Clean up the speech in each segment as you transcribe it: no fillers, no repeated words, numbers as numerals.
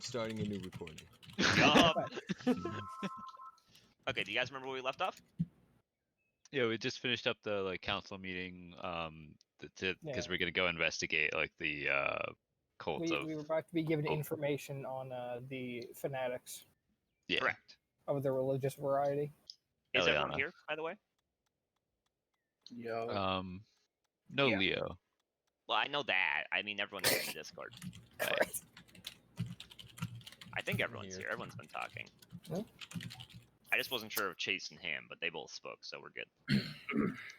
I'm starting a new recording. Yup. Okay, do you guys remember where we left off? Yeah, we just finished up the council meeting, because Yeah. we're gonna go investigate the cult We of. were about to be given Oh. information on the fanatics Yeah. Correct. of the religious variety. Is everyone Eliana. here, by the way? Yo. No, Yeah. Leo. Well, I know that. I mean, everyone's in the Discord. Correct. I think everyone's here. here. Everyone's been talking. Hmm? I just wasn't sure of Chase and him, but they both spoke, so we're good.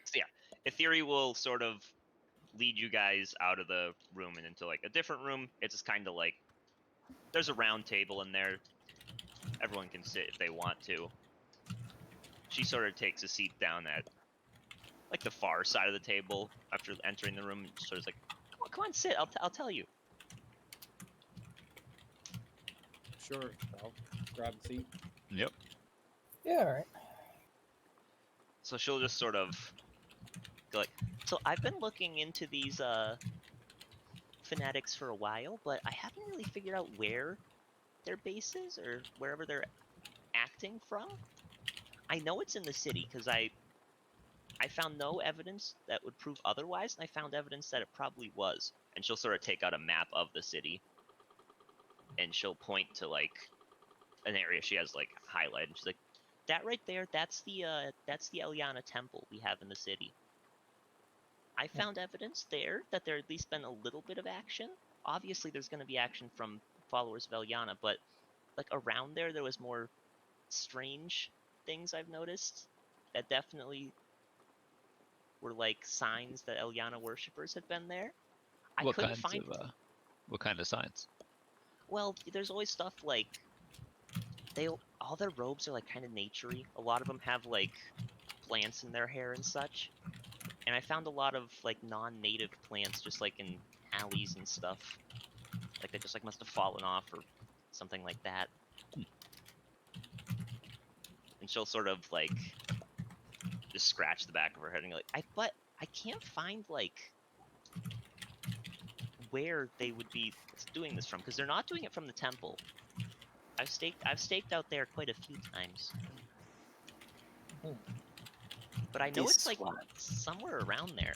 So yeah, Ethery will sort of lead you guys out of the room and into like a different room. It's just kind of like there's a round table in there. Everyone can sit if they want to. She sort of takes a seat down at like the far side of the table after entering the room. And sort of like, come on, sit. I'll tell you. Sure. I'll grab a seat. Yep. Yeah, all right. So she'll just sort of go like, so I've been looking into these fanatics for a while, but I haven't really figured out where their base is or wherever they're acting from. I know it's in the city because I found no evidence that would prove otherwise, and I found evidence that it probably was. And she'll sort of take out a map of the city, and she'll point to like an area she has like highlighted. And she's like, "That right there, that's the Eliana temple we have in the city. I found evidence there that there at least been a little bit of action. Obviously, there's going to be action from followers of Eliana, but like around there was more strange things I've noticed that definitely were like signs that Eliana worshippers had been there. I What couldn't kinds find. what kind of signs? Well, there's always stuff like all their robes are like kind of naturey. A lot of them have like plants in their hair and such. And I found a lot of like non-native plants just like in alleys and stuff. Like they just like must have fallen off or something like that. And she'll sort of like just scratch the back of her head and go like, but I can't find like where they would be doing this from, because they're not doing it from the temple. I've staked out there quite a few times. But I know This it's like one. somewhere around there.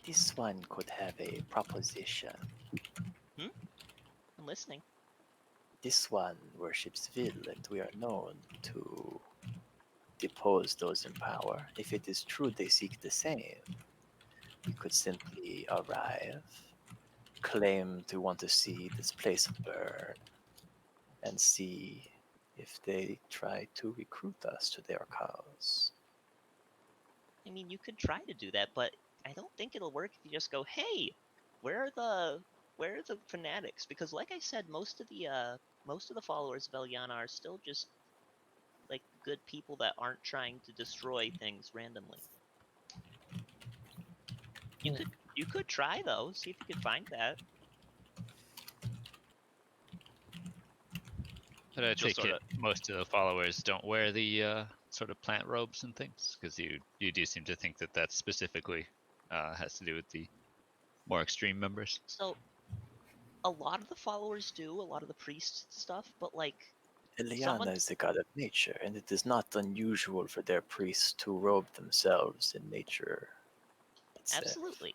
This one could have a proposition. I'm listening. This one worships Vil, and we are known to depose those in power. If it is true they seek the same, we could simply arrive, claim to want to see this place burn, and see if they try to recruit us to their cause. I mean, you could try to do that, but I don't think it'll work if you just go, "Hey, where are the fanatics?" Because, like I said, most of the followers of Eliana are still just like good people that aren't trying to destroy things randomly. You could try though, see if you could find that. But I Just take it sorta- most of the followers don't wear the sort of plant robes and things, because you do seem to think that specifically has to do with the more extreme members. So, a lot of the followers do, a lot of the priest stuff, but like Eliana is the god of nature, and it is not unusual for their priests to robe themselves in nature itself. absolutely.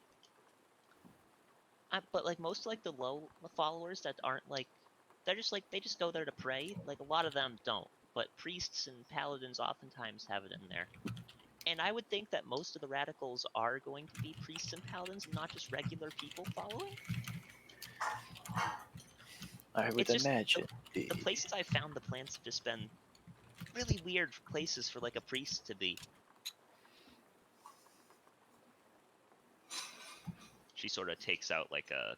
But like most like the low followers that aren't like, they're just like they just go there to pray. Like a lot of them don't, but priests and paladins oftentimes have it in there. And I would think that most of the radicals are going to be priests and paladins, and not just regular people following. I would It's just imagine the places I found the plants have just been really weird places for like a priest to be. She sort of takes out like a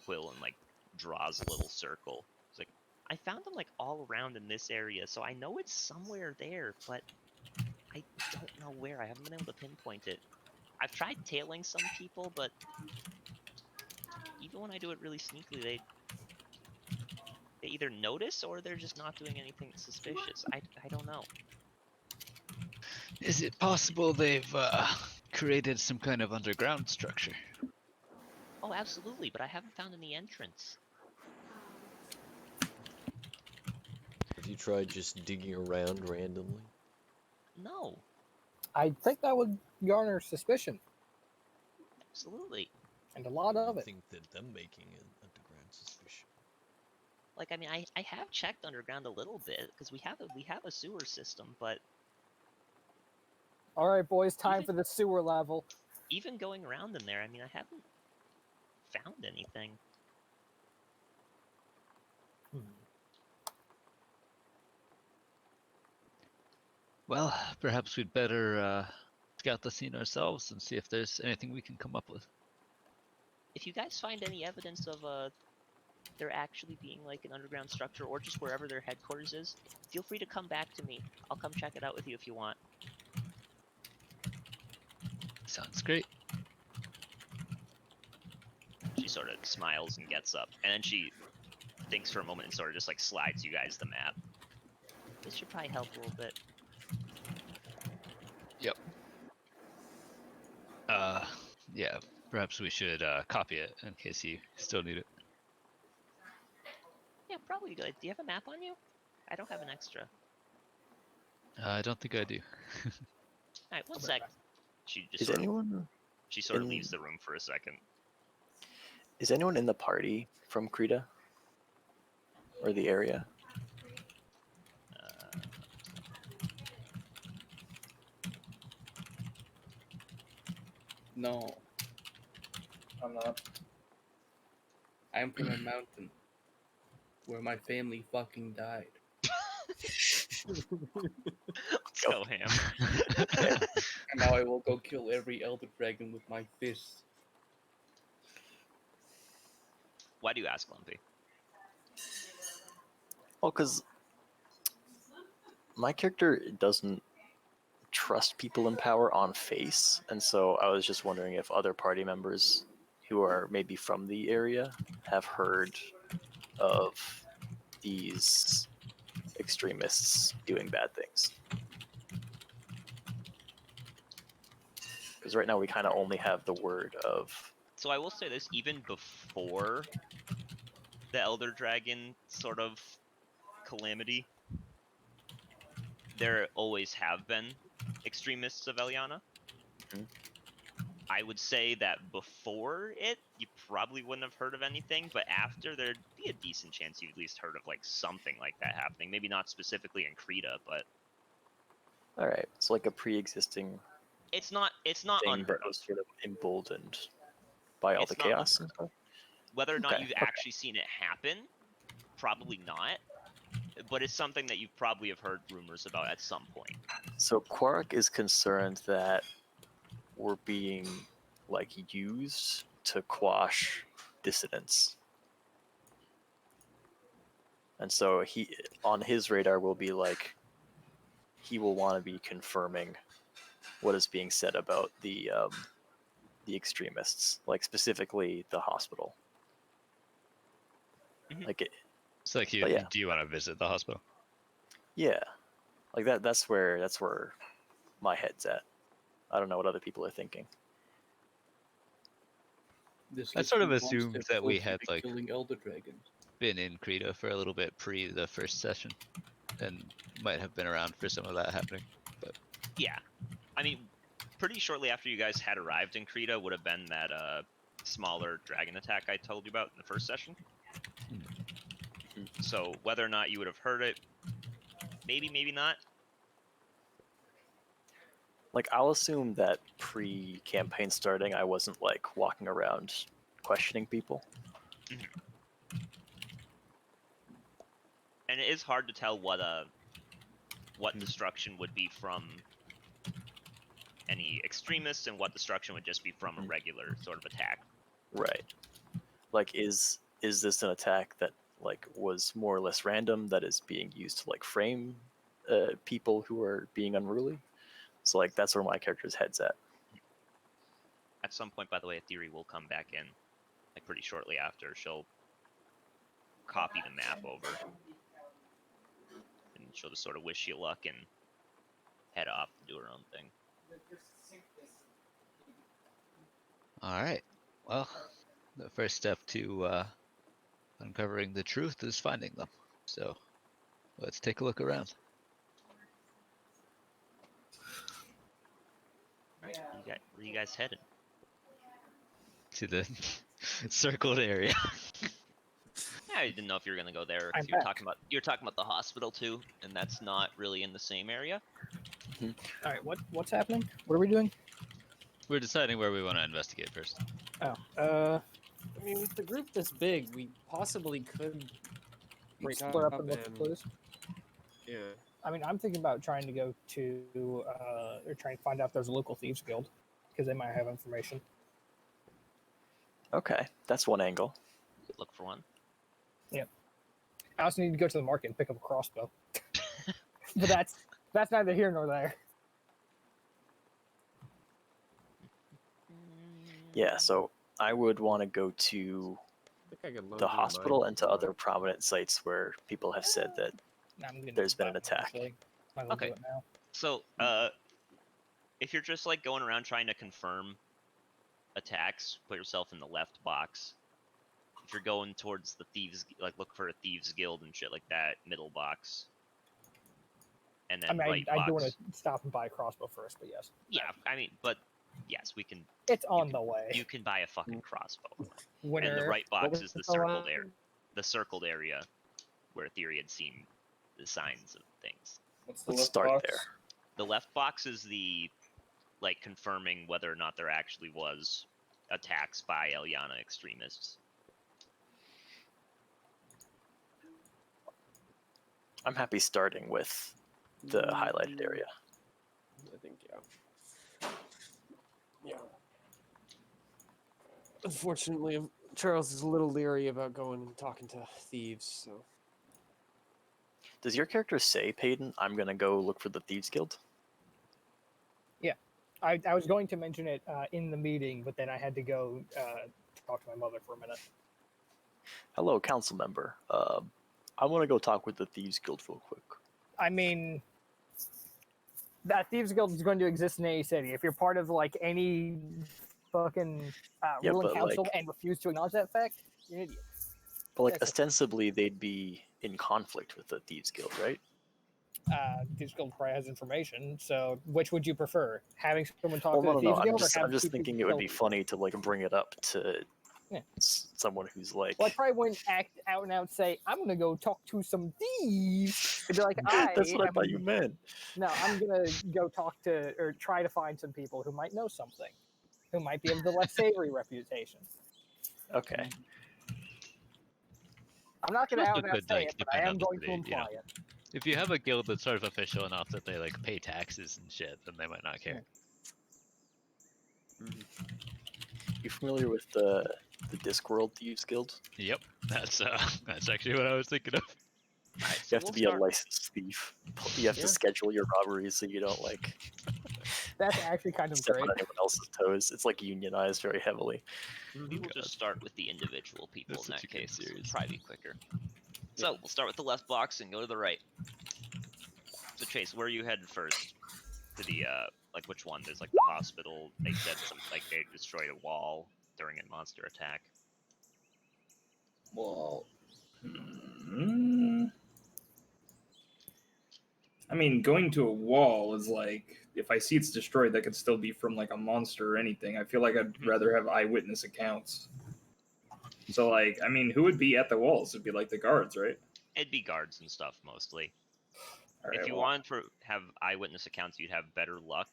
quill and like draws a little circle. It's like, I found them like all around in this area, so I know it's somewhere there, but I don't know where. I haven't been able to pinpoint it. I've tried tailing some people, but even when I do it really sneakily, they either notice or they're just not doing anything suspicious. I don't know. Is it possible they've created some kind of underground structure? Oh, absolutely, but I haven't found any entrance. you tried just digging around randomly? No, I think that would garner suspicion, absolutely. and a lot I of it. think that them making an underground suspicion. Like, I mean, I have checked underground a little bit because we have a sewer system, but All right, boys, time Even- for the sewer level. even going around in there, I mean, I haven't found anything. Hmm. Well, perhaps we'd better scout the scene ourselves and see if there's anything we can come up with. If you guys find any evidence of there actually being like an underground structure or just wherever their headquarters is, feel free to come back to me. I'll come check it out with you if you want. Sounds great. She sort of smiles and gets up, and then she thinks for a moment and sort of just like slides you guys the map. This should probably help a little bit. Yeah, perhaps we should copy it in case you still need it. Yeah, probably good. Do you have a map on you? I don't have an extra. I don't think I do. All right, one I'll be sec. back. She just Is sort of, anyone she sort of in- leaves the room for a second. is anyone in the party from Krita or the area? Uh, No, I'm not. I am from a mountain where my family fucking died. let's go, Ham. And now I will go kill every elder dragon with my fists. Why do you ask, Lumpy? Well, because my character doesn't trust people in power on face, and so I was just wondering if other party members who are maybe from the area have heard of these extremists doing bad things. Because right now we kind of only have the word of So I will say this: even before the Elder Dragon sort of calamity, there always have been extremists of Eliana. Mhm. I would say that before it, you probably wouldn't have heard of anything, but after, there'd be a decent chance you at least heard of like something like that happening. Maybe not specifically in Krita, but all right, it's like a pre-existing it's not thing unheard that of. was sort of emboldened by all It's the not chaos and unheard stuff. Whether or not Okay, you've okay. actually seen it happen, probably not. But it's something that you probably have heard rumors about at some point. So Quark is concerned that we're being like used to quash dissidents. And so he on his radar will be like he will want to be confirming what is being said about the extremists, like specifically the hospital. Mhm. Like it, It's like But yeah. do you want to visit the hospital? yeah, like that's where my head's at. I don't know what other people are thinking. This I gets sort of me one assumed step that we closer had, to like- killing elder dragons. Been in Krita for a little bit pre the first session, and might have been around for some of that happening. Yeah. I mean, pretty shortly after you guys had arrived in Krita would have been that smaller dragon attack I told you about in the first session. So whether or not you would have heard it, maybe not. Like I'll assume that pre-campaign starting, I wasn't like walking around questioning people. And it is hard to tell what destruction would be from any extremists and what destruction would just be from a regular sort of attack. Right. Like is this an attack that like was more or less random that is being used to like frame people who are being unruly? So like that's where my character's head's at. At some point, by the way, Theory will come back in, like pretty shortly after. She'll copy the map over, and she'll just sort of wish you luck and head off to do her own thing. All right. Well, the first step to uncovering the truth is finding them. So Let's take a look around. Alright, where you guys headed? To the circled area. Yeah, I didn't know if you were gonna go there. 'Cause I'm you were back. talking about the hospital too, and that's not really in the same area. All right, what's happening? What are we doing? We're deciding where we want to investigate first. Oh, I mean, with the group this big, we possibly could break split up and look for clues. yeah. I mean, I'm thinking about trying to go to or trying to find out if there's a local thieves guild because they might have information. Okay, that's one angle. Look for one. I also need to go to the market and pick up a crossbow, but that's neither here nor there. Yeah, so I would want to go to I think I could load the you hospital mine and to if you other want. prominent sites where people have said that I'm gonna There's been an do that, attack. honestly. Might as well do Okay. it now. So, if you're just like going around trying to confirm attacks, put yourself in the left box. If you're going towards the thieves, like look for a thieves guild and shit like that, middle box. And then I mean, right I box. do want to stop and buy a crossbow first, but yes, Yeah, I mean, but yes, we can. it's on can- the way. You can buy a fucking crossbow. Winner. And the right What box was is the the circled line? area. The circled area where Theory had seen the signs of things. What's the Let's left start box? there. The left box is the like confirming whether or not there actually was attacks by Eliana extremists. I'm happy starting with the highlighted area. I think yeah. Unfortunately, Charles is a little leery about going and talking to thieves. So Does your character say, Peyton, I'm going to go look for the Thieves Guild? I was going to mention it in the meeting, but then I had to go talk to my mother for a minute. Hello, council member. I want to go talk with the Thieves Guild real quick. I mean, that Thieves Guild is going to exist in any city. If you're part of like any fucking Yeah, ruling but, council like- and refuse to acknowledge that fact, you're an idiot. But, like, That's- ostensibly, they'd be in conflict with the Thieves Guild, right? Thieves Guild probably has information. So, which would you prefer? Having someone talk Well, to no, the no, Thieves no. Guild, or I'm have just two people thinking it would kill be people? funny to, like, bring it up to Yeah. someone who's like... Well, I probably wouldn't act out and out say, I'm going to go talk to some thieves. They'd be like, That's what I am- thought you meant. No, I'm going to go talk to, or try to find some people who might know something, who might be of the less savory reputation. Okay. I'm not going to Also out and out could, say like, it, but I depend am on the going to city, you know. imply it. If you have a guild that's sort of official enough that they like pay taxes and shit, then they might not care. You familiar with the Discworld Thieves Guild? Yep, that's actually what I was thinking of. Alright, You have to be a licensed thief. You have Yeah. to schedule your robberies so you don't, like, That's actually kind of step great. on anyone else's toes. It's, like, unionized very heavily. We will just start with the individual people That's in what that you get case. serious. It'll probably be quicker. So we'll start with the left box and go to the right. So Chase, where are you headed first? To the like which one? There's like the hospital. They said some like they destroyed a wall during a monster attack. Well, I mean, going to a wall is like, if I see it's destroyed, that could still be from like a monster or anything. I feel like I'd rather have eyewitness accounts. So, like, I mean, who would be at the walls? It'd be like the guards, right? It'd be guards and stuff mostly. All right, If you well, wanted to have eyewitness accounts, you'd have better luck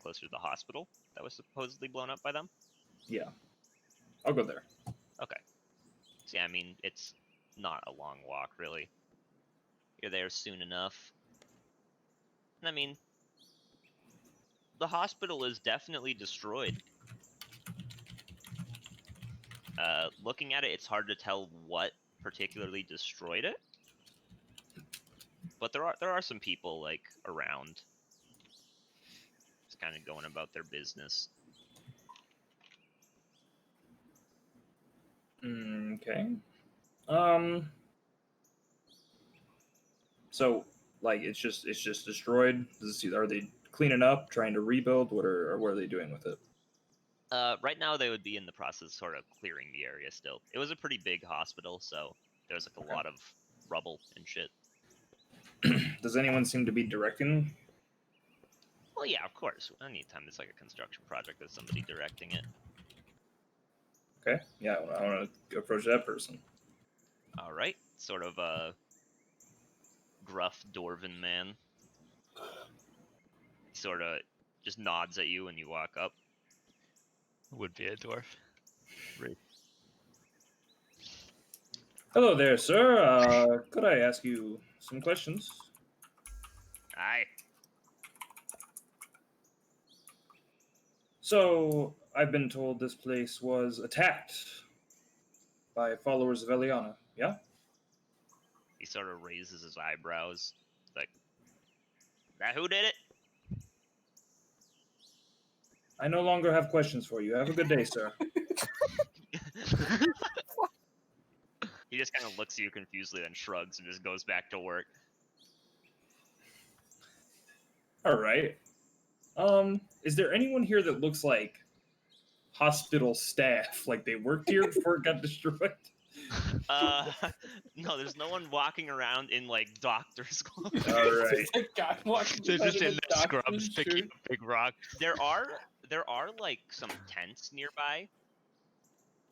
closer to the hospital that was supposedly blown up by them. yeah, I'll go there. Okay. So yeah, I mean it's not a long walk really. You're there soon enough. I mean, the hospital is definitely destroyed. Looking at it, it's hard to tell what particularly destroyed it. But there are some people like around, just kind of going about their business. Okay. So, like, it's just destroyed. Are they cleaning up, trying to rebuild? What are they doing with it? Right now they would be in the process of sort of clearing the area still. It was a pretty big hospital, so there's like a Okay. lot of rubble and shit. Does anyone seem to be directing? Well, yeah, of course. Anytime there's like a construction project, there's somebody directing it. Okay, yeah, I want to approach that person. All right, sort of a gruff dwarven man. Sort of just nods at you when you walk up. Would be a dwarf. Hello there, sir. Could I ask you some questions? Aye. So, I've been told this place was attacked by followers of Eliana, yeah? He sort of raises his eyebrows, like, that who did it? I no longer have questions for you. Have a good day, sir. He just kind of looks at you confusedly, then shrugs and just goes back to work. All right. Is there anyone here that looks like hospital staff, like they worked here before it got destroyed? No, there's no one walking around in like doctor's clothes. All right. There's a guy walking They're around just in in a their scrubs doctor's picking shirt. a big rock. There are like some tents nearby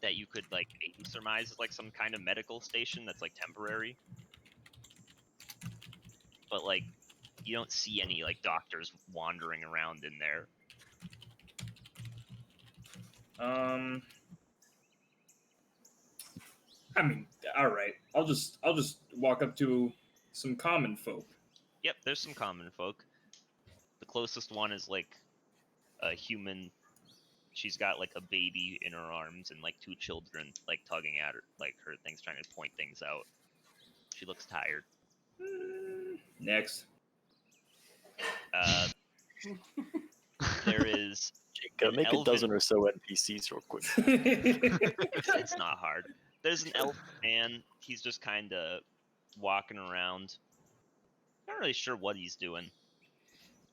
that you could like maybe surmise is like some kind of medical station that's like temporary. But like you don't see any like doctors wandering around in there. I mean, all right. I'll just walk up to some common folk. Yep, there's some common folk. The closest one is like a human. She's got like a baby in her arms and like two children like tugging at her, like her things, trying to point things out. She looks tired. Next. There is. Jacob, An make a elven- dozen or so NPCs real quick. It's not hard. There's an elf man. He's just kind of walking around. Not really sure what he's doing.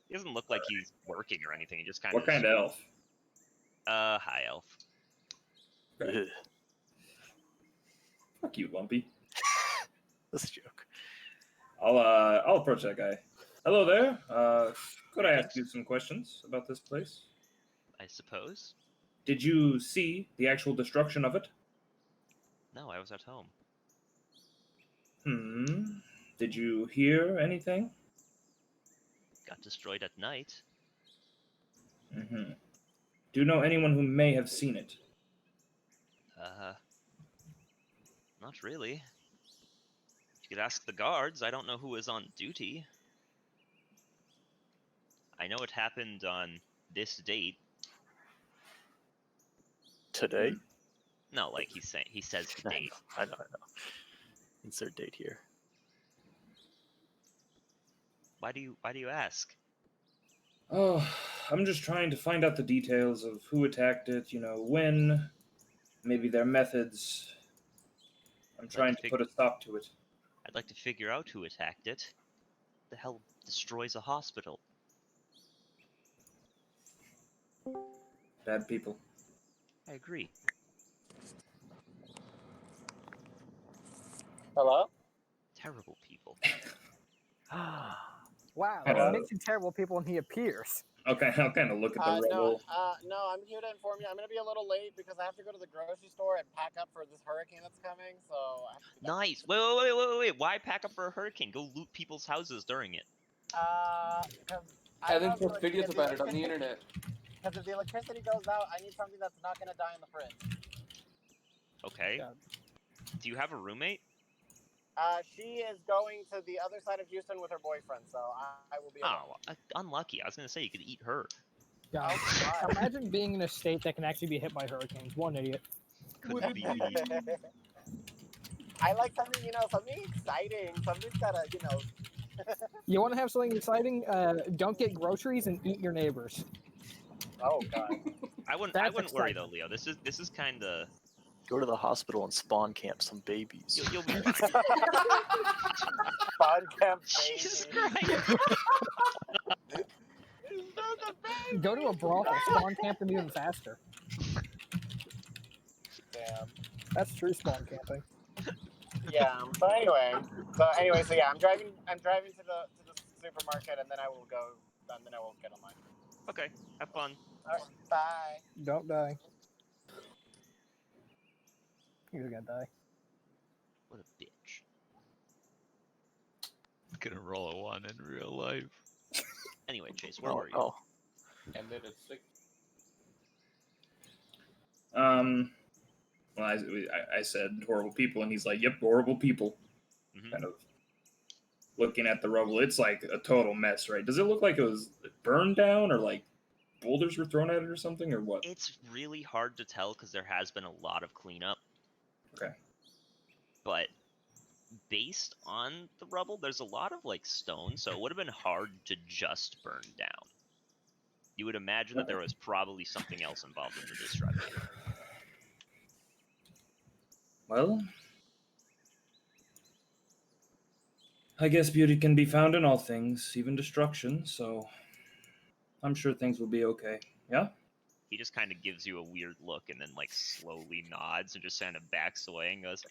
He doesn't look like he's working or anything. He just kind What kind of elf? high elf. Ugh, Fuck you, Lumpy. that's a joke. I'll approach that guy. Hello there. Could I ask you some questions about this place? I suppose. Did you see the actual destruction of it? No, I was at home. Did you hear anything? Got destroyed at night. Do you know anyone who may have seen it? Not really. You could ask the guards. I don't know who was on duty. I know it happened on this date. Today? No, like he says the I date. know, I know. Insert date here. Why do you ask? Oh, I'm just trying to find out the details of who attacked it, when, maybe their methods. I'm trying to put a stop to it. I'd like to figure out who attacked it. The hell destroys a hospital? Bad people. I agree. Hello? Terrible people. Wow, Hello. he mentioned terrible people and he appears. Okay, I'll kind of look at the No, rubble. I'm here to inform you. I'm gonna be a little late because I have to go to the grocery store and pack up for this hurricane that's coming. So I have to be done. Nice. Wait. Why pack up for a hurricane? Go loot people's houses during it. Because I Evan love put to videos get about it on the internet. Because if the electricity goes out, I need something that's not gonna die in the fridge. Okay. God. Do you have a roommate? She is going to the other side of Houston with her boyfriend, so I will be. alone. Oh, unlucky. I was gonna say you could eat her. God. Oh, God. Imagine being in a state that can actually be hit by hurricanes. One idiot. Could be. I like something, something exciting. Something's gotta, You want to have something exciting? Don't get groceries and eat your neighbors. Oh God. I wouldn't That's worry though, exciting. Leo. This is kind of Go to the hospital and spawn camp some babies. you'll be fine. Fun camp. Jesus baby. Christ. Go to a brothel, spawn camp them even faster. Damn. That's true spawn camping. Yeah. So yeah, I'm driving. I'm driving to the supermarket, and then I will go. And then I will get online. Okay, have fun. All right. Bye. Don't die. You're gonna die. What a bitch. Gonna roll a 1 in real life. Anyway, Chase, where Oh, were you? no. Ended at 6. Well, I said horrible people, and he's like, "Yep, horrible people." Mhm. Kind of looking at the rubble. It's like a total mess, right? Does it look like it was burned down, or like boulders were thrown at it, or something, or what? It's really hard to tell because there has been a lot of cleanup. Okay. But based on the rubble, there's a lot of like stone, so it would have been hard to just burn down. You would imagine that there was probably something else involved in the destruction. Well, I guess beauty can be found in all things, even destruction. So I'm sure things will be okay. Yeah. He just kind of gives you a weird look and then like slowly nods and just kind of backs away and goes,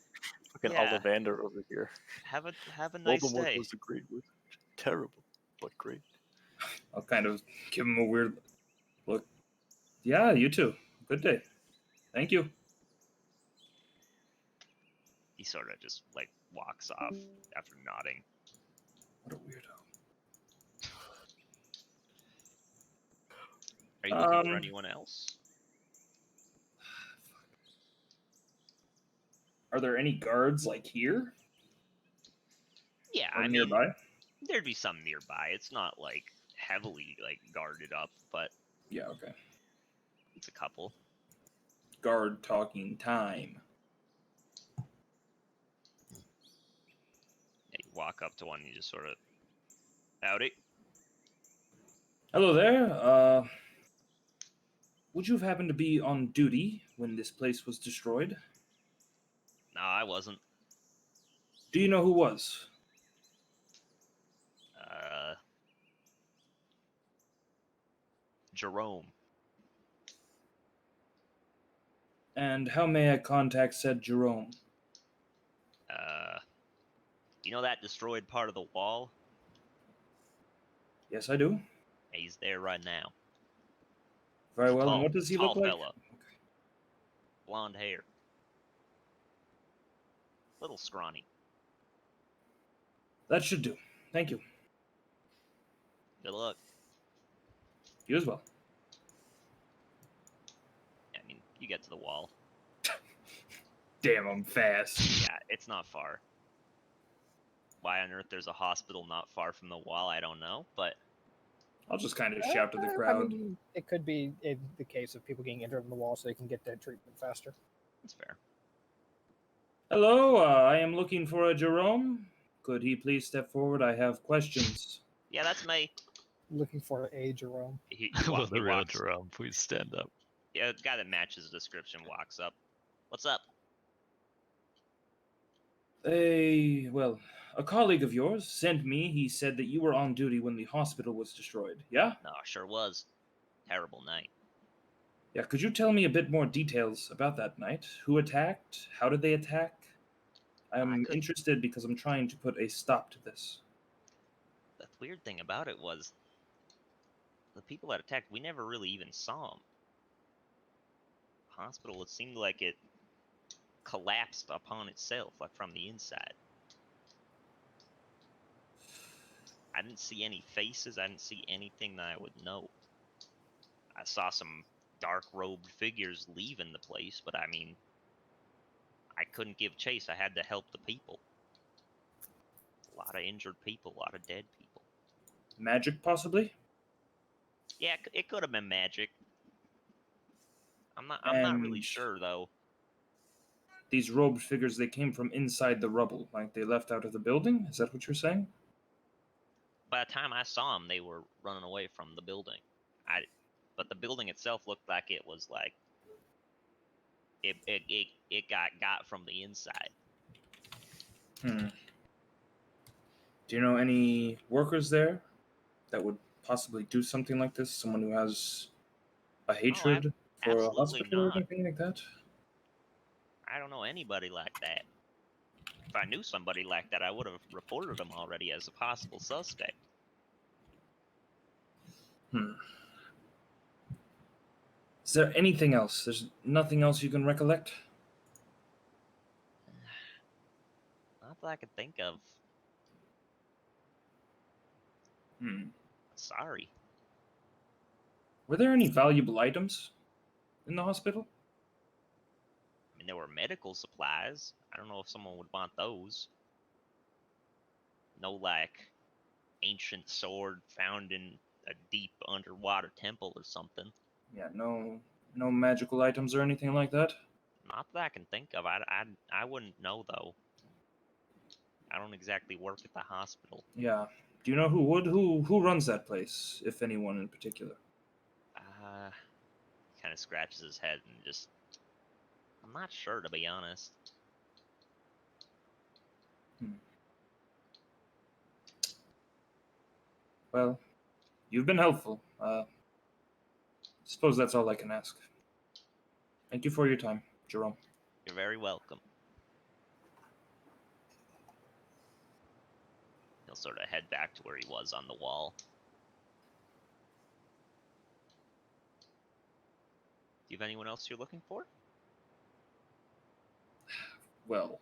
Fucking Yeah. Ollivander over here. "Have a nice Voldemort day." was a great wizard. Terrible, but great. I'll kind of give him a weird look. Yeah, you too. Good day. Thank you. He sort of just like walks off after nodding. What a weirdo. Are you looking for Um, anyone else? Are there any guards like here Yeah, or I mean, nearby? there'd be some nearby. It's not like heavily like guarded up, but Yeah. Okay. it's a couple. Guard talking time. Yeah, you walk up to one and you just sort of, howdy. Hello there. Would you have happened to be on duty when this place was destroyed? No, I wasn't. Do you know who was? Jerome. And how may I contact said Jerome? You know that destroyed part of the wall? Yes, I do. He's there right now. Very well. Tall- And what does he tall look like? fella. Blonde hair. Little scrawny. That should do. Thank you. Good luck. You as well. I mean, you get to the wall. Damn, I'm fast. Yeah, it's not far. Why on earth there's a hospital not far from the wall, I don't know, but I'll just kind of shout to the I crowd. mean, it could be the case of people getting injured in the wall so they can get their treatment faster. it's fair. Hello, I am looking for a Jerome. Could he please step forward? I have questions. Yeah, that's me. Looking for a Jerome. Will the real walks. Jerome please stand up? Yeah, the guy that matches the description walks up. What's up? A colleague of yours sent me. He said that you were on duty when the hospital was destroyed. Yeah? No, sure was. Terrible night. Yeah, could you tell me a bit more details about that night? Who attacked? How did they attack? I'm could- interested because I'm trying to put a stop to this. The weird thing about it was the people that attacked, we never really even saw them. Hospital, it seemed like it collapsed upon itself, like from the inside. I didn't see any faces. I didn't see anything that I would know. I saw some dark-robed figures leaving the place, but I mean, I couldn't give chase. I had to help the people. A lot of injured people, a lot of dead people. Magic, possibly? Yeah, it could have been magic. I'm not really And- sure though. These robed figures, they came from inside the rubble, like they left out of the building? Is that what you're saying? By the time I saw them, they were running away from the building. But the building itself looked like it was like it got from the inside. Do you know any workers there that would possibly do something like this? Someone who has a hatred for a absolutely hospital or not. anything like that? I don't know anybody like that. If I knew somebody like that, I would have reported them already as a possible suspect. Is there anything else? There's nothing else you can recollect? Not that I could think of. Sorry. Were there any valuable items in the hospital? I mean, there were medical supplies. I don't know if someone would want those. No, like, ancient sword found in a deep underwater temple or something. Yeah, no magical items or anything like that? Not that I can think of. I wouldn't know, though. I don't exactly work at the hospital. Yeah. Do you know who would? Who runs that place, if anyone in particular? Kind of scratches his head and just... I'm not sure, to be honest. Well, you've been helpful. Suppose that's all I can ask. Thank you for your time, Jerome. You're very welcome. He'll sort of head back to where he was on the wall. Do you have anyone else you're looking for? Well,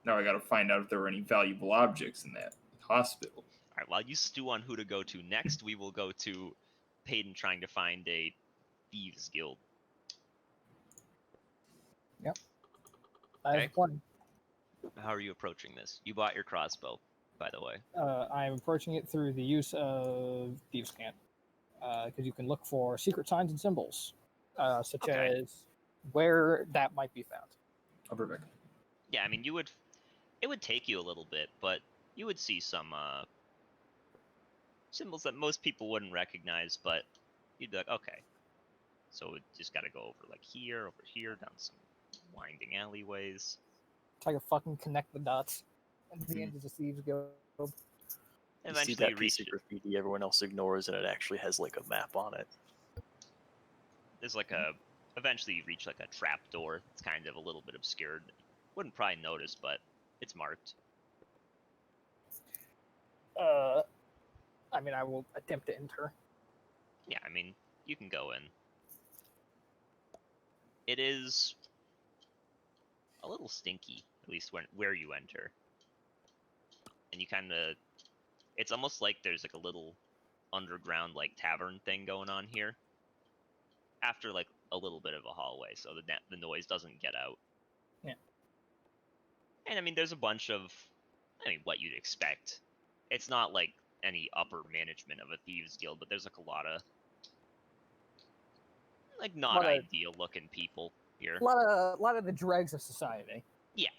now I gotta find out if there were any valuable objects in that hospital. Alright, while you stew on who to go to next, we will go to Peyton trying to find a thieves guild. I have Okay. a plan. How are you approaching this? You bought your crossbow, by the way. I'm approaching it through the use of Thieves' Cant, because you can look for secret signs and symbols, such Okay. as where that might be found. I'll be back. Yeah, I mean, it would take you a little bit, but you would see some symbols that most people wouldn't recognize, but you'd be like, okay. So we just gotta go over like here, over here, down some winding alleyways. Try to fucking connect the dots. At the end of the Thieves Guild. You see Eventually that you piece reach of graffiti everyone else ignores, and it actually has like a map on it. there's like a eventually you reach like a trap door. It's kind of a little bit obscured. Wouldn't probably notice, but it's marked. I mean, I will attempt to enter. Yeah, I mean, you can go in. It is a little stinky, at least where you enter. And you kind of, it's almost like there's like a little underground like tavern thing going on here. After like a little bit of a hallway, so the noise doesn't get out. Yeah. And I mean, there's a bunch of, I mean, what you'd expect. It's not like any upper management of a thieves guild, but there's like a lot of like not Lot of- ideal looking people here. A lot of the dregs of society. Yeah.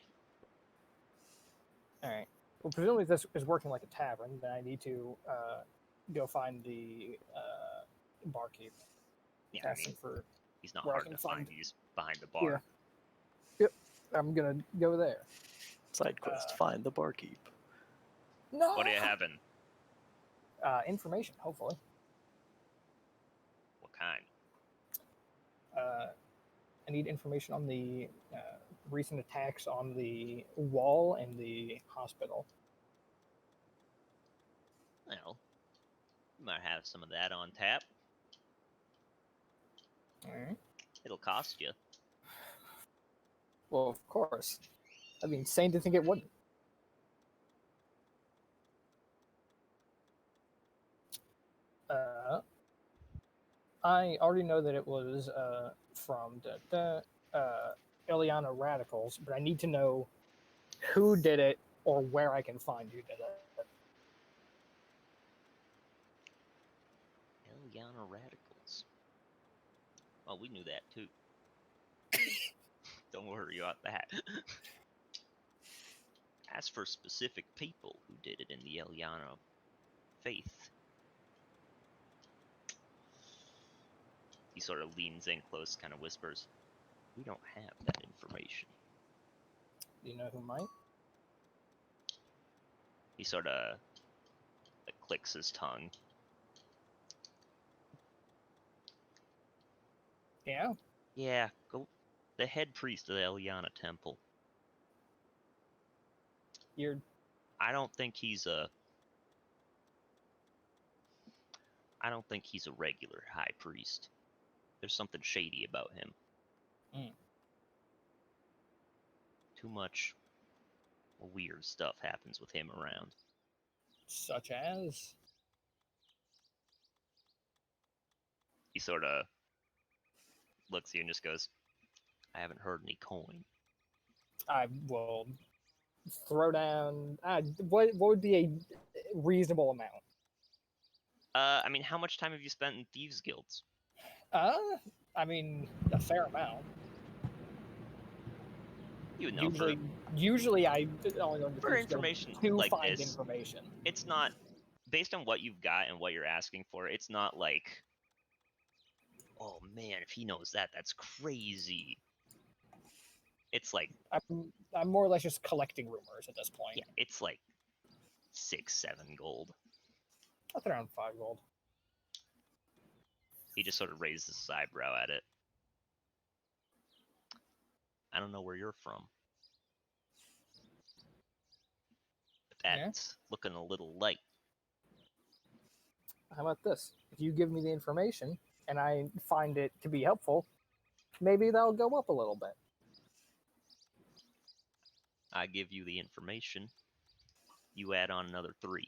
All right. Well, presumably this is working like a tavern. Then I need to go find the barkeep. Yeah, I Ask him mean, for. he's not where I hard can to find. find- He's behind the bar. Yep. I'm gonna go there. Side quest: find the barkeep. No. What are you having? Information, hopefully. What kind? I need information on the recent attacks on the wall and the hospital. Well, you might have some of that on tap. All right. It'll cost you. Well, of course. I'd be insane to think it wouldn't. I already know that it was from the Eliana Radicals, but I need to know who did it or where I can find who did it. Eliana Radicals. Well, we knew that too. Don't worry about that. As for specific people who did it in the Eliana faith, he sort of leans in close, kind of whispers, "We don't have that information." Do you know who might? He sort of like, clicks his tongue. Yeah. Yeah, go. The head priest of the Eliana temple. You're I don't think he's a. I don't think he's a regular high priest. There's something shady about him. Mm. Too much weird stuff happens with him around. such as. He sort of looks at you and just goes, I haven't heard any coin. I will throw down. What would be a reasonable amount? I mean, how much time have you spent in thieves' guilds? I mean, a fair amount. You would know Usually I only go to for thieves' guild information to like find this. information. It's not based on what you've got and what you're asking for. It's not like, oh man, if he knows that, that's crazy. It's like, I'm more or less just collecting rumors at this point. yeah, it's like 6-7 gold. I'll throw around 5 gold. He just sort of raises his eyebrow at it. I don't know where you're from. But Yeah? that's looking a little light. How about this? If you give me the information and I find it to be helpful, maybe that'll go up a little bit. I give you the information. You add on another 3.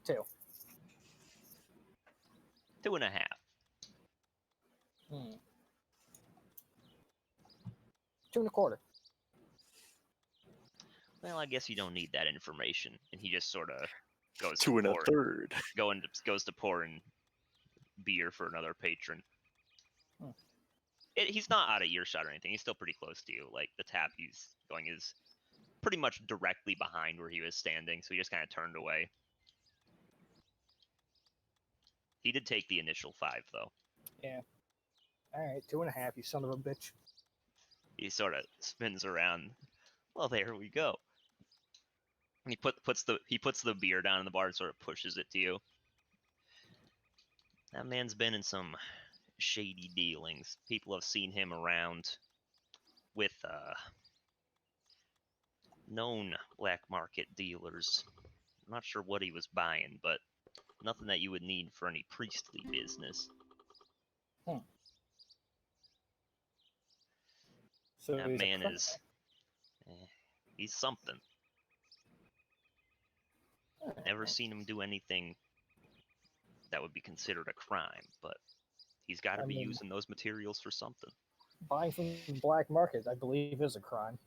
2. 2.5. Hmm. 2 1/4. Well, I guess you don't need that information. And he just sort of goes 2 to pour, 1/3. goes to pour in beer for another patron. Hmm. He's not out of earshot or anything. He's still pretty close to you. Like, the tap he's going is pretty much directly behind where he was standing, so he just kind of turned away. He did take the initial 5, though. Yeah. Alright, 2 1/2, you son of a bitch. He sort of spins around. Well, there we go. And he puts the beer down in the bar and sort of pushes it to you. That man's been in some shady dealings. People have seen him around with known black market dealers. I'm not sure what he was buying, but nothing that you would need for any priestly business. So That he's a man criminal. is... he's something. Never seen him do anything that would be considered a crime, but he's got to I be mean- using those materials for something. Buying from the black market, I believe, is a crime.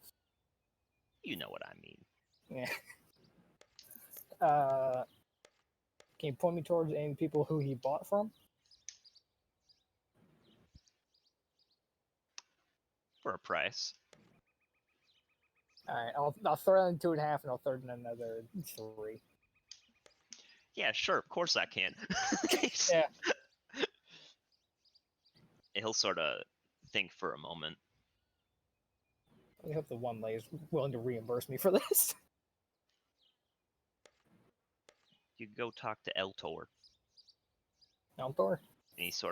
You know what I mean. Yeah. Can you point me towards any people who he bought from? For a price. Alright, I'll throw in 2 1/2 and I'll throw in another 3. Yeah, sure, of course I can. Yeah. He'll sort of think for a moment. I hope the one lady is willing to reimburse me for this. You go talk to Eltor, Eltor? and he's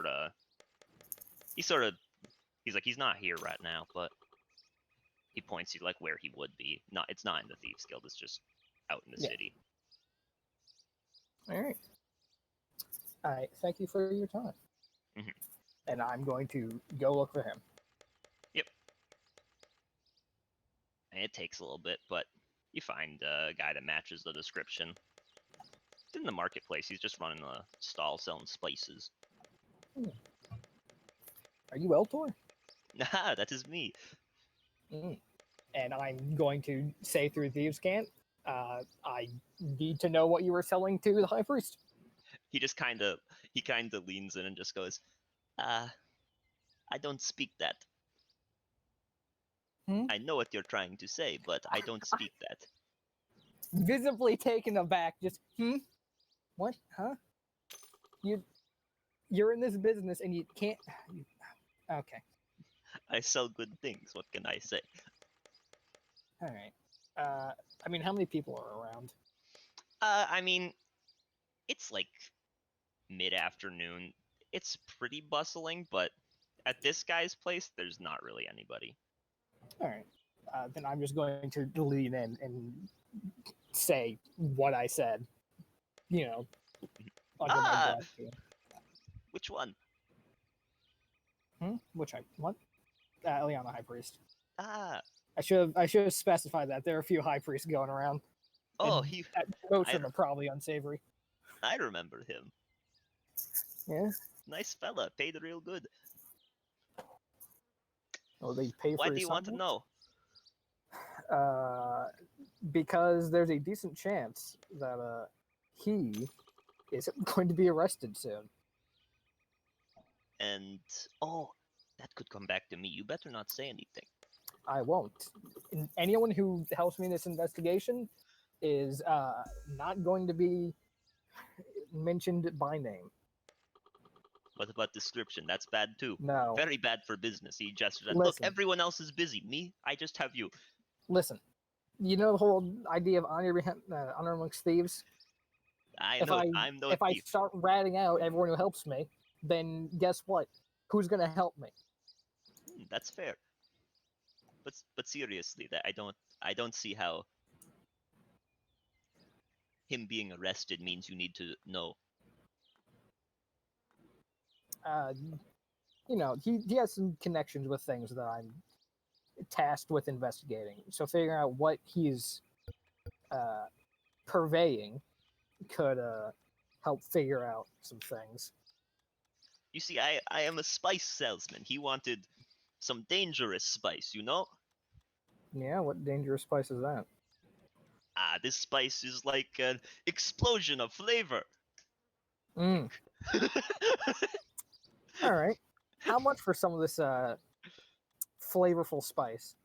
like, he's not here right now, but he points you like where he would be. It's not in the Thieves Guild, it's just out in the Yeah. city. Alright. Alright, thank you for your time. Mhm. And I'm going to go look for him. And it takes a little bit, but you find a guy that matches the description. He's in the marketplace, he's just running a stall selling spices. Are you Eltor? Nah, that is me. And I'm going to say through Thieves' Cant, I need to know what you were selling to the High Priest. He kind of leans in and just goes, I don't speak that. I know what you're trying to say, but I don't speak that. Visibly taken aback, just, What? Huh? You're in this business and you can't... Okay. I sell good things, what can I say? Alright. I mean, how many people are around? I mean, it's like mid-afternoon. It's pretty bustling, but at this guy's place, there's not really anybody. Alright. Then I'm just going to lean in and say what I said. You know, under my Ah! breath. Here. Which one? What? Eliana High Priest. Ah. I should have specified that there are a few High Priests going around. Oh, and he. most I of them are probably unsavory. I remember him. Yeah. Nice fella. Paid real good. Well, they pay Why for do his you want to supplements? know? Because there's a decent chance that he is going to be arrested soon. And oh, that could come back to me. You better not say anything. I won't. And anyone who helps me in this investigation is not going to be mentioned by name. What about description? That's bad too. No. Very bad for business. He gestures at. Look, Listen. everyone else is busy. Me, I just have you. Listen, you know the whole idea of honor amongst thieves? I If know. I- I'm no If I thief. start ratting out everyone who helps me, then guess what? Who's going to help me? That's fair. But seriously, that I don't see how him being arrested means you need to know. You know, he has some connections with things that I'm tasked with investigating. So figuring out what he's purveying could help figure out some things. You see, I am a spice salesman. He wanted some dangerous spice, you know? Yeah, what dangerous spice is that? Ah, this spice is like an explosion of flavor. Mm, all right. How much for some of this flavorful spice?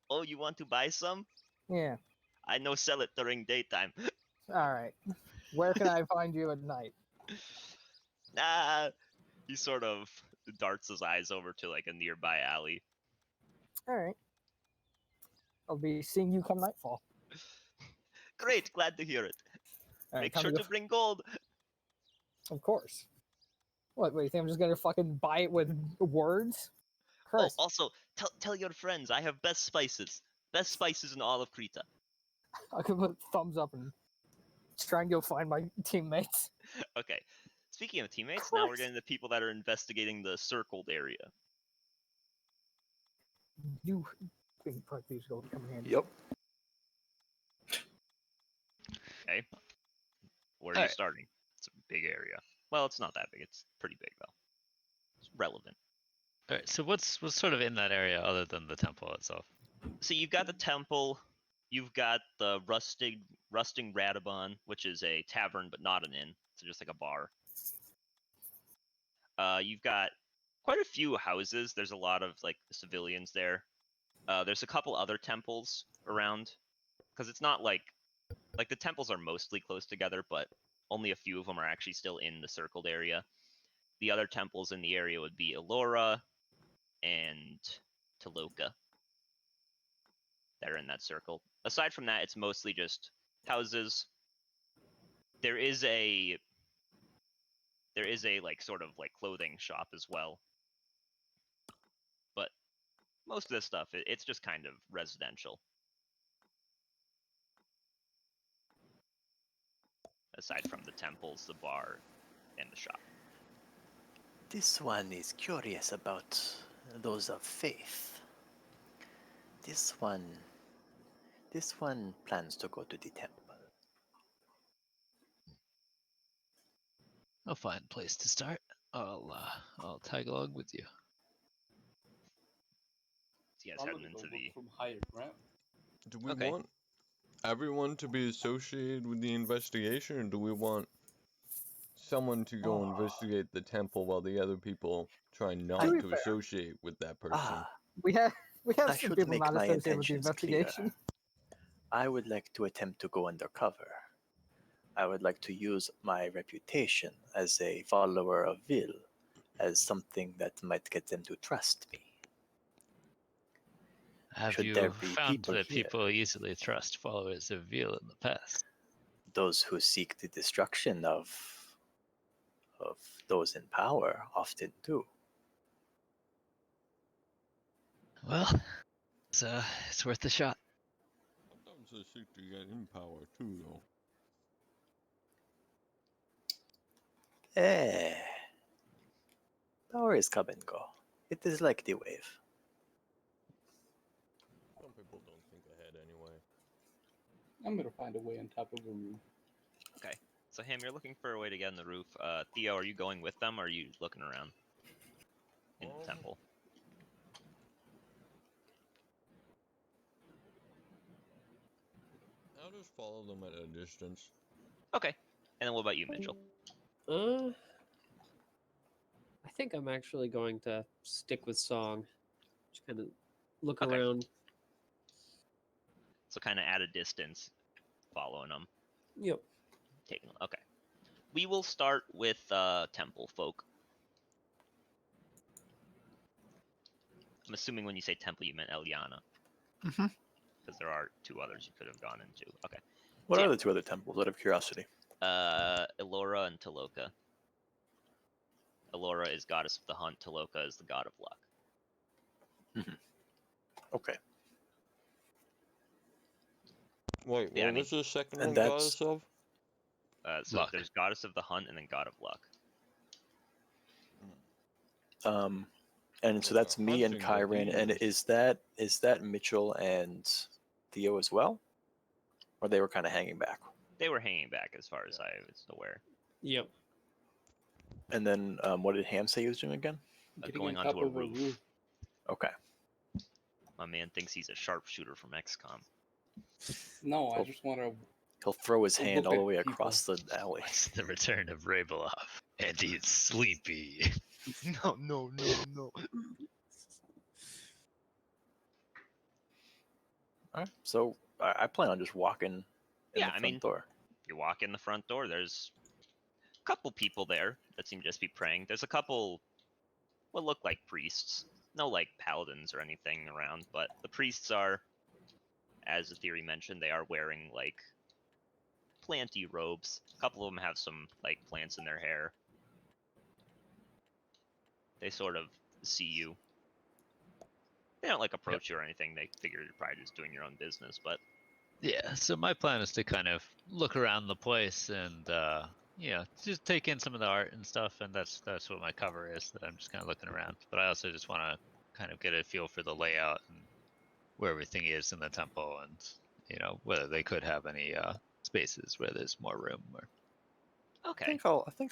Oh, you want to buy some? Yeah. I know sell it during daytime. All right. Where can I find you at night? Ah, he sort of darts his eyes over to like a nearby alley. All right. I'll be seeing you come nightfall. Great, glad to hear it. All right, Make time sure to to go. bring gold. Of course. What? You think I'm just gonna fucking buy it with words? Oh, Christ. also, tell your friends I have best spices. Best spices in all of Krita. I could put thumbs up and try and go find my teammates. Okay. Speaking of teammates, now we're Christ. getting the people that are investigating the circled area. You think these go come in handy? Yep. Okay. Where are you Alright. starting? It's a big area. Well, it's not that big. It's pretty big though. It's relevant. All right. So what's sort of in that area other than the temple itself? So you've got the temple. You've got the rusting Radabon, which is a tavern but not an inn. So just like a bar. You've got quite a few houses. There's a lot of like civilians there. There's a couple other temples around, because it's not like the temples are mostly close together, but only a few of them are actually still in the circled area. The other temples in the area would be Elora and Taloka that are in that circle. Aside from that, it's mostly just houses. There is a like sort of like clothing shop as well. But most of this stuff, it's just kind of residential. Aside from the temples, the bar, and the shop. This one is curious about those of faith. This one plans to go to the temple. A fine place to start. I'll tag along with you. So you guys I'm heading gonna go into look the from higher ground. Do we Okay. want everyone to be associated with the investigation, or do we want someone to go investigate the temple while the other people try not To be to fair. associate with that person? Ah, We have I some should people make not my associated with the intentions clear. investigation. I would like to attempt to go undercover. I would like to use my reputation as a follower of Vil as something that might get them to trust me. Have Should you there be found people that here? people easily trust followers of Veal in the past? Those who seek the destruction of those in power often do. Well, it's worth a shot. also seek to get in power too, though. Power is come and go. It is like the wave. Some people don't think ahead anyway. I'm gonna find a way on top of a roof. So Ham, you're looking for a way to get on the roof. Theo, are you going with them, or are you looking around in the temple? I'll just follow them at a distance. Okay. And then what about you, Mitchell? I think I'm actually going to stick with Song. Just kind of look Okay. around. So kind of at a distance, following them. Yep. Taking. Okay. We will start with temple folk. I'm assuming when you say temple, you meant Eliana. Mhm. Because there are two others you could have gone into. Okay. What So, are yeah. the two other temples, out of curiosity? Elora and Taloka. Elora is goddess of the hunt. Taloka is the god of luck. Okay. Wait, Yeah, what I mean- was the second And one that's- goddess of? So Luck. there's goddess of the hunt and then god of luck. And so Well, that's they're me and hunting the Kyran, and demons. is that Mitchell and Theo as well? Or they were kind of hanging back? They were hanging back as far as I was aware. Yep. And then what did Ham say he was doing again? Getting Going on onto top a of roof. Okay. My man thinks he's a sharpshooter from XCOM. No, I Oh. just want to. He'll throw his Look hand all the at way people. across the alley. It's the return of Rabeloff, and he's sleepy. No. Alright, so I plan on just walking in Yeah, the I front mean- door. You walk in the front door, there's a couple people there that seem to just be praying. There's a couple what look like priests. No like paladins or anything around, but the priests are, as the theory mentioned, they are wearing like planty robes. A couple of them have some like plants in their hair. They sort of see you. They don't like approach you or anything. They figure you're probably just doing your own business, but Yeah, so my plan is to kind of look around the place and just take in some of the art and stuff, and that's what my cover is, that I'm just kind of looking around. But I also just want to kind of get a feel for the layout and where everything is in the temple, and whether they could have any spaces where there's more room or I okay. think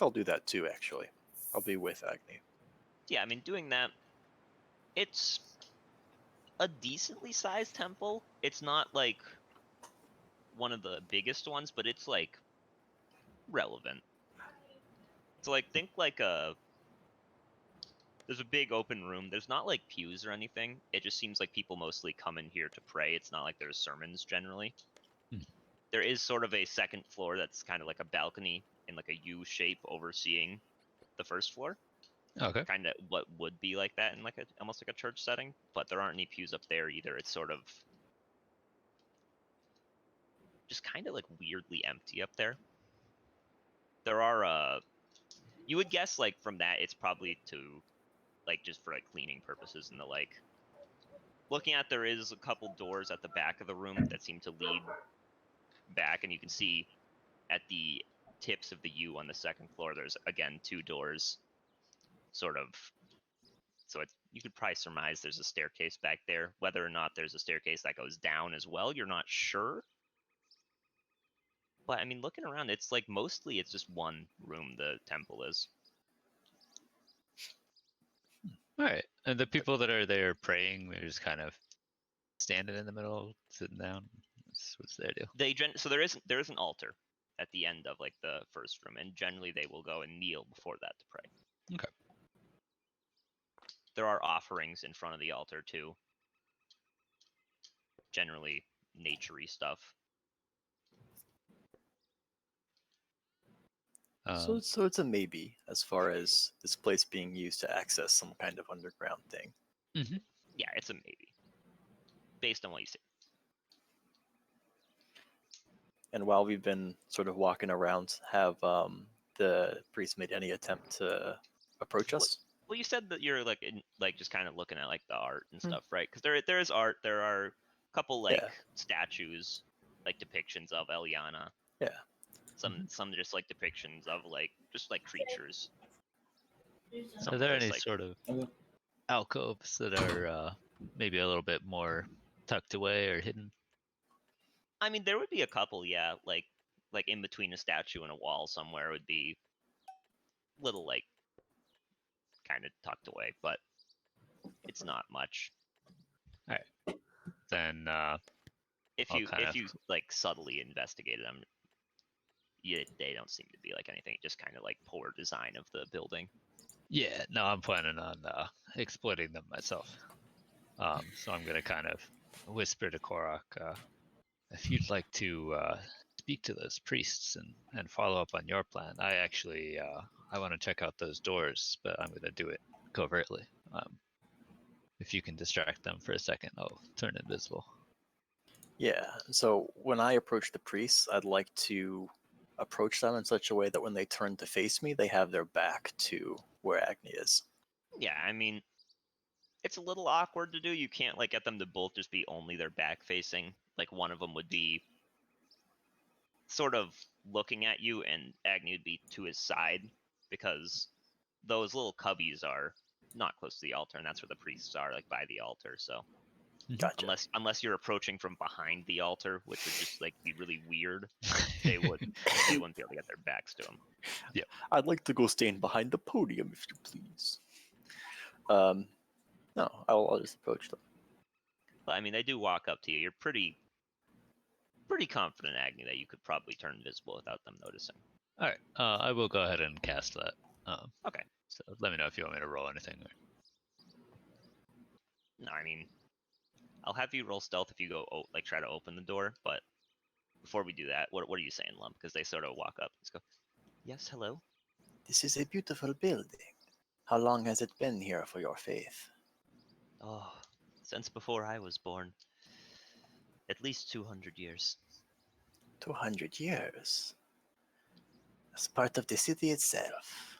I'll do that too. Actually, I'll be with Agni. Yeah, I mean, doing that, it's a decently sized temple. It's not like one of the biggest ones, but it's like relevant. So like think like there's a big open room. There's not like pews or anything. It just seems like people mostly come in here to pray. It's not like there's sermons generally. Hmm. There is sort of a second floor that's kind of like a balcony in like a U shape overseeing the first floor. okay. Kind of what would be like that in like almost like a church setting, but there aren't any pews up there either. It's sort of just kind of like weirdly empty up there. There are you would guess like from that it's probably to like just for like cleaning purposes and the like. Looking at, there is a couple doors at the back of the room that seem to lead back, and you can see at the tips of the U on the second floor there's again two doors sort of. So you could probably surmise there's a staircase back there. Whether or not there's a staircase that goes down as well, you're not sure. But I mean, looking around, it's like mostly it's just one room, the temple is. All right, and the people that are there praying, they're just kind of standing in the middle, sitting down. What's their deal? So there is an altar at the end of like the first room, and generally they will go and kneel before that to pray. Okay. There are offerings in front of the altar too. Generally naturey stuff. So it's a maybe as far as this place being used to access some kind of underground thing. Yeah, it's a maybe. Based on what you see. And while we've been sort of walking around, have the priest made any attempt to approach us? Well, you said that you're like just kind of looking at like the art and stuff, right? Because there is art. There are a couple like Yeah. statues like depictions of Eliana. Yeah. Some just like depictions of like just like creatures. Some Are of there those, any like, sort of Okay. alcoves that are maybe a little bit more tucked away or hidden? I mean, there would be a couple, yeah, like in between a statue and a wall somewhere would be little like kind of tucked away, but it's not much. Then If I'll you kind of like subtly investigate them, they don't seem to be like anything. Just kind of like poor design of the building. yeah, no, I'm planning on exploiting them myself. So I'm gonna kind of whisper to Korok, if you'd like to speak to those priests and follow up on your plan. I actually I want to check out those doors, but I'm gonna do it covertly. If you can distract them for a second, I'll turn invisible. Yeah. So when I approach the priests, I'd like to approach them in such a way that when they turn to face me, they have their back to where Agni is. Yeah, I mean, it's a little awkward to do. You can't like get them to both just be only their back facing. Like one of them would be sort of looking at you, and Agni would be to his side because those little cubbies are not close to the altar, and that's where the priests are, like by the altar. So Gotcha. unless you're approaching from behind the altar, which would just like be really weird, they wouldn't be able to get their backs to him. I'd like to go stand behind the podium, if you please. No, I'll just approach them. But I mean, they do walk up to you. You're pretty confident, Agni, that you could probably turn invisible without them noticing. All right, I will go ahead and cast that. Okay. So let me know if you want me to roll anything. No, I mean, I'll have you roll stealth if you go like try to open the door. But before we do that, what are you saying, Lump? Because they sort of walk up. Let's go. Yes, hello. This is a beautiful building. How long has it been here for your faith? Oh, since before I was born. At least 200 years. 200 years. As part of the city itself.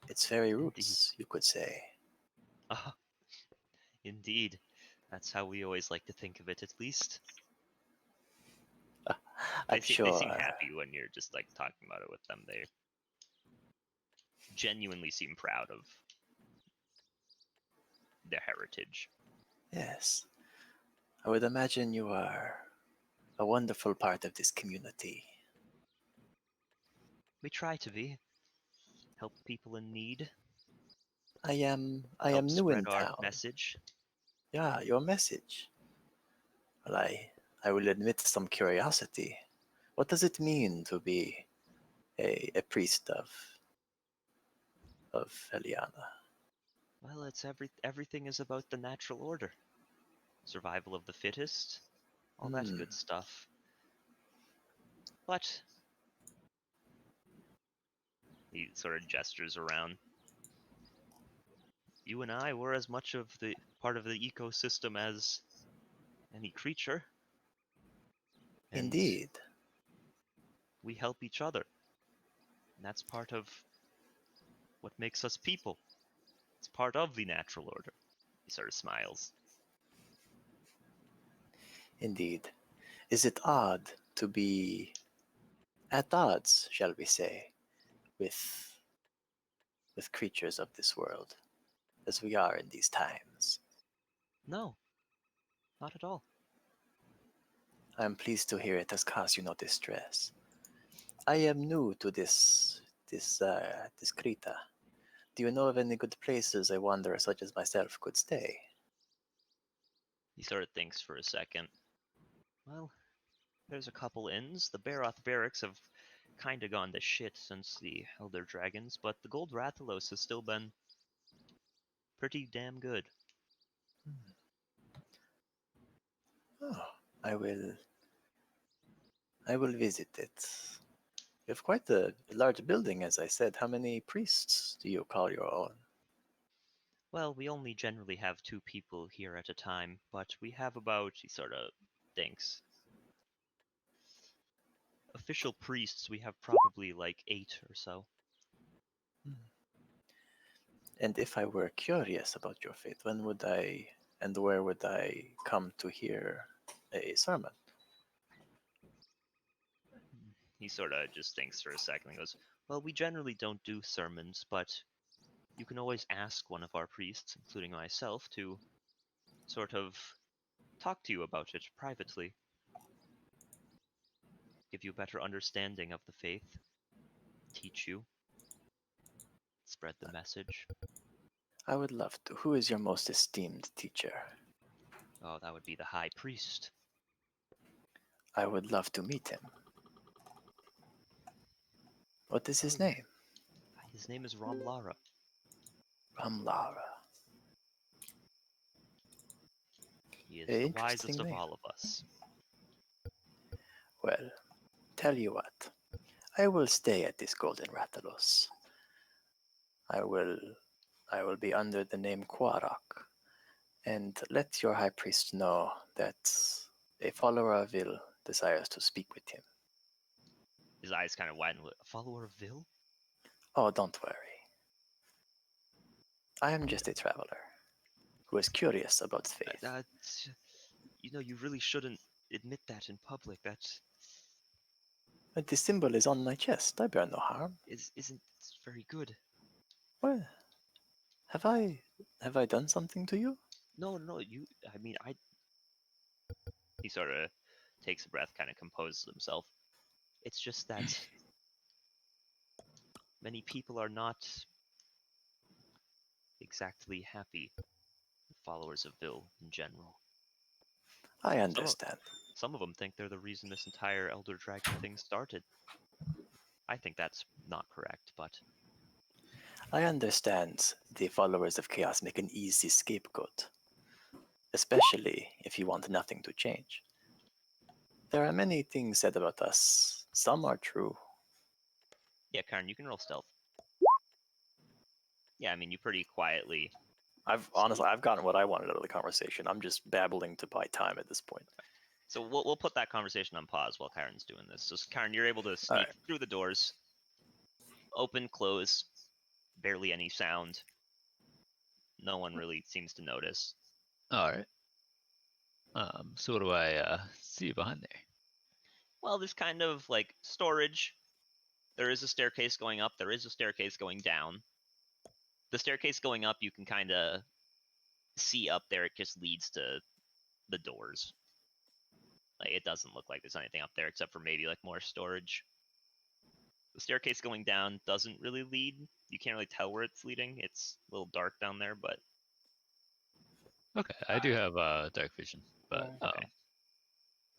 Its very roots, you could say. Ah, indeed. That's how we always like to think of it, at least. I'm They sure. seem happy when you're just like talking about it with them. They genuinely seem proud of their heritage. Yes. I would imagine you are a wonderful part of this community. We try to be. Help people in need. I am Help new in spread our town. message. Yeah, your message. Well, I will admit some curiosity. What does it mean to be a priest of Eliana? Well, it's everything is about the natural order. Survival of the fittest. All that good stuff. But he sort of gestures around. You and I were as much of the part of the ecosystem as any creature. And Indeed. we help each other. And that's part of what makes us people. It's part of the natural order. He sort of smiles. Indeed. Is it odd to be at odds, shall we say, with creatures of this world, as we are in these times? No, not at all. I am pleased to hear it has caused you no distress. I am new to this Krita. Do you know of any good places a wanderer such as myself could stay? He sort of thinks for a second. Well, there's a couple inns. The Baroth barracks have kind of gone to shit since the Elder Dragons, but the Gold Rathalos has still been pretty damn good. Oh, I will visit it. You have quite a large building, as I said. How many priests do you call your own? Well, we only generally have 2 people here at a time, but we have about, he sort of thinks, official priests, we have probably like 8 or so. And if I were curious about your faith, when would I and where would I come to hear a sermon? He sort of just thinks for a second and goes, well, we generally don't do sermons, but you can always ask one of our priests, including myself, to sort of talk to you about it privately. Give you a better understanding of the faith. Teach you. Spread the message. I would love to. Who is your most esteemed teacher? Oh, that would be the high priest. I would love to meet him. What is his name? His name is Ramlara. Ramlara. He is Very the interesting wisest of name. all of us. Well, tell you what. I will stay at this Golden Rathalos. I will be under the name Quarak, and let your high priest know that a follower of Vil desires to speak with him. His eyes kind of widen. A follower of Vil? Oh, don't worry. I am just a traveler who is curious about faith. You know, you really shouldn't admit that in public. That But the symbol is on my chest. I bear no harm. isn't very good. Well, have I done something to you? No, He sort of takes a breath, kind of composes himself. It's just that many people are not exactly happy with followers of Vil in general. I understand. Some of them think they're the reason this entire Elder Dragon thing started. I think that's not correct, but I understand the followers of chaos make an easy scapegoat, especially if you want nothing to change. There are many things said about us. Some are true. yeah, Karn, you can roll stealth. Yeah, I mean, you pretty quietly. I've gotten what I wanted out of the conversation. I'm just babbling to buy time at this point. So we'll put that conversation on pause while Karen's doing this. So Karen, you're able to sneak through the doors, open, close, barely any sound. No one really seems to notice. All right. So what do I see behind there? Well, there's kind of like storage. There is a staircase going up. There is a staircase going down. The staircase going up, you can kind of see up there. It just leads to the doors. Like, it doesn't look like there's anything up there except for maybe like more storage. The staircase going down doesn't really lead. You can't really tell where it's leading. It's a little dark down there, but Okay, I do have dark vision, but okay.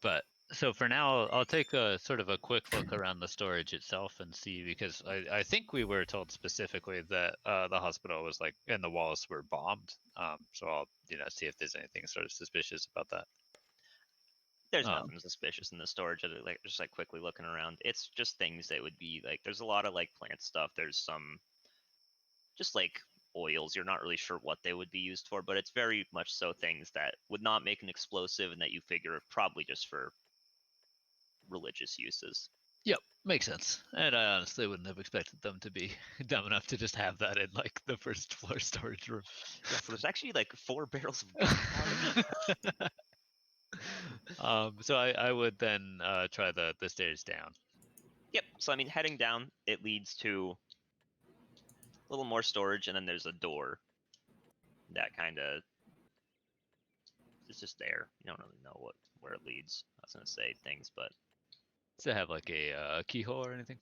But so for now, I'll take a sort of a quick look around the storage itself and see, because I think we were told specifically that the hospital was like, and the walls were bombed. So I'll see if there's anything sort of suspicious about that. There's nothing suspicious in the storage. Like just like quickly looking around, it's just things that would be like. There's a lot of like plant stuff. There's some just like oils. You're not really sure what they would be used for, but it's very much so things that would not make an explosive, and that you figure are probably just for religious uses. Yep, makes sense. And I honestly wouldn't have expected them to be dumb enough to just have that in like the first floor storage room. Yeah, so there's actually like 4 barrels of gunpowder. So I would then try the stairs down. Yep. So I mean, heading down, it leads to a little more storage, and then there's a door that kind of it's just there. You don't really know where it leads. I was gonna say things, but does it have like a keyhole or anything?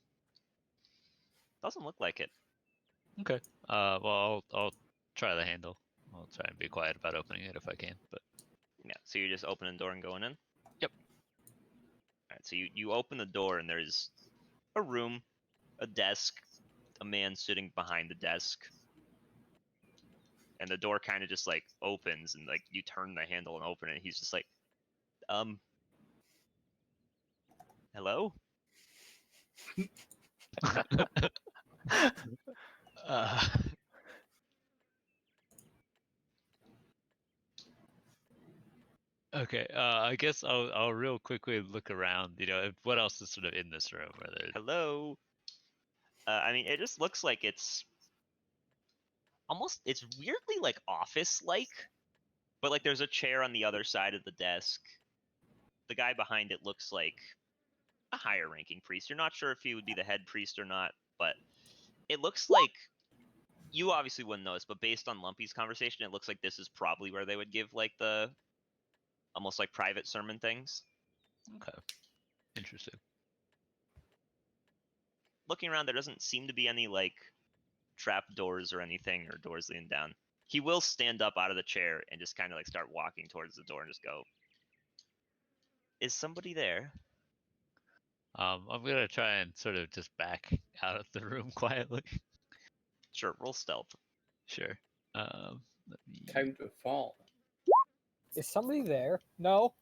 Doesn't look like it. Okay. Well, I'll try the handle. I'll try and be quiet about opening it if I can. But yeah. So you're just opening the door and going in. Yep. All right. So you open the door, and there's a room, a desk, a man sitting behind the desk, and the door kind of just like opens, and like you turn the handle and open it. He's just like, hello? Okay. I guess I'll real quickly look around. What else is sort of in this room? Hello. I mean, it just looks like it's weirdly like office-like, but like there's a chair on the other side of the desk. The guy behind it looks like, a higher ranking priest. You're not sure if he would be the head priest or not, but it looks like you obviously wouldn't know this, but based on Lumpy's conversation, it looks like this is probably where they would give like the almost like private sermon things. Okay. Interesting. Looking around, there doesn't seem to be any like trap doors or anything or doors leading down. He will stand up out of the chair and just kind of like start walking towards the door and just go, "Is somebody there?" I'm gonna try and sort of just back out of the room quietly. Sure, roll stealth. Sure. Let me... Time to fall. Is somebody there? No.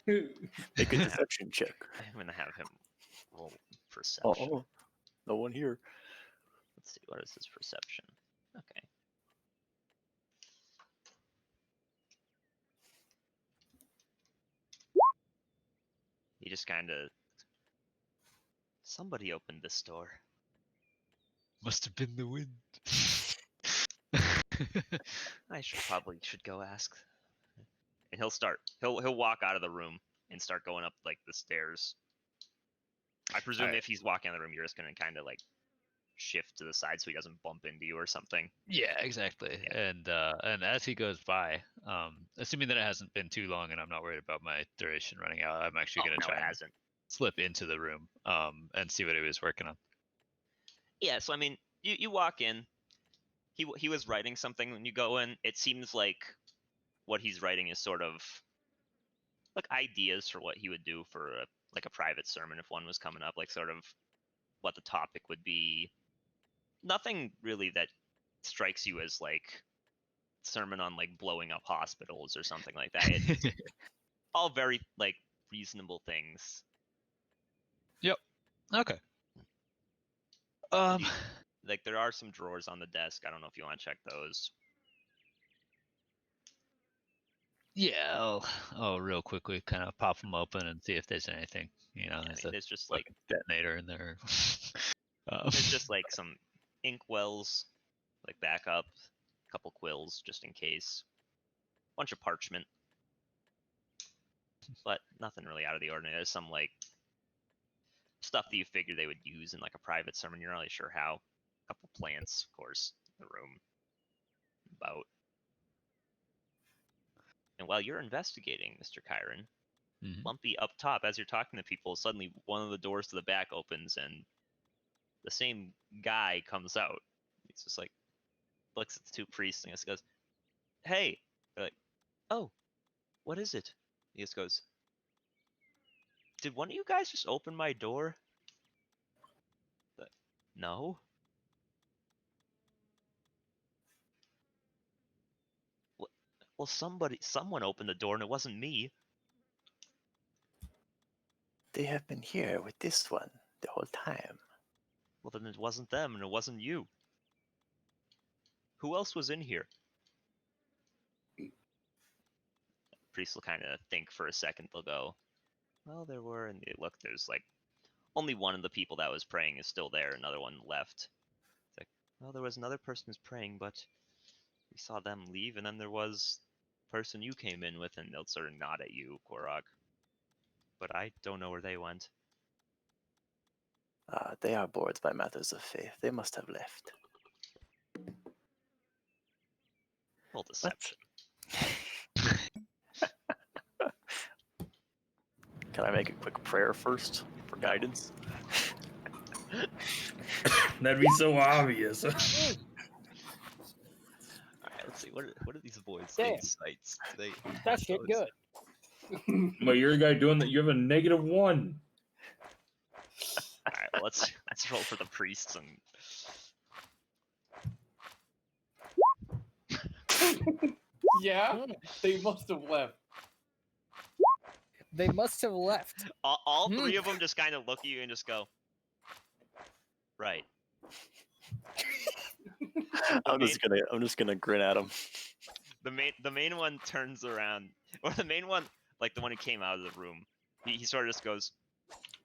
Make a deception check. I'm gonna have him roll perception. Oh, no one here. Let's see, what is his perception? Okay. He just kind of. Somebody opened this door. Must have been the wind. I probably should go ask. And he'll walk out of the room and start going up like the stairs. I presume Alright. if he's walking out of the room, you're just gonna kind of like shift to the side so he doesn't bump into you or something. Yeah, exactly. Yeah. And as he goes by, assuming that it hasn't been too long and I'm not worried about my duration running out, I'm actually gonna no, try it and hasn't. slip into the room and see what he was working on. Yeah, so I mean, you walk in. He was writing something when you go in. It seems like what he's writing is sort of like ideas for what he would do for like a private sermon if one was coming up, like sort of what the topic would be. Nothing really that strikes you as like sermon on like blowing up hospitals or something like that. It's all very like reasonable things. Okay. Like there are some drawers on the desk. I don't know if you want to check those. Yeah, I'll real quickly kind of pop them open and see if there's anything. You know, I there's mean, a there's just like fucking detonator in there. there's just like some ink wells, like backup, a couple quills just in case, bunch of parchment, but nothing really out of the ordinary. There's some like stuff that you figure they would use in like a private sermon. You're not really sure how. A couple plants, of course, in the room. About. And while you're investigating, Mr. Chiron, Mhm. Lumpy up top, as you're talking to people, suddenly one of the doors to the back opens and the same guy comes out. He's just like, looks at the two priests and just goes, "Hey." They're like, "Oh, what is it?" He just goes, "Did one of you guys just open my door?" Like, "No." Well, someone opened the door and it wasn't me. They have been here with this one the whole time. Well, then it wasn't them and it wasn't you. Who else was in here? Priest will kind of think for a second. They'll go, "Well, there were," and they look. There's like only one of the people that was praying is still there. Another one left. It's like, well, there was another person who's praying, but we saw them leave, and then there was the person you came in with, and they'll sort of nod at you, Korok. But I don't know where they went. They are bored by matters of faith. They must have left. Roll deception. Can I make a quick prayer first for guidance? That'd be so obvious. All right, let's see. What are these boys' Damn. insights? Do they That shit those? good. But you're a guy doing that. You have a -1. All right, well, let's roll for the priests and. Yeah, they must have left. They must have left. All three of them just kind of look at you and just go, "Right." I'm just gonna grin at him. The main one turns around, or the main one, like the one who came out of the room, he sort of just goes,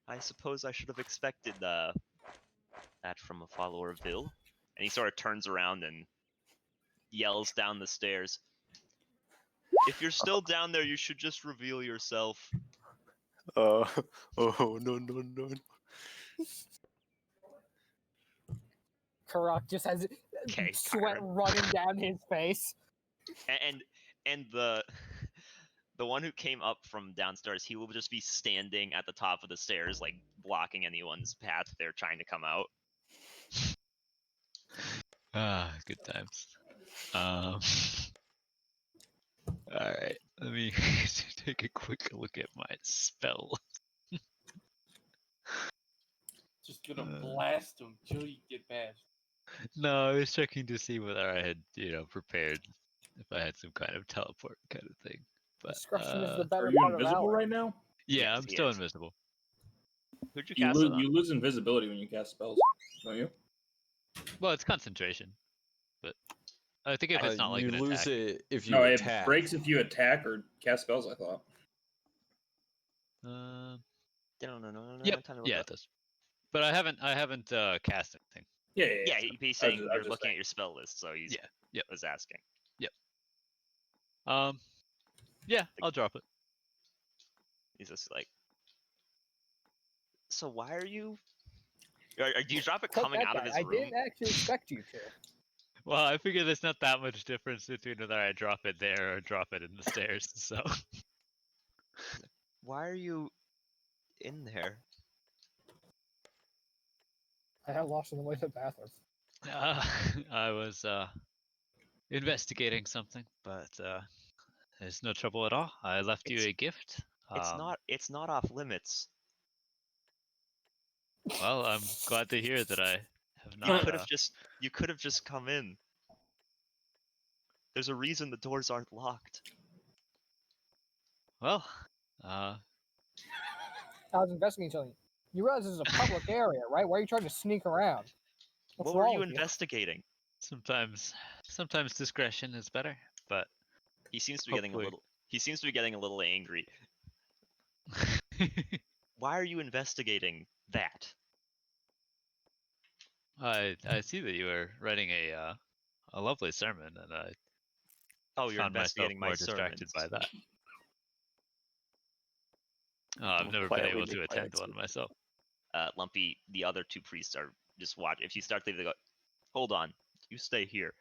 "I suppose I should have expected that from a follower of Vil," and he sort of turns around and yells down the stairs, "If you're still down there, you should just reveal yourself." Oh no. Karak just has Okay, sweat Kyron. running down his face. And the the one who came up from downstairs, he will just be standing at the top of the stairs, like blocking anyone's path if they're trying to come out. Ah, good times. Alright, let me take a quick look at my spell. Just gonna Uh. blast them till you get past. No, I was checking to see whether I had, prepared if I had some kind of teleport kind of thing. But Discretion is the better Are you part of invisible valor. right now? yeah, Yes, I'm he still is. invisible. Who'd you You cast lose, it on? you lose invisibility when you cast spells, don't you? Well, it's concentration, but I think if it's not like you an lose attack. it if you No, attack. it breaks if you attack or cast spells. I thought. No, Yep. Time to look yeah, up. it does. But I haven't cast anything. Yeah, he's saying I you're was just looking saying. at your spell list, so he's Yep. was asking. Yeah, I'll drop it. He's just like, so why are you? Do you drop it Fuck coming that out of guy. his I room? didn't actually expect you to. Well, I figure there's not that much difference between whether I drop it there or drop it in the stairs. So Why are you in there? I got lost on the way to the bathroom. I was investigating something, but there's no trouble at all. I left you a gift. It's not off limits. Well, I'm glad to hear that I have You not. could have just come in. There's a reason the doors aren't locked. Well, I was investigating something. You realize this is a public area, right? Why are you trying to sneak around? What's What were wrong you with you? investigating? sometimes discretion is better, but He seems to be getting a Hopefully. little. He seems to be getting a little angry. Why are you investigating that? I see that you are writing a lovely sermon, and I Oh, you're found myself investigating my more distracted sermons. by that. I've never been able to attend one myself. Lumpy, the other two priests are just watch. If you start thinking, they go, hold on, you stay here.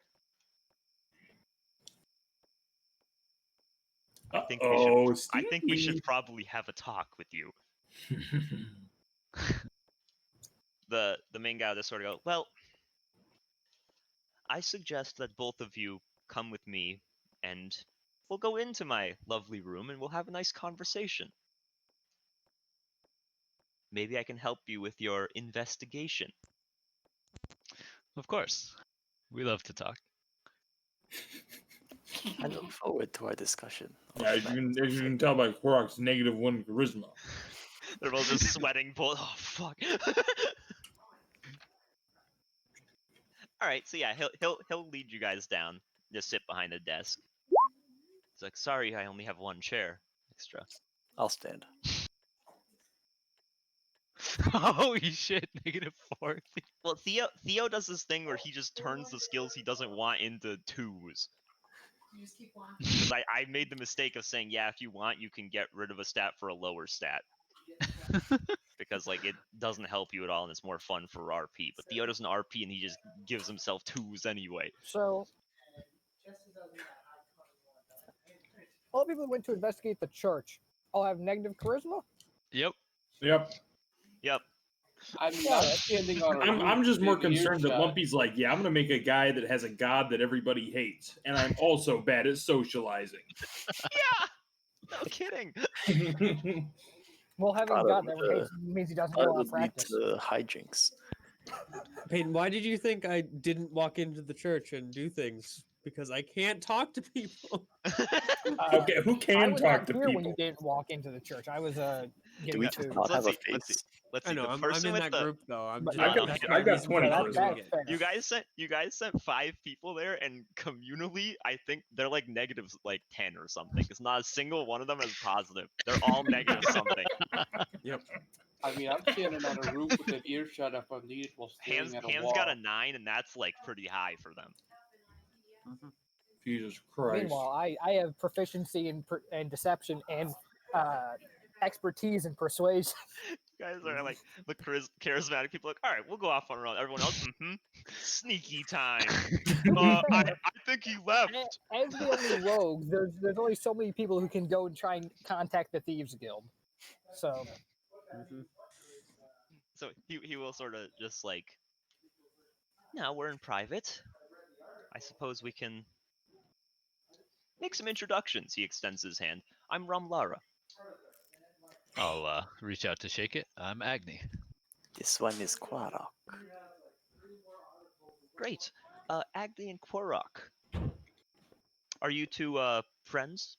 I think we should probably have a talk with you. The main guy just sort of go, well, I suggest that both of you come with me, and we'll go into my lovely room and we'll have a nice conversation. Maybe I can help you with your investigation. Of course, we love to talk. I look forward to our discussion. Yeah, as you can tell by Korok's -1 charisma. They're both just sweating. Oh fuck! All right, so yeah, he'll lead you guys down. Just sit behind the desk. He's like, sorry, I only have one chair extra. I'll stand. Holy shit, -4. Well, Theo does this thing where he just turns the skills he doesn't want into 2s. You just keep walking. Because I made the mistake of saying, yeah, if you want, you can get rid of a stat for a lower stat. Because like it doesn't help you at all and it's more fun for RP. But Theo doesn't RP and he just gives himself 2s anyway. So, all the people that went to investigate the church all have negative charisma? Yep. Yep. I mean, I'm standing on a I'm roof just more within concerned that earshot. Lumpy's like, yeah, I'm gonna make a guy that has a god that everybody hates, and I'm also bad at socializing. Yeah! No kidding! Well, having a god that everyone hates means he doesn't That go on would lead practice. to hijinks. Peyton, why did you think I didn't walk into the church and do things? Because I can't talk to people. Okay, who I can was talk not to here when you people? didn't walk into the church. I was Do getting we up just to. not have a Let's see. face? Let's I see. know, The I'm person in with that the group though. I'm But just, I've got- that's I've my got reason for 20 not charisma. doing it. Fair. you guys sent 5 people there, and communally, I think they're like negative like 10 or something. It's not a single one of them is positive. They're all negative something. Yep. I mean, I'm standing on a roof with an earshot if I'm needed while staring at a Hands wall. got a 9, and that's like pretty high for them. Jesus Christ. Meanwhile, I have proficiency in deception and expertise in persuasion. Guys are like the charismatic people. Like, all right, we'll go off on our own. Everyone else, sneaky time. I think he left. As the only rogue, there's only so many people who can go and try and contact the Thieves Guild. So So he will sort of just like, now we're in private. I suppose we can make some introductions. He extends his hand. I'm Lara. I'll reach out to shake it. I'm Agni. This one is Quarok. Great. Agni and Quarok. Are you two friends?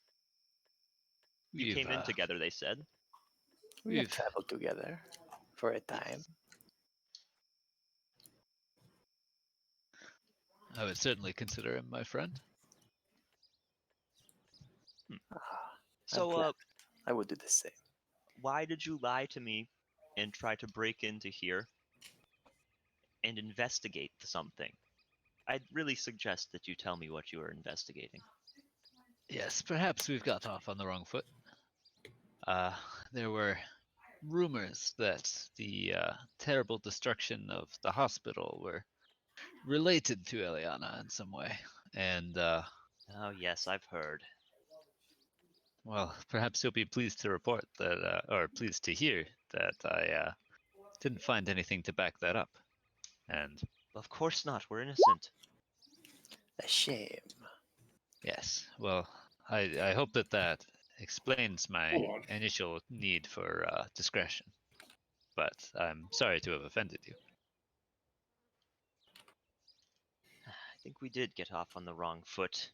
You came in together, they said. We have traveled together for a time. I would certainly consider him my friend. So, I would do the same. Why did you lie to me and try to break into here and investigate something? I'd really suggest that you tell me what you were investigating. Yes, perhaps we've got off on the wrong foot. There were rumors that the terrible destruction of the hospital were related to Eliana in some way, and oh yes, I've heard. Well, perhaps you'll be pleased to report that, or pleased to hear that I didn't find anything to back that up. And of course not. We're innocent. A shame. Yes. Well, I hope that explains my initial need for discretion. But I'm sorry to have offended you. I think we did get off on the wrong foot.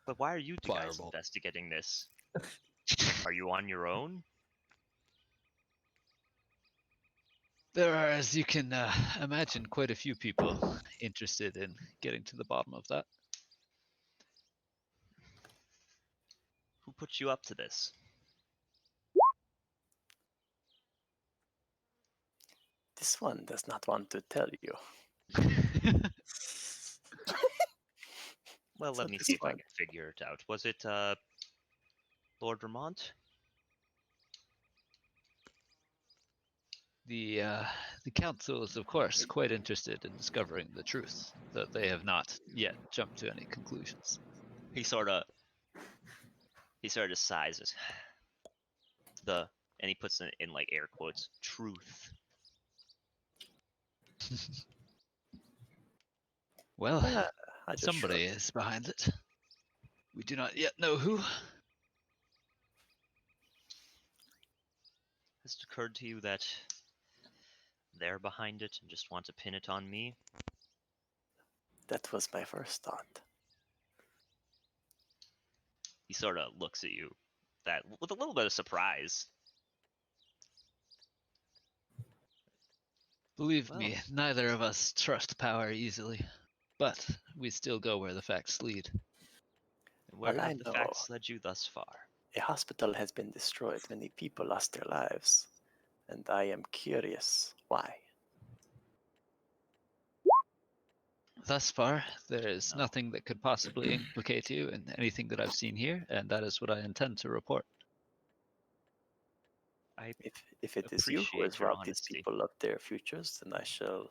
But why are you two guys investigating this? Are you on your own? There are, as you can imagine, quite a few people interested in getting to the bottom of that. Who put you up to this? This one does not want to tell you. Well, let me see if I can figure it out. Was it Lord Vermont? The council is, of course, quite interested in discovering the truth, though they have not yet jumped to any conclusions. He sort of sighs and he puts it in like air quotes, truth. Well, somebody is behind it. We do not yet know who. Has it occurred to you that they're behind it and just want to pin it on me? That was my first thought. He sort of looks at you with a little bit of surprise. Believe me, neither of us trust power easily, but we still go where the facts lead. Where have the facts led you thus far? A hospital has been destroyed. Many people lost their lives. And I am curious why. Thus far, there is nothing that could possibly implicate you in anything that I've seen here, and that is what I intend to report. If it is you who has robbed these people of their futures, then I shall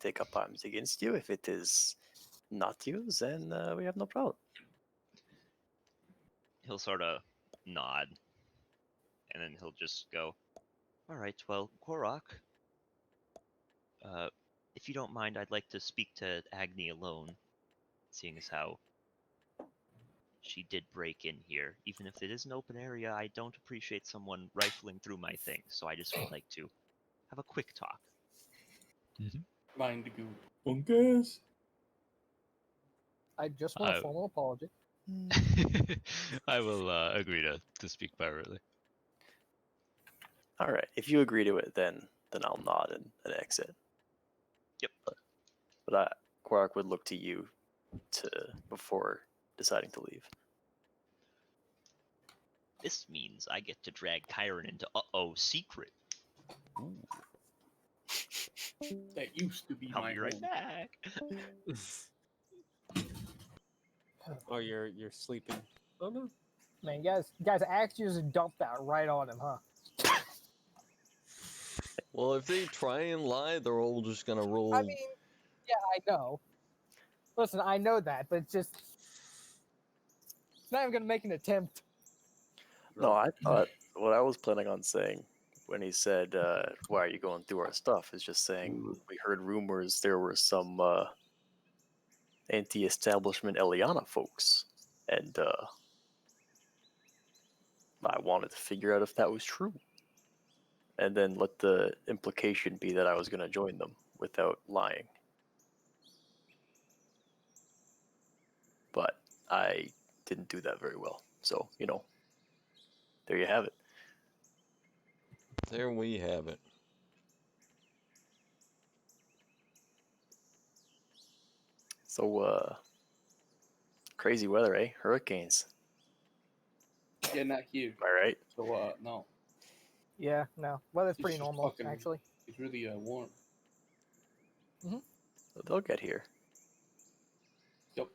take up arms against you. If it is not you, then we have no problem. He'll sort of nod, and then he'll just go, all right, well, Quarok, if you don't mind, I'd like to speak to Agni alone, seeing as how she did break in here. Even if it is an open area, I don't appreciate someone rifling through my things, so I just would like to have a quick talk. Mind the goop. Bunkus. I just want a formal apology. I will agree to speak privately. All right. If you agree to it, then I'll nod and exit. Yep. But Quark would look to you before deciding to leave. This means I get to drag Kyron into secret. Ooh. That used to be I'll my be right home. back. Oh, you're sleeping. Oh no. Man, guys actually just dumped that right on him, huh? Well, if they try and lie, they're all just gonna roll. I mean, yeah, I know. Listen, I know that, but it's just not even gonna make an attempt. No, I thought what I was planning on saying when he said, "Why are you going through our stuff?" is just saying we heard rumors there were some anti-establishment Eliana folks, and I wanted to figure out if that was true, and then let the implication be that I was going to join them without lying. But I didn't do that very well, so there you have it. There we have it. So, crazy weather, eh? Hurricanes. Yeah, not here. Am I right? So, no. Yeah, no. Weather's It's pretty just normal, fucking- actually. It's really warm. They'll get here. Yep.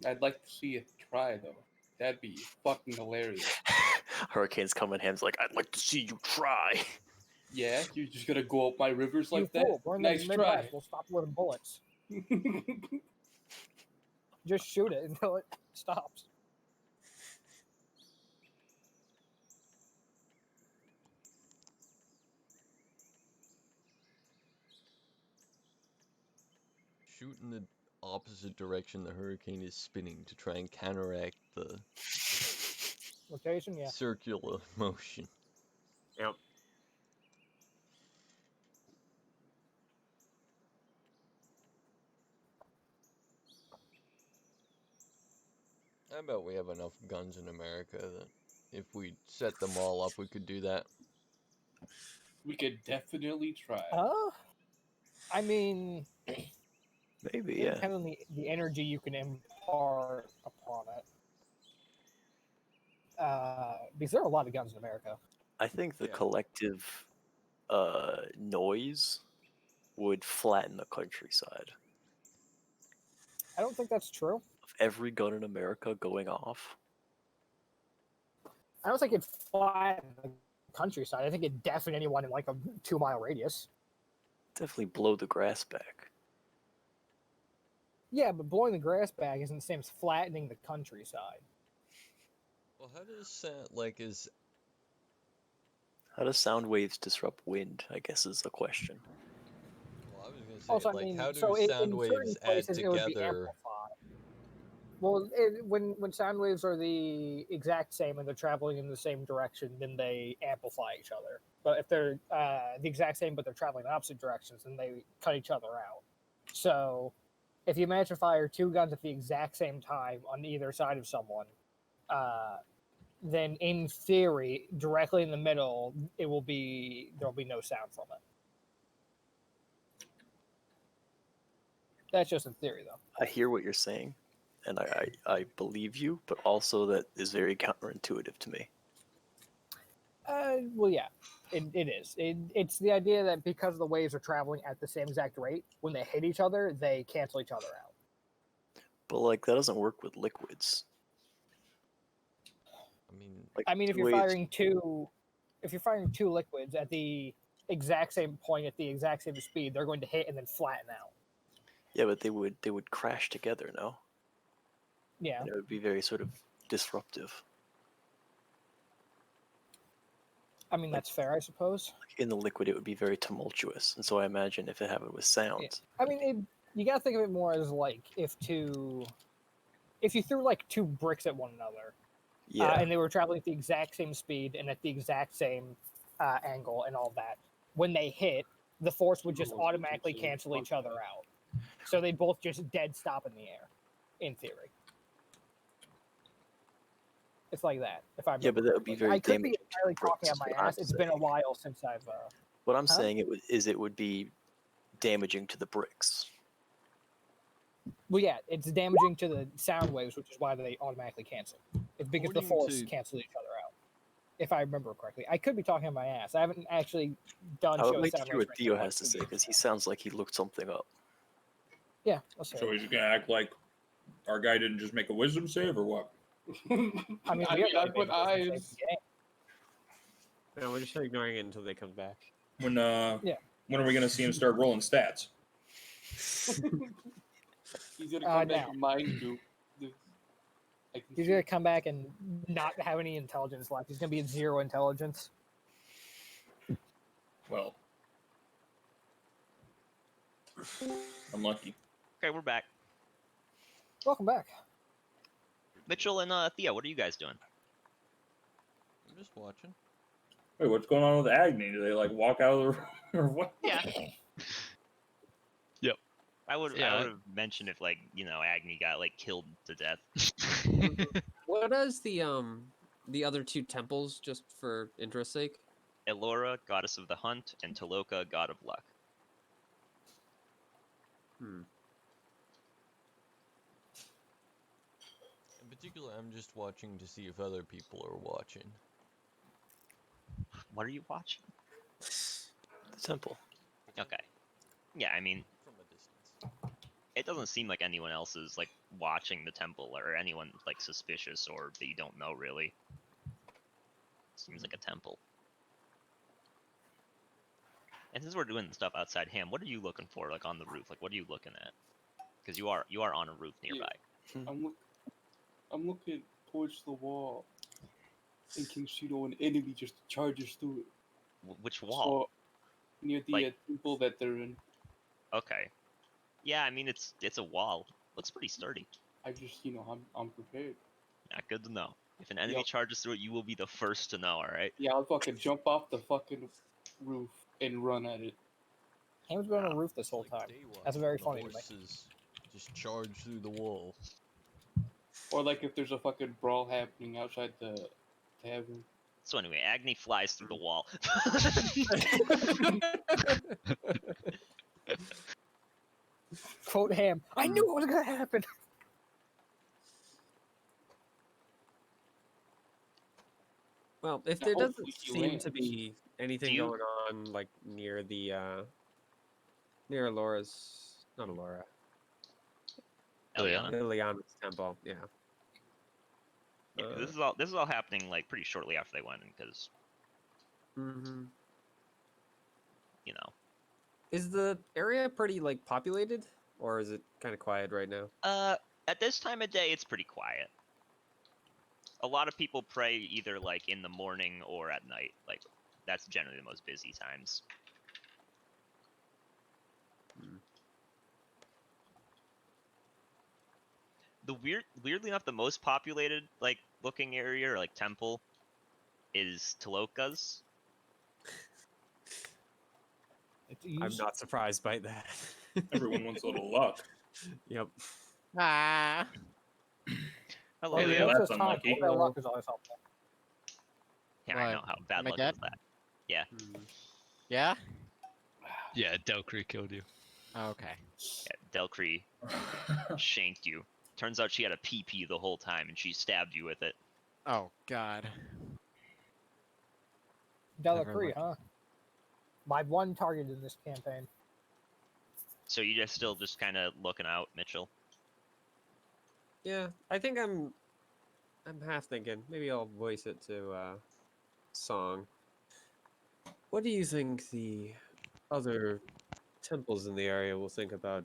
I'd like to see it try though. That'd be fucking hilarious. Hurricanes come in hands like, I'd like to see you try. Yeah, you're just gonna go up my rivers like You that. fool, we're in Nice the try. Midwest. We'll stop with bullets. Just shoot it until it stops. Shoot in the opposite direction the hurricane is spinning to try and counteract the Rotation, yeah. circular motion. Yep. I bet we have enough guns in America that if we set them all up, we could do that. We could definitely try. I mean, Maybe, it yeah. depends on the energy you can impart upon it. Because there are a lot of guns in America. I think the Yeah. collective noise would flatten the countryside. I don't think that's true. Of every gun in America going off. I don't think it'd flatten the countryside. I think it'd deafen anyone in like a 2-mile radius. Definitely blow the grass back. Yeah, but blowing the grass back isn't the same as flattening the countryside. Well, how does is How does sound waves disrupt wind, I guess is the question. well, I was gonna say Also, I mean, how do so in sound certain waves add places it would be together? amplified. Well, when sound waves are the exact same and they're traveling in the same direction, then they amplify each other. But if they're the exact same but they're traveling in opposite directions, then they cut each other out. So, if you imagine fire 2 guns at the exact same time on either side of someone, then in theory, directly in the middle, there'll be no sound from it. That's just in theory, though. I hear what you're saying, and I believe you, but also that is very counterintuitive to me. Well, yeah, it is. It's the idea that because the waves are traveling at the same exact rate, when they hit each other, they cancel each other out. But like that doesn't work with liquids. I Like, I mean, if two you're waves- firing two liquids at the exact same point at the exact same speed, they're going to hit and then flatten out. Yeah, but they would crash together, no? Yeah. And it would be very sort of disruptive. I mean, that's fair, I suppose. In the liquid, it would be very tumultuous, and so I imagine if it happened with sound, I mean, you gotta think of it more as like if you threw like 2 bricks at one another, yeah, and they were traveling at the exact same speed and at the exact same angle and all that, when they hit, the force would just automatically cancel each other out. So they'd both just dead stop in the air, in theory. It's like that. If I yeah, but that would be very I could damaging. be entirely talking out bricks, my is what I'm ass. It's been a saying. while since I've. What I'm Huh? saying it would be damaging to the bricks. Well, yeah, it's damaging to the sound waves, which is why they automatically cancel. It's because the According force to- cancels each other out. If I remember correctly, I could be talking on my ass. I haven't actually done I would show like to sound hear waves what for Theo like has to 2 say years because he now. sounds like he looked something up. Yeah, let's hear So it. he's gonna act like our guy didn't just make a wisdom save, or what? I mean, I we mean, haven't I really put made this the same eyes. game. No, we're just ignoring it until they come back. When are we gonna see him start rolling stats? He's gonna come back now. and mind you. I can He's see gonna it. come back and not have any intelligence left. He's gonna be at 0 intelligence. Well, unlucky. Okay, we're back. Welcome back. Mitchell and Thea, what are you guys doing? I'm just watching. Wait, what's going on with Agni? Do they like walk out of the room or what? Yeah. Yep. I would Yeah. have mentioned if like Agni got like killed to death. What is the other two temples, just for interest's sake? Elora, goddess of the hunt, and Taloka, god of luck. In particular, I'm just watching to see if other people are watching. What are you watching? The temple. Okay. Yeah, I mean, From a distance. it doesn't seem like anyone else is like watching the temple or anyone like suspicious or that you don't know really. Seems like a temple. And since we're doing stuff outside Ham, what are you looking for like on the roof? Like what are you looking at? Because you are on a roof nearby. I'm looking towards the wall in case an enemy just charges through it. Which wall? So, near the Like- temple that they're in. Okay. Yeah, I mean it's a wall. Looks pretty sturdy. I just I'm prepared. Yeah, good to know. If an enemy Yep. charges through it, you will be the first to know. All right. Yeah, I'll fucking jump off the fucking roof and run at it. Ham's been on the roof this whole time. That's very funny to me. Horses just charge through the wall. Or like if there's a fucking brawl happening outside the tavern. So anyway, Agni flies through the wall. Quote Ham. I knew it was gonna happen. Well, if Yeah, there doesn't hopefully he seem to lands. be anything you- going on, like near the near Alora's, not Alora, Eliana. Liliana's temple, yeah. Yeah, 'cause this is all happening like pretty shortly after they went in, because you know. Is the area pretty like populated, or is it kind of quiet right now? At this time of day, it's pretty quiet. A lot of people pray either like in the morning or at night. Like that's generally the most busy times. The weirdly enough, the most populated like looking area or like temple is Taloka's. I'm not surprised by that. Everyone wants a little luck. Yep. Ah. Hello, Hey, Leo. Leo. That's That's time. unlucky. That luck is always helpful. Yeah, I What? know how bad Am I luck dead? was that. Yeah, Yeah? Yeah, Delcree killed you. Okay. yeah, Delcree shanked you. Turns out she had a PP the whole time, and she stabbed you with it. Oh, God. Delacree, huh? My one target in this campaign. So you just still just kind of looking out, Mitchell. Yeah, I think I'm half thinking maybe I'll voice it to Song. What do you think the other temples in the area will think about,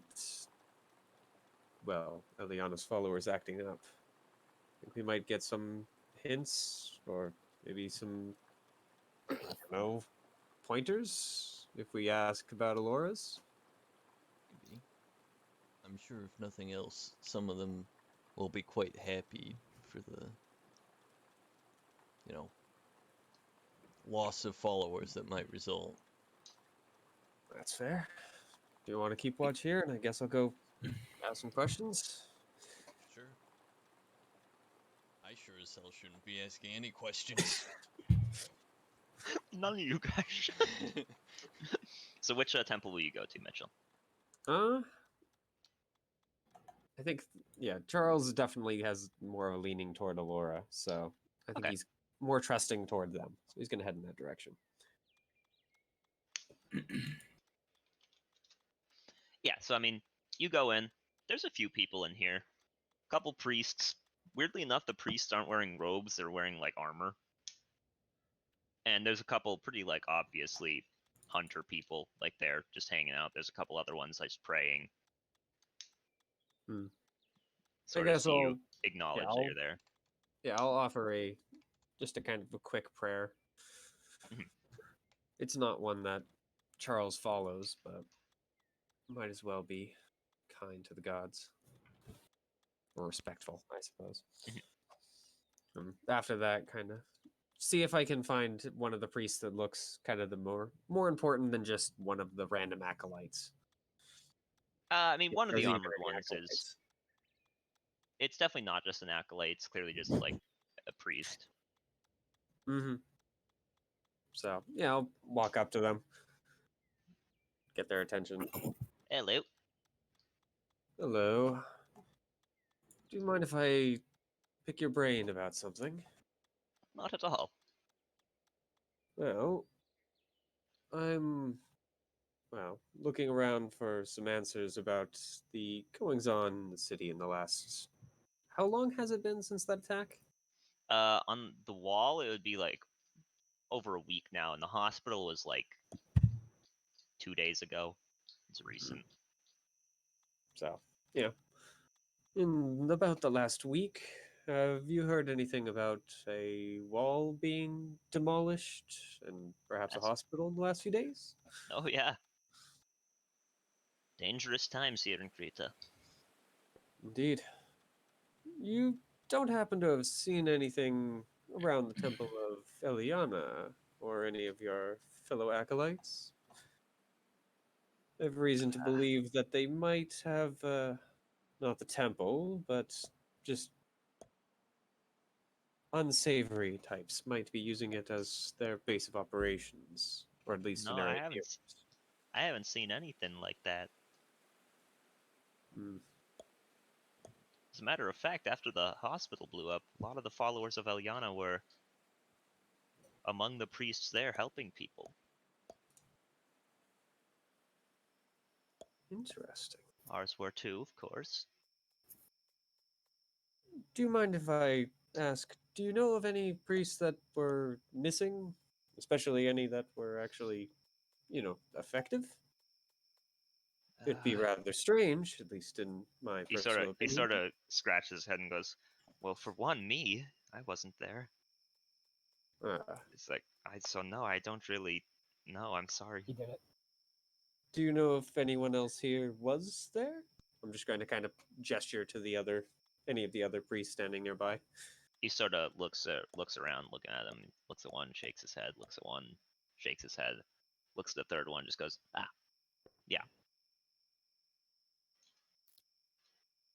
well, Eliana's followers acting up? Think we might get some hints, or maybe some, I don't know, pointers if we ask about Alora's? Maybe. I'm sure if nothing else, some of them will be quite happy for the, loss of followers that might result. That's fair. Do you want to keep watch here? And I guess I'll go ask some questions. Sure. I sure as hell shouldn't be asking any questions. None of you guys. should. So which temple will you go to, Mitchell? I think, yeah, Charles definitely has more of a leaning toward Alora, so I think Okay. he's more trusting toward them. So he's going to head in that direction. Yeah, so I mean, you go in. There's a few people in here. Couple priests, weirdly enough, the priests aren't wearing robes; they're wearing like armor. And there's a couple pretty like obviously hunter people like they're just hanging out. There's a couple other ones like just praying. Hmm. Sort I of guess see you I'll acknowledge that I'll- you're there. yeah, I'll offer just a kind of a quick prayer. Mhm. It's not one that Charles follows, but might as well be kind to the gods. Or respectful, I suppose. After that, kind of see if I can find one of the priests that looks kind of the more important than just one of the random acolytes. I mean, one of There's the even armored any ones is. acolytes. It's definitely not just an acolyte. It's clearly just like a priest. Mm-hmm. So yeah, I'll walk up to them, get their attention. Hello. Hello. Do you mind if I pick your brain about something? Not at all. Well, I'm looking around for some answers about the goings on in the city in the last. How long has it been since that attack? On the wall, it would be like over a week now, and the hospital was like 2 days ago. It's recent. So, yeah. In about the last week, have you heard anything about a wall being demolished and perhaps a That's- hospital in the last few days? Oh yeah. Dangerous times here in Krita. Indeed. You don't happen to have seen anything around the Temple of Eliana or any of your fellow acolytes? I have reason to believe that they might have, not the temple, but just unsavory types might be using it as their base of operations, or at least No, an I area. haven't. I haven't seen anything like that. Hmm. As a matter of fact, after the hospital blew up, a lot of the followers of Eliana were among the priests there helping people. Interesting. Ours were too, of course. Do you mind if I ask, do you know of any priests that were missing? Especially any that were actually, effective? It'd be rather strange, at least in my He personal opinion. sort of scratches his head and goes, "Well, for one, me, I wasn't there." It's like, no, I don't really. No, I'm sorry. He did it. Do you know if anyone else here was there? I'm just going to kind of gesture to any of the other priests standing nearby. He sort of looks around, looking at him. Looks at one, shakes his head. Looks at one, shakes his head. Looks at the third one, just goes, "Ah, yeah."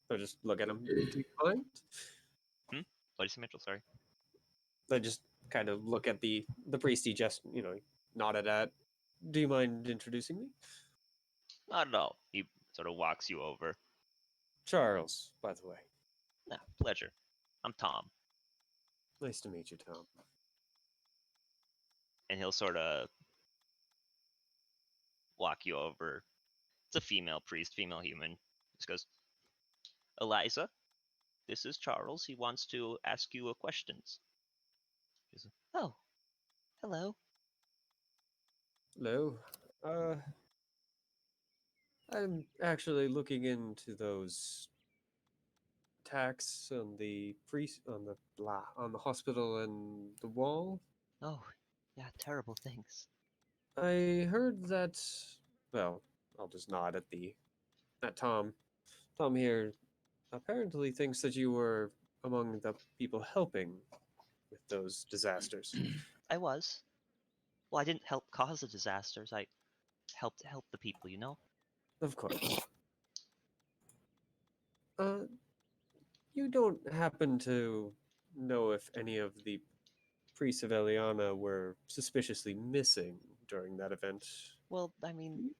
So just look at him. Do you mind? What did you say, Mitchell? Sorry. I just kind of look at the priest he just, nodded at. Do you mind introducing me? Not at all. He sort of walks you over. Charles, by the way. Nah, pleasure. I'm Tom. Nice to meet you, Tom. And he'll sort of walk you over. It's a female priest, female human. Just goes, "Eliza, this is Charles. He wants to ask you a questions." She goes, "Oh, hello." Hello. I'm actually looking into those attacks on the hospital and the wall. Oh, yeah, terrible things. I heard that. Well, I'll just nod at Tom. Tom here apparently thinks that you were among the people helping with those disasters. I was. Well, I didn't help cause the disasters. I helped the people, you know? Of course. You don't happen to know if any of the priests of Eliana were suspiciously missing during that event? Well, I mean,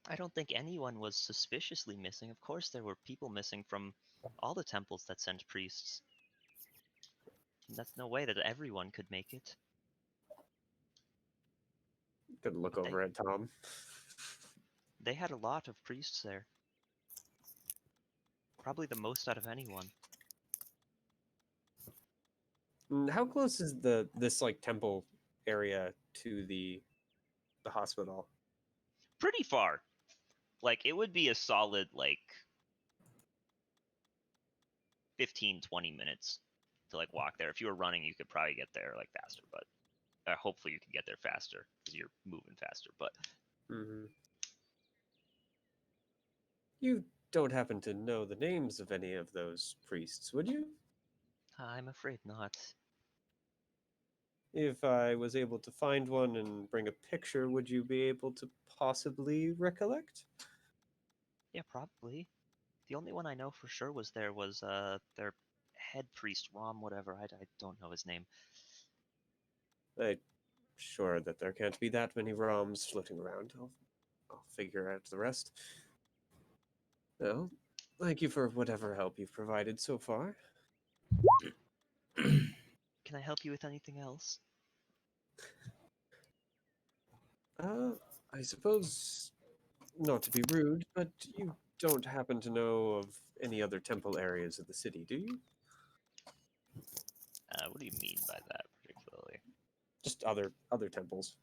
I don't think anyone was suspiciously missing. Of course, there were people missing from all the temples that sent priests. And that's no way that everyone could make it. Could look But over at Tom. They had a lot of priests there. Probably the most out of anyone. How close is this like temple area to the hospital? Pretty far. Like, it would be a solid, like, 15, 20 minutes to, like, walk there. If you were running, you could probably get there, like, faster, but hopefully you can get there faster because you're moving faster, but Mm-hmm. You don't happen to know the names of any of those priests, would you? I'm afraid not. If I was able to find one and bring a picture, would you be able to possibly recollect? Yeah, probably. The only one I know for sure was their head priest, Rom, whatever. I don't know his name. I'm sure that there can't be that many ROMs floating around. I'll figure out the rest. Well, thank you for whatever help you've provided so far. Can I help you with anything else? I suppose, not to be rude, but you don't happen to know of any other temple areas of the city, do you? What do you mean by that particularly? Just other temples.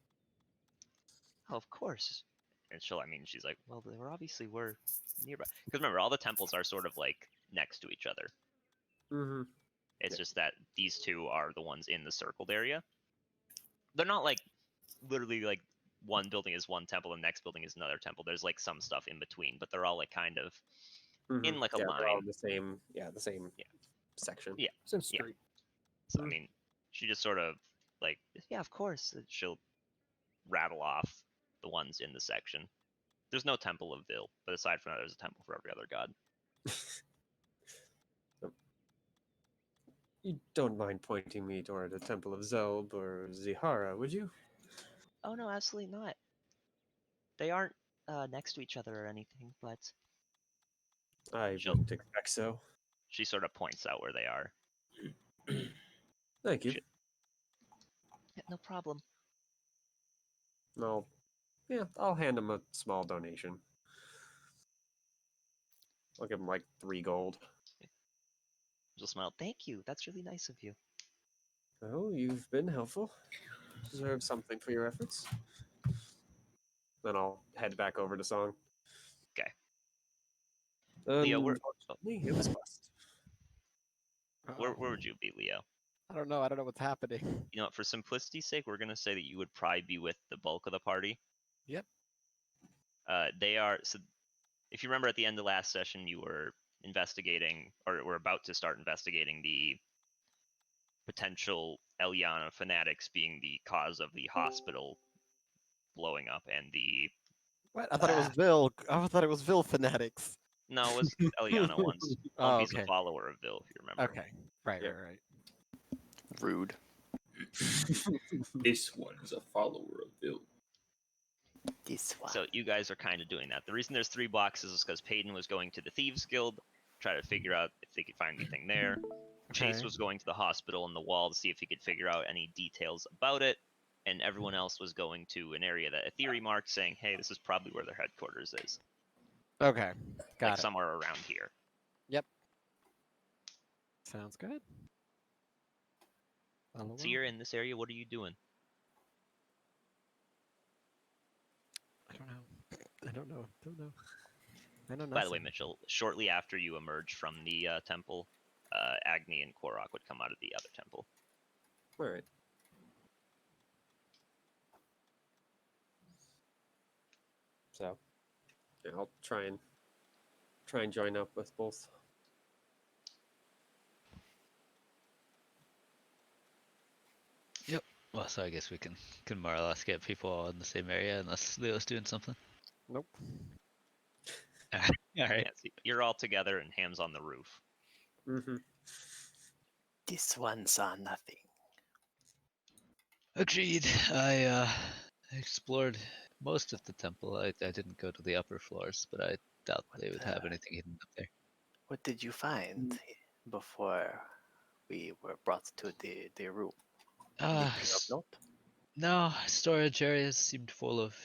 Oh, of course. And she's like, well, they obviously were nearby. Because remember, all the temples are sort of like next to each other. Mm-hmm. It's just that these two are the ones in the circled area. They're not like literally like one building is one temple and the next building is another temple. There's like some stuff in between, but they're all like kind of in like a They're all line. the same section. Yeah. It's in Yeah. street. So I mean, she just sort of like, yeah, of course. She'll rattle off the ones in the section. There's no temple of Vil, but aside from that, there's a temple for every other god. You don't mind pointing me toward the Temple of Zelb or Zihara, would you? Oh no, absolutely not. They aren't next to each other or anything, but I She'll- wouldn't expect so. she sort of points out where they are. Thank you. Shit. Yeah, no problem. I'll hand him a small donation. I'll give him like 3 gold. She'll smile. Thank you. That's really nice of you. Oh, you've been helpful. Deserve something for your efforts. Then I'll head back over to Song. Okay. Leo, Unfortunately, it was bust. Where would you be, Leo? I don't know. I don't know what's happening. You know what? For simplicity's sake, we're gonna say that you would probably be with the bulk of the party. Yep. They are. So, if you remember, at the end of last session, you were investigating, or were about to start investigating the potential Eliana fanatics being the cause of the hospital blowing up, and the What? I thought it was Vil. I thought it was Vil fanatics. no, it was Eliana once. Oh, He's a okay. follower of Vil, if you remember. Okay. Right. Yeah. Right. Rude. This one is a follower of Bill. This one. So you guys are kind of doing that. The reason there's 3 boxes is because Payton was going to the Thieves Guild, try to figure out if they could find anything there. Chase Okay. was going to the hospital on the wall to see if he could figure out any details about it. And everyone else was going to an area that Aetheri marked, saying, hey, this is probably where their headquarters is. Okay. Got Like it. somewhere around here. Sounds good. Follow So on. you're in this area, what are you doing? I don't know. I don't know. I don't know. By the way, Mitchell, shortly after you emerge from the temple, Agni and Korok would come out of the other temple. All right. So, yeah, I'll try and join up with both. Well, so I guess we can more or less get people all in the same area unless Leo's doing something. Nope. All right. Yeah, so you're all together and Ham's on the roof. Mm-hmm. This one saw nothing. Agreed. I explored most of the temple. I didn't go to the upper floors, but I doubt they would have anything hidden up there. What did you find before we were brought to the room? Anything of note? No, storage areas seemed full of,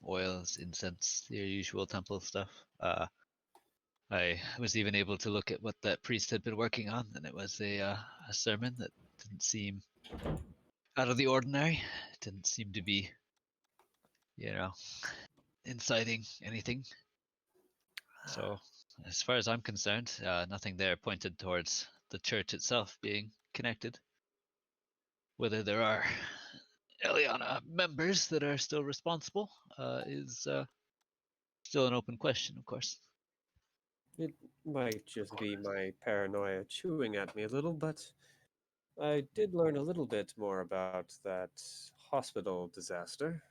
oils, incense, your usual temple stuff. I was even able to look at what that priest had been working on, and it was a sermon that didn't seem out of the ordinary. It didn't seem to be, inciting anything. So, as far as I'm concerned, nothing there pointed towards the church itself being connected. Whether there are Eliana members that are still responsible is still an open question, of course. It might just be my paranoia chewing at me a little, but I did learn a little bit more about that hospital disaster.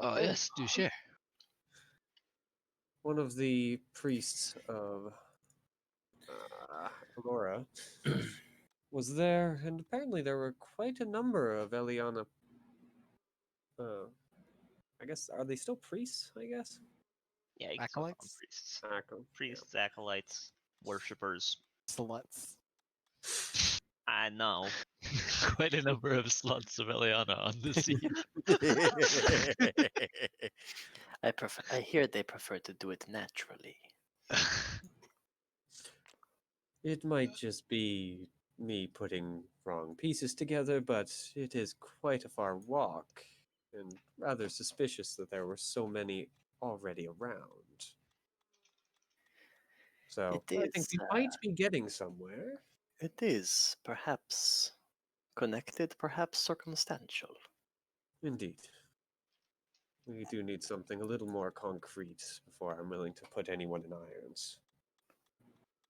Oh, yes, do share. One of the priests of Aurora was there, and apparently there were quite a number of Eliana. I guess, are they still priests? I guess. Yeah, you can still call them Acolytes? priests. Yeah. Priests, acolytes, worshippers. Sluts. I know. Quite a number of sluts of Eliana on the scene. I hear they prefer to do it naturally. It might just be me putting wrong pieces together, but it is quite a far walk, and rather suspicious that there were so many already around. So It I think is, we might be getting somewhere. It is perhaps connected, perhaps circumstantial. Indeed. We do need something a little more concrete before I'm willing to put anyone in irons.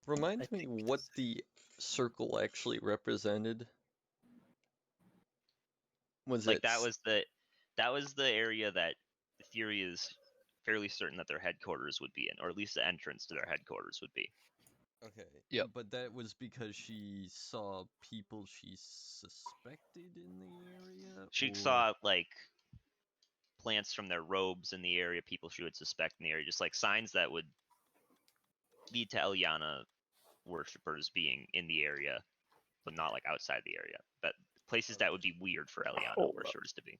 Remind I me think what the circle actually represented. Was Like it that was the area that Theory is fairly certain that their headquarters would be in, or at least the entrance to their headquarters would be. okay? Yep. But that was because she saw people she suspected in the area. She or- saw like plants from their robes in the area, people she would suspect in the area, just like signs that would lead to Eliana worshippers being in the area, but not like outside the area. But places that would be weird for Eliana Hold up. worshippers to be.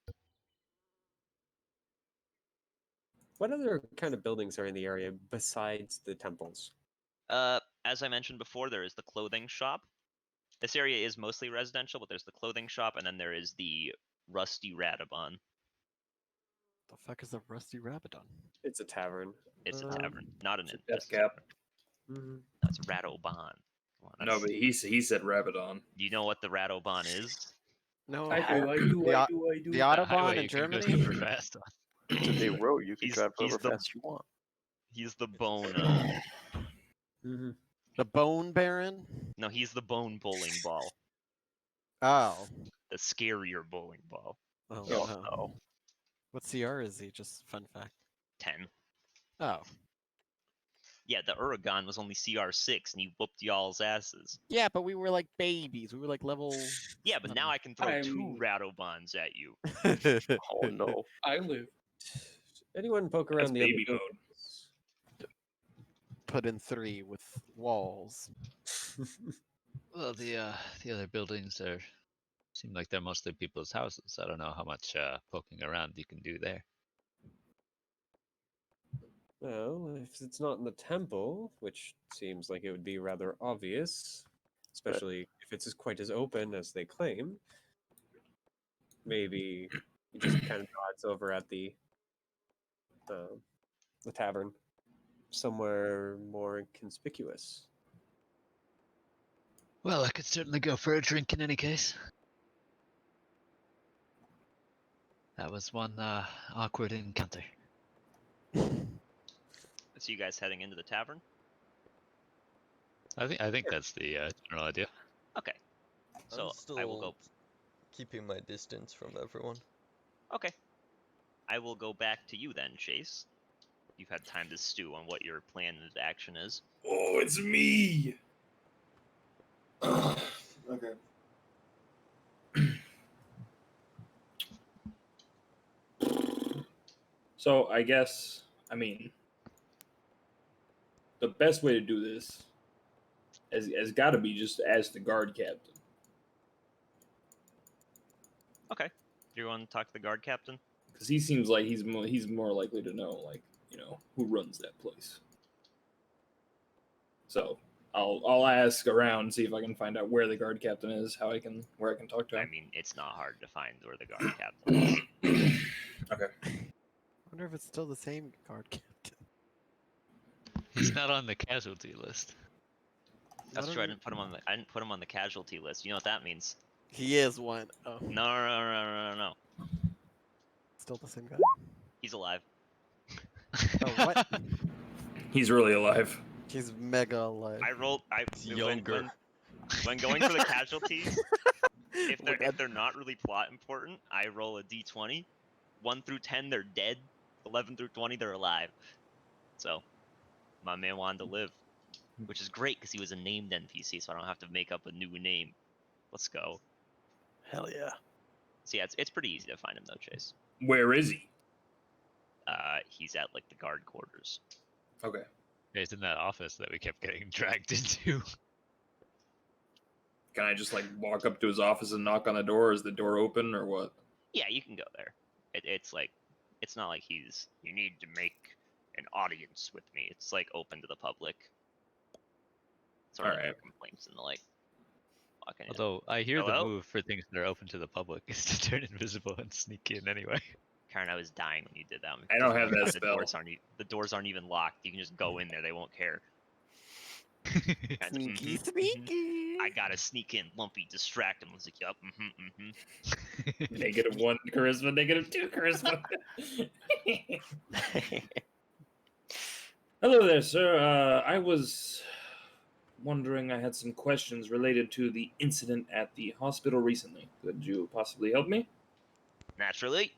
What other kind of buildings are in the area besides the temples? As I mentioned before, there is the clothing shop. This area is mostly residential, but there's the clothing shop, and then there is the Rusty Radabon. The fuck is a rusty rabadon? It's a tavern. It's a tavern, not an it's a inn. death just a cap. tavern. No, it's a Radobon. Come on, No, that's- but he said Rabadon. do you know what the Radobon is? No. I do. The The Autobahn highway in you can go Germany? super fast on. It's a big road. You can He's- drive he's however the- fast you want. He's the bone. Mm-hmm. The Bone Baron? No, he's the bone bowling ball. Oh. The scarier bowling ball. Oh, Oh, no. no. What CR is he? Just fun fact. 10. Oh. Yeah, the Uragon was only CR6, and he whooped y'all's asses. Yeah, but we were like babies. We were like level. Yeah, but now I can throw I'm- 2 Radobons at you. Oh no. I live. Anyone poke That's around the other baby mode. buildings? Put in 3 with walls. Well, the other buildings seem like they're mostly people's houses. I don't know how much poking around you can do there. Well, if it's not in the temple, which seems like it would be rather obvious, especially if it's quite as open as they claim, maybe he just kind of nods over at the tavern, somewhere more conspicuous. Well, I could certainly go for a drink in any case. That was one awkward encounter. So you guys heading into the tavern? I think that's the general idea. Okay. So I'm still I will go. keeping my distance from everyone. Okay. I will go back to you then, Chase. You've had time to stew on what your plan of action is. Oh, it's me. Okay. So I guess, I mean, the best way to do this has got to be just ask the guard captain. Okay. Do you want to talk to the guard captain? Because he seems like he's more likely to know, like, who runs that place. So I'll ask around, see if I can find out where the guard captain is, where I can talk to I him. mean, it's not hard to find where the guard captain is. Okay. I wonder if it's still the same guard captain. He's not on the casualty list. That's Not true. I on- didn't put him on the casualty list. You know what that means? He is one. Oh, No. still the same guy. He's alive. Oh, what? He's really alive. He's mega alive. I rolled. Younger. When going for the casualties, if Oh my they're not really plot important, I roll a d20. 1 through 10, they're dead. 11 through 20, they're alive. So, my man wanted to live, which is great because he was a named NPC, so I don't have to make up a new name. Let's go. Hell yeah. So yeah, it's pretty easy to find him though, Chase. Where is he? He's at like the guard quarters. Okay. He's in that office that we kept getting dragged into. Can I just like walk up to his office and knock on the door? Is the door open or what? Yeah, you can go there. It's like, it's not like you need to make an audience with me. It's like open to the public. Sort of Alright. for complaints and the like. Walking in. Although I hear Hello? the move for things that are open to the public is to turn invisible and sneak in anyway. Karen, I was dying when you did that. I don't have that The spell. the doors aren't even locked. You can just go in there. They won't care. Guys, Sneaky, mhm, mhm. sneaky. I gotta sneak in, Lumpy, distract him. I was like, yup, -1 charisma, -2 charisma. Hello there, sir. I was wondering, I had some questions related to the incident at the hospital recently. Could you possibly help me? Naturally.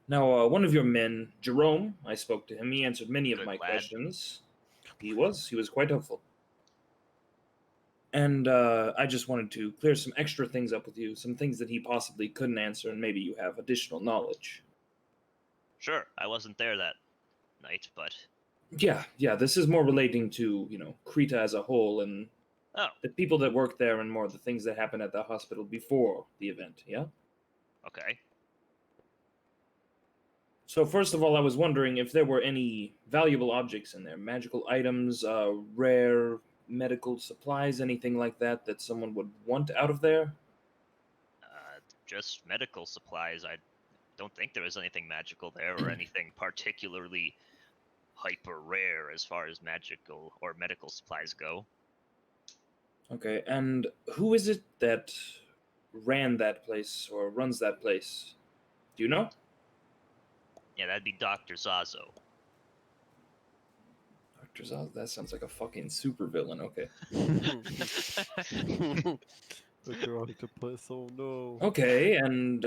Now, one of your men, Jerome, I spoke to him. He answered many of Good my lad. questions. He was quite helpful. And I just wanted to clear some extra things up with you, some things that he possibly couldn't answer, and maybe you have additional knowledge. Sure, I wasn't there that night, but Yeah, this is more relating to, Krita as a whole and oh, the people that work there and more the things that happened at the hospital before the event, yeah? okay. So first of all, I was wondering if there were any valuable objects in there, magical items, rare medical supplies, anything like that that someone would want out of there? Just medical supplies. I don't think there was anything magical there or anything particularly hyper rare as far as magical or medical supplies go. Okay, and who is it that ran that place or runs that place? Do you know? Yeah, that'd be Dr. Zazo. Dr. Zaz, that sounds like a fucking supervillain, okay. Dr. Octopus, oh no. Okay, and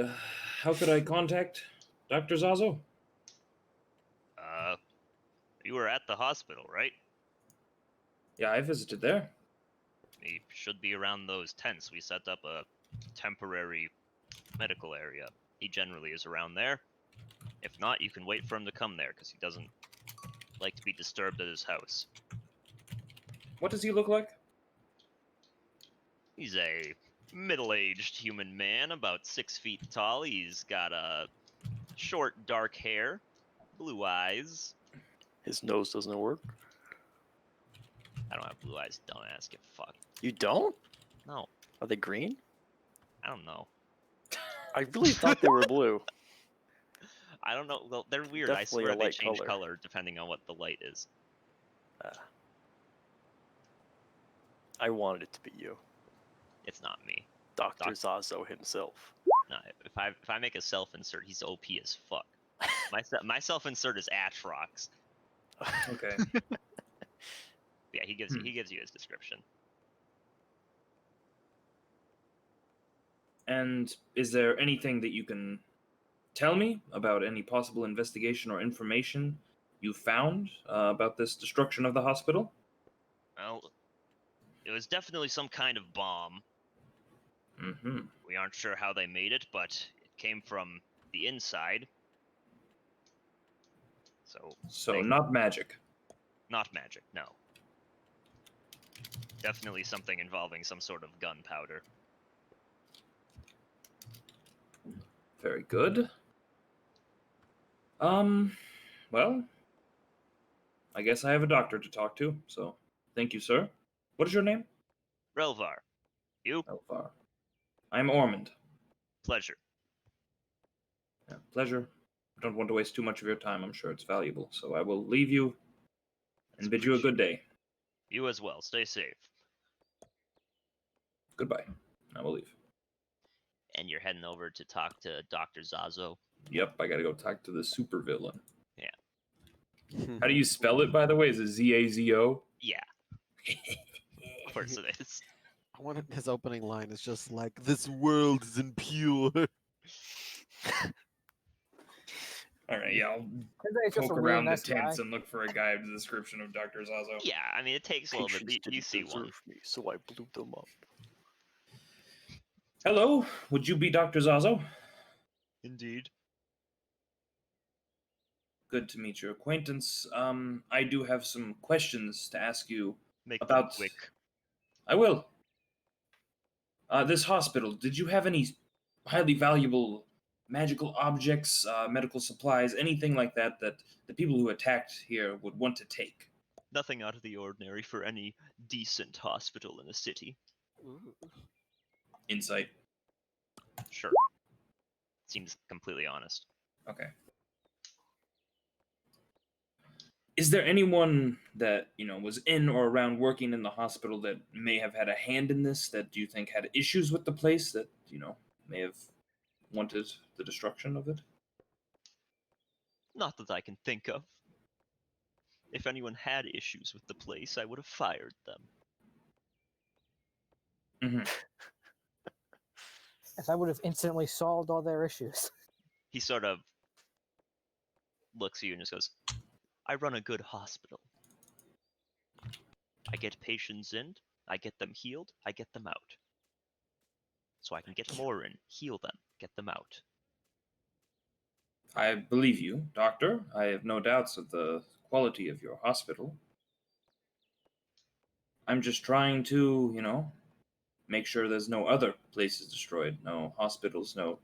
how could I contact Dr. Zazo? You were at the hospital, right? Yeah, I visited there. He should be around those tents. We set up a temporary medical area. He generally is around there. If not, you can wait for him to come there, because he doesn't like to be disturbed at his house. What does he look like? He's a middle-aged human man, about 6 feet tall. He's got short, dark hair, blue eyes. His nose doesn't work. I don't have blue eyes, dumbass. Get fucked. You don't? No, Are they green? I don't know. I really thought they were blue. I don't know. Well, they're weird. Definitely I a swear they light change color. color depending on what the light is. I wanted it to be you, It's not me. Dr. Zazo himself. No, if I make a self-insert, he's OP as fuck. My self-insert is Atrox. Okay. Yeah, he gives you his description. And is there anything that you can tell me about any possible investigation or information you found about this destruction of the hospital? Well, it was definitely some kind of bomb. Mm-hmm. We aren't sure how they made it, but it came from the inside. So they- not magic. Not magic, no. Definitely something involving some sort of gunpowder. Very good. Well, I guess I have a doctor to talk to, so Thank you, sir. What is your name? Relvar. You? Elvar. I'm Ormond. Pleasure. Yeah, pleasure. I don't want to waste too much of your time. I'm sure it's valuable. So I will leave you and bid you a good day. You as well. Stay safe. Goodbye. I will leave. And you're heading over to talk to Dr. Zazo. Yep, I gotta go talk to the supervillain. Yeah. How do you spell it, by the way? Is it Z-A-Z-O? Yeah. Of course it is. I want his opening line is just like, "This world is impure." All right, yeah, I'll It's just a poke really around nice the tents guy. and look for a guide description of Dr. Zazo. Yeah, I mean, it takes a little bit. Patients You didn't see one. deserve me, so I blew them up. Hello, would you be Dr. Zazo? Indeed. Good to meet your acquaintance. I do have some questions to ask you Make about. them quick. I will. This hospital, did you have any highly valuable magical objects, medical supplies, anything like that that the people who attacked here would want to take? Nothing out of the ordinary for any decent hospital in a city. Insight. Sure. Seems completely honest. Okay. Is there anyone that, was in or around working in the hospital that may have had a hand in this, that you think had issues with the place, that, may have wanted the destruction of it? Not that I can think of. If anyone had issues with the place, I would have fired them. Mm-hmm. As I would have instantly solved all their issues. He sort of looks at you and just goes, I run a good hospital. I get patients in, I get them healed, I get them out. So I can get more in, heal them, get them out. I believe you, Doctor. I have no doubts of the quality of your hospital. I'm just trying to, make sure there's no other places destroyed, no hospitals, no,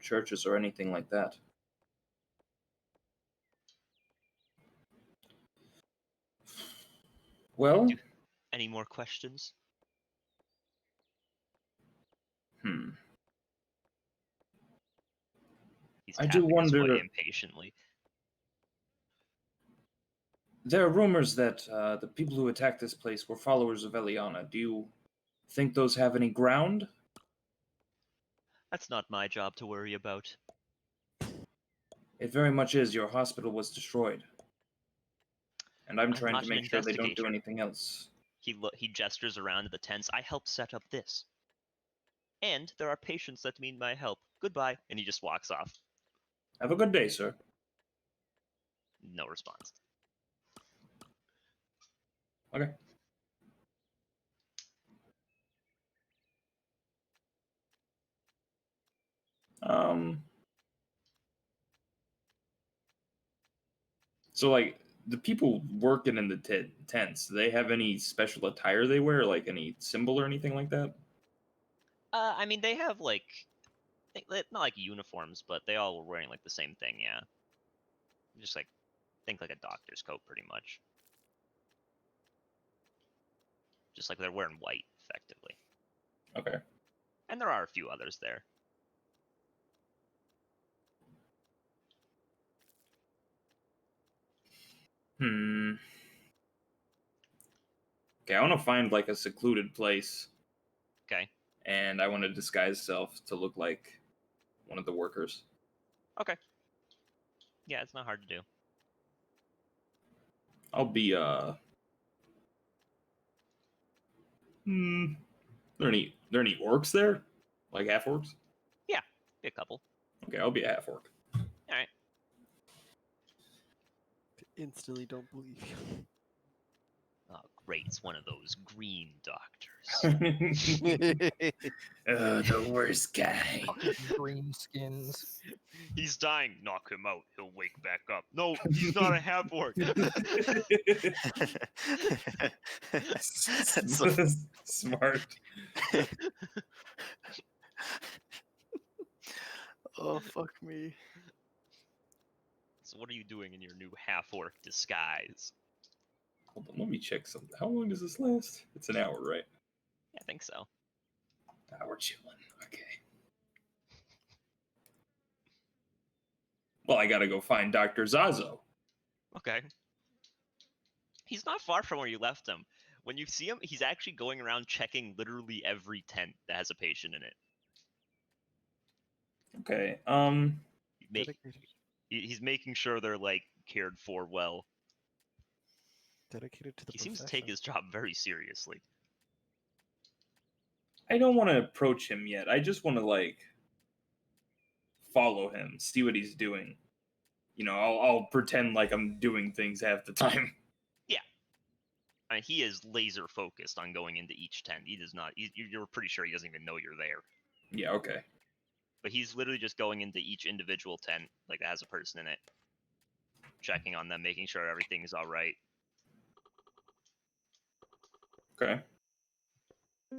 churches or anything like that. Well, Any more questions? He's I do tapping his foot wonder. impatiently. There are rumors that the people who attacked this place were followers of Eliana. Do you think those have any ground? That's not my job to worry about. It very much is. Your hospital was destroyed. And I'm trying not to an make sure they don't do investigator. anything else. He gestures around to the tents. I helped set up this. And there are patients that need my help. Goodbye. And he just walks off. Have a good day, sir. No response. Okay. So, like, the people working in the tents, do they have any special attire they wear, like any symbol or anything like that? I mean, they have like, not like uniforms, but they all were wearing like the same thing. Yeah, just like, think like a doctor's coat, pretty much. Just like they're wearing white, effectively. Okay. And there are a few others there. Okay, I want to find like a secluded place. Okay. And I want to disguise self to look like one of the workers. Okay. Yeah, it's not hard to do. I'll be there are any orcs there? Like half orcs? Yeah, be a couple. Okay, I'll be a half orc. All right. Instantly don't believe you. Oh, great! It's one of those green doctors. The worst guy. Green skins. He's dying. Knock him out. He'll wake back up. No, he's not a half orc. Smart. Oh, fuck me. So what are you doing in your new half orc disguise? Hold on, let me check something. How long does this last? It's an hour, right? Yeah, I think so. We're chilling. Okay. Well, I gotta go find Dr. Zazo. Okay. He's not far from where you left him. When you see him, he's actually going around checking literally every tent that has a patient in it. Okay. Dedicated, He's making sure they're like cared for well. dedicated to the He seems to profession. take his job very seriously. I don't want to approach him yet. I just want to like follow him, see what he's doing. You know, I'll pretend like I'm doing things half the time. I mean, he is laser focused on going into each tent. He does not. You're pretty sure he doesn't even know you're there. Yeah, okay. But he's literally just going into each individual tent, like that has a person in it, checking on them, making sure everything's all right. Okay.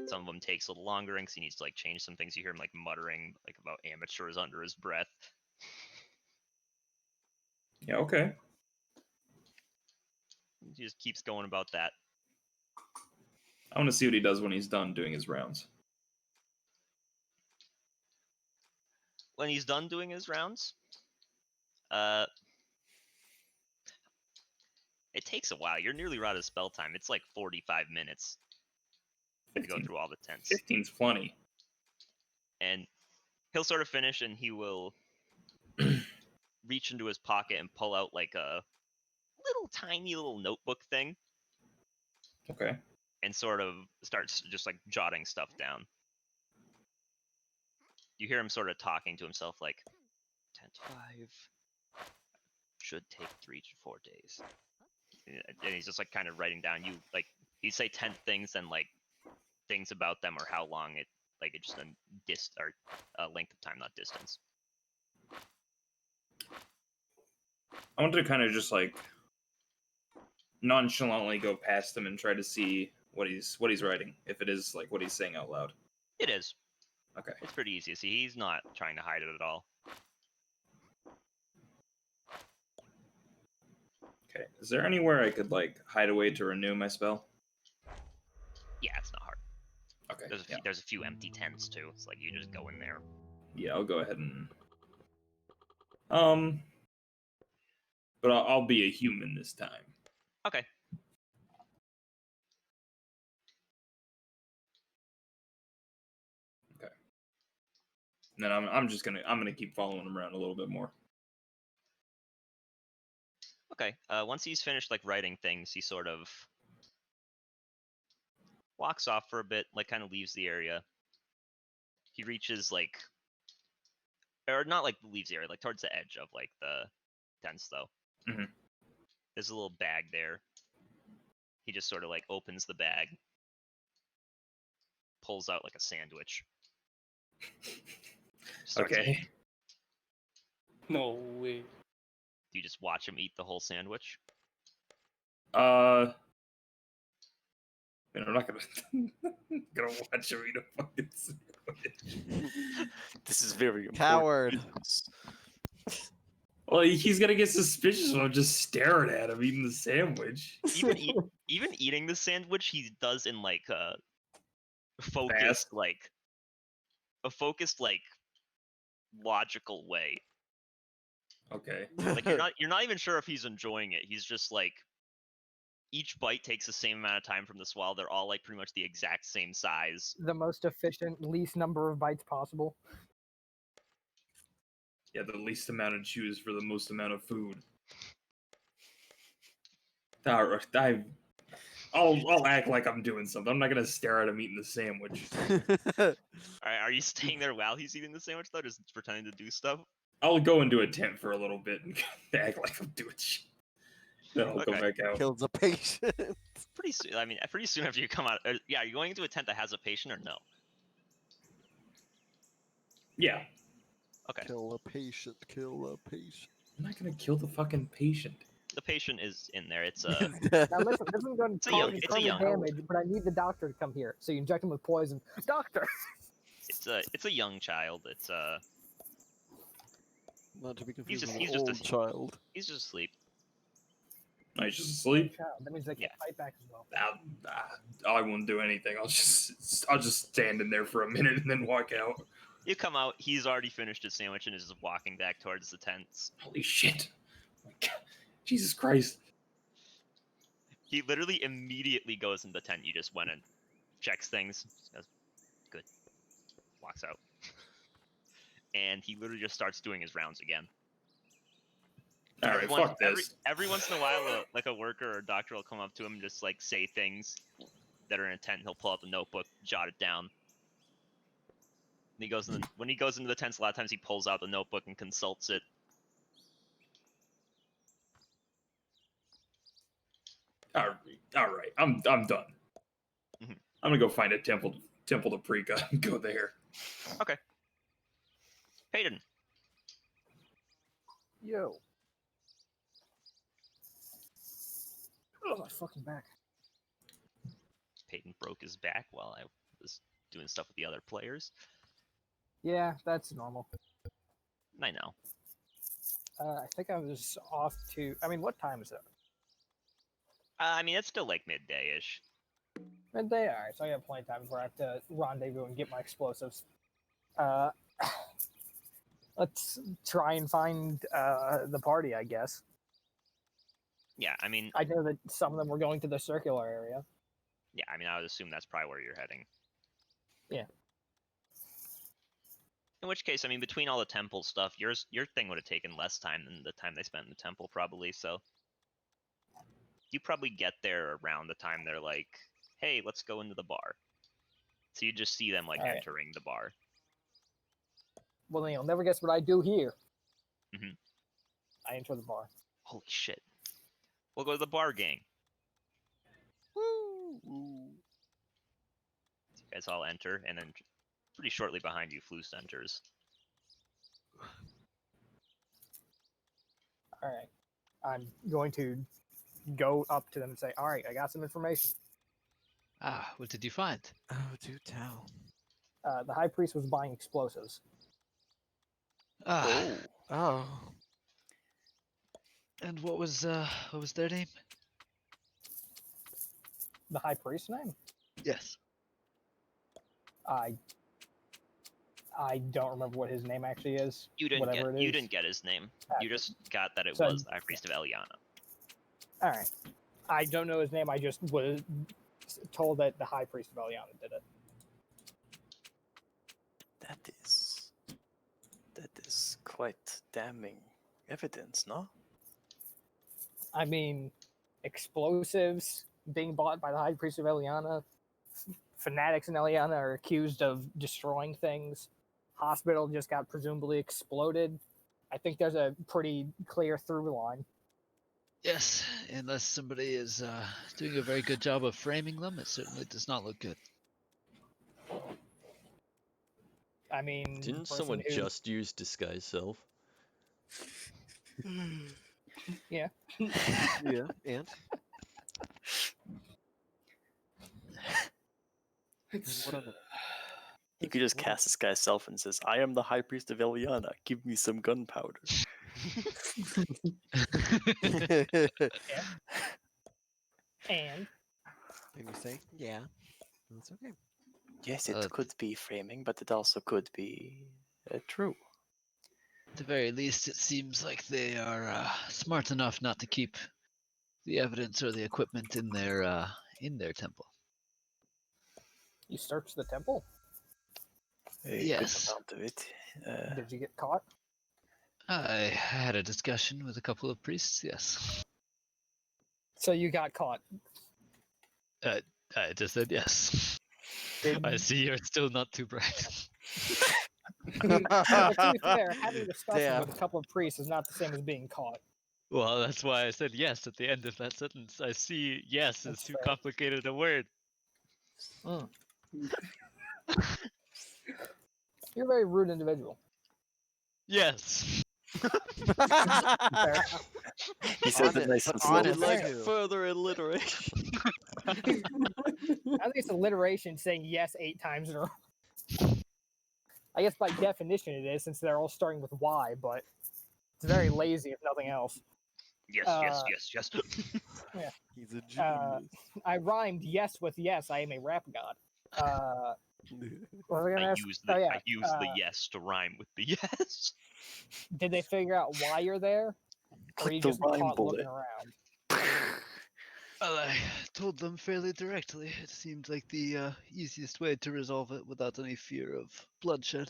Some of them takes a little longer because he needs to like change some things. You hear him like muttering like about amateurs under his breath. Yeah, okay. He just keeps going about that. I want to see what he does when he's done doing his rounds. When he's done doing his rounds, it takes a while. You're nearly out of spell time. It's like 45 minutes to go 15. through all the tents. 15's plenty. And he'll sort of finish and he will reach into his pocket and pull out like a little tiny little notebook thing Okay. and sort of starts just like jotting stuff down. You hear him sort of talking to himself like, tent 5 should take 3 to 4 days. And he's just like kind of writing down, you like, he'd say 10 things and like things about them or how long it, like it's just a length of time, not distance. I want to kind of just like nonchalantly go past him and try to see what he's writing, if it is like what he's saying out loud. It is. Okay. It's pretty easy to see. He's not trying to hide it at all. Okay. Is there anywhere I could like hide away to renew my spell? Yeah, it's not hard. Okay. There's a few empty tents too. It's like you just go in there. Yeah, I'll go ahead and but I'll be a human this time. Okay. Okay. And then I'm gonna keep following him around a little bit more. Okay. Once he's finished like writing things, he sort of walks off for a bit, like kind of leaves the area. He reaches like, or not like leaves the area, like towards the edge of like the tents though. Mhm. There's a little bag there. He just sort of like opens the bag, pulls out like a sandwich. Starts Okay. eating. No way. Do you just watch him eat the whole sandwich? Man, I'm not gonna watch him eat a fucking sandwich. This is very important. Coward. Well, he's gonna get suspicious when I'm just staring at him eating the sandwich. Even eating the sandwich, he does in like a focused, Fast. like a focused, like logical way. Okay. Like you're not even sure if he's enjoying it. He's just like each bite takes the same amount of time from the swallow. They're all like pretty much the exact same size. The most efficient, least number of bites possible. Yeah, the least amount of chews for the most amount of food. I'll act like I'm doing something. I'm not gonna stare at him eating the sandwich. Are you staying there while he's eating the sandwich though, just pretending to do stuff? I'll go into a tent for a little bit and act like I'm doing shit. Then I'll go Okay. back out. Kills a patient. Pretty soon. I mean, pretty soon after you come out. Yeah, are you going into a tent that has a patient or no? Yeah. Okay. Kill a patient. Kill a patient. I'm not gonna kill the fucking patient. The patient is in there. It's Now listen, this is going It's to a cause young- you it's a further young- damage, but I need the doctor to come here. So you inject him with poison. Doctor! it's a young child. It's Not to be confused just- with he's an just a- old child. he's just asleep. I just asleep. Child. That means they can't fight back as well. I won't do anything. I'll just stand in there for a minute and then walk out. You come out. He's already finished his sandwich and is just walking back towards the tents. Holy shit! Oh my God. Jesus Christ! He literally immediately goes in the tent you just went in, checks things, goes, good, walks out, and he literally just starts doing his rounds again. All right, fuck this. Every once in a while, like a worker or a doctor will come up to him and just like say things that are in a tent. He'll pull out the notebook, jot it down. And he goes when he goes into the tents, a lot of times he pulls out the notebook and consults it. All right. I'm done. Mhm. I'm gonna go find a temple to Prika and go there. Okay. Peyton. Yo. Oh, my fucking back. Peyton broke his back while I was doing stuff with the other players. Yeah, that's normal. I know. I think I was off to. I mean, what time is it? I mean, it's still like midday-ish. Midday? Alright, so I got plenty of time before I have to rendezvous and get my explosives. Let's try and find the party, I guess. Yeah, I mean, I know that some of them were going to the circular area. yeah, I mean, I would assume that's probably where you're heading. Yeah. In which case, I mean, between all the temple stuff, your thing would have taken less time than the time they spent in the temple, probably. So you probably get there around the time they're like, "Hey, let's go into the bar." So you just see them like All right. entering the bar. Well, then you'll never guess what I do here. Mhm. I enter the bar. Holy shit! We'll go to the bar, gang. Woo! So you guys all enter, and then pretty shortly behind you, Floose enters. All right. I'm going to go up to them and say, all right, I got some information. Ah, what did you find? Oh, do tell. The high priest was buying explosives. Ah, Oh. and what was their name? The high priest's name? Yes. I don't remember what his name actually is. You didn't whatever get it you is. didn't get his name. You Okay. just got that it So- was the High Priest of Eliana. All right. I don't know his name. I just was told that the high priest of Eliana did it. That is quite damning evidence, no? I mean, explosives being bought by the high priest of Eliana. Fanatics in Eliana are accused of destroying things. Hospital just got presumably exploded. I think there's a pretty clear through line. Yes, unless somebody is doing a very good job of framing them, it certainly does not look good. I mean, Didn't person someone who- just use disguise self? Yeah, and? It's, What of it? You could just cast this guy's self and says, I am the high priest of Eliana, give me some gunpowder. And And you say, yeah, that's okay. Yes, it Uh, could be framing, but it also could be true. At the very least, it seems like they are smart enough not to keep the evidence or the equipment in their temple. you searched the temple. A Yes. good amount of it. Did you get caught? I had a discussion with a couple of priests. Yes, So you got caught. I just said yes. I see you're still not too bright. Well, to be fair, having a discussion Damn. with a couple of priests is not the same as being caught. Well, that's why I said yes at the end of that sentence. I see yes is That's too fair. complicated a word. You're a very rude individual. Yes. Fair. He said On it it, nice but and on slow. it Would like too. further alliteration. I think it's alliteration saying yes 8 times in a row. I guess by definition it is, since they're all starting with Y, but it's very lazy if nothing else. Yes, Uh, yes, yes, yes. He's a Uh, genius. I rhymed yes with yes. I am a rap god. What was I gonna I ask? use the Oh yeah. I use the yes to rhyme with the yes. Did they figure out why you're there, or Click you the just rhyme caught bullet. looking around? Well, I told them fairly directly. It seemed like the easiest way to resolve it without any fear of bloodshed.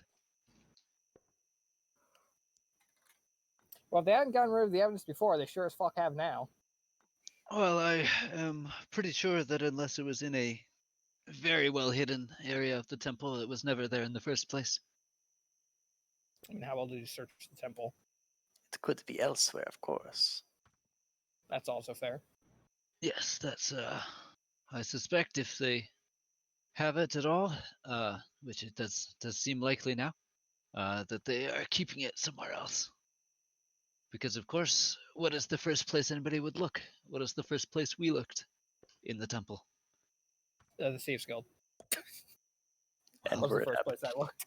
Well, if they hadn't gotten rid of the evidence before, they sure as fuck have now. Well, I am pretty sure that unless it was in a very well hidden area of the temple, it was never there in the first place. I mean, how well did you search the temple? It could be elsewhere, of course. That's also fair. Yes, that's I suspect if they have it at all, which it does seem likely now, that they are keeping it somewhere else. Because of course, what is the first place anybody would look? What is the first place we looked? In the temple. The Thieves Guild And was where the it first happened. place I looked.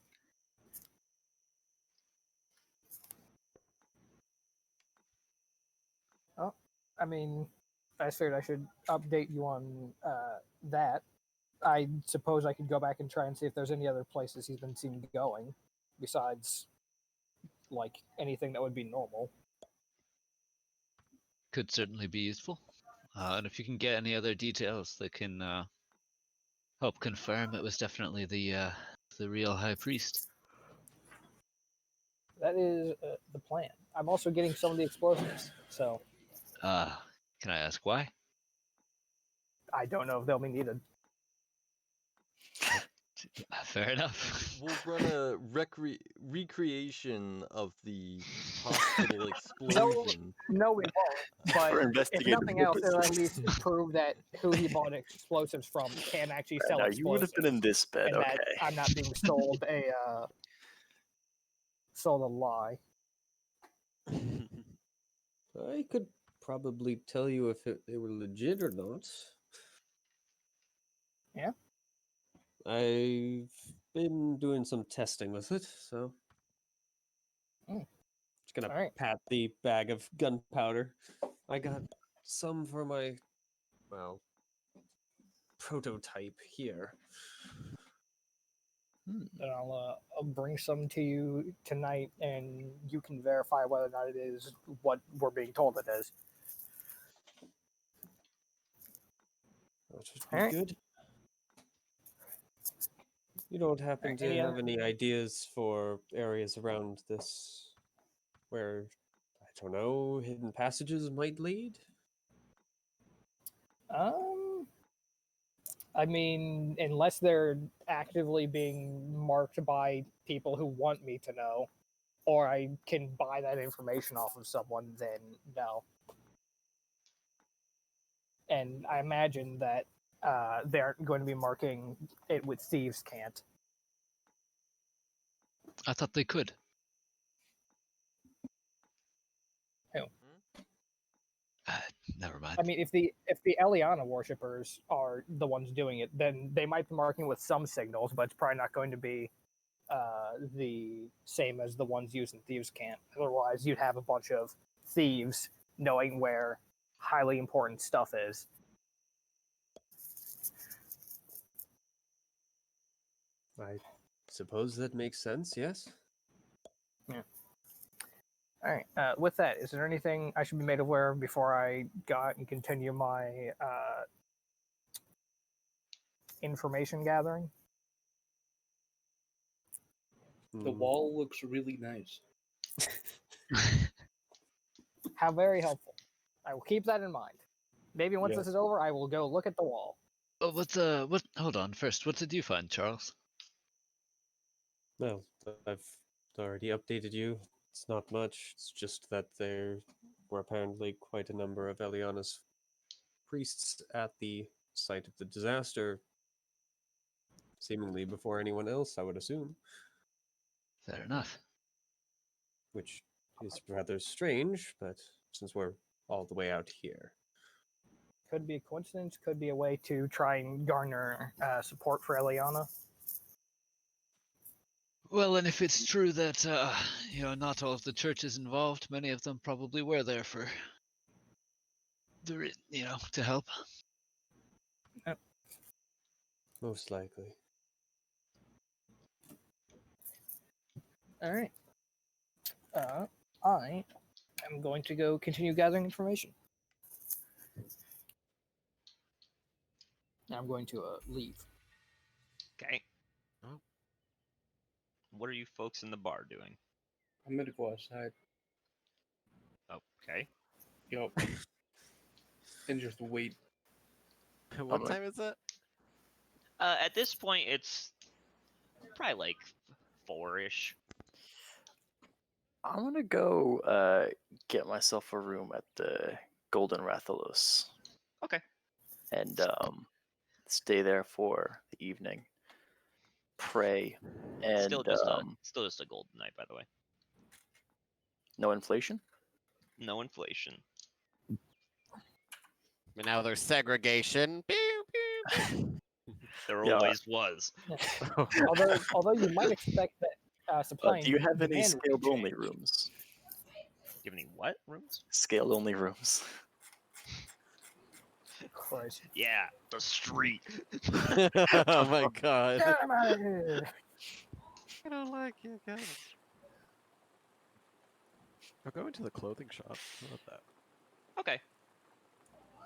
Oh, I mean, I just figured I should update you on that. I suppose I could go back and try and see if there's any other places he's been seen going, besides like anything that would be normal. Could certainly be useful. And if you can get any other details that can help confirm it was definitely the real high priest. That is the plan. I'm also getting some of the explosives, so Can I ask why? I don't know if they'll be needed. Fair enough. We'll run a recreation of the hospital explosion. No, we won't. But For if investigative nothing else, it'll at purposes. least prove that who he bought explosives from can actually sell Now, you would have explosives, been in this bed, and okay. that I'm not being sold a lie. I could probably tell you if they were legit or not. Yeah? I've been doing some testing with it, so. Mm. Just gonna Alright. pat the bag of gunpowder. I got some for my, well, prototype here. And I'll bring some to you tonight, and you can verify whether or not it is what we're being told it is. That should be Alright. good. You don't happen Alright, to any have other- any ideas for areas around this where, I don't know, hidden passages might lead? I mean, unless they're actively being marked by people who want me to know, or I can buy that information off of someone, then no. And I imagine that they aren't going to be marking it with Thieves' Cant. I thought they could. Who? Never mind. I mean, if the Eliana worshippers are the ones doing it, then they might be marking with some signals, but it's probably not going to be the same as the ones used in Thieves' Cant. Otherwise, you'd have a bunch of thieves knowing where highly important stuff is. I suppose that makes sense, yes? All right. With that, is there anything I should be made aware of before I go out and continue my information gathering? The Hmm. wall looks really nice. How very helpful. I will keep that in mind. Maybe once Yeah. this is over, I will go look at the wall. Oh, what? Hold on. First, what did you find, Charles? Well, I've already updated you. It's not much. It's just that there were apparently quite a number of Eliana's priests at the site of the disaster, seemingly before anyone else, I would assume, Fair enough. which is rather strange, but since we're all the way out here. Could be a coincidence, could be a way to try and garner support for Eliana. Well, and if it's true that not all of the churches involved, many of them probably were there for to help. Most likely. All right. I am going to go continue gathering information. I'm going to leave. Okay. Oh. What are you folks in the bar doing? I'm gonna go outside. Okay. Yup. And just wait. What like- time is it? At this point, it's probably like 4-ish. I'm gonna go get myself a room at the Golden Rathalos. Okay. And stay there for the evening. Pray and Still just a golden night, by the way. no inflation. No inflation. But now there's segregation. Pew, pew, pew. There Yeah. always was. Although you might expect that supply and do you have any demand would scaled only change. rooms? Do you have any what rooms? Scaled only rooms. Christ. Yeah, the street. Oh my god. Get him out of here! I don't like you guys. I'll go into the clothing shop. How about that? Okay.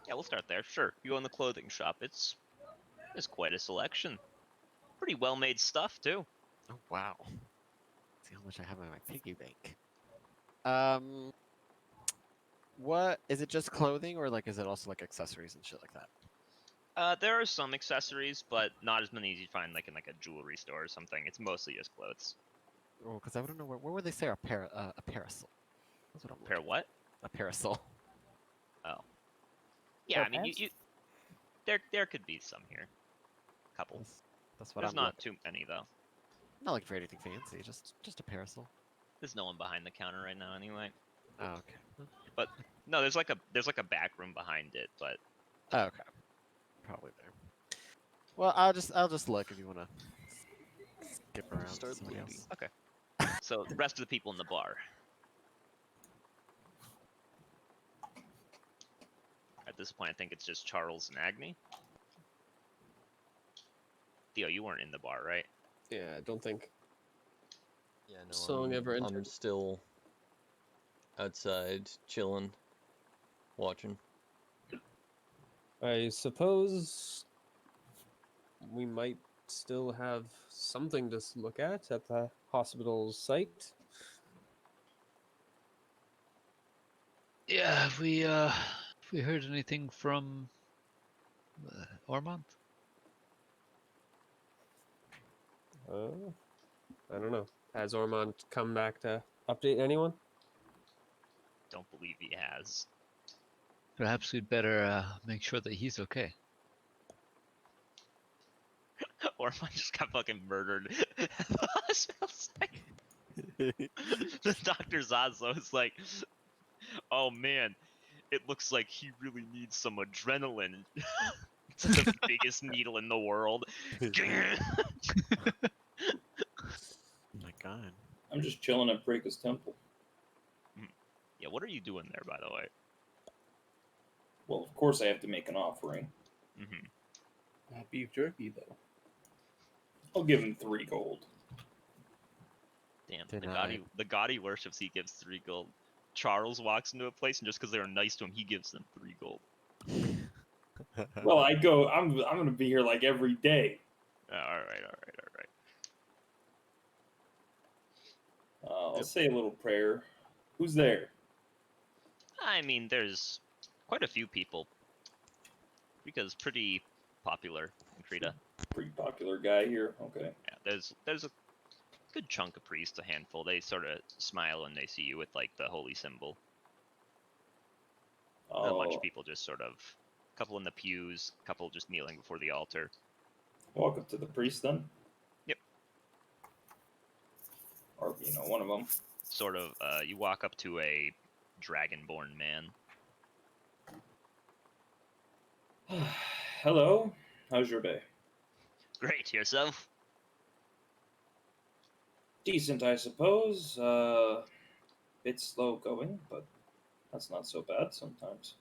Yeah, we'll start there. Sure. You go in the clothing shop. It's quite a selection. Pretty well made stuff too. Oh wow. See how much I have in my piggy bank. What is it? Just clothing, or like is it also like accessories and shit like that? There are some accessories, but not as many as you find like in like a jewelry store or something. It's mostly just clothes. Oh, because I don't know where would they say a parasol? That's what I'm Pair looking what? for. A parasol. Oh. Yeah, Pair I mean pants? you there could be some here. Couple. That's what There's I'm not looking. too many though. Not like for anything fancy. Just a parasol. There's no one behind the counter right now anyway. Oh, okay. But no, there's like a back room behind it, but Oh, okay. Probably there. Well, I'll just look if you wanna skip around. to Start somebody looking. else. okay. So the rest of the people in the bar. At this point, I think it's just Charles and Agni. Theo, you weren't in the bar, right? Yeah, I don't think. Yeah, no, Song ever I'm entered? still outside chilling, watching. I suppose we might still have something to look at the hospital site. Yeah, have we heard anything from Ormond? I don't know. Has Ormond come back to update anyone? Don't believe he has. Perhaps we'd better make sure that he's okay. Ormond just got fucking murdered at the hospital site. The Dr. Zazo is like, oh man, it looks like he really needs some adrenaline. It's the biggest needle in the world. Oh my god. I'm just chilling at Breaker's Temple. Yeah, what are you doing there, by the way? Well, of course I have to make an offering. Mm-hmm. Not beef jerky, though. I'll give him 3 gold. Damn, Denied. the god he worships, he gives 3 gold. Charles walks into a place, and just because they were nice to him, he gives them 3 gold. Well, I'm gonna be here like every day. All right. I'll say a little prayer. Who's there? I mean, there's quite a few people. Rika's pretty popular in Krita. Pretty popular guy here. Okay. Yeah, there's a good chunk of priests, a handful. They sort of smile when they see you with like the holy symbol. A bunch Oh, of people just sort of, a couple in the pews, a couple just kneeling before the altar. walk up to the priest then. Yep. Or one of them. Sort of, you walk up to a dragonborn man. Hello. How's your day? Great, yourself? Decent, I suppose. Bit slow going, but that's not so bad sometimes.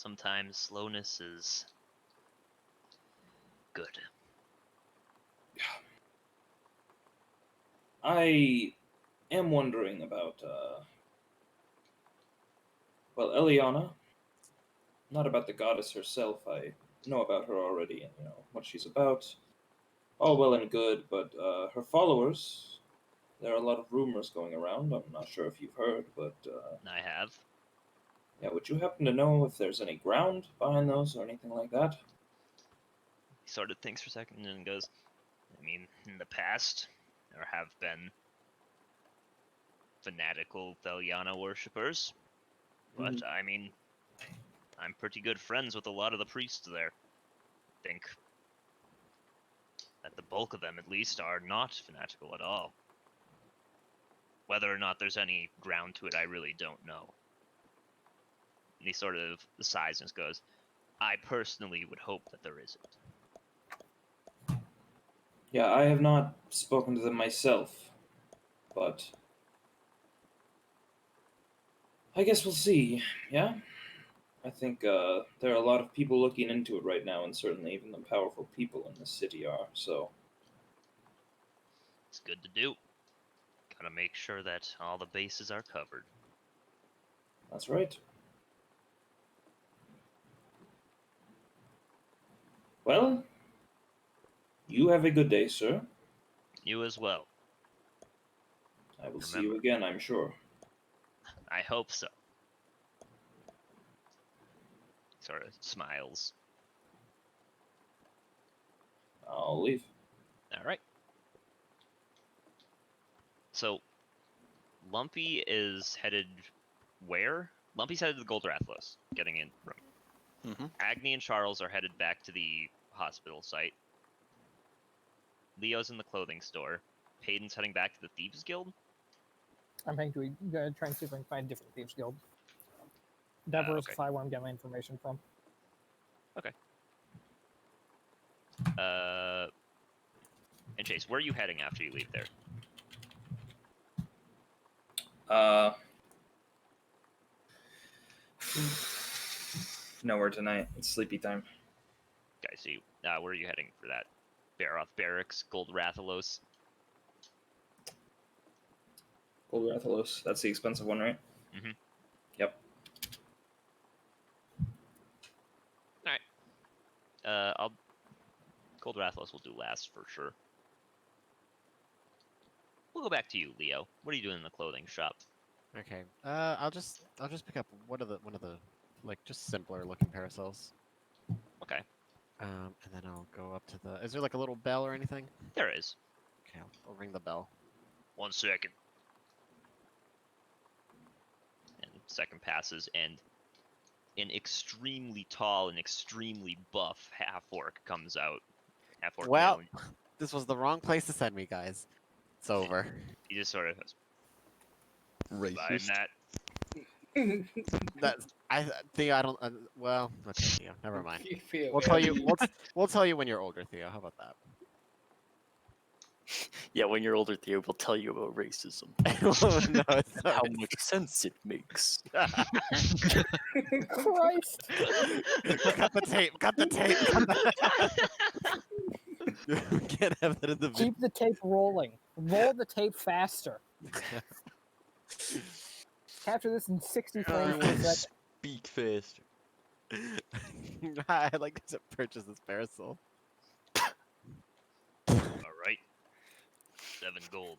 Sometimes slowness is good. I am wondering about, well, Eliana. Not about the goddess herself. I know about her already, and what she's about. All well and good, but her followers. There are a lot of rumors going around. I'm not sure if you've heard, but I have. yeah. Would you happen to know if there's any ground behind those or anything like that? He sort of thinks for a second and then goes, I mean, in the past, there have been fanatical Theliana worshippers, but I mean, I'm pretty good friends with a lot of the priests there. I think that the bulk of them, at least, are not fanatical at all. Whether or not there's any ground to it, I really don't know. And he sort of sighs and goes, I personally would hope that there isn't. Yeah, I have not spoken to them myself, but I guess we'll see. Yeah. I think there are a lot of people looking into it right now, and certainly even the powerful people in the city are, so... It's good to do. Gotta make sure that all the bases are covered. That's right. Well, you have a good day, sir. You as well. I will see you again, I'm sure. I hope so. Sort of smiles. I'll leave. Alright. So, Lumpy is headed where? Lumpy's headed to the Gold Rathlos, getting in room. Mm-hmm. Agni and Charles are headed back to the hospital site. Leo's in the clothing store. Hayden's heading back to the Thieves Guild. I'm going to try and see if I can find different Thieves Guild. Diversify where I'm getting my information from. Okay. And Chase, where are you heading after you leave there? Nowhere tonight. It's sleepy time. Okay, so where are you heading for that? Baroth Barracks, Gold Rathalos. Gold Rathalos. That's the expensive one, right? Mm-hmm. Yep. Alright. Gold Rathalos will do last for sure. We'll go back to you, Leo. What are you doing in the clothing shop? Okay. I'll just pick up one of the like just simpler looking parasols. Okay. And then I'll go up to the. Is there like a little bell or anything? There is. Okay, I'll ring the bell. 1 second. And second passes, and an extremely tall and extremely buff half-orc comes out. Half-orc Well, male. this was the wrong place to send me, guys. It's over. He just sort of goes, Racist. that. That's Theo. I don't. Well, okay, Theo. Never mind. Theo, We'll tell you. We'll tell you when you're older, Theo. How about that? Yeah, when you're older, Theo will tell you about racism. No, it's not How much sense it makes. Christ! Cut the tape. Cut the tape. Cut the... We can't have that in the video. Keep the tape rolling. Roll the tape faster. Capture this in 60 frames per second. Speak faster. I'd like to purchase this parasol. Alright. 7 gold.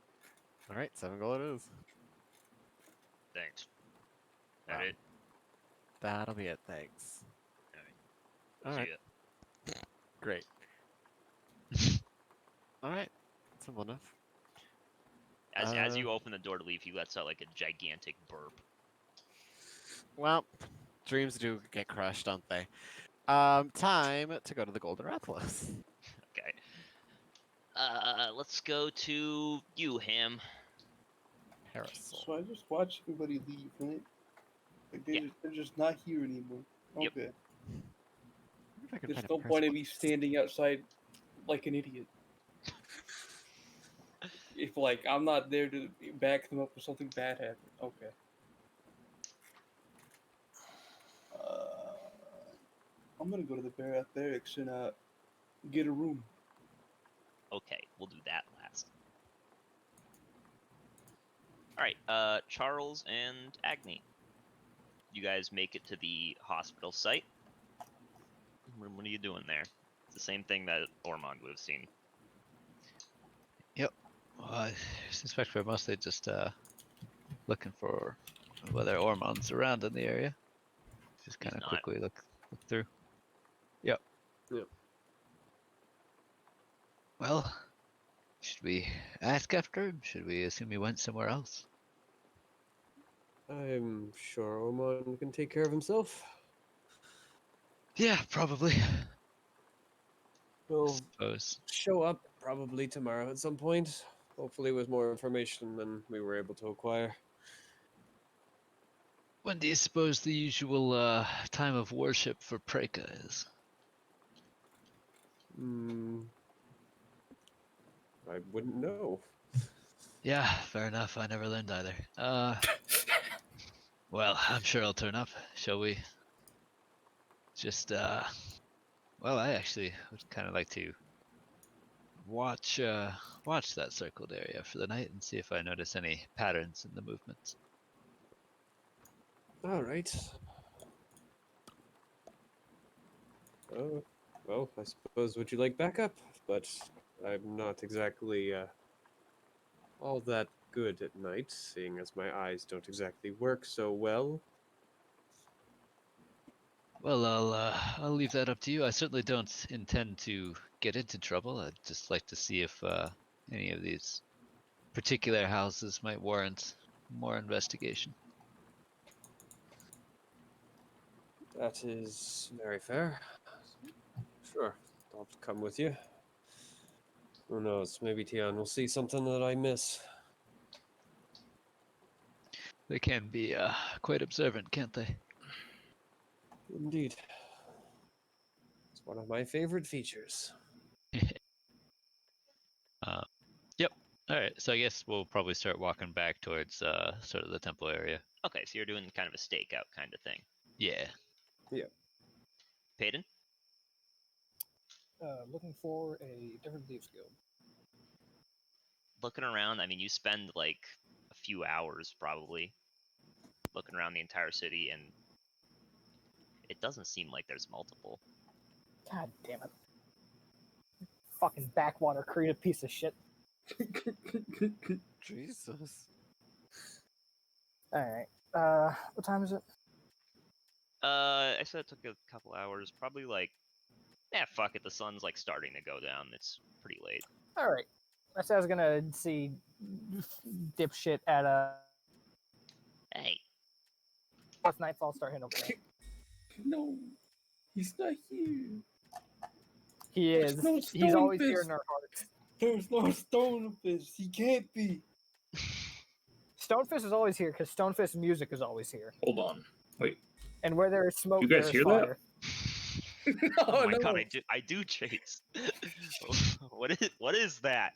All right, 7 gold it is. Thanks. That Wow. it? That'll be it. Thanks. All See right. ya. Great. All right. Simple enough. As you open the door to leave, he lets out like a gigantic burp. Well, dreams do get crushed, don't they? Time to go to the Golden Rathlos. Okay. Let's go to you, Ham. Parasol. So I just watched everybody leave, right? Like they're just not here anymore. Yep. Okay. If I can There's find a no point in parasol. me standing outside like an idiot. If like I'm not there to back them up if something bad happened. Okay. I'm gonna go to the barracks and get a room. Okay, we'll do that last. Alright, Charles and Agni. You guys make it to the hospital site. What are you doing there? It's the same thing that Ormond would have seen. Well, I suspect we're mostly just looking for whether Ormond's around in the area. Just He's kind of not. quickly look through. Yep. Yep. Well, should we ask after him? Should we assume he went somewhere else? I'm sure Ormond can take care of himself. Yeah, probably. We'll Suppose. show up probably tomorrow at some point. Hopefully with more information than we were able to acquire. When do you suppose the usual time of worship for Preka is? I wouldn't know. Yeah, fair enough. I never learned either. Well, I'm sure I'll turn up. Shall we? Just, well, I actually would kind of like to watch that circled area for the night and see if I notice any patterns in the movements. All right. Well, I suppose would you like backup? But I'm not exactly all that good at night, seeing as my eyes don't exactly work so well. Well, I'll leave that up to you. I certainly don't intend to get into trouble. I'd just like to see if any of these particular houses might warrant more investigation. That is very fair. Sure, I'll come with you. Who knows? Maybe Tian will see something that I miss. They can be quite observant, can't they? Indeed. It's one of my favorite features. Yep. All right. So I guess we'll probably start walking back towards sort of the temple area. Okay, so you're doing kind of a stakeout kind of thing. Yeah. Peyton? Looking for a different thieves guild. Looking around, I mean, you spend like a few hours probably looking around the entire city, and it doesn't seem like there's multiple. God damn it. Fucking backwater creative piece of shit. Jesus. Alright. What time is it? I said it took a couple hours, probably like, fuck it, the sun's like starting to go down. It's pretty late. Alright. I said I was gonna see dipshit at Hey, once nightfall start hitting over there. No, he's not here. He is. No He's always here Stonefist. in our hearts. There's no Stonefist. He can't be. Stonefist is always here because Stonefist music is always here. Hold on. Wait. And where there is smoke, You guys there is hear that? fire. oh my god, I do Chase. What is that?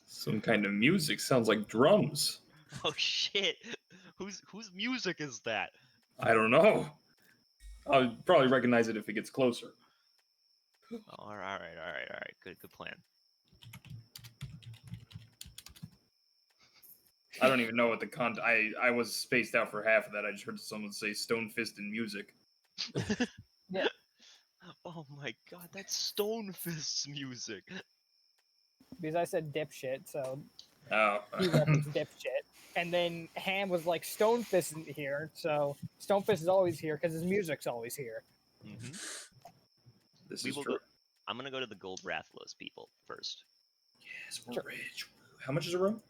Some kind of music. Sounds like drums. Oh shit. Whose music is that? I don't know. I'll probably recognize it if it gets closer. All right. Good plan. I don't even know what the I was spaced out for half of that. I just heard someone say Stonefist and music. Yeah. Oh my god, that's Stonefist's music. Because I said dipshit, so Oh. he referenced dipshit. And then Ham was like, Stonefist isn't here, so Stonefist is always here because his music's always here. Mm-hmm. This We is will true. go, I'm gonna go to the Gold Rathalos people first. Yes, we're Sure. rich. How much is a room?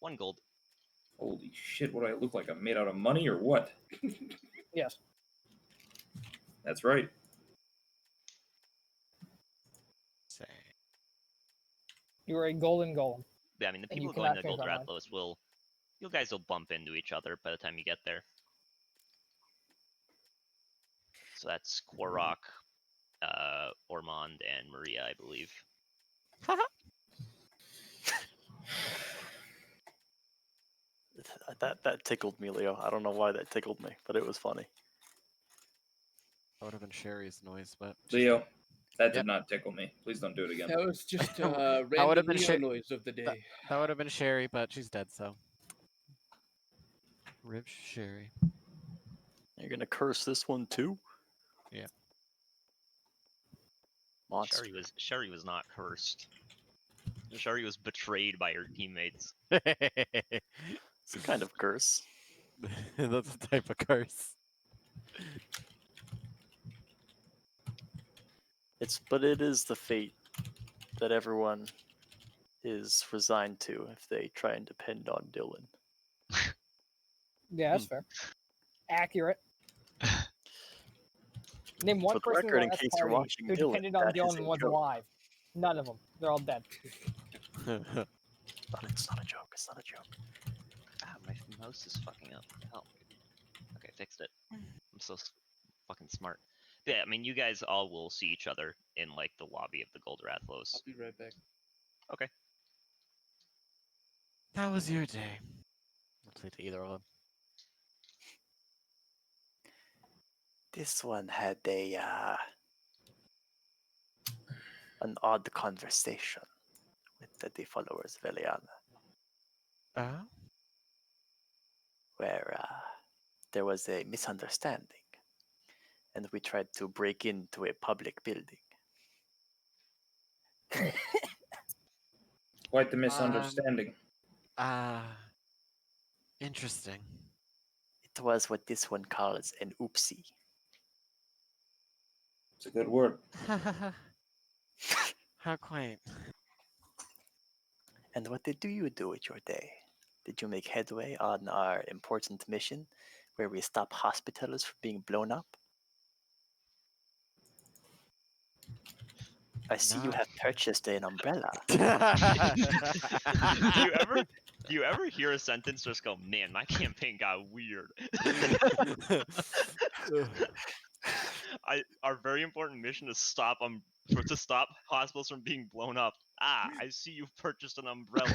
1 gold. Holy shit, what do I look like? I'm made out of money or what? Yes. That's right. Say. You are a golden golem. Yeah, I mean, the And you people going to the cannot Gold change my mind. Rathalos you guys will bump into each other by the time you get there. So that's Quarok, Ormond, and Maria, I believe. That tickled me, Leo. I don't know why that tickled me, but it was funny. That would have been Sherry's noise, but Leo, that did Yep. not tickle me. Please don't do it again. That was just That random would've been Leo shit. noise of the day. that would have been Sherry, but she's dead, so. Rip Sherry. You're gonna curse this one too? Yeah. Monster. Sherry was not cursed. Sherry was betrayed by her teammates. It's a kind of curse. That's a type of curse. But it is the fate that everyone is resigned to if they try and depend on Dylan. Yeah, that's fair. Accurate. Name one For the person record, in in the case you're party watching who Dylan, depended on that is Dylan a and wasn't joke. alive. None of them. They're all dead. It's not a joke. It's not a joke. Ah, my mouse is fucking up. Hell. Okay, fixed it. I'm so fucking smart. Yeah, I mean, you guys all will see each other in like the lobby of the Goldorathlos. I'll be right back. Okay. How was your day? I'll say to either of them. This one had an odd conversation with the followers of Eliana, Oh? where there was a misunderstanding, and we tried to break into a public building. Quite the misunderstanding. Interesting. It was what this one calls an oopsie. It's a good word. How quaint. And what did you do with your day? Did you make headway on our important mission where we stop hospitals from being blown up? I see you Nah. have purchased an umbrella. Do you ever hear a sentence just go, man, my campaign got weird? Our very important mission is to stop hospitals from being blown up. Ah, I see you've purchased an umbrella.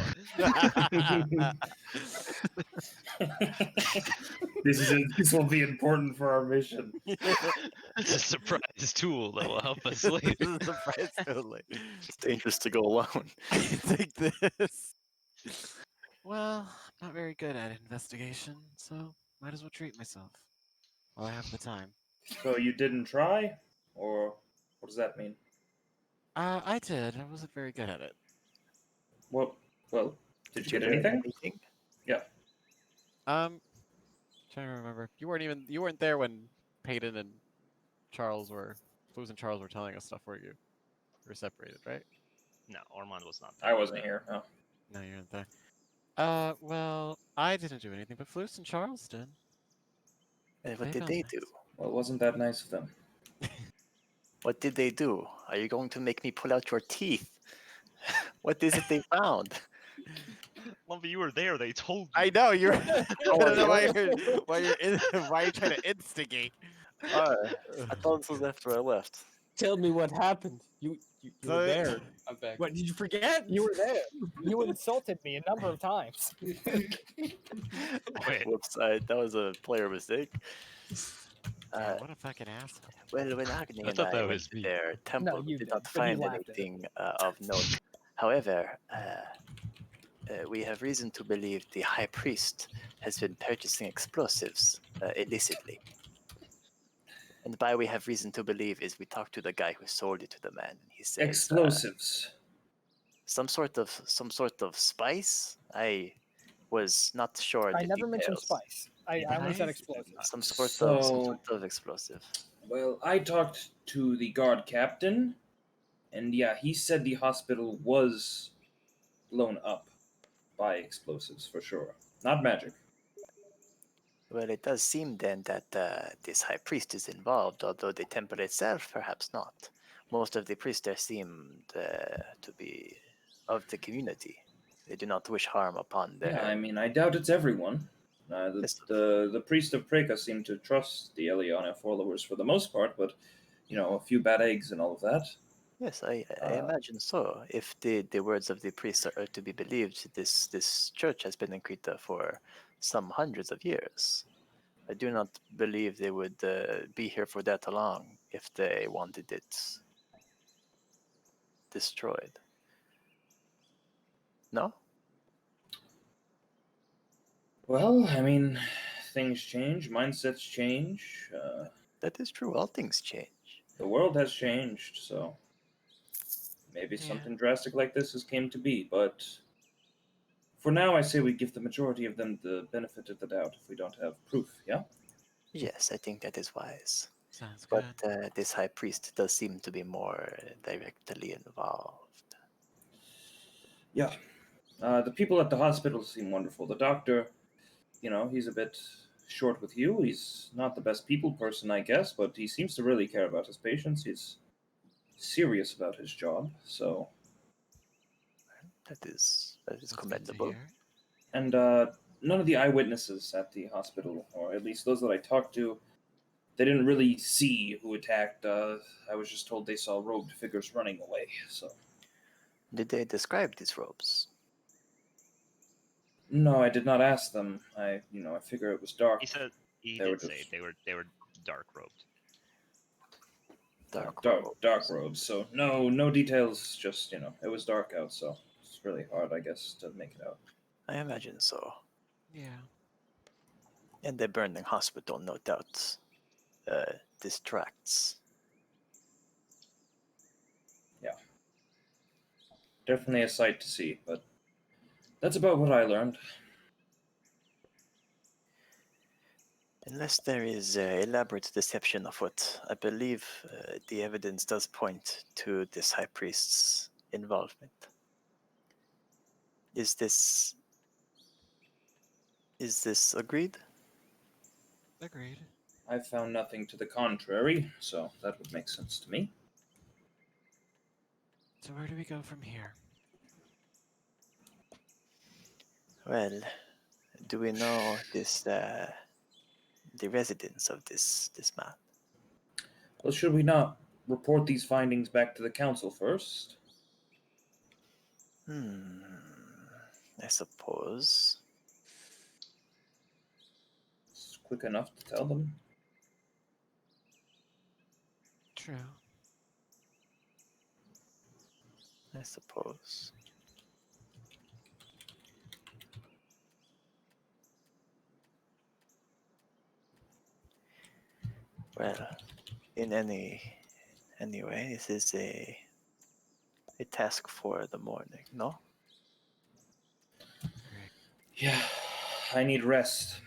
This will be important for our mission. It's a surprise tool that will help us later. Surprise totally. It's dangerous to go alone. I take this. Well, I'm not very good at investigation, so might as well treat myself while I have the time. So you didn't try? Or what does that mean? I did. I wasn't very good at it. Well, did you get learn anything? Yeah. Trying to remember. You weren't there when Peyton and Flus and Charles were telling us stuff, were you? We were separated, right? No, Ormond was not there. I wasn't here. No. No, you weren't there. Well, I didn't do anything, but Flus and Charles did. And what They did they found do? Well, wasn't that nice of them? What did they do? Are you going to make me pull out your teeth? What is it they found? Lumpy, you were there. They told you. I know you're. I Oh, don't know really? why you're trying to instigate. I thought this was after I left. Tell me what happened. You So- were there. I'm back. What, did you forget? You were there. You insulted me a number of times. Wait. Whoops, that was a player mistake. Yeah, what a fucking asshole. Well, when Agni I and thought I that went was to me. their temple, we you did did, not but you find laughed at it. anything of note. However, we have reason to believe the High Priest has been purchasing explosives illicitly. And by we have reason to believe is we talked to the guy who sold it to the man, and he says Explosives. some sort of spice. I was not sure. I the never mentioned details. spice. I only said Nice. explosive. Some sort So- of explosive. Well, I talked to the guard captain, and yeah, he said the hospital was blown up by explosives for sure. Not magic. Well, it does seem then that this high priest is involved, although the temple itself perhaps not. Most of the priests there seem to be of the community. They do not wish harm upon their. Yeah, I mean, I doubt it's everyone. The priest of Preka seem to trust the Eliana followers for the most part, but a few bad eggs and all of that. Yes, I imagine so. If the words of the priests are to be believed, this church has been in Krita for some hundreds of years. I do not believe they would be here for that long if they wanted it destroyed. No? Well, I mean, things change, mindsets change. That is true. All things change. The world has changed, so maybe Yeah. something drastic like this has came to be. But for now, I say we give the majority of them the benefit of the doubt if we don't have proof. Yeah. Yes, I think that is wise. Sounds But good. this high priest does seem to be more directly involved. Yeah. The people at the hospital seem wonderful. The doctor, he's a bit short with you. He's not the best people person, I guess, but he seems to really care about his patients. He's serious about his job. So, That is That's good to commendable. hear. and none of the eyewitnesses at the hospital, or at least those that I talked to, they didn't really see who attacked. I was just told they saw robed figures running away. So, Did they describe these robes? no, I did not ask them. I figure it was dark. He said he They were did say just- they were dark robed. Dark dark robes. So no details. Just it was dark out, so it's really hard, I guess, to make it out. I imagine so. Yeah. And the burning hospital, no doubt, distracts. Definitely a sight to see, but that's about what I learned. Unless there is elaborate deception afoot, I believe the evidence does point to this high priest's involvement. Is this agreed? Agreed. I found nothing to the contrary, so that would make sense to me. So where do we go from here? Well, do we know this the residence of this man? Well, should we not report these findings back to the council first? I suppose. It's quick enough to tell them. True. I suppose. Well, in any way, this is a task for the morning, no? Yeah, I need rest.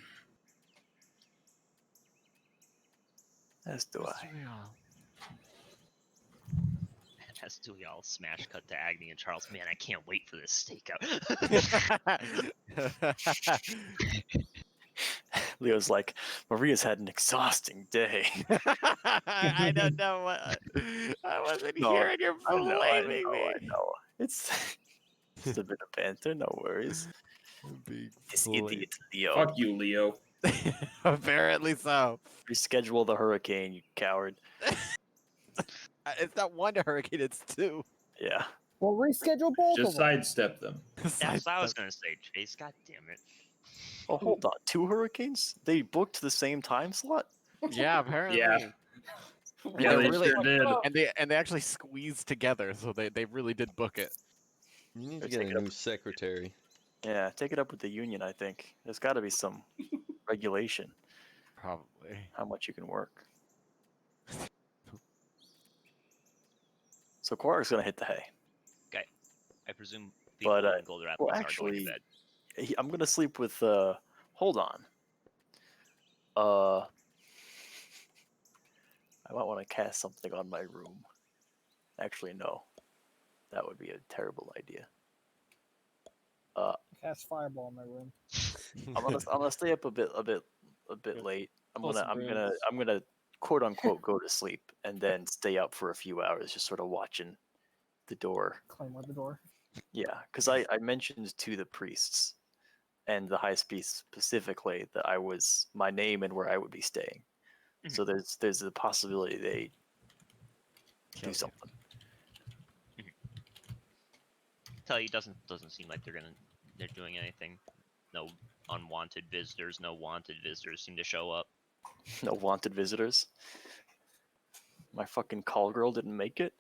As do Yes, I. we all. As do we all. Smash cut to Agni and Charles. Man, I can't wait for this stakeout. Leo's like, Maria's had an exhausting day. I don't know what. I wasn't No, here, and you're I know, blaming me. I know. It's just a bit of banter, no worries. Big This flame. idiot Leo. Fuck you, Leo. Apparently so. Reschedule the hurricane, you coward. It's not one hurricane, it's two. Yeah. We'll reschedule both Just of them. sidestep them. That's what I was gonna say, Chase. God damn it. Oh, hold on. 2 hurricanes? They booked the same time slot? Yeah, apparently. Yeah. Yeah, they they really- sure did. And they actually squeezed together, so they really did book it. You need to Let's get take a it up. new secretary. Yeah, take it up with the union, I think. There's got to be some regulation Probably. how much you can work. So Quark's going to hit the hay. I presume people But, in Golden Rapids well, are going actually, to bed. I'm going to sleep with, hold on. I might want to cast something on my room. Actually, no. That would be a terrible idea. Cast fireball in my room. I'm gonna stay up a bit Yeah. late. I'm Close gonna quote unquote go to sleep and then stay up for a few hours, just sort of watching the door. Claymore the door. Yeah, because I mentioned to the priests and the high priest specifically that my name and where I would be staying. So there's a possibility they do something. Tell you, doesn't seem like they're doing anything. No unwanted visitors, no wanted visitors seem to show up. No wanted visitors. My fucking call girl didn't make it.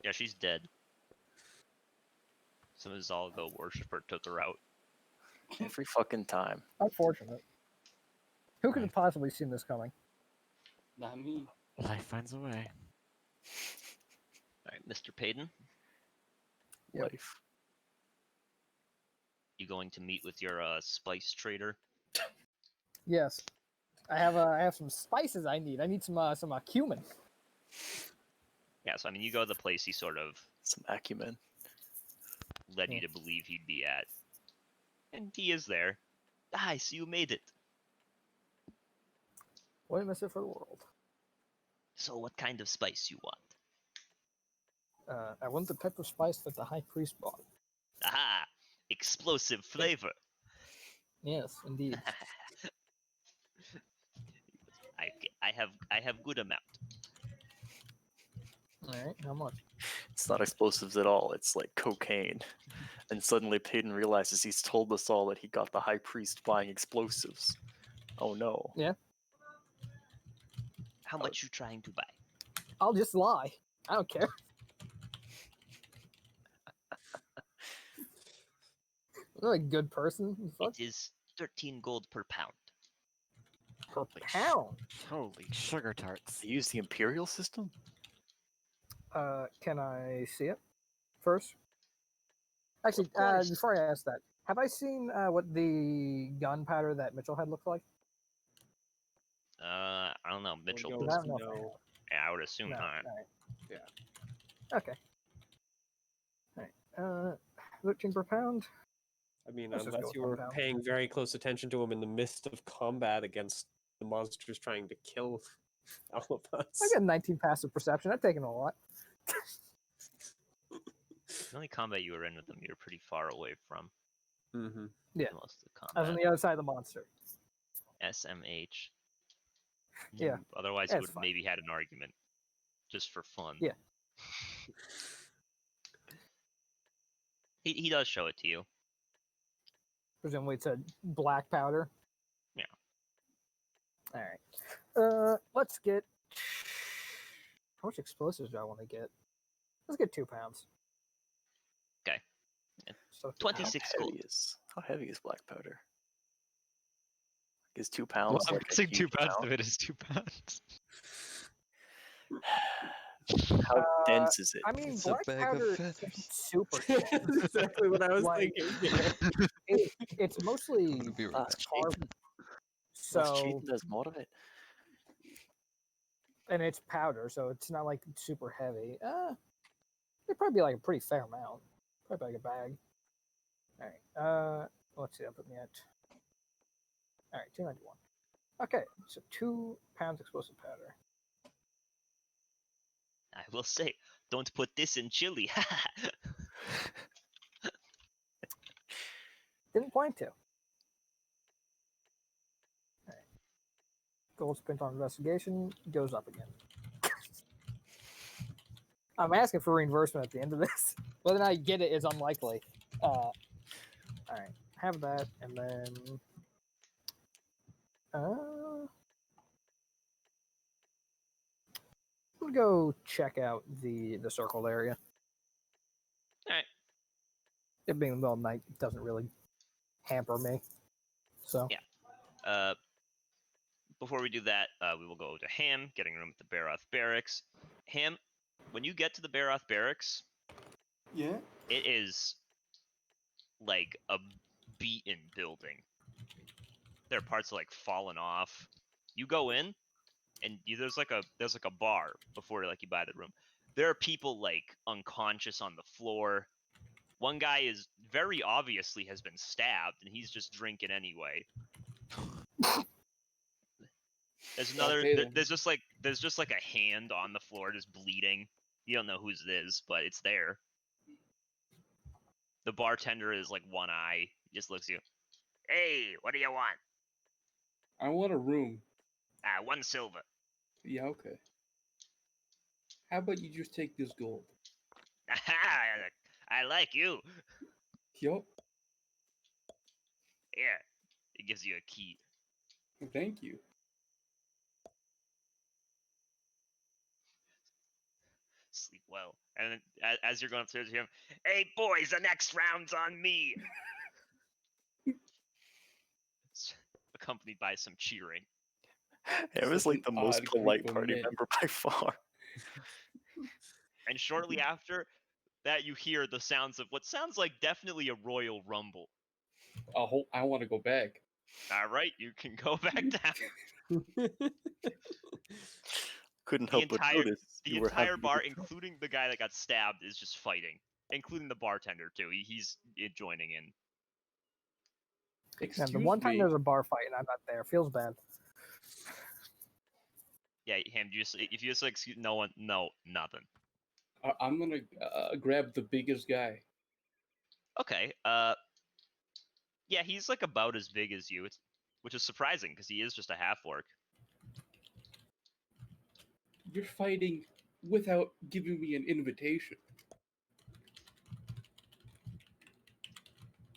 Yeah, she's dead. Some Zalgo worshiper took her out. Every fucking time. Unfortunate. Who could Right. have possibly seen this coming? Not me. Life finds a way. All right, Mr. Payton, Yep. Life. you going to meet with your spice trader? Yes. I have some spices I need. I need some cumin. Yeah, so I mean, you go to the place he sort of Some acumen. led Yeah. you to believe he'd be at, and he is there. Ah, I see you made it. Wouldn't miss it for the world. So, what kind of spice you want? I want the pepper spice that the high priest bought. Aha! Explosive flavor. Yes, indeed. I have good amount. All right, how much? It's not explosives at all. It's like cocaine. And suddenly Peyton realizes he's told us all that he got the high priest buying explosives. Oh no. Yeah, How much you trying to buy? I'll just lie. I don't care. I'm not a good person. Fuck. It is 13 gold per pound. Per pound. Holy sugar tarts. They use the imperial system? Can I see it first? Actually, Of course. before I ask that, have I seen what the gunpowder that Mitchell had looked like? I don't know. Mitchell. Goes, I don't know if I no. have. Yeah, I would assume No, not. alright. Yeah. Okay. Alright. 13 per pound. I mean, Let's just unless go you with were 1 pound. paying very close attention to him in the midst of combat against the monsters trying to kill all of us. I got 19 passive perception. I've taken a lot. The only combat you were in with them, you were pretty far away from Mm-hmm. Yeah. most of the I was on combat. the other side of the monster. SMH. Yeah, Otherwise, yeah, you it's would fine. maybe had an argument, just for fun. Yeah. He does show it to you. Presumably it's a black powder. Yeah. Alright. Let's get... How much explosives do I want to get? Let's get 2 pounds. Okay. So 26 How gold. heavy is black powder? Is 2 pounds Well, I'm like a guessing 2 huge pounds amount? of it is 2 pounds. How dense is it? I mean, It's a black bag powder of feathers. is super That's thin. exactly what I was Like- thinking. It's I'm mostly gonna be right Last back. carbon. Last So, cheating does more of it. and it's powder, so it's not like super heavy. It'd probably be like a pretty fair amount. Probably like a bag. Alright, let's see, that put me at... Alright, 291. Okay, so 2 pounds explosive powder. I will say, don't put this in chili. Didn't point to. Alright. Gold spent on investigation goes up again. I'm asking for reimbursement at the end of this. Whether or not I get it is unlikely. Alright, have that, and then... we'll go check out the circled area. Alright. It being the middle of the night doesn't really hamper me. So, Yeah. Before we do that, we will go to Ham, getting room at the Baroth Barracks. Ham, when you get to the Baroth Barracks, Yeah? it is like a beaten building. There are parts like fallen off. You go in, and there's like a bar before like you buy the room. There are people like unconscious on the floor. One guy is very obviously has been stabbed, and he's just drinking anyway. There's another. Okay, then. There's just like a hand on the floor, just bleeding. You don't know whose it is, but it's there. The bartender is like one eye. He just looks at you. Hey, what do you want? I want a room. 1 silver. Yeah, okay. How about you just take this gold? I like you. Yup. Here. It gives you a key. Thank you. Sleep well. And then, as you're going upstairs to him, hey boys, the next round's on me. Accompanied by some cheering. Ham is Such like an the most odd polite group of party men. member by far. And shortly after that, you hear the sounds of what sounds like definitely a royal rumble. I want to go back. All right, you can go back down. Couldn't The help but entire notice the you were entire having a bar, good time. including the guy that got stabbed, is just fighting, including the bartender too. He's joining in. Yeah, Excuse the one time me. there's a bar fight and I'm not there, feels bad. Yeah, him. If you just like, no one, no, nothing. I'm gonna grab the biggest guy. Okay. Yeah, he's like about as big as you, which is surprising because he is just a half orc. You're fighting without giving me an invitation.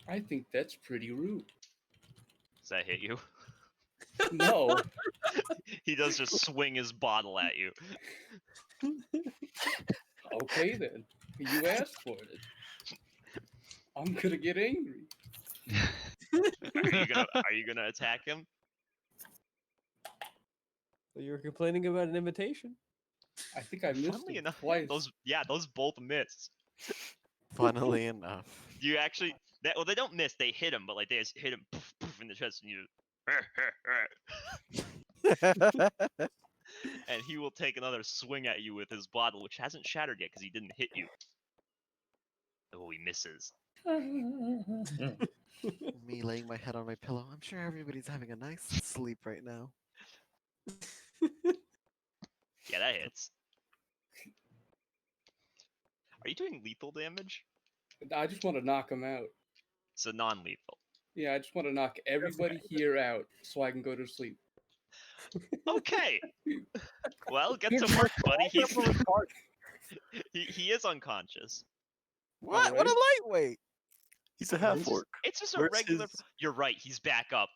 I think that's pretty rude. Does that hit you? No. He does just swing his bottle at you. Okay then. You asked for it. I'm gonna get angry. Are you gonna attack him? Well, you were complaining about an invitation. I think I missed Funnily him enough, twice. those both miss. Funnily enough. You actually they don't miss, they hit him, but like they just hit him poof, poof, in the chest and you and he will take another swing at you with his bottle, which hasn't shattered yet because he didn't hit you. Oh, he misses. Me laying my head on my pillow. I'm sure everybody's having a nice sleep right now. Yeah, that hits. Are you doing lethal damage? I just want to knock him out. So non-lethal. Yeah, I just want to knock everybody here out so I can go to sleep. Okay. Well, get He's to work, buddy. all over the party. He is unconscious. What? What a lightweight! He's a half orc. It's just a Where's regular. his- You're right. He's back up.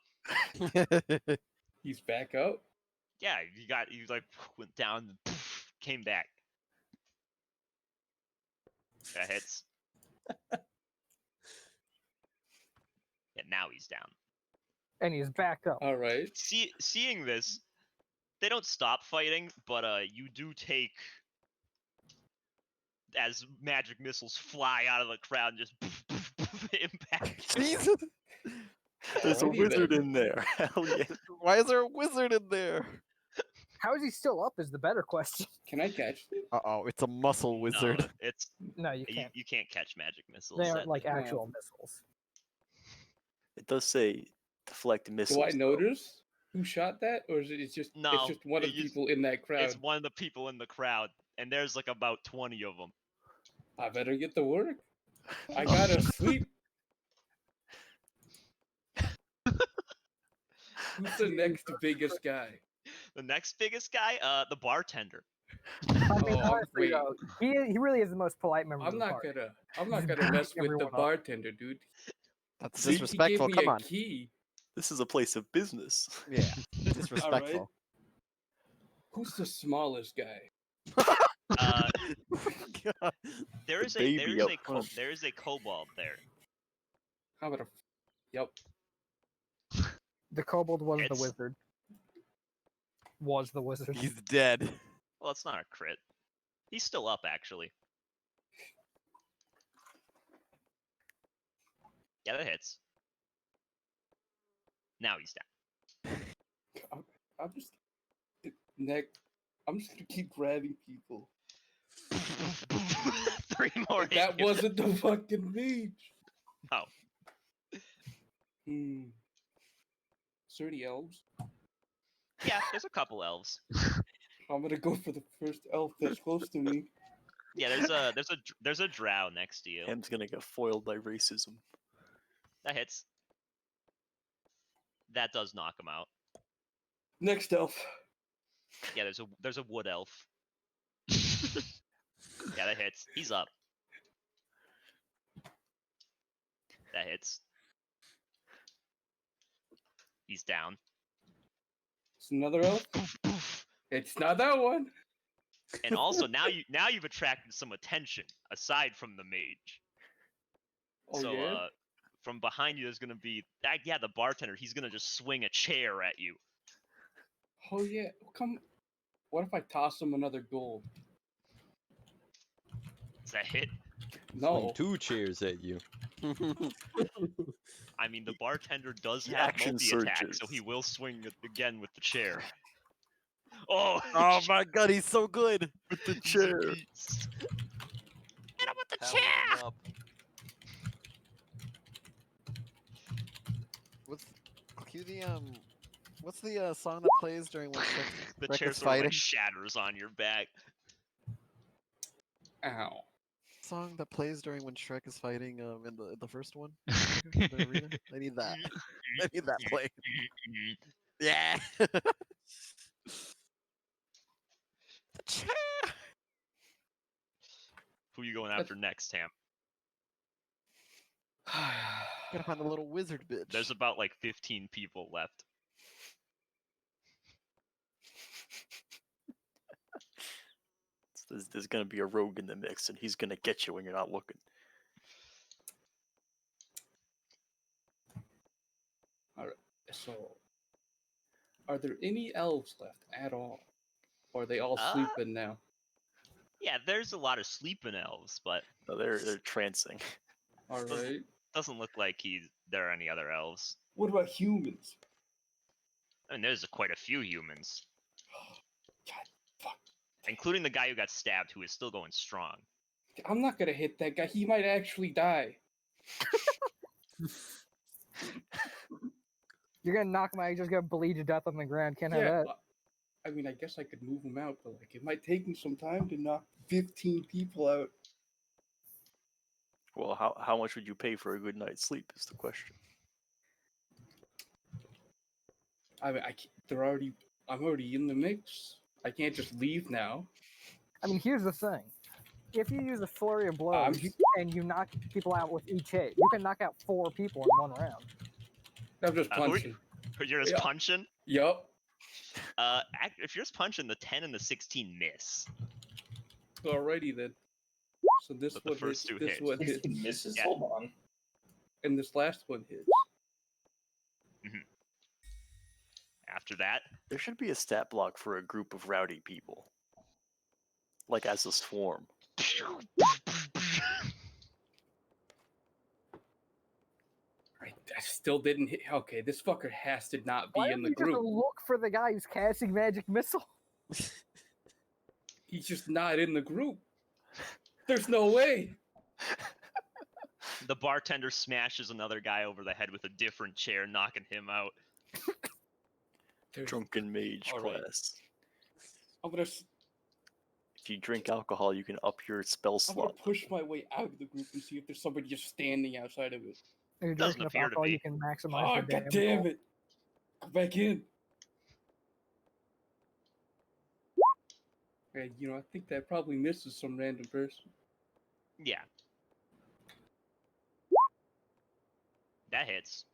He's back up. Yeah, you like went down, and came back. That hits. Yeah, now he's down. And he's back up. All right. Seeing this, they don't stop fighting, but you do take as magic missiles fly out of the crowd and just impact. Jesus! There's a Alrighty wizard then. in there. Hell yeah. Why is there a wizard in there? How is he still up is the better question. Can I catch this? Uh-oh, it's a muscle wizard. No, it's No, you can't. you can't catch magic missiles. They aren't like Yeah. actual missiles. It does say deflect missiles. Do I though. notice who shot that, or is it just No, it's just one of the you- people in that crowd? It's one of the people in the crowd, and there's like about 20 of them. I better get to work. I gotta sleep. Who's the next biggest guy? The next biggest guy, the bartender. I mean, Oh, honestly, wait. though, he really is the most polite member of I'm the not party. gonna mess with the Everyone up. bartender, dude. That's He gave disrespectful. me Come a on. key. This is a place of business. Yeah, disrespectful. Who's the smallest guy? Uh, God. there is Baby up front. there is a kobold there. How about a? Yep. The kobold was the It's- wizard. Was the wizard. He's dead. Well, it's not a crit. He's still up, actually. Yeah, that hits. Now he's I'm just I'm just gonna keep grabbing people. down. 3 more. hit That you. wasn't the fucking mage. No. Is there any elves? Yeah, there's a couple elves. I'm gonna go for the first elf that's close to me. Yeah, there's a drow next to you. Ham's gonna get foiled by racism. That hits. That does knock him out. Next elf. Yeah, there's a wood elf. Yeah, that hits. He's up. That hits. He's down. It's another elf. It's not that one. And also now you've attracted some attention aside from the mage. Oh So yeah. from behind you there's gonna be the bartender. He's gonna just swing a chair at you. Oh yeah. Come. What if I toss him another gold? Does that hit? Swing No. 2 chairs at you. I mean, the bartender does The have action multi-attack, so surges. he will swing it again with the chair. Oh, Oh my god, he's so good. With the he's a chair. beast. Hit him with the chair! Up. Cue the what's the song that plays during when The Shrek chair is sort of fighting? like shatters on your back. Ow. Song that plays during when Shrek is fighting in the first one? In the arena? I need that. I need that playing. Yeah. The chair. Who you going after next, Tam? Gotta find a little wizard bitch. There's about like 15 people left. There's gonna be a rogue in the mix, and he's gonna get you when you're not looking. So, are there any elves left at all? Or are they all sleeping now? Yeah, there's a lot of sleeping elves, but No, they're trancing. All right. doesn't look like there are any other elves. What about humans? I mean, there's quite a few humans, God, fuck. including the guy who got stabbed, who is still going strong. I'm not gonna hit that guy. He might actually die. You're gonna knock him out. You're just gonna bleed to death on the ground. Can't have Yeah. that. I mean, I guess I could move him out, but like, it might take me some time to knock 15 people out. Well, how much would you pay for a good night's sleep? Is the question. I mean, I'm already in the mix. I can't just leave now. I mean, here's the thing. If you use a flurry of blows and you knock people out with each hit, you can knock out 4 people in one round. I'm just punching. You're just punching? Yup. If you're just punching, the 10 and the 16 miss. Alrighty then. So this But one the first hits. two This hit. one hits. misses. Yeah. Hold on. And this last one hits. After that, There should be a stat block for a group of rowdy people, like as a swarm. Right, I still didn't hit. Okay, this fucker has to not be Why in don't the you just group. look for the guy who's casting magic missile? He's just not in the group. There's no way. the bartender smashes another guy over the head with a different chair, knocking him out. Drunken mage All right. class. I'm gonna If you drink alcohol, you can up your spell I'm gonna slot. push my way out of the group and see if there's somebody just standing outside of it. If you're Doesn't drinking enough appear to alcohol, be. you can maximize Oh, the god damage damn roll. it! Go back in. Okay, I think that probably misses some random person. Yeah. That hits.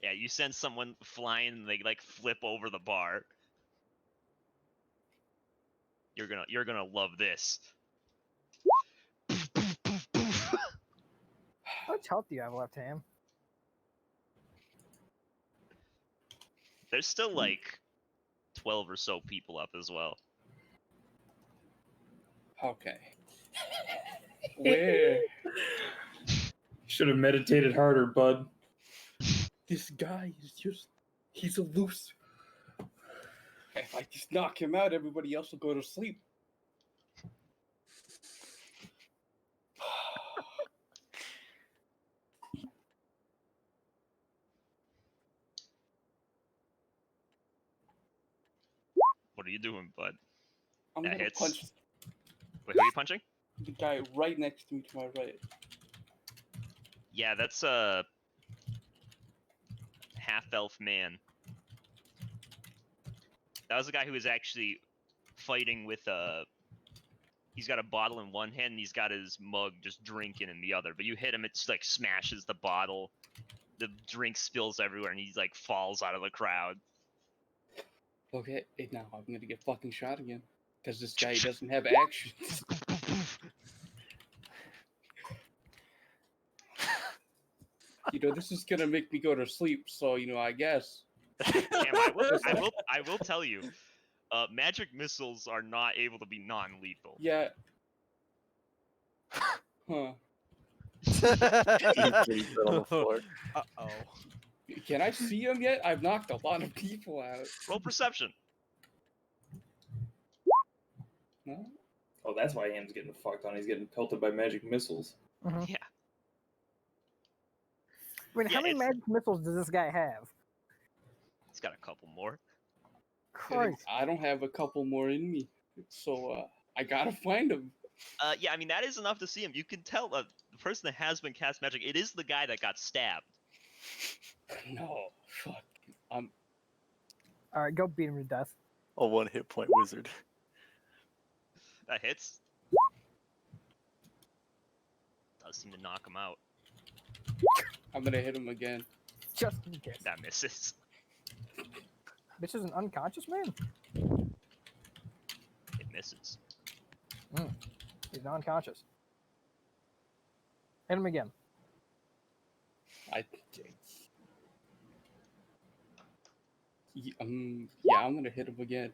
Yeah, you send someone flying and they like flip over the bar. You're gonna love this. How much health do you have left, Ham? There's still like 12 or so people up as well. Okay. Where? Should have meditated harder, bud. This guy is he's a loose. If I just knock him out, everybody else will go to sleep. What are you doing, bud? I'm That gonna hits. punch Wait, who are you punching? the guy right next to me to my right. Yeah, that's a half-elf man. That was the guy who was actually fighting with he's got a bottle in one hand and he's got his mug just drinking in the other. But you hit him, it's like smashes the bottle. The drink spills everywhere and he like falls out of the crowd. Okay, now I'm gonna get fucking shot again. Because this guy doesn't have action. This is gonna make me go to sleep. So I guess. Damn, I will tell you, magic missiles are not able to be non-lethal. Yeah. Huh. Pretty good on the floor. Uh-oh. Can I see him yet? I've knocked a lot of people out. Roll perception. No? Oh, that's why Ham's getting fucked on. He's getting pelted by magic missiles. Mhm. Yeah. I mean, Yeah, how many it's- magic missiles does this guy have? He's got a couple more. Christ. I don't have a couple more in me, so I gotta find him. Yeah, I mean that is enough to see him. You can tell the person that has been cast magic. It is the guy that got stabbed. No, fuck. All right, go beat him to death. A 1 hit point wizard. That hits. Does seem to knock him out. I'm gonna hit him again. Just in case. That misses. This is an unconscious man. It misses. He's not unconscious. Hit him again. Yeah, I'm gonna hit him again.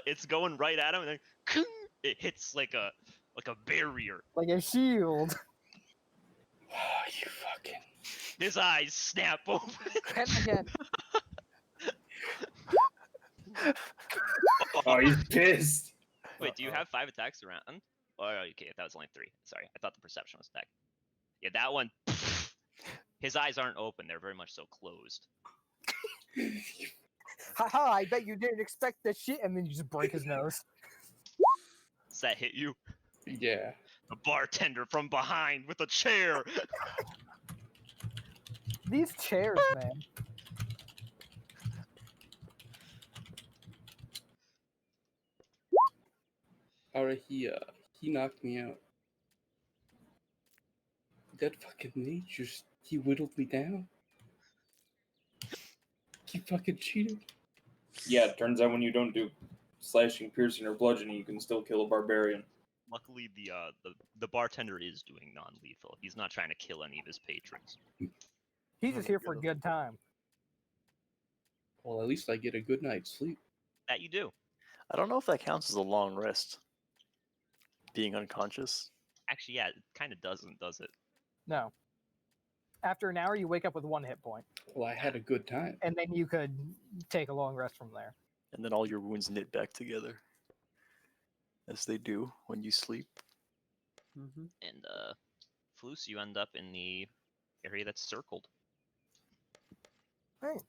It's going right at him, and then it hits like a barrier. Like a shield. You fucking. His eyes snap open. Hit him again. Oh, he's pissed. Wait, do you have 5 attacks around? Oh, okay, that was only 3. Sorry, I thought the perception was attack. Yeah, that one. His eyes aren't open; they're very much so closed. Haha, I bet you didn't expect this shit, and then you just break his nose. Does that hit you? Yeah. The bartender from behind with a chair. These chairs, man. Alright, he knocked me out. That fucking Nate he whittled me down. He fucking cheated. Yeah, it turns out when you don't do slashing, piercing, or bludgeoning, you can still kill a barbarian. Luckily, the bartender is doing non-lethal. He's not trying to kill any of his patrons. He's just here for a good time. Well, at least I get a good night's sleep. That you do. I don't know if that counts as a long rest. Being unconscious. Actually, yeah, it kind of doesn't, does it? No. After an hour, you wake up with 1 hit point, Well, I had a good time. and then you could take a long rest from there. And then all your wounds knit back together. As they do when you sleep. Mm-hmm. And Floos, you end up in the area that's circled. Right.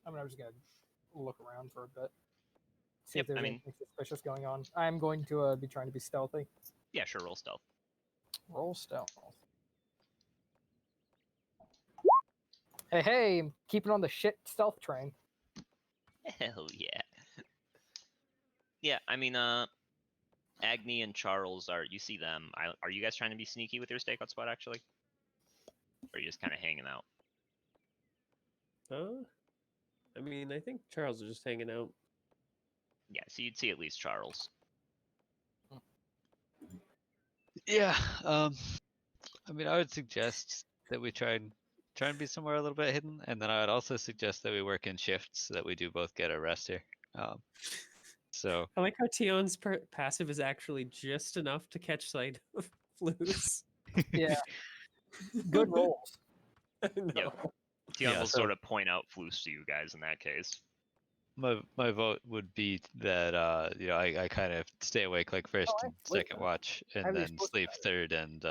I'm just gonna look around for a bit. See Yep, if there's I mean- anything suspicious going on. I'm going to be trying to be stealthy. Yeah, sure, roll stealth. Roll stealth. Hey, keeping on the shit stealth train. Hell yeah. Yeah, I mean, Agni and Charles you see them. Are you guys trying to be sneaky with your stakeout spot, actually? Or are you just kind of hanging out? I mean, I think Charles is just hanging out. Yeah, so you'd see at least Charles. Yeah. I mean, I would suggest that we try and be somewhere a little bit hidden, and then I would also suggest that we work in shifts so that we do both get a rest here. So I like how Tion's passive is actually just enough to catch sight of Floos. Yeah. Good rolls. No. Tion Yeah, will so- sort of point out Floos to you guys in that case. my vote would be that I kind of stay awake like first I and believe second that. watch, I and was then supposed to sleep third and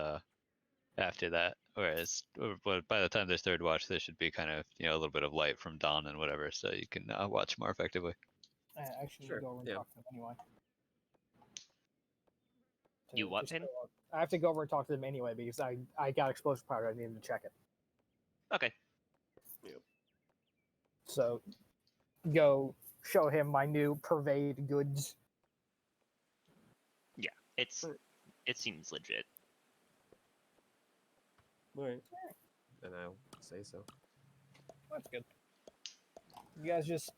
after that. Whereas by the time there's third watch, there should be kind of a little bit of light from dawn and whatever, so you can watch more effectively. I actually need Sure, to go over and yeah. talk to them anyway. You what, just Pin? go up. I have to go over and talk to them anyway because I got explosive powder. I needed to check it. Okay. So go show him my new Pervade goods. It seems legit. Alright. And I'll say so. That's good. You guys just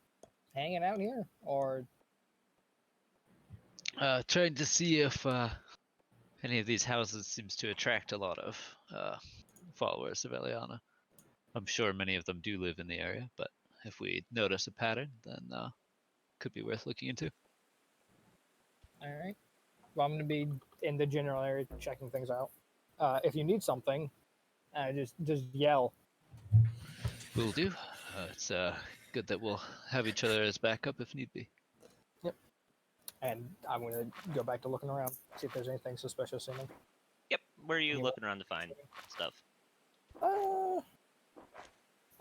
hanging out here, or Trying to see if any of these houses seems to attract a lot of followers of Eliana. I'm sure many of them do live in the area, but if we notice a pattern, then could be worth looking into. All right. Well, I'm going to be in the general area checking things out. If you need something, just yell. Will do. It's good that we'll have each other as backup if need be. And I'm going to go back to looking around, see if there's anything suspicious in them. Yep. Where are you Yeah. looking around to find stuff? I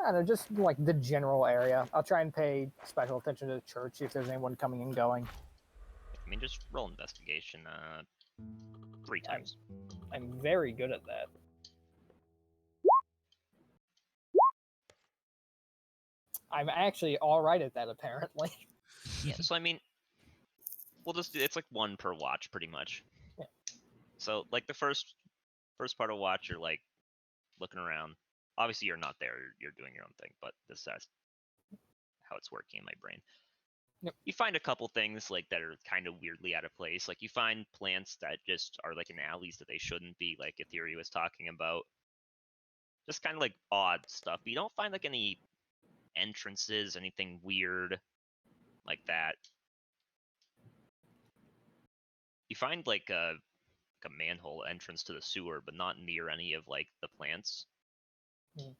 don't know, just like the general area. I'll try and pay special attention to the church, see if there's anyone coming and going. I mean, just roll investigation 3 times. I'm very good at that. I'm actually all right at that, apparently. Yeah, so I mean, we'll just do, it's like 1 per watch, pretty much. Yeah. So, like, the first part of watch, you're, like, looking around. Obviously, you're not there, you're doing your own thing, but this is how it's working in my brain. Yep. You find a couple things, like, that are kind of weirdly out of place. Like, you find plants that just are, like, in alleys that they shouldn't be, like Etheria was talking about. Just kind of, like, odd stuff. But you don't find, like, any entrances, anything weird like that. You find like a manhole entrance to the sewer, but not near any of like the plants. All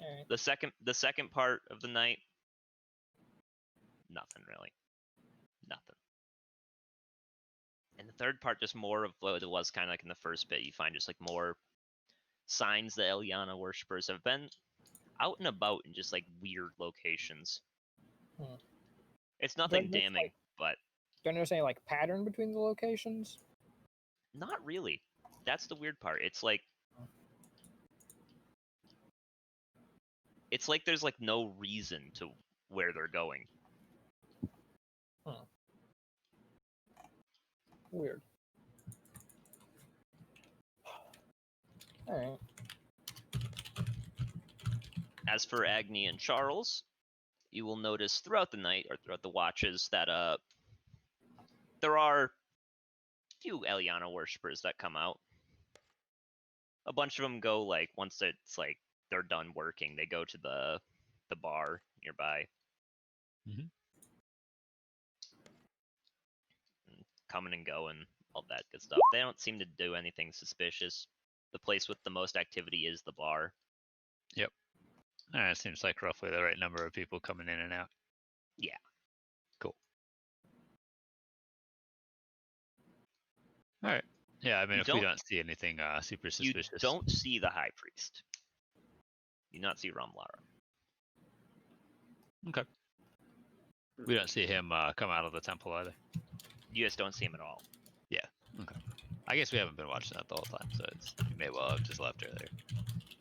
right. The second part of the night, nothing really, nothing. And the third part, just more of what it was kind of like in the first bit. You find just like more signs that Eliana worshippers have been out and about in just like weird locations. Hmm. It's nothing there's, damning, like- but Don't notice any like pattern between the locations? not really. That's the weird part. It's like there's like no reason to where they're going. Weird. All right. As for Agni and Charles, you will notice throughout the night or throughout the watches that there are few Eliana worshippers that come out. A bunch of them go like once it's like they're done working, they go to the bar nearby. Mhm. And coming and going, all that good stuff. They don't seem to do anything suspicious. The place with the most activity is the bar. It seems like roughly the right number of people coming in and out. Yeah. Cool. All right. Yeah, I mean, You if we don't- don't see anything super You suspicious, don't see the high priest. You do not see Ramlara. we don't see him come out of the temple either. You guys don't see him at all. I guess we haven't been watching that the whole time, so you may well have just left earlier.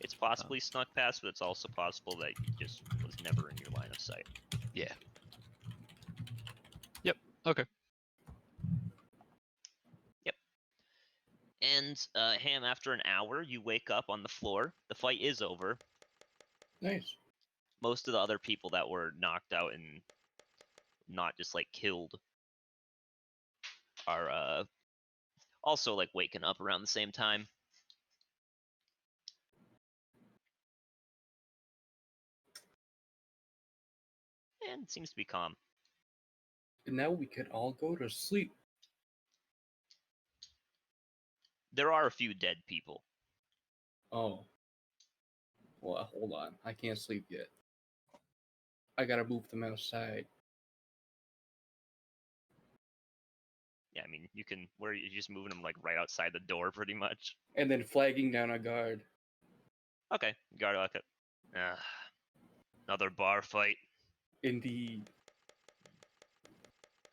It's possibly snuck past, but it's also possible that he just was never in your line of sight. Okay. And Ham, after an hour, you wake up on the floor. The fight is over. Nice. Most of the other people that were knocked out and not just like killed are also like waking up around the same time. And it seems to be calm. And now we can all go to sleep. There are a few dead people. Oh. Well, hold on. I can't sleep yet. I gotta move them outside. Yeah, I mean, you can. Where are you just moving them like right outside the door, pretty much. And then flagging down a guard. Okay, guard lock it. Another bar fight. Indeed.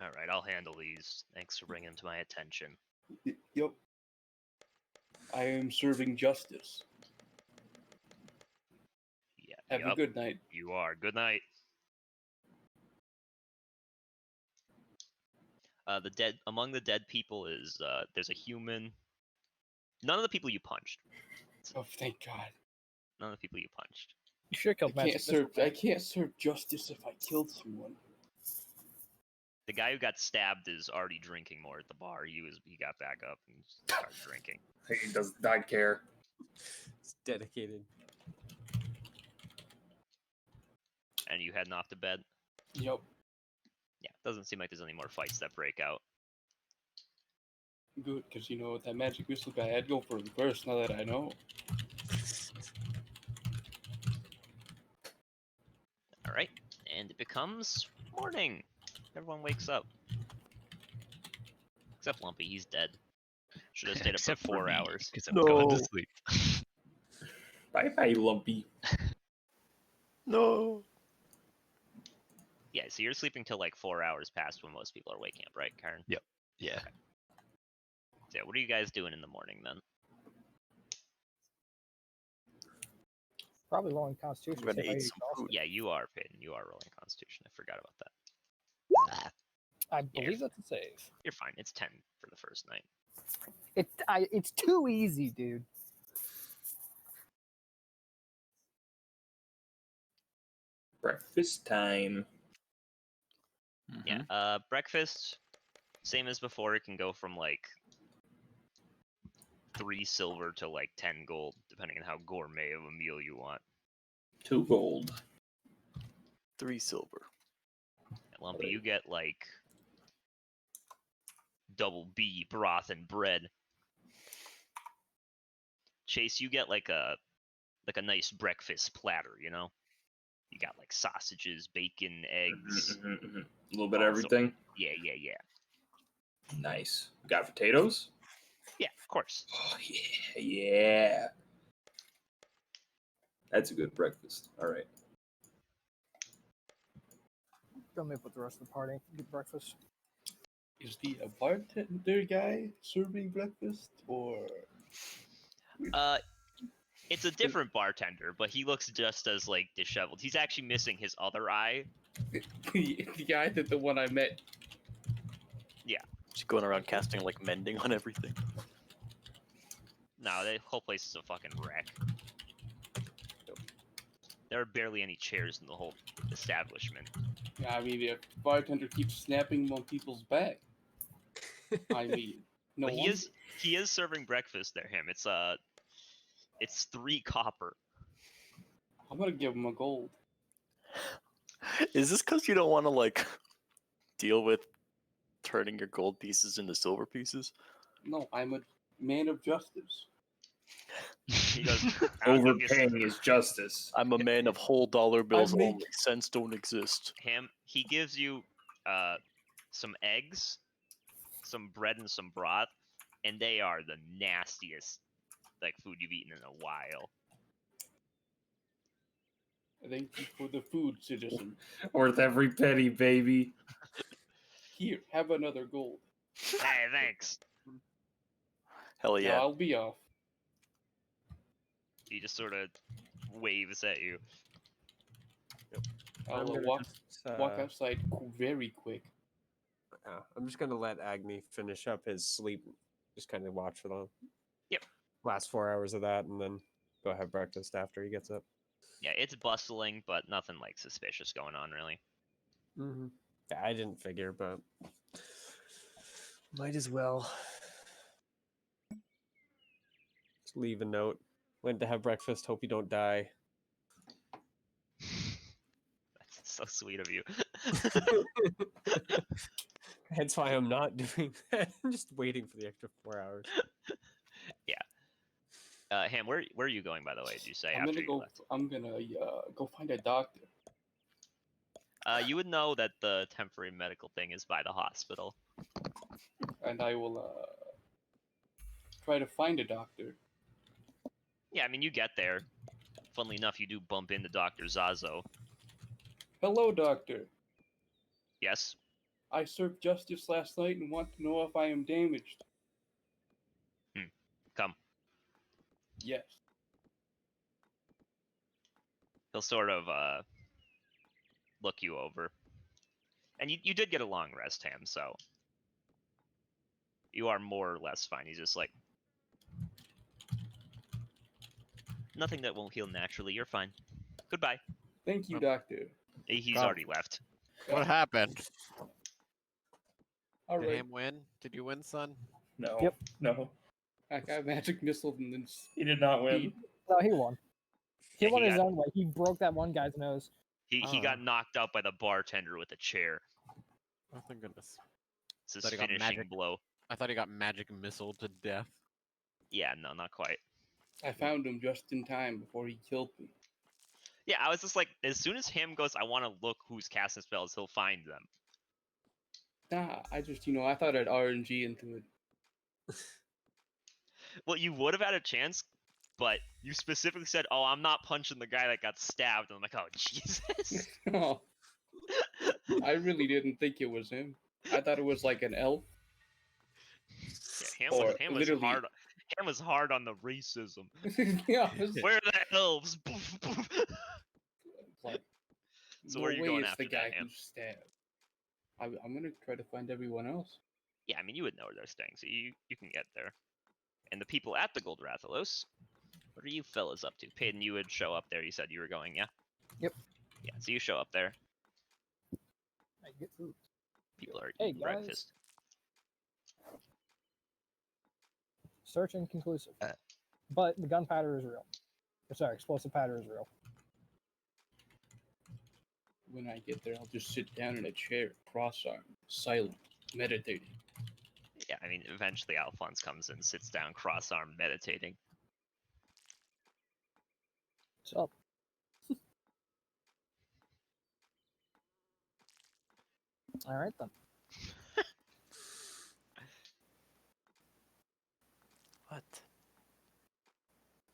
All right, I'll handle these. Thanks for bringing them to my attention. Yep. I am serving justice. Yeah. Have yup, a good night. You are. Good night. Among the dead people is there's a human. None of the people you punched. Oh, thank God. None of the people you punched. You should kill I can't serve justice if I killed someone. The guy who got stabbed is already drinking more at the bar. He got back up and started drinking. He does not care. It's dedicated. And you heading off to bed? Yep. Yeah, doesn't seem like there's any more fights that break out. Good, because you know that magic whistle guy, I'd go for him first. Now that I know. All right, and it becomes morning. Everyone wakes up. Except Lumpy, he's dead. Should have stayed up for Except 4 me, hours. because I'm going No. to sleep. Bye bye, Lumpy. No. Yeah, so you're sleeping till like 4 hours past when most people are waking up, right, Karen? Yeah. So yeah, what are you guys doing in the morning then? Probably rolling Constitution. I'm gonna see if I eat get some exhausted. food. Yeah, you are, Peyton. You are rolling Constitution. I forgot about that. I believe that's a save. You're fine. It's 10 for the first night. It's too easy, dude. Breakfast time. Yeah, breakfast, same as before. It can go from like 3 silver to like 10 gold, depending on how gourmet of a meal you want. 2 gold. 3 silver. And Lumpy, you get like double B broth and bread. Chase, you get like a nice breakfast platter, you know? You got like sausages, bacon, eggs. A little bit of Also- everything. Yeah. Nice. Got potatoes? Yeah, of course. Oh, yeah. That's a good breakfast. All right. Go meet with the rest of the party. Get breakfast. Is the bartender guy serving breakfast, or It's a different bartender, but he looks just as like disheveled. He's actually missing his other eye. the guy that the one I met? Just going around casting like mending on everything. No, the whole place is a fucking wreck. There are barely any chairs in the whole establishment. Yeah, I mean, if bartender keeps snapping on people's back, I mean, no But wonder. he is serving breakfast there, him. It's 3 copper. I'm gonna give him a gold. Is this because you don't want to like deal with turning your gold pieces into silver pieces? No, I'm a man of justice. He goes, "I'll give you some-" Overpaying is justice. I'm a man of whole dollar bills make- only. Cents don't exist. He gives you some eggs, some bread, and some broth, and they are the nastiest like food you've eaten in a while. Thank you for the food, citizen. Worth every penny, baby. Here, have another gold. Hey, thanks. Hell Now yeah. I'll be off. He just sort of waves at you. I'm I'll gonna walk just, outside very quick. I'm just gonna let Agni finish up his sleep. Just kind of watch for the Yep. last 4 hours of that, and then go have breakfast after he gets up. Yeah, it's bustling, but nothing like suspicious going on really. Mm-hmm. Yeah, I didn't figure, but might as well. Just leave a note. Went to have breakfast. Hope you don't die. That's so sweet of you. That's why I'm not doing that. I'm just waiting for the extra 4 hours. Ham, where are you going, by the way? Did you say I'm after gonna you go. left? I'm gonna go find a doctor. You would know that the temporary medical thing is by the hospital. And I will try to find a doctor. Yeah, I mean, you get there. Funnily enough, you do bump into Dr. Zazo. Hello, doctor. Yes? I served justice last night and want to know if I am damaged. Come. Yes. He'll sort of look you over. And you did get a long rest, Ham, so you are more or less fine. He's just like, nothing that won't heal naturally. You're fine. Goodbye. Thank you, doctor. He's God. already left. What happened? All Did right. Ham win? Did you win, son? No. Yep. No. I got magic missile and then He did not win. No, he won. He Yeah, won he his got- own way. He broke that one guy's nose. He got knocked out by the bartender with a chair. Oh, thank goodness. It's his Thought he got finishing magic. blow. I thought he got magic missile to death. Yeah, no, not quite. I found him just in time before he killed me. Yeah, I was just like, as soon as him goes, I want to look who's casting spells, he'll find them. Nah, I just, I thought I'd RNG into it. Well, you would have had a chance, but you specifically said, "Oh, I'm not punching the guy that got stabbed." And I'm like, "Oh, Jesus." Oh, I really didn't think it was him. I thought it was like an elf. Yeah, Or Ham was literally- hard. Ham was hard on the racism. Yeah, I was Where are the elves? Boof, boof. like, So no where are you way going it's after the that, guy Ham? who stabbed. I'm gonna try to find everyone else. Yeah, I mean, you would know where they're staying, so you can get there. And the people at the Gold Rathalos, what are you fellas up to? Peyton, you would show up there. You said you were going, yeah? Yep. Yeah, so you show up there. I get food. People are Hey, eating guys. breakfast. Search inconclusive. Uh. But the gunpowder is real. Or, sorry, explosive powder is real. When I get there, I'll just sit down in a chair, cross-armed, silent, meditating. Yeah, I mean, eventually Alphonse comes and sits down, cross-armed, meditating. What's up? All right then. What?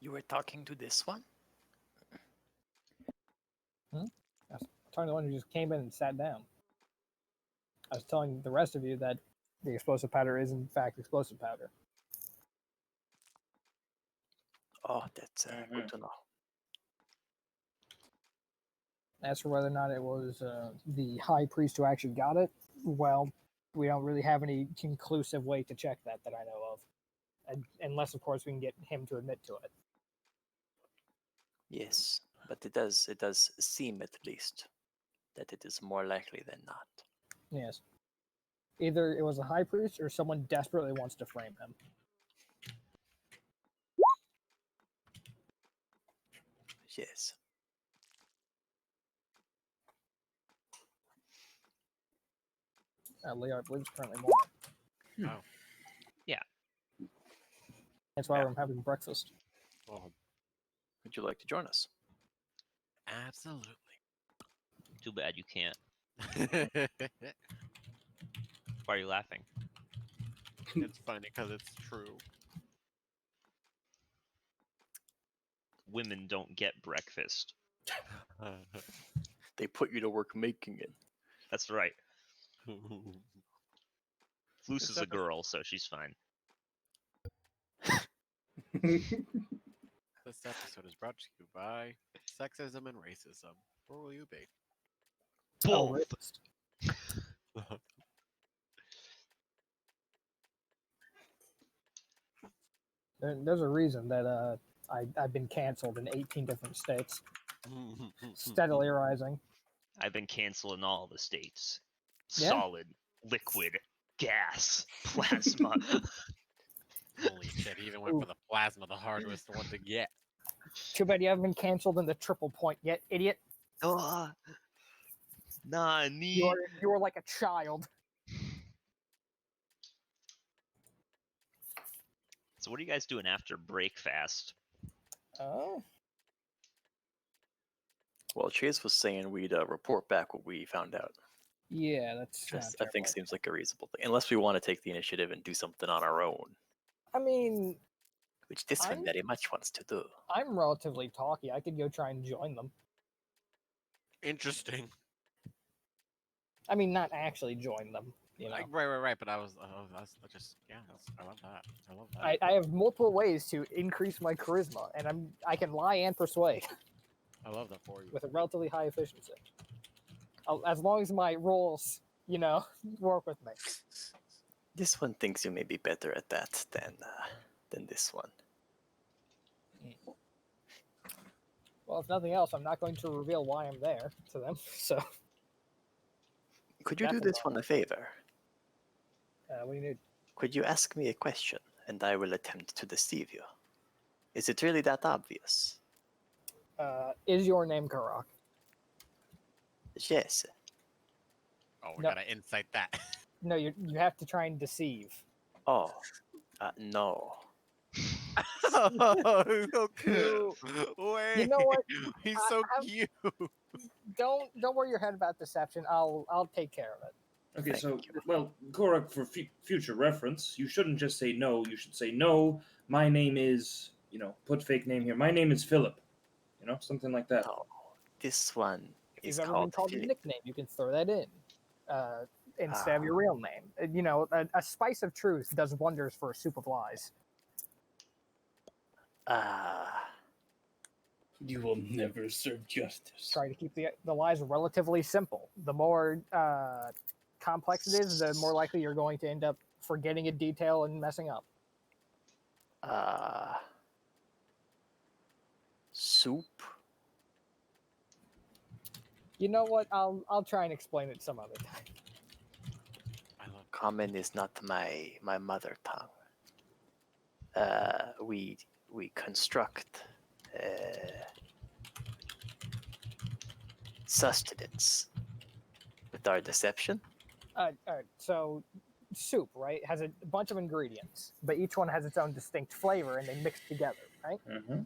You were talking to this one? I'm talking to the one who just came in and sat down. I was telling the rest of you that the explosive powder is in fact explosive powder. Oh, that's good to know. As for whether or not it was the high priest who actually got it, well, we don't really have any conclusive way to check that I know of, unless of course we can get him to admit to it. Yes, but it does seem at least that it is more likely than not. Yes. Either it was a high priest or someone desperately wants to frame him. Yes. Leo, I believe, is currently morning. Oh. Yeah. That's why Yeah. I'm having breakfast. Oh, Would you like to join us? absolutely. Too bad you can't. Why are you laughing? It's funny because it's true. Women don't get breakfast. They put you to work making it. That's right. Luce This is a episode- girl, so she's fine. This episode is brought to you by sexism and racism. Where will you be? Oh, Both. rapist. There's a reason that I've been canceled in 18 different states, steadily rising. I've been canceling all the states. Yeah. Solid, liquid, gas, plasma. Holy shit, he even went for the plasma, the hardest one to get. Too bad you haven't been canceled in the triple point yet, idiot. Nah, You are like a child. So what are you guys doing after break fast? Oh, Well, Chase was saying we'd report back what we found out. yeah, that's. not I think terrible. seems like a reasonable thing, unless we want to take the initiative and do something on our own, I mean, which this one I'm- very much wants to do. I'm relatively talky. I could go try and join them. Interesting. I mean, not actually join them. You know, Right. But I love that. I love that. I have multiple ways to increase my charisma, and I can lie and persuade I love that for you. with a relatively high efficiency. As long as my rolls, work with me. This one thinks you may be better at that than this one. Well, if nothing else, I'm not going to reveal why I'm there to them. So Could you do Definitely. this one a favor? What do you need? Could you ask me a question, and I will attempt to deceive you? Is it really that obvious? Is your name Karak? Yes. Oh, we No. gotta insight that. No, you have to try and deceive. Oh, no. Oh, so cute. Wait. You know what? He's I- so I'm- cute. Don't worry your head about deception. I'll take care of it. Okay, Thank so, you. well, Korak, for future reference, you shouldn't just say no. You should say, no, my name is, put fake name here. My name is Philip. Something like that. No. This one If is you've ever been called called a Philip. nickname, you can throw that in instead of your real name. A spice of truth does wonders for a soup of lies. You will never serve justice. Try to keep the lies relatively simple. The more complex it is, the more likely you're going to end up forgetting a detail and messing up. Soup. You know what? I'll try and explain it some other time. Common is not my mother tongue. We construct sustenance with our deception. All right, so soup, right, has a bunch of ingredients, but each one has its own distinct flavor, and they mix together, right? Mm-hmm.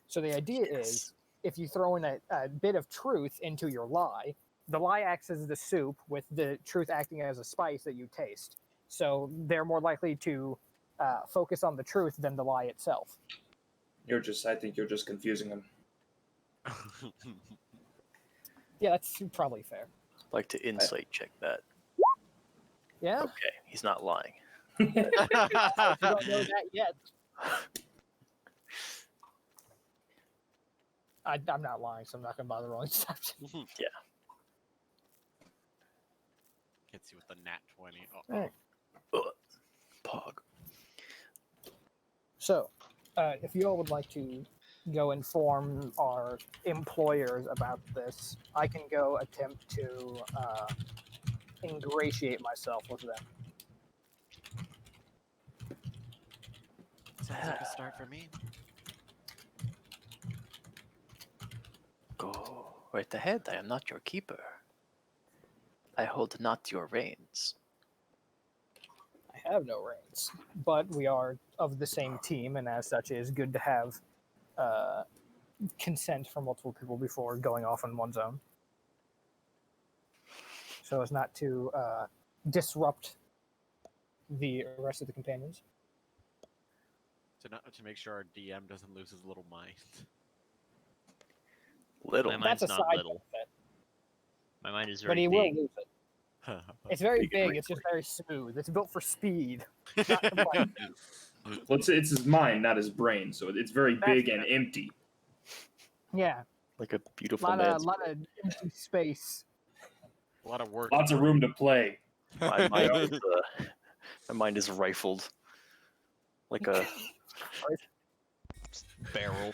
So the idea is, if you throw in a bit of truth into your lie, the lie acts as the soup, with the truth acting as a spice that you taste. So they're more likely to focus on the truth than the lie itself. I think you're just confusing them. Yeah, that's probably fair. Like to insight check that. Yeah, Okay, he's not lying. you don't know that yet. I'm not lying, so I'm not going to bother rolling deception. Hits you with the nat 20. Oh, Alright. Pog. So, if you all would like to go inform our employers about this, I can go attempt to ingratiate myself with them. Sounds like a start for me. Go right ahead. I am not your keeper. I hold not your reins. I have no reins, but we are of the same team, and as such, it is good to have consent from multiple people before going off on one's own, so as not to disrupt the rest of the companions. To make sure our DM doesn't lose his little mind. Little. My mind's That's a not side little. benefit, My mind is but very he big. will lose it. It's very Big and big. It's just very smooth. It's built for speed. Not complexity. Well, it's his mind, not his brain, so it's very big and empty. Yeah, Like a a beautiful lot man's of empty space. A lot of work. Lots of room to play. My mind is rifled. Like a Barrel.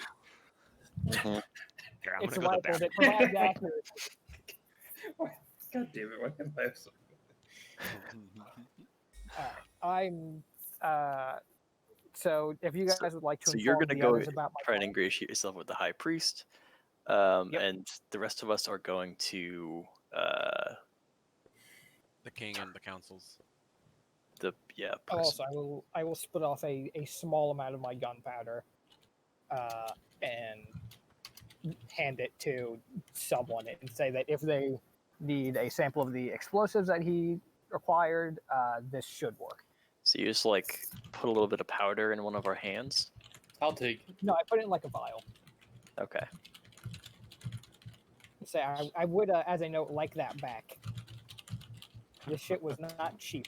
Mhm. Here, I'm It's a gonna go rifle to that provides accuracy. God damn it! Why can't I have some? I'm. So if you guys would like to so you're inform gonna the go others about my try and plan, ingratiate yourself with the high priest, Yep. and the rest of us are going to The king and the councils. also I will split off a small amount of my gunpowder, and hand it to someone and say that if they need a sample of the explosives that he required, this should work. So you just like put a little bit of powder in one of our hands. I'll take it. No, I put it in like a vial. Okay. Say I would, as a note, like that back. This shit was not cheap.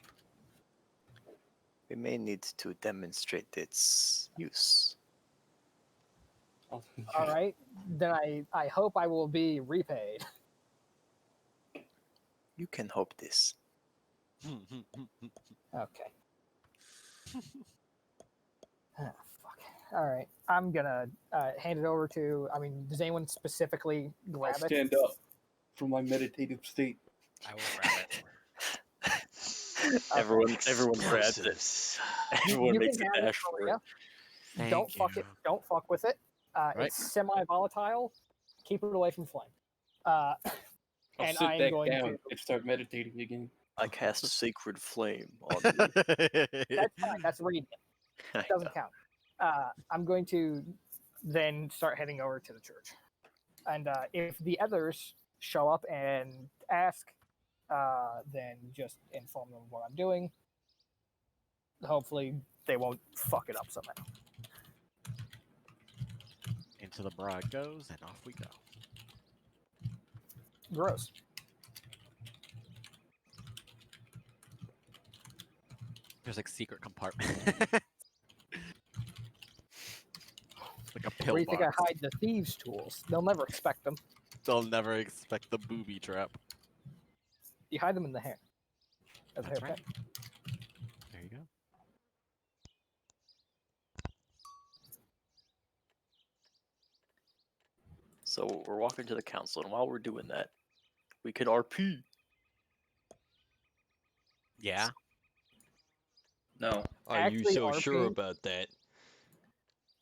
We may need to demonstrate its use. I'll take All it. right, then I hope I will be repaid. You can hope this. Okay. Ah, fuck. All right, I'm gonna hand it over to. I mean, does anyone specifically I'll grab it? stand up from my meditative state. I will grab it. Everyone grabs it. Explosives. Everyone you makes can a have it, dash for it. Maria. Don't Thank fuck you. it. Don't fuck with it. Right. It's semi-volatile. Keep it away from flame. I'll And sit I'm back going down to. and start meditating again. I cast Sacred Flame on you. That's fine. That's radiant. Doesn't count. I'm going to then start heading over to the church. And if the others show up and ask, then just inform them what I'm doing. Hopefully, they won't fuck it up somehow. Into the bra it goes, and off we go. Gross. There's like secret compartment. Like a pill Where do you think I box. hide the thieves' tools? They'll never expect them. They'll never expect the booby trap. You hide them in the hair. As a That's hairpin. right. There you go. So we're walking to the council, and while we're doing that, we can RP. Yeah. No. Are you Actually, so sure RP about that?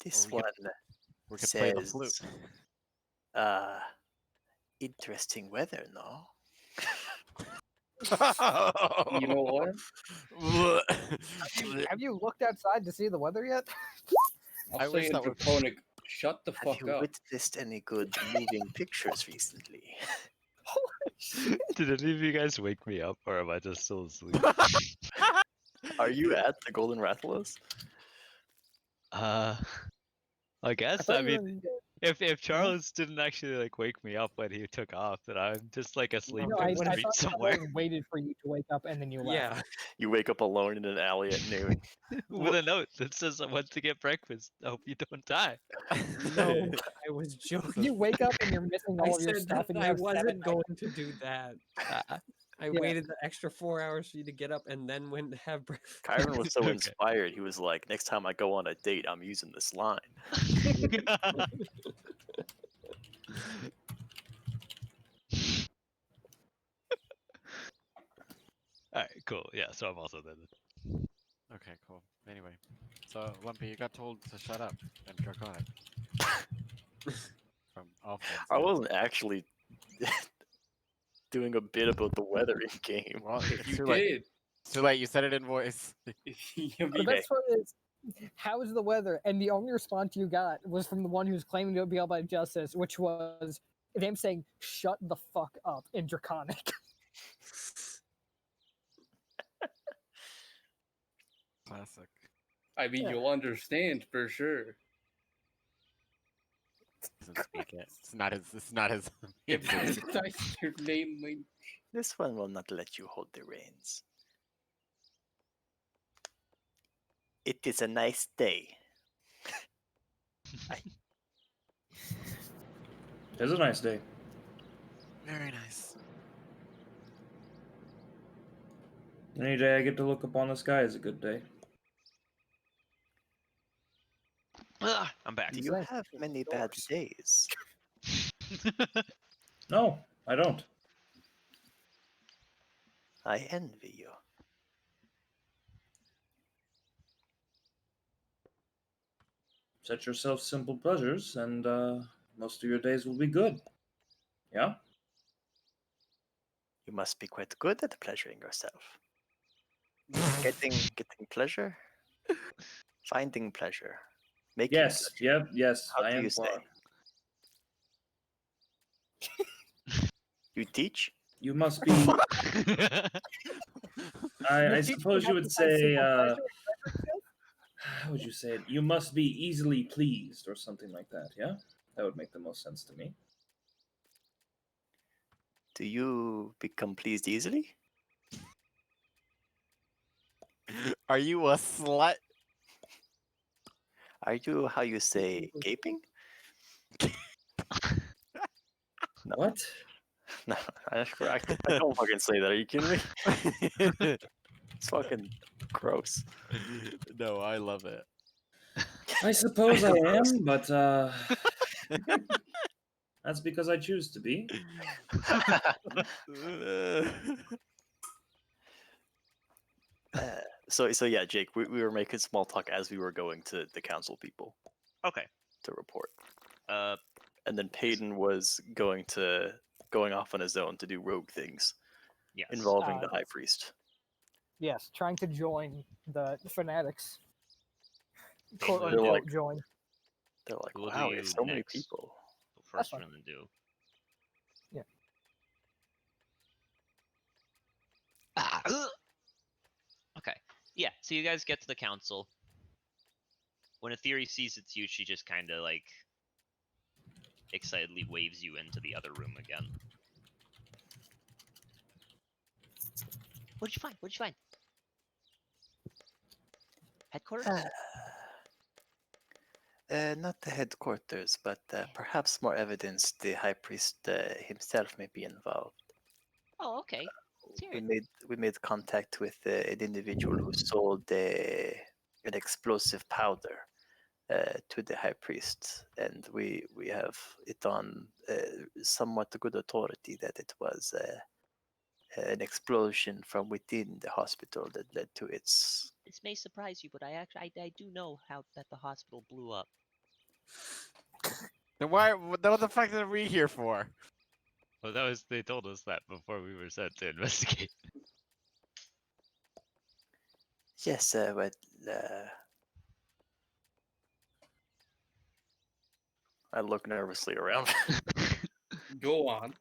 This Or we one We could play the flute. says, interesting weather, no? You know what? Have you looked outside to see the weather yet? I'll I say wish in that would- Draconic, shut the Have fuck you up. witnessed any good moving pictures recently? Did any of you guys wake me up, or am I just still asleep? Are you at the Golden Rathalos? I guess. thought I you mean, were in- if Charles didn't actually like wake me up when he took off, then I'm just like asleep No, in I the thought street somewhere. somewhere Waited for you to wake up and then you left. Yeah. You wake up alone in an alley at noon. with a note that says I went to get breakfast. I hope you don't die. No, I was joking. You wake up and you're missing I all of your said stuff. that And I you have 7 wasn't going to do that. I Yeah. waited the extra 4 hours for you to get up and then went to have breakfast. Kyron was so Okay. inspired, he was like, next time I go on a date, I'm using this line. Alright, cool. Yeah, so I'm also dead. Okay, cool. Anyway, so Lumpy, you got told to shut up and Draconic. From Alpha. I wasn't actually doing a bit about the weather in game. Well, it's You too late. did. Too late. You said it in voice. You The best part is, how is the weather? And the only response you got was from the one who's claiming to be held by justice, which was them saying, "Shut the fuck up" in Draconic. Classic. I mean, Yeah. you'll understand for sure. Doesn't speak it. It's not his. It's not his. If that's your name, like, This one will not let you hold the reins. It is a nice day. It's a nice day. Very nice. Any day I get to look upon the sky is a good day. I'm back. Do you have many bad days? No, I don't. I envy you. Set yourself simple pleasures, and most of your days will be good. Yeah? You must be quite good at pleasuring yourself. Getting pleasure? Finding pleasure. Making Yes, pleasure. yep, yes, How I do am you say? far. You teach? You must be. I suppose you would say. How would you say it? You must be easily pleased, or something like that. Yeah, that would make the most sense to me. Do you become pleased easily? Are you a slut? Are you how you say gaping? No. What? No, I don't fucking say that. Are you kidding me? It's fucking gross. No, I love it. I suppose I am, but that's because I choose to be. So yeah, Jake, we were making small talk as we were going to the council people Okay. to report, Uh, and then Peyton was going off on his own to do rogue things yes. involving the Uh, high priest. Yes, trying to join the fanatics. They Quote will They're do. unquote like, join. they're like, We'll do wow, you there's so many next. people. The That's first fine. one to do. Yeah. Okay. Yeah. So you guys get to the council. When Aetheri sees it's you, she just kind of like excitedly waves you into the other room again. What'd you find? What'd you find? Headquarters? Not the headquarters, but perhaps more evidence the high priest himself may be involved. Oh, okay. Let's hear it. We made contact with an individual who sold an explosive powder to the high priest, and we have it on somewhat good authority that it was an explosion from within the hospital that led to its. This may surprise you, but I do know how that the hospital blew up. Then what the fuck are we here for? Well, they told us that before we were sent to investigate. Yes, but I look nervously around. Go on.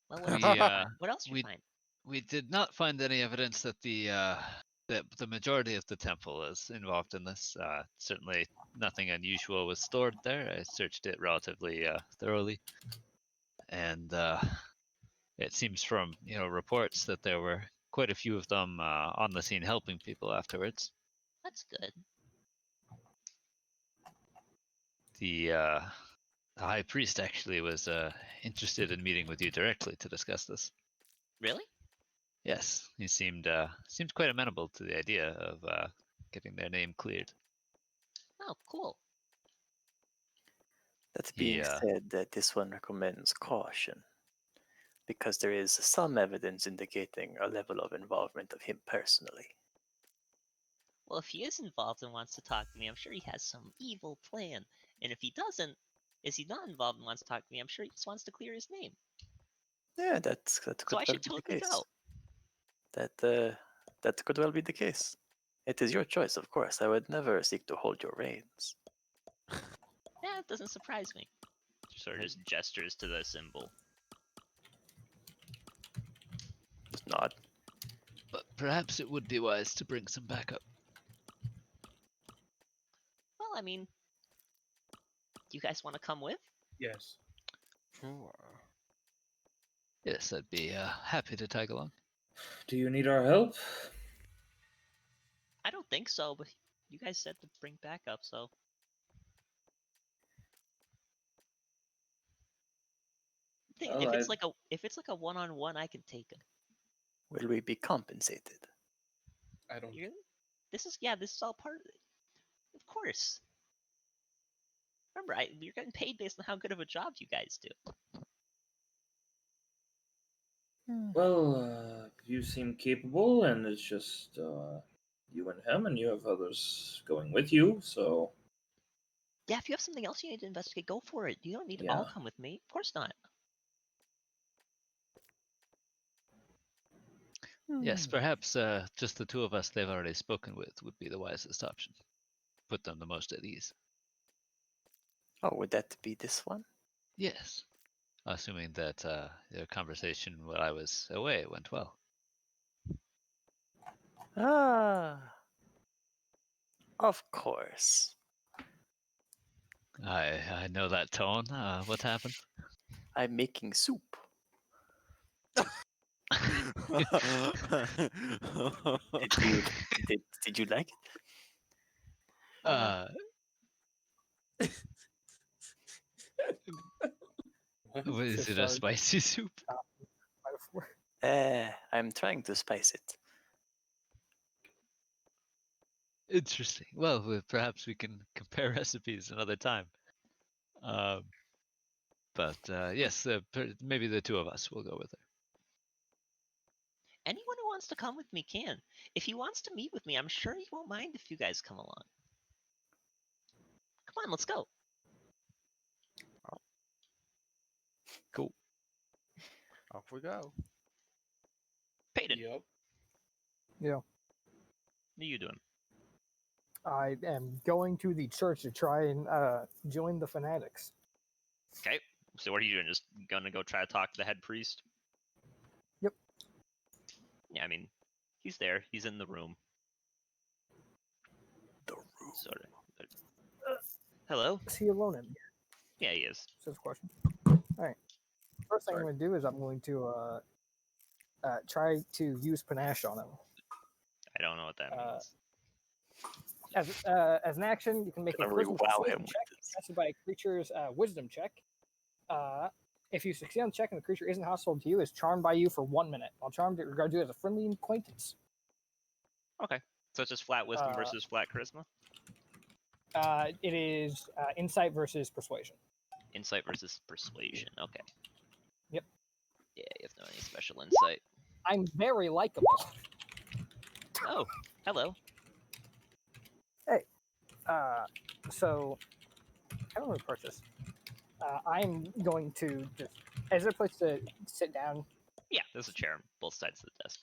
Well, what else did you we- find? We did not find any evidence that the majority of the temple is involved in this. Certainly, nothing unusual was stored there. I searched it relatively thoroughly, and it seems from reports that there were quite a few of them on the scene helping people afterwards. That's good. The high priest actually was interested in meeting with you directly to discuss this. Really? Yes, he seemed quite amenable to the idea of getting their name cleared. Oh, cool. That being Yeah. said, this one recommends caution, because there is some evidence indicating a level of involvement of him personally. Well, if he is involved and wants to talk to me, I'm sure he has some evil plan. And if he doesn't, is he not involved and wants to talk to me, I'm sure he just wants to clear his name. Yeah, that could So I well should be the totally case. go. That could well be the case. It is your choice, of course. I would never seek to hold your reins. Yeah, it doesn't surprise me. Sort of just gestures to the symbol. Just nod. But perhaps it would be wise to bring some backup. Well, I mean, do you guys want to come with? Yes. Sure. Yes, I'd be happy to tag along. Do you need our help? I don't think so, but you guys said to bring backup, so. Well, If it's like a one-on-one, I can take him. Will we be compensated? I don't. This is all part of it. Of course. Remember, you're getting paid based on how good of a job you guys do. Well, you seem capable, and it's just you and him, and you have others going with you, so. Yeah, if you have something else you need to investigate, go for it. You don't need to Yeah. all come with me. Of course not. Yes, perhaps just the two of us they've already spoken with would be the wisest option. Put them the most at ease. Oh, would that be this one? Yes, assuming that their conversation while I was away went well. Ah, of course. I know that tone. What happened? I'm making soup. Did you like it? Is it a spicy soup? I'm trying to spice it. Interesting. Well, perhaps we can compare recipes another time. But yes, maybe the two of us will go with her. Anyone who wants to come with me can. If he wants to meet with me, I'm sure he won't mind if you guys come along. Come on, let's go. Cool. Off we go. Peyton, Yep. Yeah. what are you doing? I am going to the church to try and join the fanatics. Okay. So what are you doing? Just gonna go try to talk to the head priest? Yep. Yeah, I mean, he's there. He's in the room. The room. Sort of. Hello? Is he alone in here? Yeah, he is. That's the question. All right. First thing Sorry. I'm going to do is I'm going to try to use panache on him. I don't know what that means. As an action, you can make a Gonna really charisma wow persuasion him with check this. tested by a creature's wisdom check. If you succeed on the check and the creature isn't hostile to you, is charmed by you for 1 minute. While charmed, it regards you as a friendly acquaintance. Okay. So it's just flat wisdom Uh, versus flat charisma? It is insight versus persuasion. Insight versus persuasion. Okay. Yep. Yeah, you have to know any special insight. I'm very likable. Oh, hello. So how do I approach this? I'm going to just. Is there a place to sit down? Yeah, there's a chair on both sides of the desk.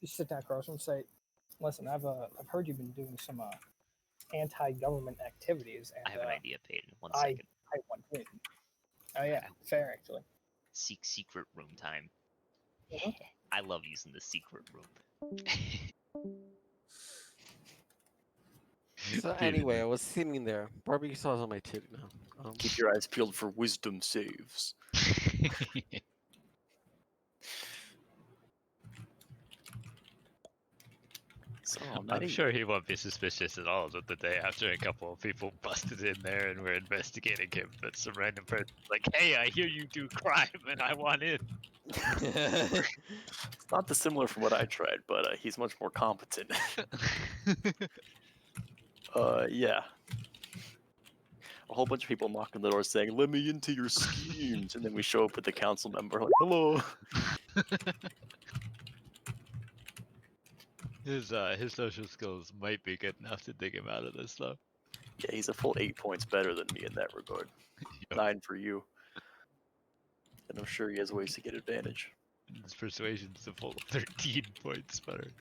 Just sit down across and say, "Listen, I've heard you've been doing some anti-government activities, and I have an idea, Peyton. One I second. want in." Oh yeah, fair actually. Seek secret room time. Mhm. I love using the secret room. So anyway, I was sitting there. Barbecue sauce on my titty now. Keep your eyes peeled for wisdom saves. So, I'm Matty, sure he won't be suspicious at all that the day after a couple of people busted in there and were investigating him, that some random person's like, hey, I hear you do crime and I want in. it's not dissimilar from what I tried, but he's much more competent. Yeah. A whole bunch of people knocking the door saying, "Let me into your schemes," and then we show up with the council member like, "Hello." His social skills might be good enough to dig him out of this stuff. Yeah, he's a full 8 points better than me in that regard. Yup. 9 for you. And I'm sure he has ways to get advantage. His persuasion's a full 13 points better.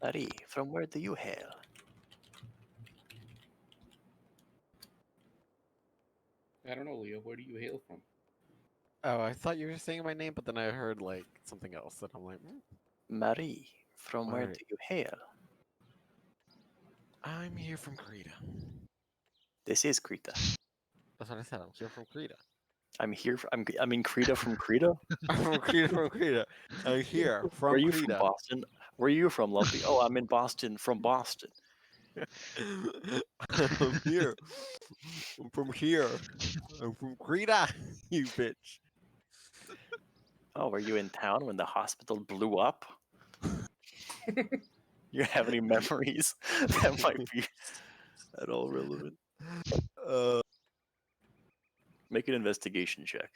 Larry, from where do you hail? I don't know, Leo. Where do you hail from? Oh, I thought you were saying my name, but then I heard like something else, and I'm like, Marie, from where Alright. do you hail? I'm here from Krita. This is Krita. That's what I said. I'm here from Krita. I'm here. I mean, Krita from Krita. I'm from Krita. From Krita. I'm here from Where are you Krita. from, Boston? Where are you from, Lumpy? Oh, I'm in Boston. From Boston. I'm here. I'm from here. I'm from Krita. You bitch. Oh, were you in town when the hospital blew up? You have any memories that might be at all relevant? Make an investigation check.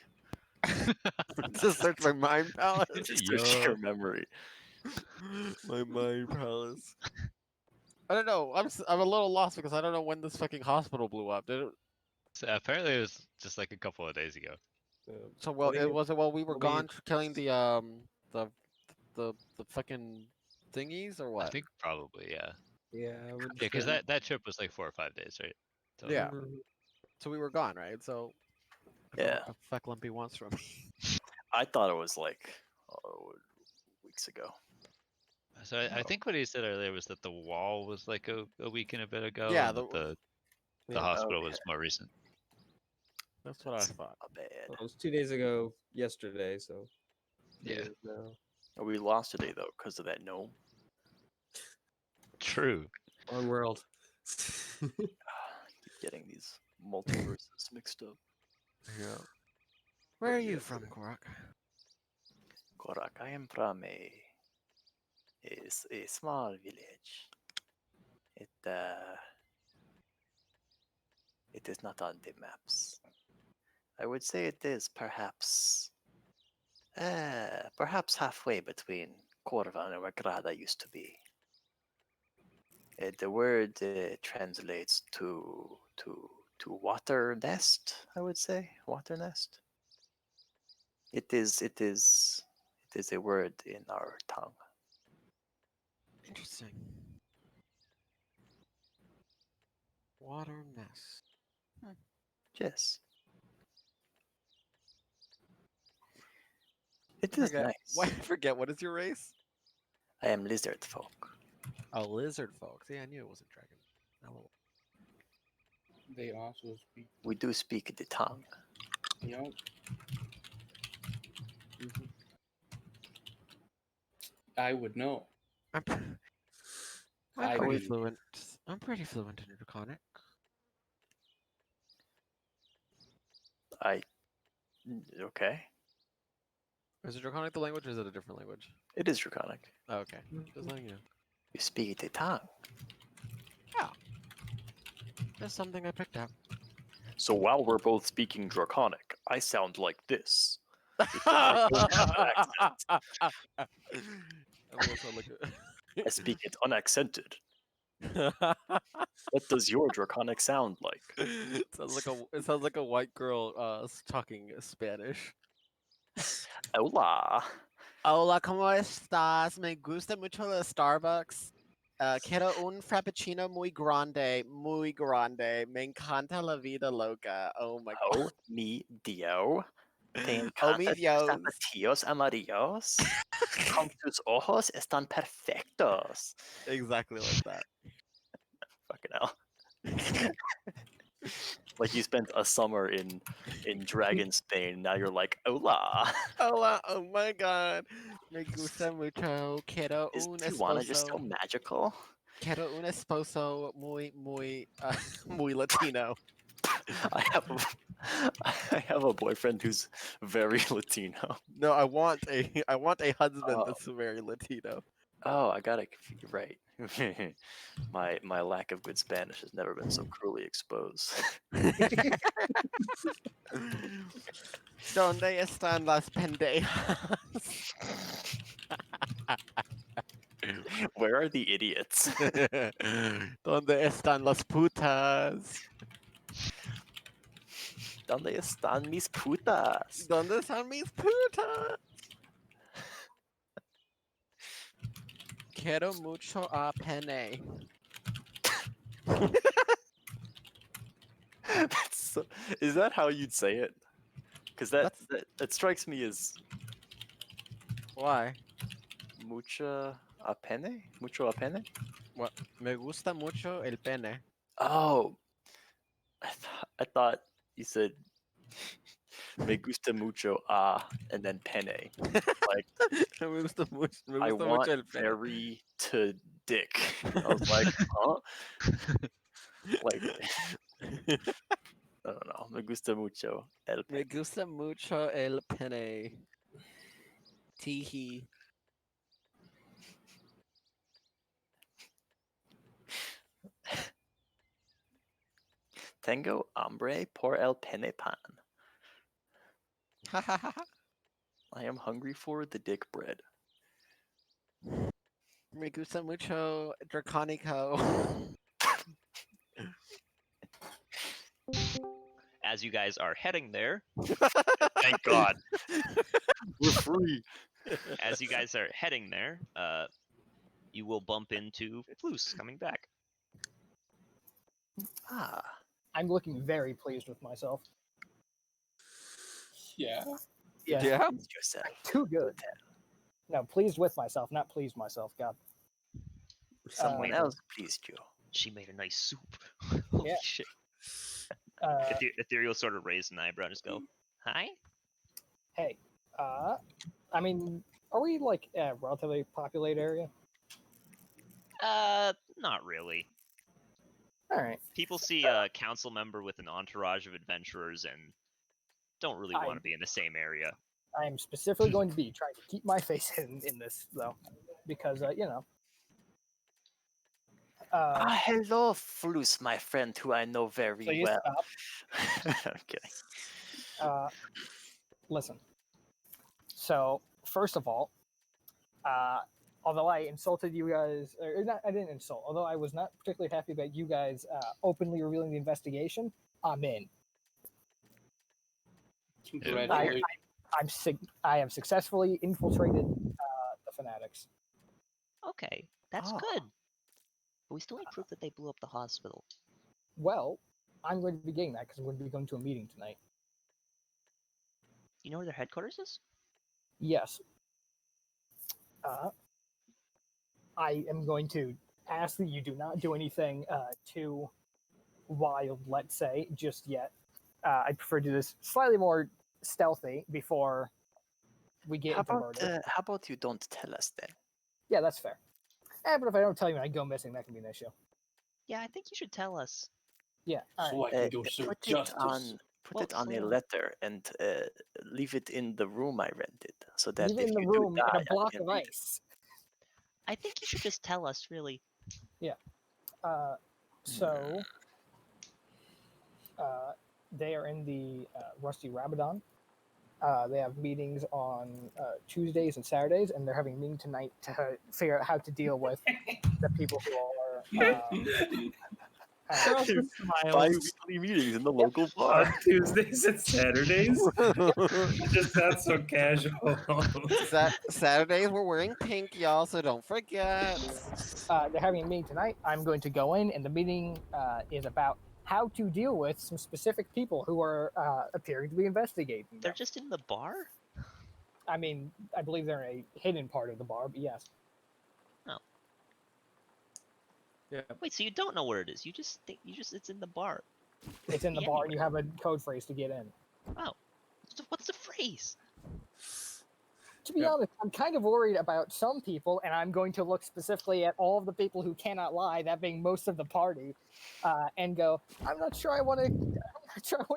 To search my mind palace. Just search your memory. My mind palace. I don't know. I'm a little lost because I don't know when this fucking hospital blew up. Did it? So apparently it was just like a couple of days ago. So well, What do you- was it while we were what do you- gone killing the fucking thingies or what? I think probably, yeah. Yeah, Yeah, because that trip was like 4 or 5 days, right? So, Yeah. So we were gone, right? So I don't know Yeah. what the fuck Lumpy wants from me. I thought it was like weeks ago. So I think what he said earlier was that the wall was like a week and a bit ago. Yeah, and that the yeah, hospital okay. was more recent. That's what I thought. Not bad. Well, it was 2 days ago yesterday, so Yeah. no. We lost today though because of that gnome. True. Wrong world. Keep getting these multiverses mixed up. Yeah. Where are you from, Korak? Korak, I am from a small village. It is not on the maps. I would say it is perhaps halfway between Corvan and where Grada used to be. The word translates to water nest. I would say water nest. It is a word in our tongue. Interesting. Water nest. Yes. It I is forget. nice. Why forget? What is your race? I am lizard folk. Oh, lizard folk. See, I knew it wasn't dragon. Oh. They also speak. We do speak the tongue. Yep. I would know. I'm I pretty would- fluent. I'm pretty fluent in Draconic. Okay. Is it Draconic the language, or is it a different language? It is Draconic. Oh, okay. Just letting you know. You speak the tongue. That's something I picked up. So while we're both speaking Draconic, I sound like this. I'm gonna sound like I speak it unaccented. a... What does your Draconic sound like? it sounds like a white girl talking Spanish. Hola. Hola, ¿cómo estás? Me gusta mucho el Starbucks. Quiero un frappuccino muy grande, muy grande. Me encanta la vida loca. Oh my god. Oh, mi Dio. ¿Te Oh, mi encantan tus Dios. zapatillos amarillos? Con tus ojos están perfectos. Exactly like that. Fucking hell. Like you spent a summer in Dragon Spain. Now you're like, hola. Hola, oh my god. Me gusta mucho. Quiero Is un Tijuana just so esposo. magical? Quiero un esposo muy, muy, muy Latino. I have a boyfriend who's very Latino. No, I want a husband that's very Latino. Oh, I got it right. My lack of good Spanish has never been so cruelly exposed. ¿Dónde están las pendejas? Where are the idiots? ¿Dónde están las putas? ¿Dónde están mis putas? ¿Dónde están mis putas? Quiero mucho a pene. Is that how you'd say it? Because that strikes me as Why? mucho a pene? Mucho a pene? What? Me gusta mucho el pene. Oh, I thought you said me gusta mucho and then pene. Like Me gusta mucho, I want mucho el pene. very to dick. I was like, huh? Like I don't know. Me gusta mucho el Me pene. gusta mucho el pene. Teehee. Tengo hambre por el pene pan. Ha ha ha ha. I am hungry for the dick bread. Me gusta mucho Draconico. As you guys are heading there, Thank God. We're free. as you guys are heading there, you will bump into Floos coming back. Ah. I'm looking very pleased with myself. Yeah. Yeah, Yeah. Yourself. too good. No, pleased with myself, not pleased myself. God. Someone else pleased you. She made a nice soup. Holy Yeah. shit. Uh, Ethereal sort of raised an eyebrow and just go, hi? hey, I mean, are we like a relatively populated area? Not really. All right. People see a council member with an entourage of adventurers and don't really want to be in the same area. I am specifically going to be trying to keep my face in this though, because you know. Hello, Flus, my friend, who I know very Please well. stop. Okay. Listen. So, first of all, although I insulted you guys, or not, I didn't insult. Although I was not particularly happy about you guys openly revealing the investigation, I'm in. Congratulations. I have successfully infiltrated the Fanatics. Okay, that's Oh. good. But we still need proof that they blew up the hospital. Well, I'm going to be getting that because I'm going to be going to a meeting tonight. You know where their headquarters is? Yes. I am going to ask that you do not do anything too wild, let's say, just yet. I prefer to do this slightly more stealthy before we get into murder. How about you don't tell us then? Yeah, that's fair. But if I don't tell you when I go missing, that can be an issue. Yeah, I think you should tell us. Yeah. All So right. I can go serve justice. Put it on a letter and leave it in the room I rented, so that Leave it if in the you do room die, in a I block can of read it. ice. I think you should just tell us, really. Yeah. So they are in the Rusty Rabadon. They have meetings on Tuesdays and Saturdays, and they're having a meeting tonight to figure out how to deal with the people who are. Bi-weekly meetings in the local bar. On Tuesdays and Saturdays? Just not so casual. Saturdays we're wearing pink, y'all, so don't forget. They're having a meeting tonight. I'm going to go in, and the meeting is about how to deal with some specific people who are appearing to be investigating. They're just in the bar? I mean, I believe they're in a hidden part of the bar, but yes. Oh. Yeah. Wait, so you don't know where it is? You just think it's in the bar. It's in the bar, and you have a code phrase to get in. Oh. What's the phrase? To be honest, I'm kind of worried about some people, and I'm going to look specifically at all of the people who cannot lie, that being most of the party, and go, I'm not sure I want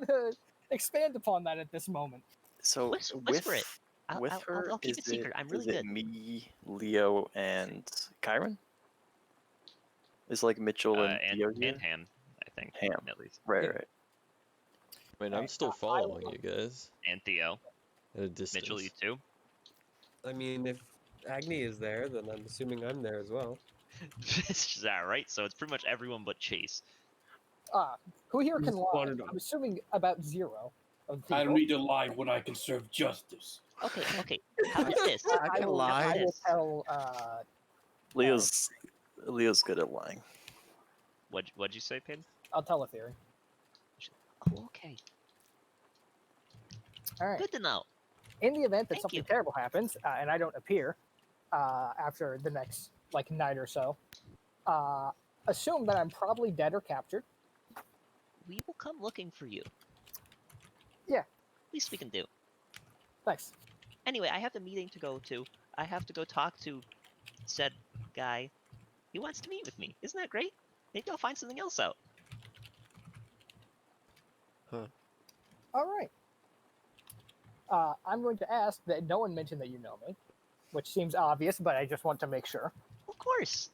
to expand upon that at this moment. So Whisper it. with I'll her, keep it secret. I'm really is it good. me, Leo, and Kyron? It's like Mitchell and Leo here? And Ham, I think. Ham. At least. Right. Wait, I'm still following you guys And Theo. at a distance. Mitchell, you too? I mean, if Agni is there, then I'm assuming I'm there as well. Is that right? So it's pretty much everyone but Chase. Who here can Just lie? wanted to- I'm assuming about 0 of people. I need to lie when I can serve justice. Okay. How about this? I can lie. I will tell. Leo's good at lying. What'd you say, Pin? I'll tell a theory. Oh, okay. All right. Good to know. In the event that Thank something you. terrible happens and I don't appear after the next night or so, assume that I'm probably dead or captured. We will come looking for you. Yeah. Least we can do. Thanks. Anyway, I have a meeting to go to. I have to go talk to said guy. He wants to meet with me. Isn't that great? Maybe I'll find something else out. All right. I'm going to ask that no one mention that you know me, which seems obvious, but I just want to make sure. Of course.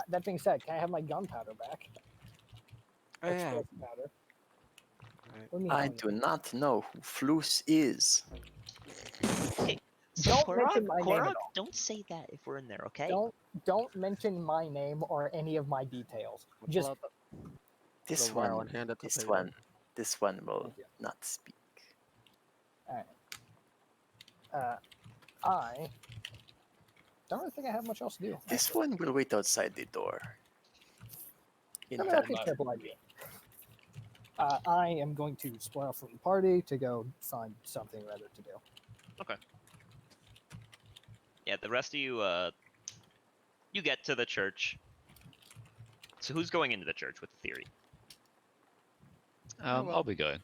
That being said, can I have my gunpowder back? Oh, yeah. Explosive powder. What do you mean, I no? do not know who Flus is. Okay. So Don't mention my name at Korok, all. don't say that if we're in there, okay? Don't mention my name or any of my details. Just Pull out This the vial one, and hand it to this Peter. one, this one will Thank you. not speak. I don't really think I have much else to do. This one will wait outside the door. I In mean, that that's a terrible idea. I am going to split off from the party to go find something rather to do. Okay. Yeah, the rest of you, you get to the church. So who's going into the church with the theory? I'll be going.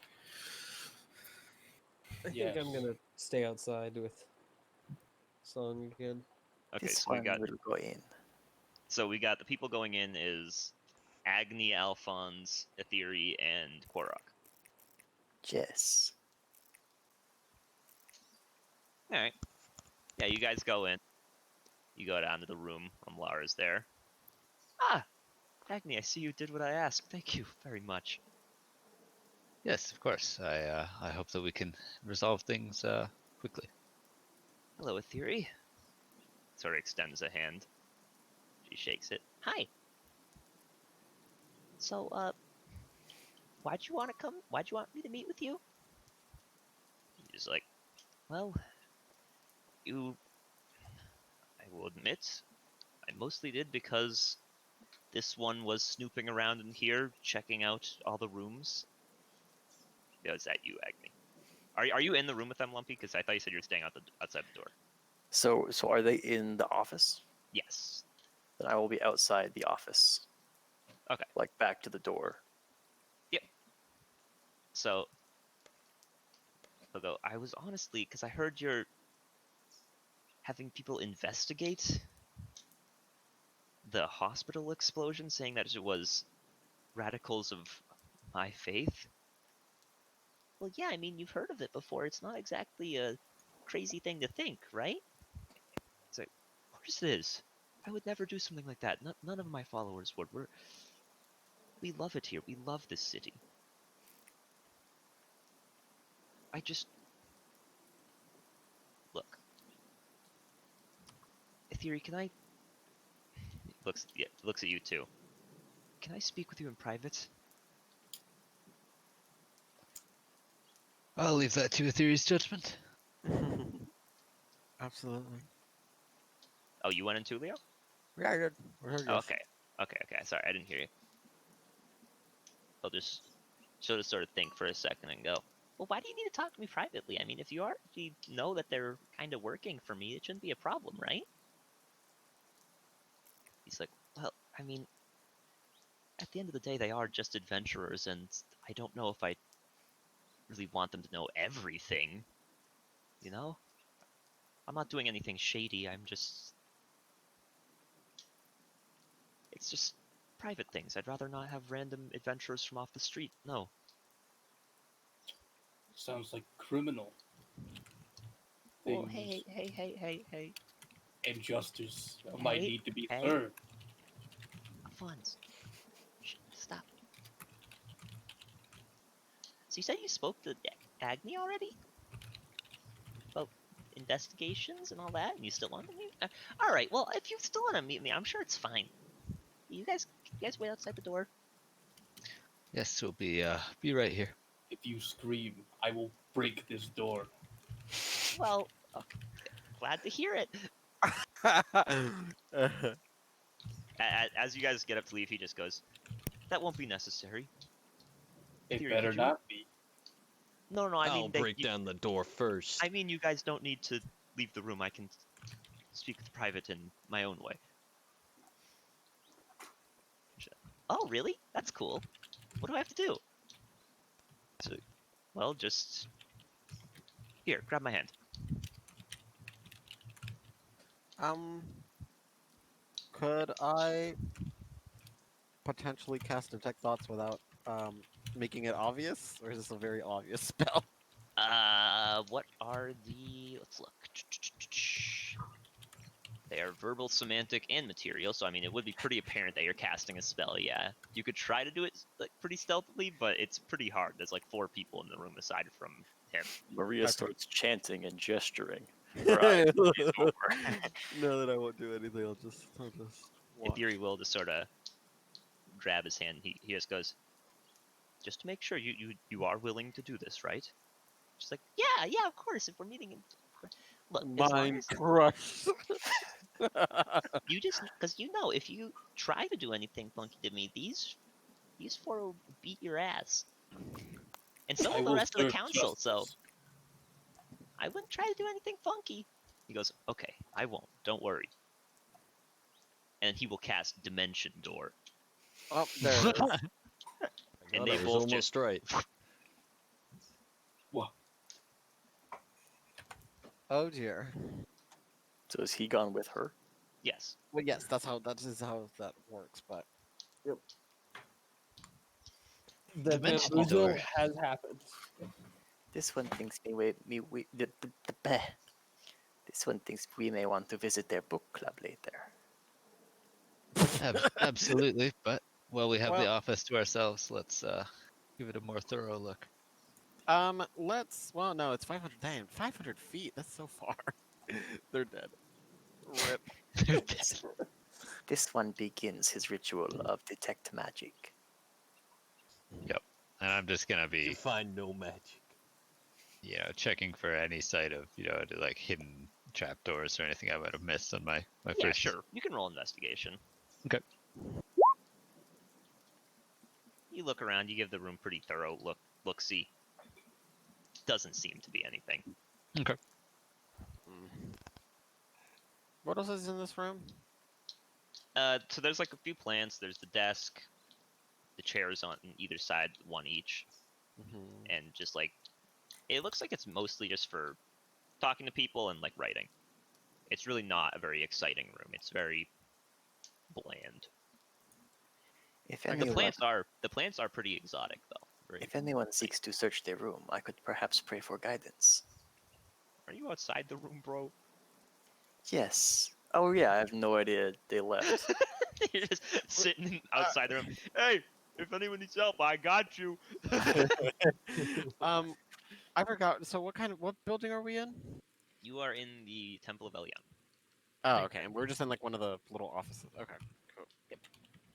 I think I'm gonna stay outside with Song again. Okay, this so we one got will go in. the people going in is Agni, Alphonse, Etheri, and Korok. Yes. Alright. Yeah, you guys go in. You go down to the room. Lara's there. Ah! Agni, I see you did what I asked. Thank you very much. Yes, of course. I hope that we can resolve things quickly. Hello, Aetheri. Sort of extends a hand. She shakes it. Hi. So, why'd you want to come? Why'd you want me to meet with you? He's like, well, I will admit, I mostly did because this one was snooping around in here, checking out all the rooms. Is that you, Agni? Are you in the room with them, Lumpy? Because I thought you said you were staying outside the door. So are they in the office? Yes. Then I will be outside the office. Okay. Like back to the door. So, he'll go, I was honestly, because I heard you're having people investigate the hospital explosion, saying that it was radicals of my faith. Well, yeah, I mean, you've heard of it before. It's not exactly a crazy thing to think, right? It's like, of course it is. I would never do something like that. None of my followers would. We love it here. We love this city. I just... Look. Aetheri, can I... Looks at you too. Can I speak with you in private? I'll leave that to Aetheri's judgment. Absolutely. Oh, you went in too, Leo? Yeah, I did. I heard Oh, yes. okay. Sorry, I didn't hear you. I'll just sort of think for a second and go, well, why do you need to talk to me privately? I mean, if you know that they're kind of working for me, it shouldn't be a problem, right? He's like, well, I mean, at the end of the day, they are just adventurers, and I don't know if I really want them to know everything, you know? I'm not doing anything shady, it's just private things. I'd rather not have random adventurers from off the street, no. Sounds like criminal. Well, Things hey. and justice might Hey, need to be hey. served. Alphonse. Stop. So you said you spoke to Agni already? About investigations and all that, and you still want to meet? Alright, well, if you still want to meet me, I'm sure it's fine. You guys wait outside the door? Yes, we'll be right here. If you scream, I will break this door. Well, glad to hear it. As you guys get up to leave, he just goes, that won't be necessary. It Aetheri, better could you- not be. No, I I'll mean, break down the door first. I mean, you guys don't need to leave the room. I can speak with private in my own way. Oh, really? That's cool. What do I have to do? So, well, just... Here, grab my hand. Could I potentially cast Detect Thoughts without making it obvious, or is this a very obvious spell? What are the... Let's look. They are verbal, semantic, and material, so I mean, it would be pretty apparent that you're casting a spell, yeah. You could try to do it like pretty stealthily, but it's pretty hard. There's like 4 people in the room aside from him. Maria starts chanting and gesturing. No, that I won't do anything. I'll just watch. Aetheri will just sort of grab his hand. He just goes, just to make sure you are willing to do this, right? She's like, yeah, of course. If we're meeting in... Look, as long Mind as crush. you just, because you know, if you try to do anything funky to me, these 4 will beat your ass. And so I will the will rest of the serve council, so justice. I wouldn't try to do anything funky. He goes, okay, I won't. Don't worry. And he will cast Dimension Door. Oh, there it is. And God, they I was both almost just... right. What? Oh dear. So is he gone with her? Yes. Well, yes, that is how that works. But The Dimension bamboozle door. has happened. This one thinks this one thinks we may want to visit their book club later. Absolutely, but Well, we have the Well- office to ourselves. Let's give it a more thorough look. Let's. Well, no, it's 500. Damn, 500 feet. That's so far. They're dead. Rip. This one begins his ritual of detect magic. And I'm just gonna To be, find no magic. checking for any sight of, like hidden trapdoors or anything I might have missed on my Yeah, first. sure. You can roll investigation. Okay. You look around. You give the room pretty thorough look see. Doesn't seem to be anything. What else is in this room? So there's like a few plants. There's the desk, the chairs on either side, one each, and just like it looks like it's mostly just for talking to people and like writing. It's really not a very exciting room. It's very bland. If The anyone, plants are pretty exotic though. Very, if anyone seeks to search their room, I could perhaps pray for guidance. are you outside the room, bro? Yes. Oh yeah, I have no idea they left. You're just sitting outside the room. Hey, if anyone needs help, I got you. I forgot. So what building are we in? You are in the Temple of Elyon. Oh, okay. And we're just in like one of the little offices. Okay. If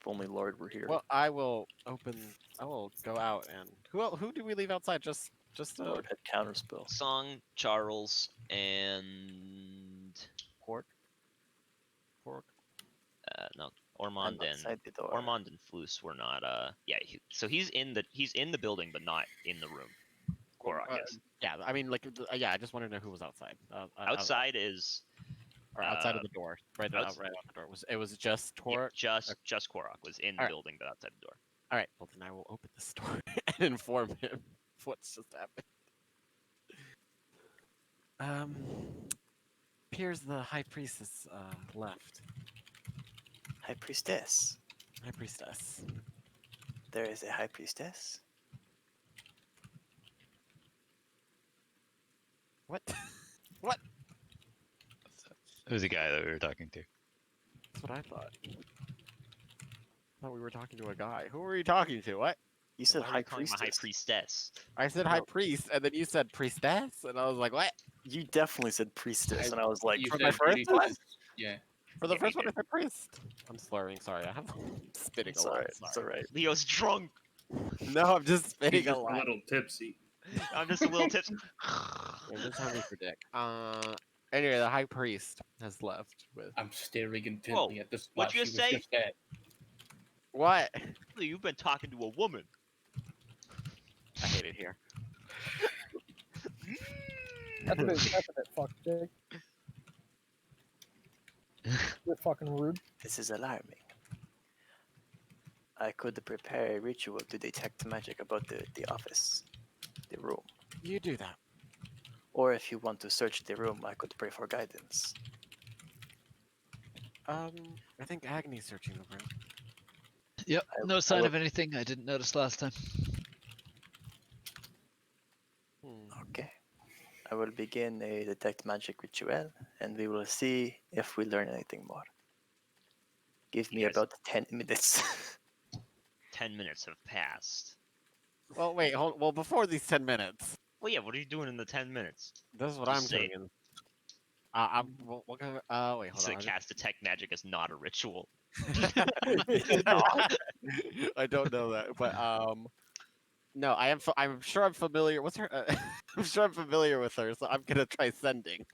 only Lord were here. Well, I will go out and who do we leave outside? Just Lord had counterspell. Song, Charles, and pork. no, I'm Ormond and outside the door. Ormond and Flus were not. Yeah. So he's in the building, but not in the room. Korok is. Yeah, I mean, like, yeah. I just wanted to know who was outside. Outside is or outside of the door, right out outs- the door. It was just Torque. just Korok was in the Alright. building, but outside the door. All right. Well, then I will open this door and inform him of what's just happened. Appears the high priestess left. High priestess. High priestess. There is a high priestess. What? What? It was the guy that we were talking to. That's what I thought. I thought we were talking to a guy. Who were you talking to? What? You said Why are high you calling him a priestess. high priestess. I said high priest, and then you said priestess, and I was like, what? You definitely said priestess, and I was like, You for said my first priestess. one? Yeah. For the Yeah, first you one, I said priest. I'm slurring. Sorry, I have spitting it's a lot. alright. It's sorry. alright. Leo's drunk. No, I'm just He's spitting a just a lot. little tipsy. I'm just a little tipsy. I'm just hungry for dick. Anyway, the high priest has left with I'm staring intently Whoa, at the spot what'd she you was say? just at. what? You've been talking to a woman. I hate it here. That's a bit fucked, dick. You're fucking rude. This is alarming. I could prepare a ritual to detect magic about the office, the room. You do that. Or if you want to search the room, I could pray for guidance. I think Agni's searching the room. Yep. I- No I sign would- of anything I didn't notice last time. Okay. I will begin a detect magic ritual, and we will see if we learn anything more. Give me Yes. about 10 minutes. 10 minutes have passed. Well, wait, hold. Well, before these 10 minutes, Well, yeah. What are you doing in the 10 minutes? this is what Just I'm say doing. What kind of? Wait, hold So on. cast detect magic is not a ritual. I don't know that, but no, I am. I'm sure I'm familiar. What's her? I'm sure I'm familiar with her, so I'm gonna try sending.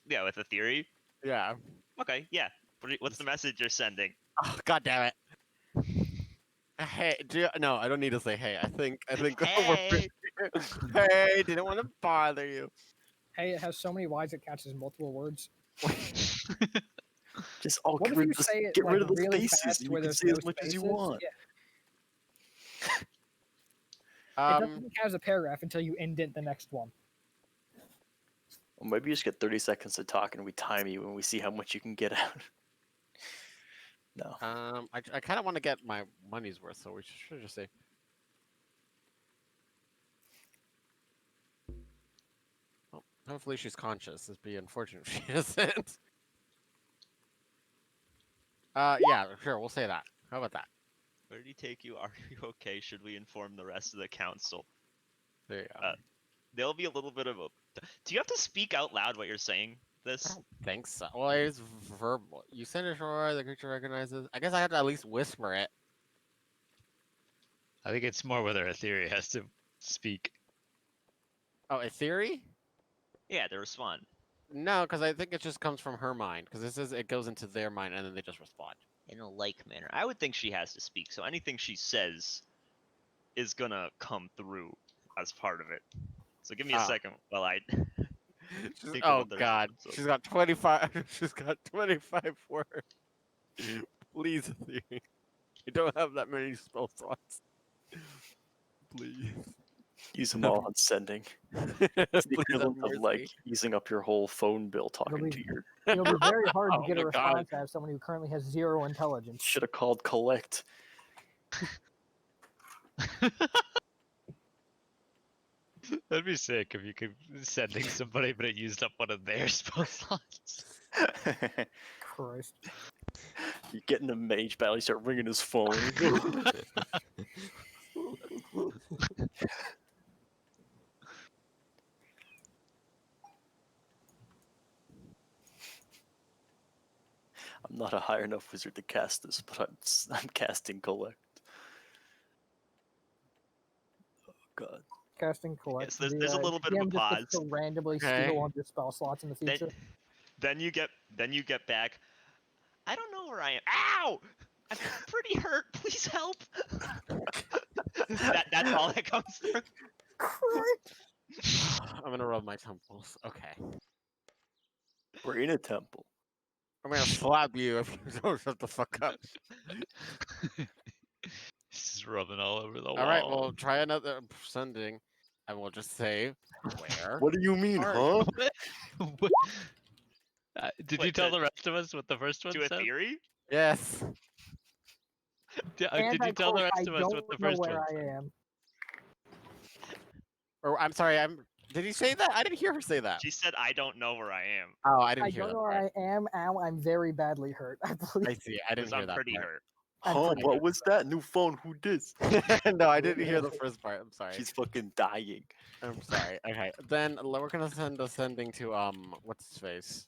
Yeah, with a theory. Yeah. Okay, yeah. What's the message you're sending? Oh, God damn it. Hey, no, I don't need to say hey. I think. Hey! Hey, didn't want to bother you. Hey, it has so many Y's it catches multiple words. Just What if you say it get like rid of the really spaces. fast You where can there's say no as much as you spaces? want. Yeah. It doesn't count as a paragraph until you indent the next one. Or maybe you just get 30 seconds to talk, and we time you, and we see how much you can get out. No. I kind of want to get my money's worth, so we should just say. Well, hopefully she's conscious. It'd be unfortunate if she isn't. Yeah, sure, we'll say that. How about that? Where did he take you? Are you okay? Should we inform the rest of the council? There you go. There'll be a little bit of a. Do you have to speak out loud what you're saying? I This. don't think so. Well, it's verbal. You send ashore, the creature recognizes. I guess I have to at least whisper it. I think it's more whether Etheria has to speak. Oh, a theory? Yeah, to respond. No, because I think it just comes from her mind. Because this is it goes into their mind and then they just respond. In a like manner. I would think she has to speak, so anything she says is gonna come through as part of it. So give me a Ah. second while I. She's, think of oh what they're God, so- she's got 25. She's got 25 words. Please, Etheria. You don't have that many spell slots. Please. Use them all on sending. It's the Please have equivalent of like mercy. using up your whole phone bill talking be- to your. It'll be very hard to Oh get a my God. response out of someone who currently has 0 intelligence. Should have called collect. That'd be sick if you could sending somebody, but it used up one of their spell slots. Christ. You get in a mage battle, you start ringing his phone. I'm not a high enough wizard to cast this, but I'm casting collect. Oh God. Casting collect. Yes, there's a little bit of a GM just gets to pause. randomly Okay. steal one of your spell slots in the Then, future. then you get back. I don't know where I am. Ow! I'm pretty hurt. Please help. That's all that comes through. I'm gonna rub my temples. Okay. We're in a temple. I'm gonna slap you if you don't shut the fuck up. He's just rubbing all over the wall. All right, well, try another sending, and we'll just say where. What do you mean, huh? What? Did you What, tell to- the rest of us what the first one To a said? theory? Yes. Did And I you tell the quote, rest of I us don't what the know first where one I said? am. Or I'm sorry. Did he say that? I didn't hear her say that. She said, "I don't know where I am." Oh, I I didn't hear don't that know part. where I am. Ow, I'm very badly hurt. I I believe. see. I didn't Because hear I'm that pretty part. hurt. Huh? What was that? New phone? Who dis? No, I didn't hear the first part. I'm sorry. She's fucking dying. I'm sorry. Okay, then we're gonna send a sending to what's his face?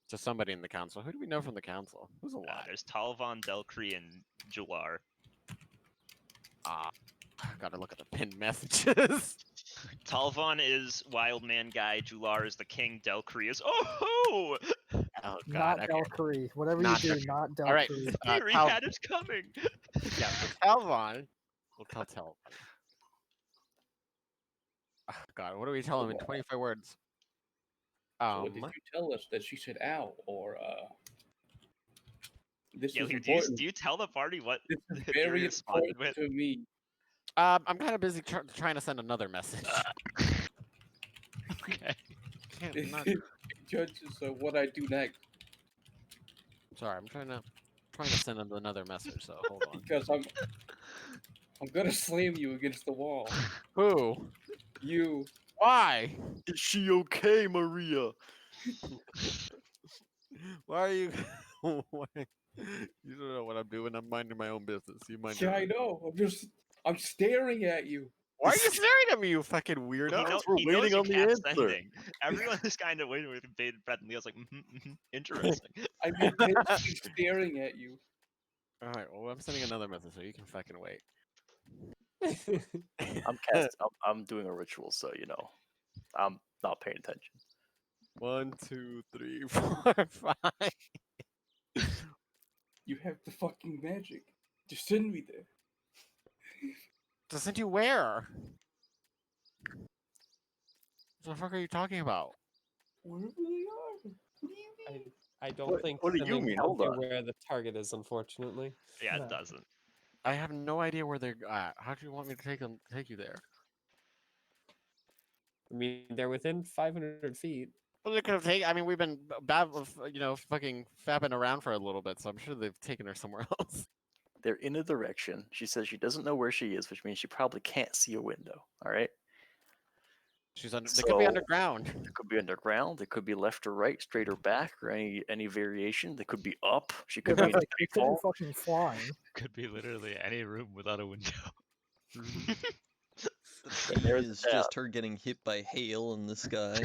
To somebody in the council. Who do we know from the council? Who's alive? There's Talvon, Delcree, and Jular. Gotta look at the pinned messages. Talvon is Wild Man Guy. Jular is the King. Delcree is oh Oh Not God. Okay. Delcree. Whatever Not you do, Delcree. not Delcree. All right. The Tal- Recat is coming. yeah. So Talvon. We'll tell Talvon. Oh, God, what do we tell him in 25 words? So did you tell us that she said "ow" or this Yeah, is do important? you tell the party what This is Etheria very responded important with? to me. I'm kind of busy trying to send another message. Okay. Can't, not, Judges of what I do next sorry, I'm trying to send him another message. So hold on. because I'm gonna slam you against the wall. Who? You. Why? Is she okay, Maria? Why are you? Why? You don't know what I'm doing. I'm minding my own business. You mind? Yeah, I know. I'm staring at you. Why are you staring at me, you fucking weirdo? we're He knows waiting you on the can't answer. send thing. Everyone is kind of waiting with bated breath, and Leo's like, interesting. I'm intensely staring at you. All right. Well, I'm sending another message, so you can fucking wait. I'm doing a ritual, so you know, I'm not paying attention. 1, 2, 3, 4, 5. You have the fucking magic. Just send me there. To send you where? What the fuck are you talking about? Wherever they are. What do you mean? I don't think what do you sending mean? tells Hold you on. where the target is, unfortunately. Yeah, No. it doesn't. I have no idea where they're at. How do you want me to take you there? I mean, they're within 500 feet. Well, they could have taken. I mean, we've been fucking fapping around for a little bit, so I'm sure they've taken her somewhere else. They're in a direction. She says she doesn't know where she is, which means she probably can't see a window. All right. She's under. They could be So- underground. It could be underground. It could be left or right, straight or back, or any variation. They could be up. She Yeah, could be that's in like, it could be fall. fucking flying. Could be literally any room without a window. The P there's is that. just her getting hit by hail in the sky.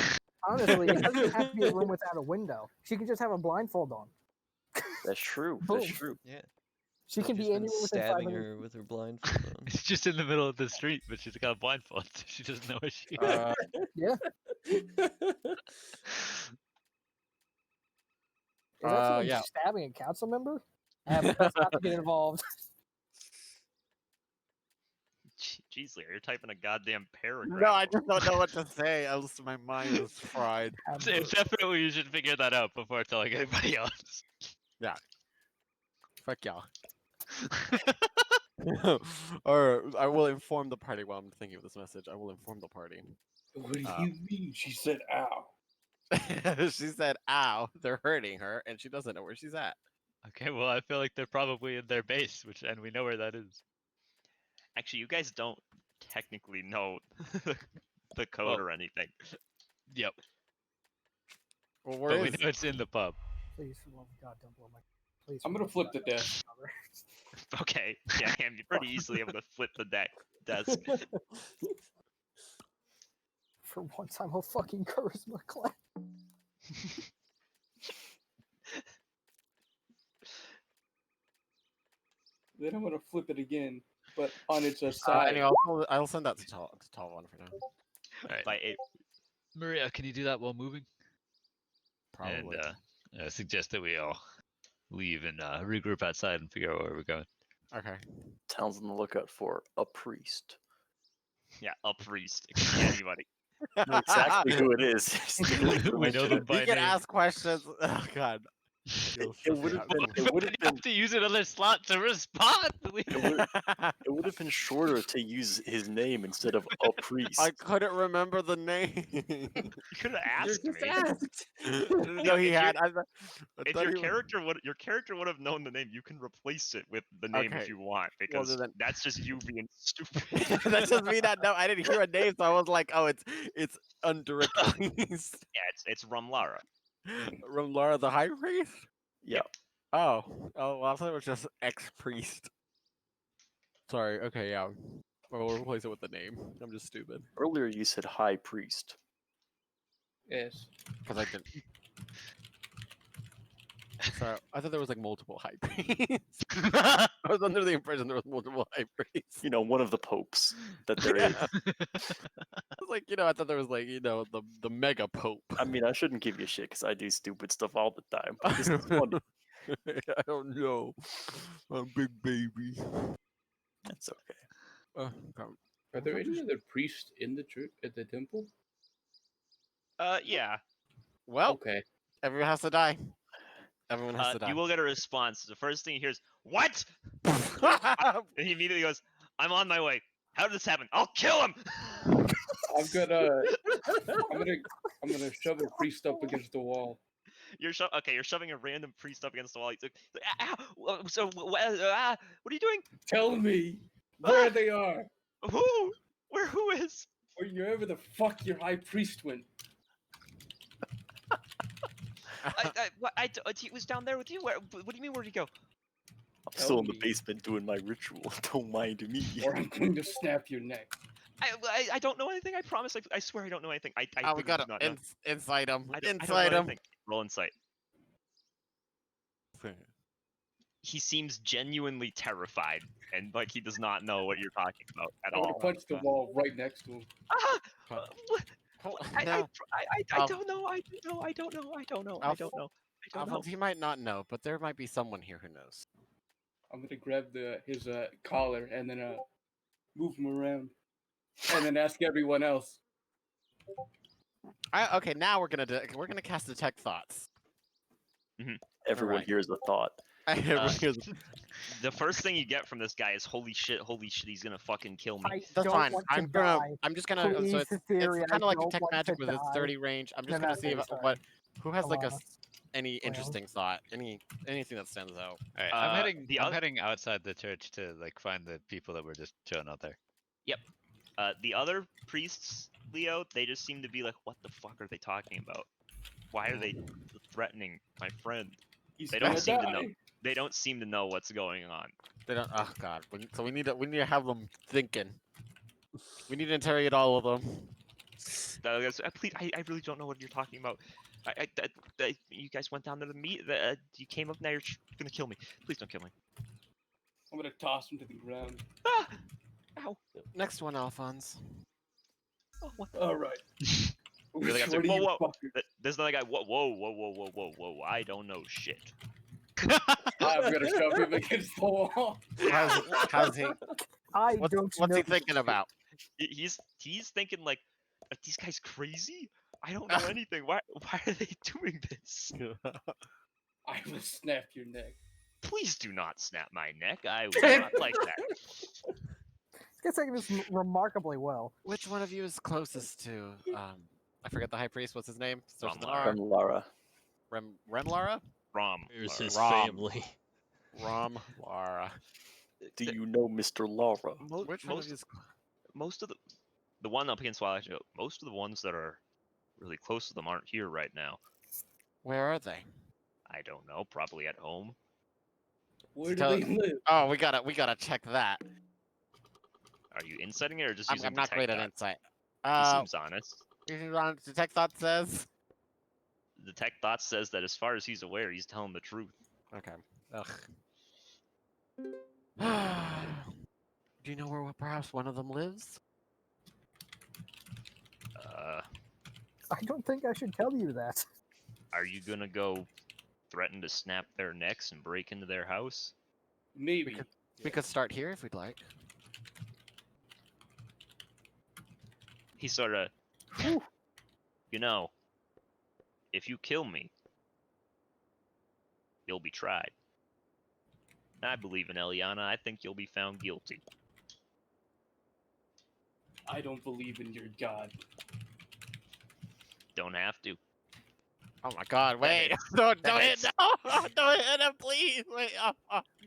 Honestly, it doesn't have to be a room without a window. She could just have a blindfold on. That's true. Boom. That's true. Yeah. She can She's be been anywhere within stabbing 500 her with her blindfold on. It's just in the middle of the street, but she's got a blindfold. So she doesn't know where she is. Yeah. Is that someone yeah. stabbing a council member? Let's not get involved. Jeez, Lear, you're typing a goddamn paragraph. No, I just don't know what to say. My mind is fried. It's definitely you should figure that out before telling anybody else. Fuck y'all. Or I will inform the party while I'm thinking of this message. I will inform the party. What do you mean? She said, "Ow." She said, "Ow, they're hurting her," and she doesn't know where she's at. Okay, well I feel like they're probably in their base, and we know where that is. Actually, you guys don't technically know the code or anything. Yep. Well, But where we is? know it's in the pub. Please, for the love of God, don't blow my. Please. I'm for gonna the flip love the of God, desk. don't bother. Okay, yeah, I'm pretty easily able to flip the desk. For once, I'm a fucking charisma class. Then I'm gonna flip it again, but on its side. Anyway, I'll send that to Talvon for now. Alright. By 8. Maria, can you do that while moving? Probably. And suggest that we all leave and regroup outside and figure out where we're going. Okay. Town's on the lookout for a priest. Yeah, a priest. It could be anybody. Know exactly who it is. We know them by You can name. ask questions. Oh God. It would have been. It would have You been. have to use another slot to respond. It would have been shorter to use his name instead of a priest. I couldn't remember the name. You could have You're asked just me. asked. No, he if had. If your character would have known the name, you can replace it with the name Okay. if you want, because then- that's just you being stupid. That's just me that no, I didn't hear a name, so I was like, oh, it's under a priest. Yeah, it's Rumlara. Rumlara the High Priest? Yeah. Oh, well, I thought it was just ex-priest. Sorry, okay, yeah. We'll replace it with the name. I'm just stupid. Earlier you said high priest. Yes. Because I didn't. Sorry, I thought there was like multiple high priests. I was under the impression there was multiple high priests. You know, one of the popes that there is. I was like, I thought there was like, the mega pope. I mean, I shouldn't give you shit because I do stupid stuff all the time. But this is funny. I don't know. I'm a big baby. That's okay. Are there any other priests in the church at the temple? Yeah. Well, Okay. everyone has to die. Everyone has to die. You will get a response. The first thing he hears, "What?" And he immediately goes, "I'm on my way. How did this happen? I'll kill him." I'm gonna shove a priest up against the wall. You're shoving a random priest up against the wall. He's like, "Ow! So what are you doing? Tell me where they are, Who? Who is?" or wherever the fuck your high priest went. He was down there with you. What do you mean? Where'd he go? I'm Tell still in the me. basement doing my ritual. Don't mind me. Or I'm going to snap your neck. I don't know anything. I promise. I swear I don't know anything. I Oh, we literally got do to not know. incite him. I don't know Incite him. anything. Roll insight. He seems genuinely terrified and like he does not know what you're talking about at I'm gonna all. punch the wall right next to him. Ah! Huh. What? I No, don't know. I don't know. Alphonse, he might not know, but there might be someone here who knows. I'm gonna grab his collar and then move him around, and then ask everyone else. Okay, now we're gonna cast detect thoughts. Everyone Alright. hears a thought. The first thing you get from this guy is holy shit, he's gonna fucking kill me. I That's don't fine. want to I'm die. just gonna. Please, So it's Ethereum, kind of like I don't detect want magic to with its die. 30 range. I'm just No, gonna not see 30, sorry. who has like Alana. any interesting thought, anything that stands out. Alright, I'm heading outside the church to like find the people that were just chilling out there. The other priests Leo, they just seem to be like, what the fuck are they talking about? Why are they threatening my friend? He's They gonna don't seem to know. die. They don't seem to know what's going on. They don't. Oh God. So we need to have them thinking. We need to interrogate all of them. Please, I really don't know what you're talking about. You guys went down to the meet. You came up now. You're gonna kill me. Please don't kill me. I'm gonna toss him to the ground. Ah! Ow! Next one, Alphonse. Oh, what? All right. Really got to Which say, one whoa, of you whoa. There's another guy. Whoa. I don't know shit. I'm gonna shove him against the wall. How's he? I What's don't he know. thinking about? He's thinking like, are these guys crazy? I don't know anything. Why are they doing this? I will snap your neck. Please do not snap my neck. I would not like that. This guy's taking this remarkably well. Which one of you is closest to? I forget the high priest. What's his name? Starts with an Remlara. R. Remlara. Remlara? Rom. Here's his Rom. family. Lara. Do you know Mr. Lara? Which one of you is? Most of the one up against Wild Action, most of the ones that are really close to them aren't here right now. Where are they? I don't know. Probably at home. Where do Tell- they live? Oh, we gotta check that. Are you inciting it or just I'm using not great at detect insight. thought? He seems honest. Detect thought says. Detect thought says that as far as he's aware, he's telling the truth. Okay. Ugh. Do you know where perhaps one of them lives? I don't think I should tell you that. Are you gonna go threaten to snap their necks and break into their house? Maybe. We could start here if we'd like. He sort of, you know, if you kill me, you'll be tried. I believe in Eliana. I think you'll be found guilty. I don't believe in your god. Don't have to. Oh my God! Wait! hits. Don't That hit! hits. No! Don't hit him, please! Wait!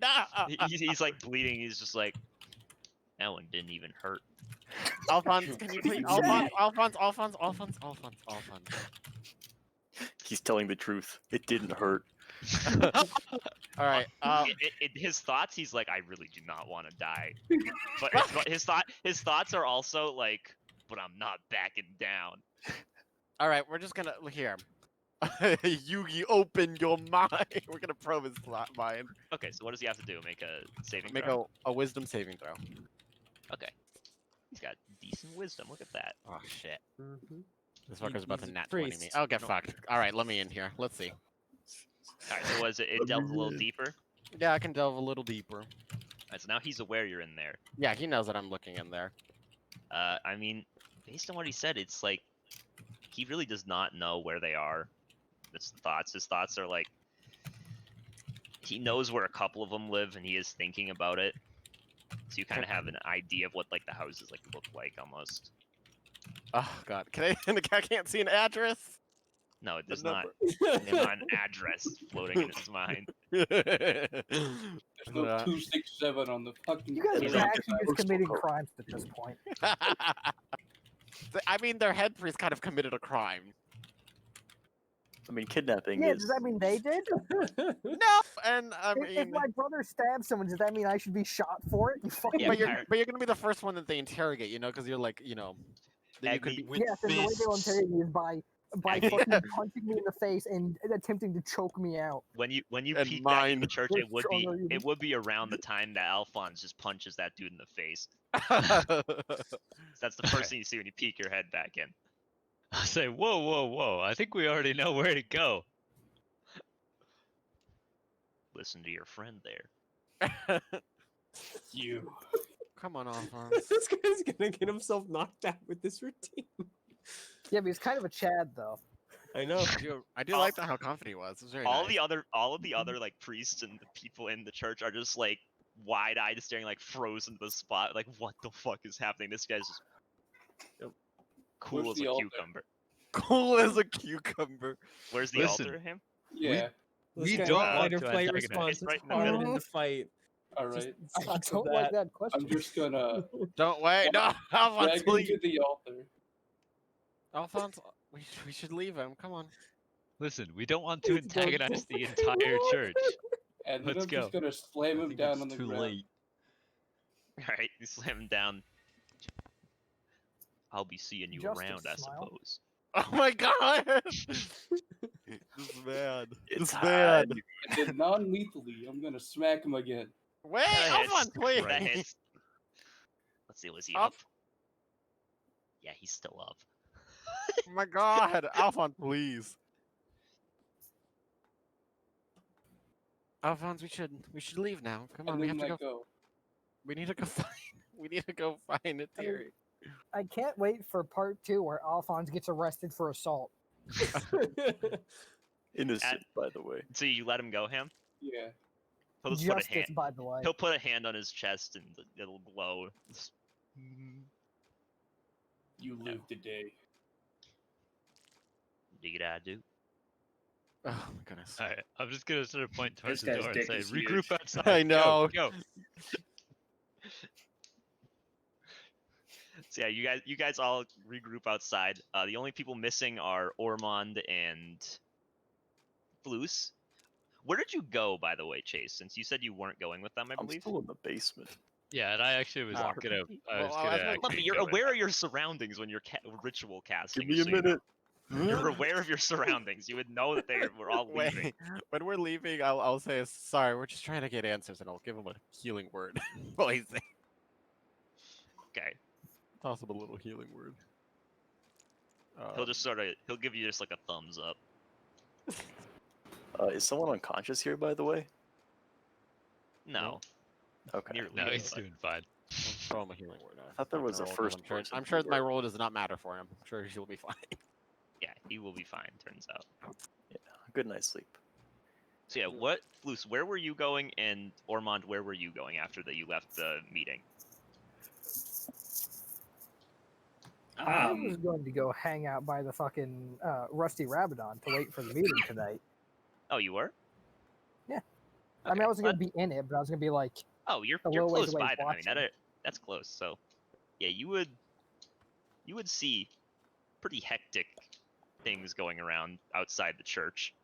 No! He's like bleeding. He's just like, that one didn't even hurt. Alphonse, can you please? Alphonse! He's telling the truth. It didn't hurt. All right. His thoughts, he's like, I really do not want to die. But his thoughts are also like, but I'm not backing down. All right. We're just gonna here. Yugi, open your mind. We're gonna probe his mind. Okay, so what does he have to do? Make a saving Make throw? a wisdom saving throw. Okay. He's got decent wisdom. Look at that. Oh shit! Mhm. This fucker's about He's to a nat 20 me. priest. Oh, get fucked. All right, let me in here. Let's see. All right, so was it? It delves a little deeper. Yeah, I can delve a little deeper. Alright, so now he's aware you're in there. Yeah, he knows that I'm looking in there. I mean, based on what he said, it's like he really does not know where they are. That's the thoughts. His thoughts are like he knows where a couple of them live, and he is thinking about it. So you kind of have an idea of what like the houses like look like almost. Oh God, I can't see an address. No, it does The not. number. There's not an address floating in his mind. There's no 267 on the fucking. You guys He's are on- actually just committing crimes at this point. I mean, their head priest kind of committed a crime. I mean, kidnapping Yeah, is. does that mean they did? No, and I If mean, my brother stabs someone, does that mean I should be shot for it? You fucking Yeah, but you're Pirate. but you're gonna be the first one that they interrogate, you know, because you're like, you know, that you could Agni- be. With yes, and the way they'll fists. interrogate me is by Agni- fucking punching me in the face and attempting to choke me out. When you And peek that in the mine. church, Which it one would be around the time that Alphonse just punches that dude in the face. That's the first thing you see when you peek your head back in. I say, whoa! I think we already know where to go. Listen to your friend there. You. Come on, Alphonse. This guy's gonna get himself knocked out with this routine. Yeah, but he's kind of a Chad though. I know. I do like that how confident he was. It was very all nice. the other like priests and the people in the church are just like wide-eyed, staring like frozen to the spot. Like, what the fuck is happening? This guy's just cool Where's as a the altar? cucumber. Cool as a cucumber. Where's the Listen. altar? Him? Yeah. This We guy don't fight want or to flight antagonize. response. It's It's right in the hard middle. in the fight. All Just right. I sucks don't with like that. that question. I'm just gonna Don't wait. No, Alphonse, drag him please. to the altar. Alphonse, we should leave him. Come on. Listen, we don't want to It's the antagonize the fucking entire wall. church. And then Let's I'm just go. gonna slam I him think down it's on the too ground. late. Alright, you slam him down. I'll be seeing you Justice, around, I smile. suppose. Oh my god! This man. It's This man. And then non-lethally, I'm gonna smack him again. Wait, That hits. Alphonse, please. That hits. Let's see, was he Up. up? Yeah, he's still up. Oh my god, Alphonse, please. Alphonse, we should leave now. Come on, And we then have to let go. go. We need to go find. We need to go find a theory. I can't wait for part 2 where Alphonse gets arrested for assault. Innocent, by the way. So you let him go, Ham? Yeah. He'll just put a Justice, hand. by the way. He'll put a hand on his chest and it'll glow. You live today. Dig it, I do. Oh my goodness. Alright, I'm just gonna sort of point towards This the guy's door and dick say, is regroup huge. outside. I know. Go. So yeah, you guys all regroup outside. The only people missing are Ormond and Floos. Where did you go, by the way, Chase? Since you said you weren't going with them, I I'm believe. still in the basement. Yeah, and I actually was Ah. gonna. I was Well, gonna. I was But actually you're go with aware them. of your surroundings when you're ritual casting. Give me a so you know. minute. You're aware of your surroundings. You would know that they were all leaving. Wait, when we're leaving, I'll say, sorry, we're just trying to get answers, and I'll give him a healing word. While he's there. Okay. Toss him a little healing word. He'll just he'll give you just like a thumbs up. Is someone unconscious here, by the way? No. Okay. Nearly, No, he's but- doing fine. throw him a healing word. I thought there Not was gonna a roll 'cause first I'm sure, person I'm sure who my were- roll does not matter for him. I'm sure he'll be fine. Yeah, he will be fine, turns out. Good night's sleep. So yeah, Floos, where were you going, and Ormond, where were you going after that you left the meeting? I was going to go hang out by the fucking Rusty Rabadon to wait for the meeting tonight. Oh, you were? Yeah. I mean, I wasn't going to be in it, but I was going to be like, Oh, you're a you're little ways close away by then. I mean, watching. that's close. So, yeah, you would see pretty hectic things going around outside the church.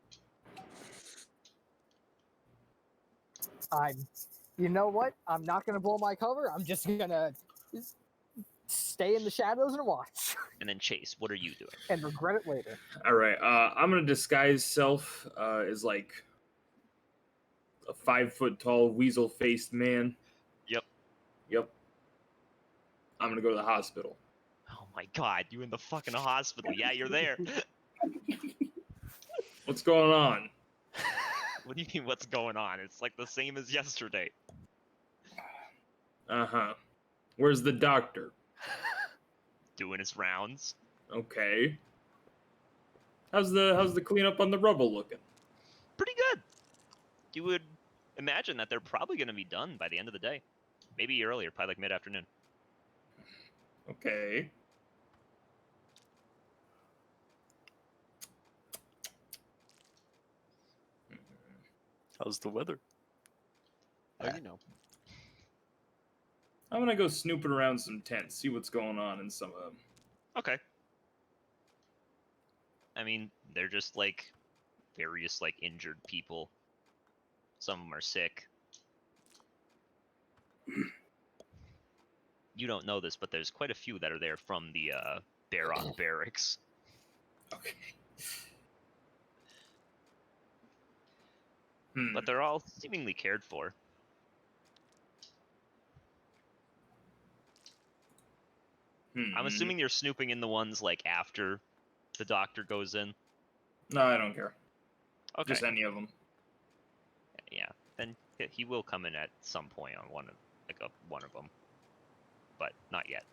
you know what? I'm not going to blow my cover. I'm just going to stay in the shadows and watch And then Chase, what are you doing? and regret it later. All right. I'm gonna disguise self as like a 5-foot-tall, weasel-faced man. Yep. Yep. I'm gonna go to the hospital. Oh my God, you in the fucking hospital? Yeah, you're there. What's going on? What do you mean? What's going on? It's like the same as yesterday. Uh-huh. Where's the doctor? Doing his rounds. Okay. How's the cleanup on the rubble looking? Pretty good. You would imagine that they're probably going to be done by the end of the day. Maybe earlier, probably like mid-afternoon. Okay. How's the weather? Oh, you know. I'm gonna go snooping around some tents, see what's going on in some of them. Okay. I mean, they're just like various like injured people. Some of them are sick. You don't know this, but there's quite a few that are there from the Barrock barracks. Okay. But they're all seemingly cared for. I'm assuming you're snooping in the ones like after the doctor goes in. No, I don't care. Okay. Just any of them. Yeah. Then he will come in at some point on one of them, but not yet.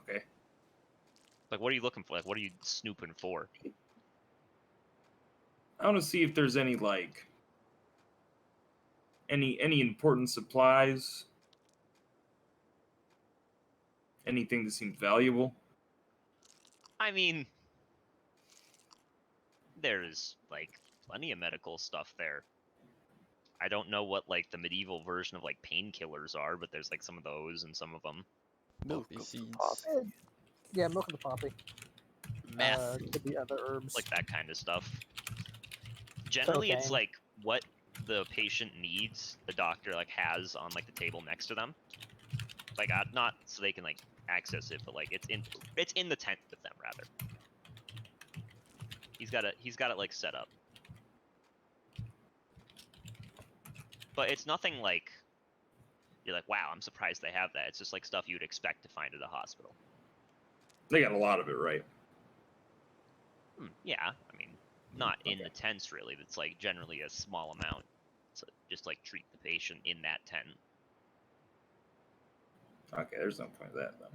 Okay. Like, what are you looking for? Like, what are you snooping for? I want to see if there's any like any important supplies. Anything that seems valuable. I mean, there's like plenty of medical stuff there. I don't know what like the medieval version of like painkillers are, but there's like some of those and some of them. Milk Poppy of the seeds. poppy. Yeah, milk of the poppy. Meth. Could be other herbs. Like that kind of stuff. Generally, it's Cocaine. like what the patient needs, the doctor like has on like the table next to them. Like not so they can like access it, but like it's in the tent with them rather. He's got it like set up. But it's nothing like you're like, wow, I'm surprised they have that. It's just like stuff you would expect to find at a hospital. They got a lot of it, right? Yeah, I mean, not in the tents really. It's like generally a small amount. So just like treat the patient in that tent. Okay, there's no point of that then.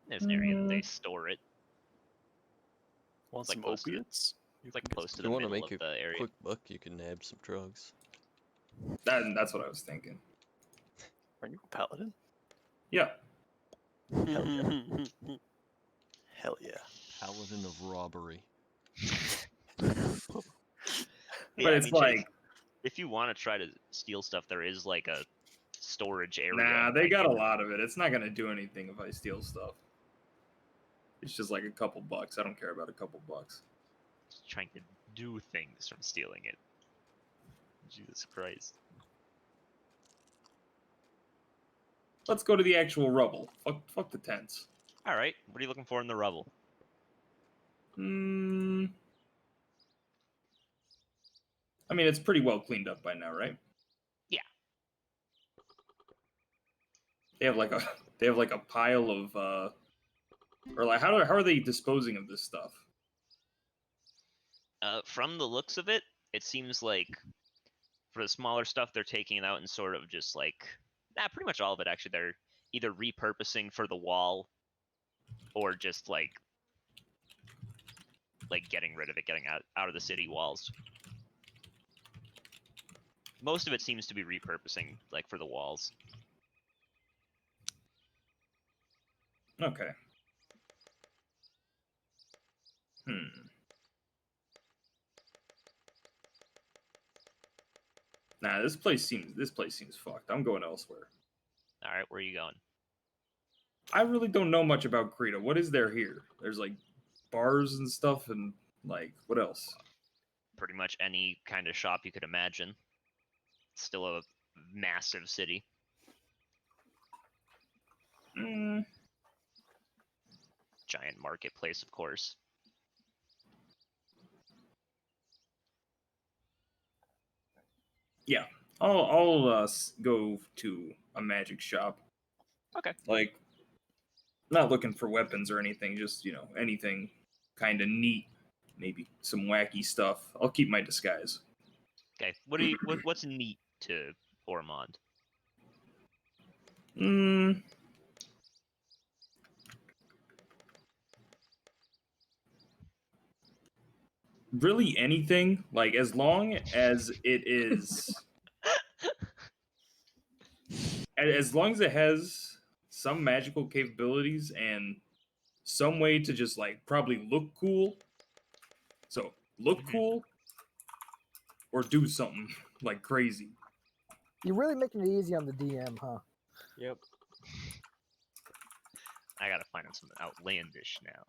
There's an area that they store it. Want like some close to the- opiates? It's like close to If the you want to middle make of a the area. quick buck, you can nab some drugs. That's what I was thinking. Are you a paladin? Yeah. Hell yeah. Hell yeah. Paladin of robbery. Yeah, But I it's mean, like, Chase, if you want to try to steal stuff, there is like a storage area. nah, they like, got a in- lot of it. It's not gonna do anything if I steal stuff. It's just like a couple bucks. I don't care about a couple bucks. Trying to do things from stealing it. Jesus Christ. Let's go to the actual rubble. Fuck the tents. All right, what are you looking for in the rubble? Hmm. I mean, it's pretty well cleaned up by now, right? Yeah. They have like a pile of or like how are they disposing of this stuff? From the looks of it, it seems like for the smaller stuff, they're taking it out and sort of just like, pretty much all of it actually. They're either repurposing for the wall, or just like getting rid of it, getting out of the city walls. Most of it seems to be repurposing, like for the walls. Okay. Nah, this place seems fucked. I'm going elsewhere. All right, where are you going? I really don't know much about Krita. What is there here? There's like bars and stuff, and like what else? Pretty much any kind of shop you could imagine. It's still a massive city. Giant marketplace, of course. Yeah, I'll go to a magic shop. Okay. Like, not looking for weapons or anything. Just anything kind of neat. Maybe some wacky stuff. I'll keep my disguise. Okay, what's neat to Ormond? Really anything, like as long as it is as long as it has some magical capabilities and some way to just like probably look cool. So look cool or do something like crazy. You're really making it easy on the DM, huh? Yep. I gotta find something outlandish now.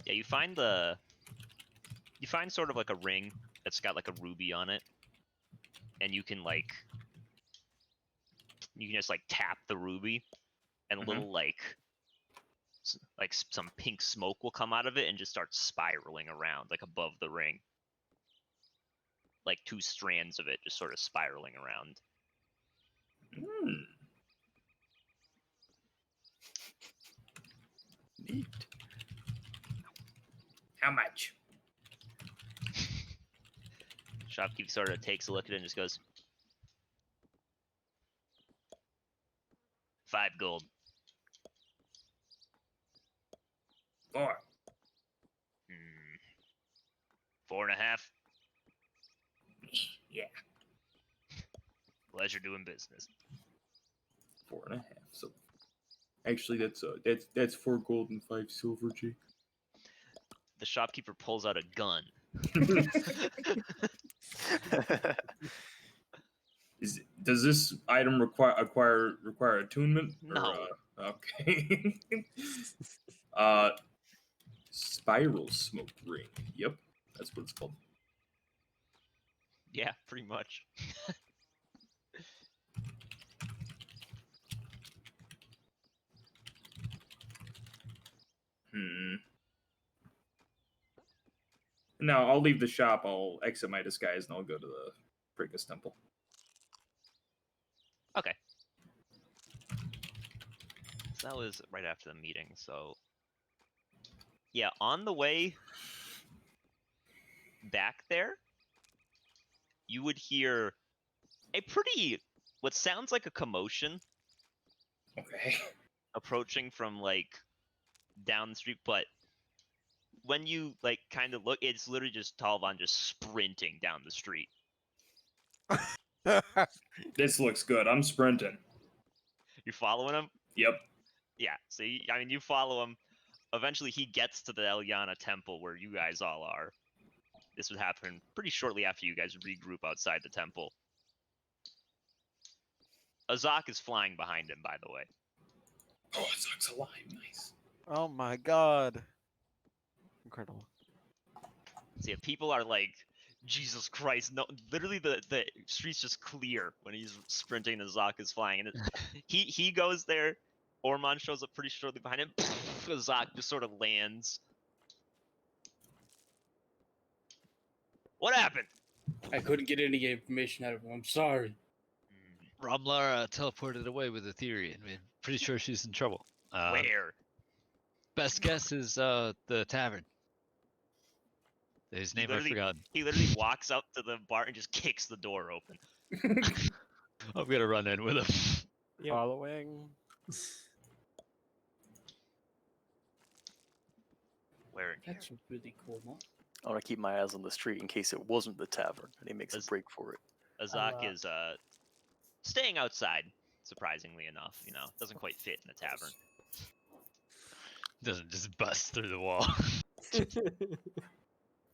Yeah, you find sort of like a ring that's got like a ruby on it, and you can just like tap the ruby, and a little like some pink smoke will come out of it and just start spiraling around like above the ring, like 2 strands of it just sort of spiraling around. Neat. How much? Shopkeep sort of takes a look at it and just goes, 5 gold. 4. 4.5. Yeah, Pleasure doing business. 4.5. So actually, that's 4 gold and 5 silver, G. The shopkeeper pulls out a gun. Does this item require attunement? No. Okay. Spiral smoke ring. Yep, that's what it's called. Yeah, pretty much. Now I'll leave the shop. I'll exit my disguise and I'll go to the Frickus Temple. Okay. So that was right after the meeting, so yeah, on the way back there, you would hear a pretty, what sounds like a commotion Okay. approaching from like down the street, but when you like kind of look, it's literally just Talvan just sprinting down the street. This looks good. I'm sprinting. You following him? Yep. Yeah. So you follow him. Eventually, he gets to the Eliana temple where you guys all are. This would happen pretty shortly after you guys regroup outside the temple. Azak is flying behind him, by the way. Oh, Azak's alive. Nice. Oh my god. Incredible. So yeah, people are like, Jesus Christ, no, literally the street's just clear when he's sprinting and Azak is flying. And he goes there, Ormond shows up pretty shortly behind him, Azak just sort of lands. What happened? I couldn't get any information out of him. I'm sorry. Ramlara teleported away with Ethereum. I'm pretty sure she's in trouble. Where? Best guess is the tavern. His name I've forgotten. He literally walks up to the bar and just kicks the door open. I'm gonna run in with him. Following. Where in here? That's a really cool one. I want to keep my eyes on the street in case it wasn't the tavern and he makes a break for it. Azak is staying outside, surprisingly enough. You know, doesn't quite fit in the tavern. Doesn't just bust through the wall.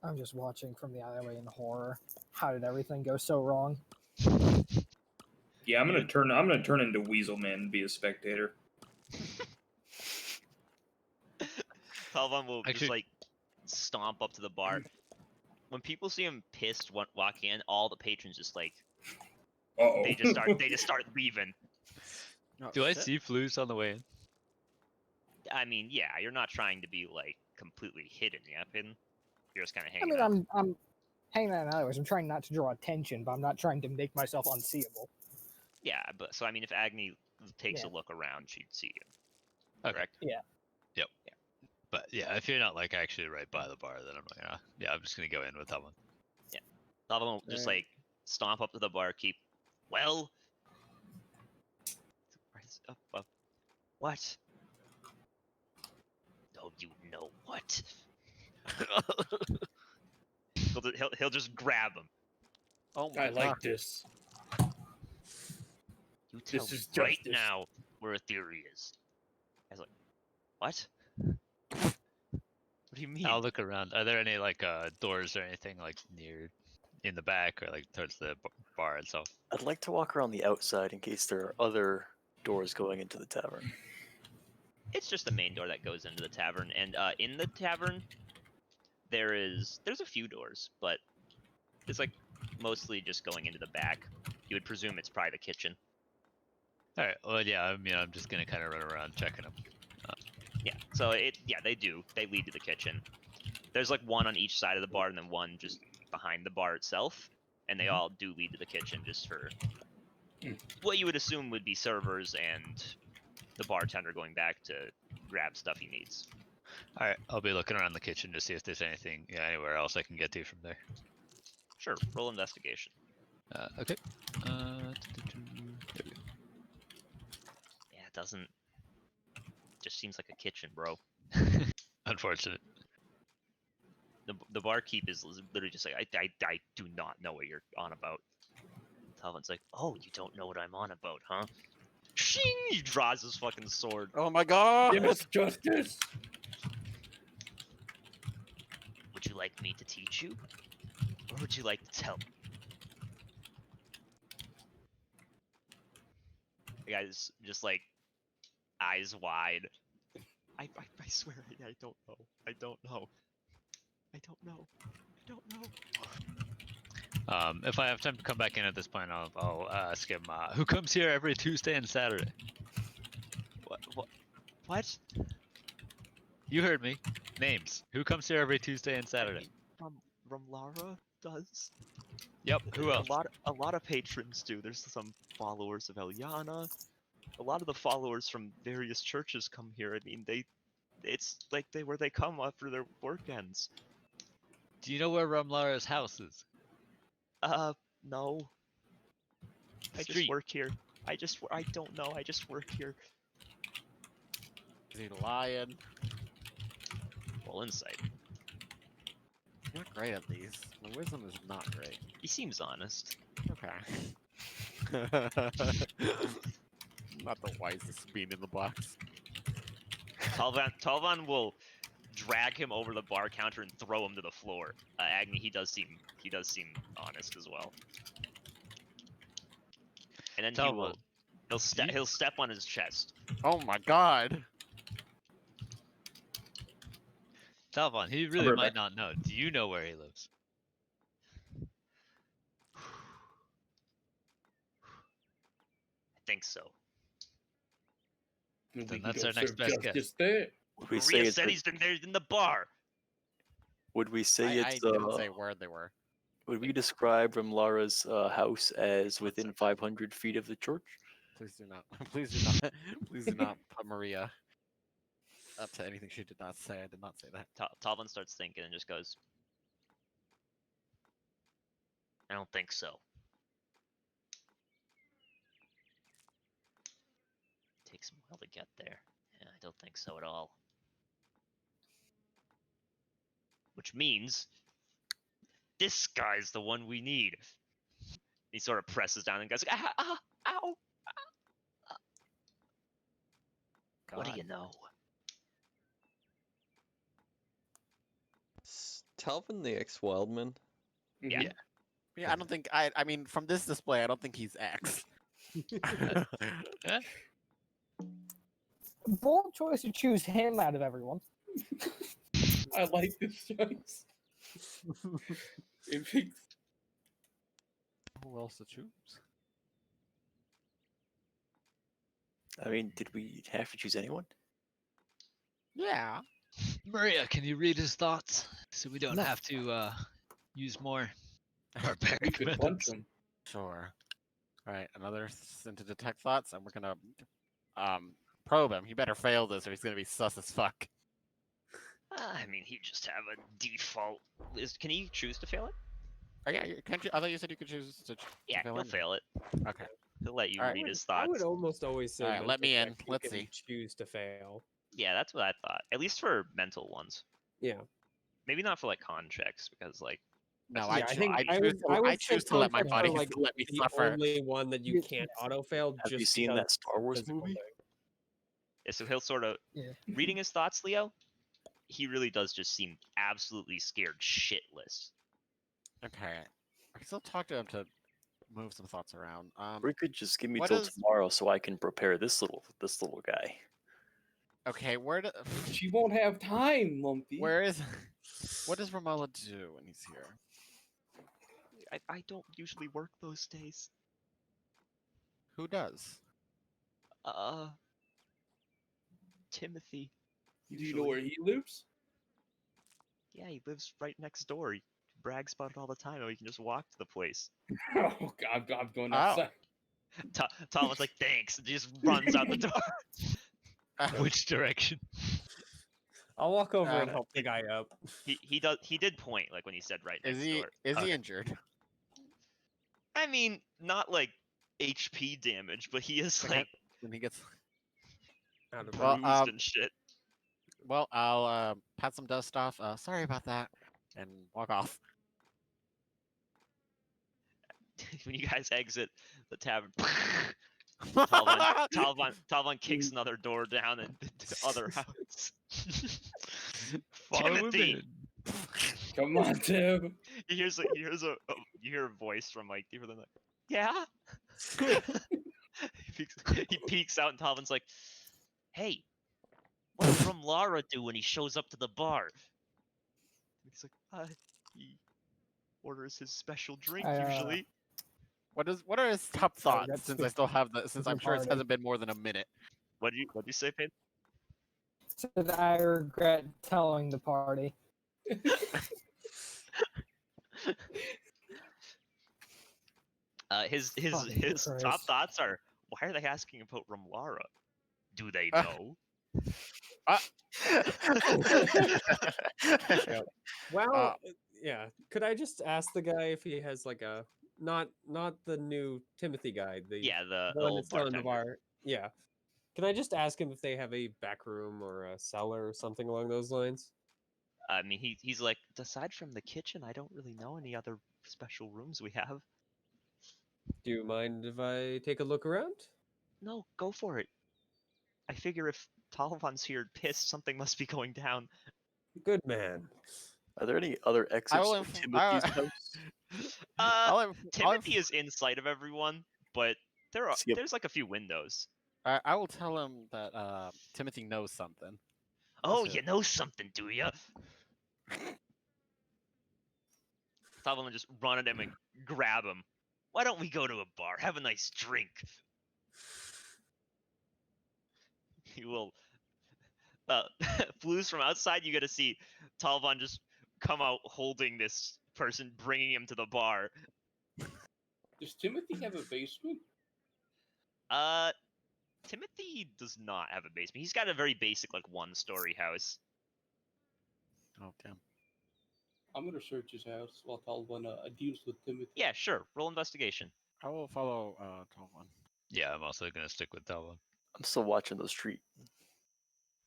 I'm just watching from the alleyway in horror. How did everything go so wrong? Yeah, I'm gonna turn into Weasel Man and be a spectator. Talvan will just like stomp up to the bar. When people see him pissed walk in, all the patrons just like they just start leaving. Do I see Floos on the way in? I mean, yeah, you're not trying to be like completely hidden. You're just kind of I hanging mean, out. I'm hanging out in alleyways. I'm trying not to draw attention, but I'm not trying to make myself unseeable. Yeah, but so I mean, if Agni takes a Yeah. look around, she'd see you. Okay. Correct? Yeah. Yep. Yeah. But yeah, if you're not like actually right by the bar, then I'm like, I'm just gonna go in with that one. Talvan will just like stomp up to the barkeep. Well, what? Oh, you know what? he'll just grab him. Oh my I god. like this. You tell This me is right justice. now where Etheria is. I was like, what? What do you mean? I'll look around. Are there any like doors or anything like near in the back or like towards the bar itself? I'd like to walk around the outside in case there are other doors going into the tavern. It's just the main door that goes into the tavern, and in the tavern, there's a few doors, but it's like mostly just going into the back. You would presume it's probably the kitchen. All right. Well, yeah. I mean, I'm just gonna kind of run around checking them. Yeah. So they lead to the kitchen. There's like one on each side of the bar, and then one just behind the bar itself, and they all do lead to the kitchen just for what you would assume would be servers and the bartender going back to grab stuff he needs. All right. I'll be looking around the kitchen to see if there's anything anywhere else I can get to from there. Sure. Roll investigation. Okay. There we go. Yeah, it doesn't. Just seems like a kitchen, bro. Unfortunate. the barkeep is literally just like, I do not know what you're on about. Talvin's like, oh, you don't know what I'm on about, huh? Shing! He draws his fucking sword. Oh my god! Yes, justice. Would you like me to teach you, or would you like to tell me? The guy's just like eyes wide. I swear I don't know. I don't know. I don't know. I don't know. If I have time to come back in at this point, I'll ask him who comes here every Tuesday and Saturday. What? You heard me. Names. Who comes here every Tuesday and Saturday? Rumlara does. Yep. Who else? A lot of patrons do. There's some followers of Eliana. A lot of the followers from various churches come here. I mean, it's like where they come after their work ends. Do you know where Rumlara's house is? No. I just Street. work here. I don't know. I just work here. Is he lying? Roll insight. You're not great at these. My wisdom is not great. He seems honest. Okay. Not the wisest bean in the box. Talvan will drag him over the bar counter and throw him to the floor. Agni, he does seem honest as well. And then Talvan, he'll step on his chest. Oh my god! Talvan, he really right might back. not know. Do you know where he lives? I think so. We Then can that's go our next serve best guess. justice there. Would we Maria say said it's, he's been there in the bar. would we say I it's didn't say where they were. would we describe Ramlara's house as within 500 feet of the church? Please do not. Please do not. Please do not put Maria up to anything she did not say. I did not say that. Talvan starts thinking and just goes, I don't think so. Takes a while to get there. Yeah, I don't think so at all. Which means this guy's the one we need. He sort of presses down and goes, ow. What do God. you know? Is Talvin the ex-Wildman? Yeah. Yeah, I don't think I mean from this display I don't think he's X. Bold choice to choose him out of everyone. I like this choice. It makes Who else to choose? I mean, did we have to choose anyone? Yeah. Maria, can you read his thoughts so we don't No. have to use more we barbaric could punch methods? him. Sure. Alright, another sin to detect thoughts, and we're gonna probe him. He better fail this or he's gonna be sus as fuck. I mean, he just have a default. Can he choose to fail it? Oh yeah, can't you? I thought you said you could choose to Yeah, fail he'll it. fail it. Okay. He'll let you Alright. read his I would thoughts. almost always say. Alright, let mental me in. check, you Let's can see. Choose to fail. Yeah, that's what I thought. At least for mental ones. Yeah. Maybe not for like con checks because like No, Yeah, I think I would- choose, I would I choose say to let my contracts are, body like, let me the suffer. only one that you Yeah. can't auto fail. Have you just seen because that Star Wars physical movie? thing. yeah, so he'll sort of Yeah. reading his thoughts, Leo. He really does just seem absolutely scared shitless. Okay. I can still talk to him to move some thoughts around. Or you could just give me What till is- tomorrow so I can prepare this little guy. Okay, where do She won't have time, Lumpy. where is what does Romola do when he's here? I don't usually work those days. Who does? Timothy. Do you know where he lives? Yeah, he lives right next door. He brags about it all the time. How he can just walk to the place. Oh God, I'm going Oh. outside. Tom was like, "Thanks," and just runs out the door. Which direction? I'll walk over and Uh, help the guy up. He did point like when he said right next Is he door. is he Okay. injured? I mean, not like HP damage, but he is Okay. like When he gets Out of Well, bruised and shit. well, I'll pat some dust off. Sorry about that. and walk off. When you guys exit the tavern, Talvon kicks another door down and the other house. Follow him Timothy! in. Come on, Tim. You hear a voice from like deeper than like, yeah. he peeks out and Talvin's like, hey, what does Lara do when he shows up to the bar? He's like, he orders his special drink usually. What are his top Sorry, thoughts? that's Since I good. still have the since Super I'm sure it party. hasn't been more than a minute. What'd you say, Payne? Said I regret telling the party. His Fucking top Christ. thoughts are, why are they asking about Ramlara? Do they know? Well, yeah. Could I just ask the guy if he has like a not the new Timothy guy, the Yeah, the one old that's still in the bartender. bar? Yeah. Can I just ask him if they have a back room or a cellar or something along those lines? I mean, he's like, aside from the kitchen, I don't really know any other special rooms we have. Do you mind if I take a look around? No, go for it. I figure if Talvan's here pissed, something must be going down. Good man. Are there any other exits will to inf- Timothy's I- house? Timothy is inside of everyone, but there's like a few windows. I will tell him that Timothy knows something. Oh, That's you it. know something, do ya? Talvan will just run at him and grab him. Why don't we go to a bar, have a nice drink? He will. Flues from outside, you get to see Talvan just come out holding this person, bringing him to the bar. Does Timothy have a basement? Timothy does not have a basement. He's got a very basic, like, one-story house. Oh damn. I'm gonna search his house while Talvin deals with Timothy. Yeah, sure. Roll investigation. I will follow Talvin. Yeah, I'm also gonna stick with that one. I'm still watching the street.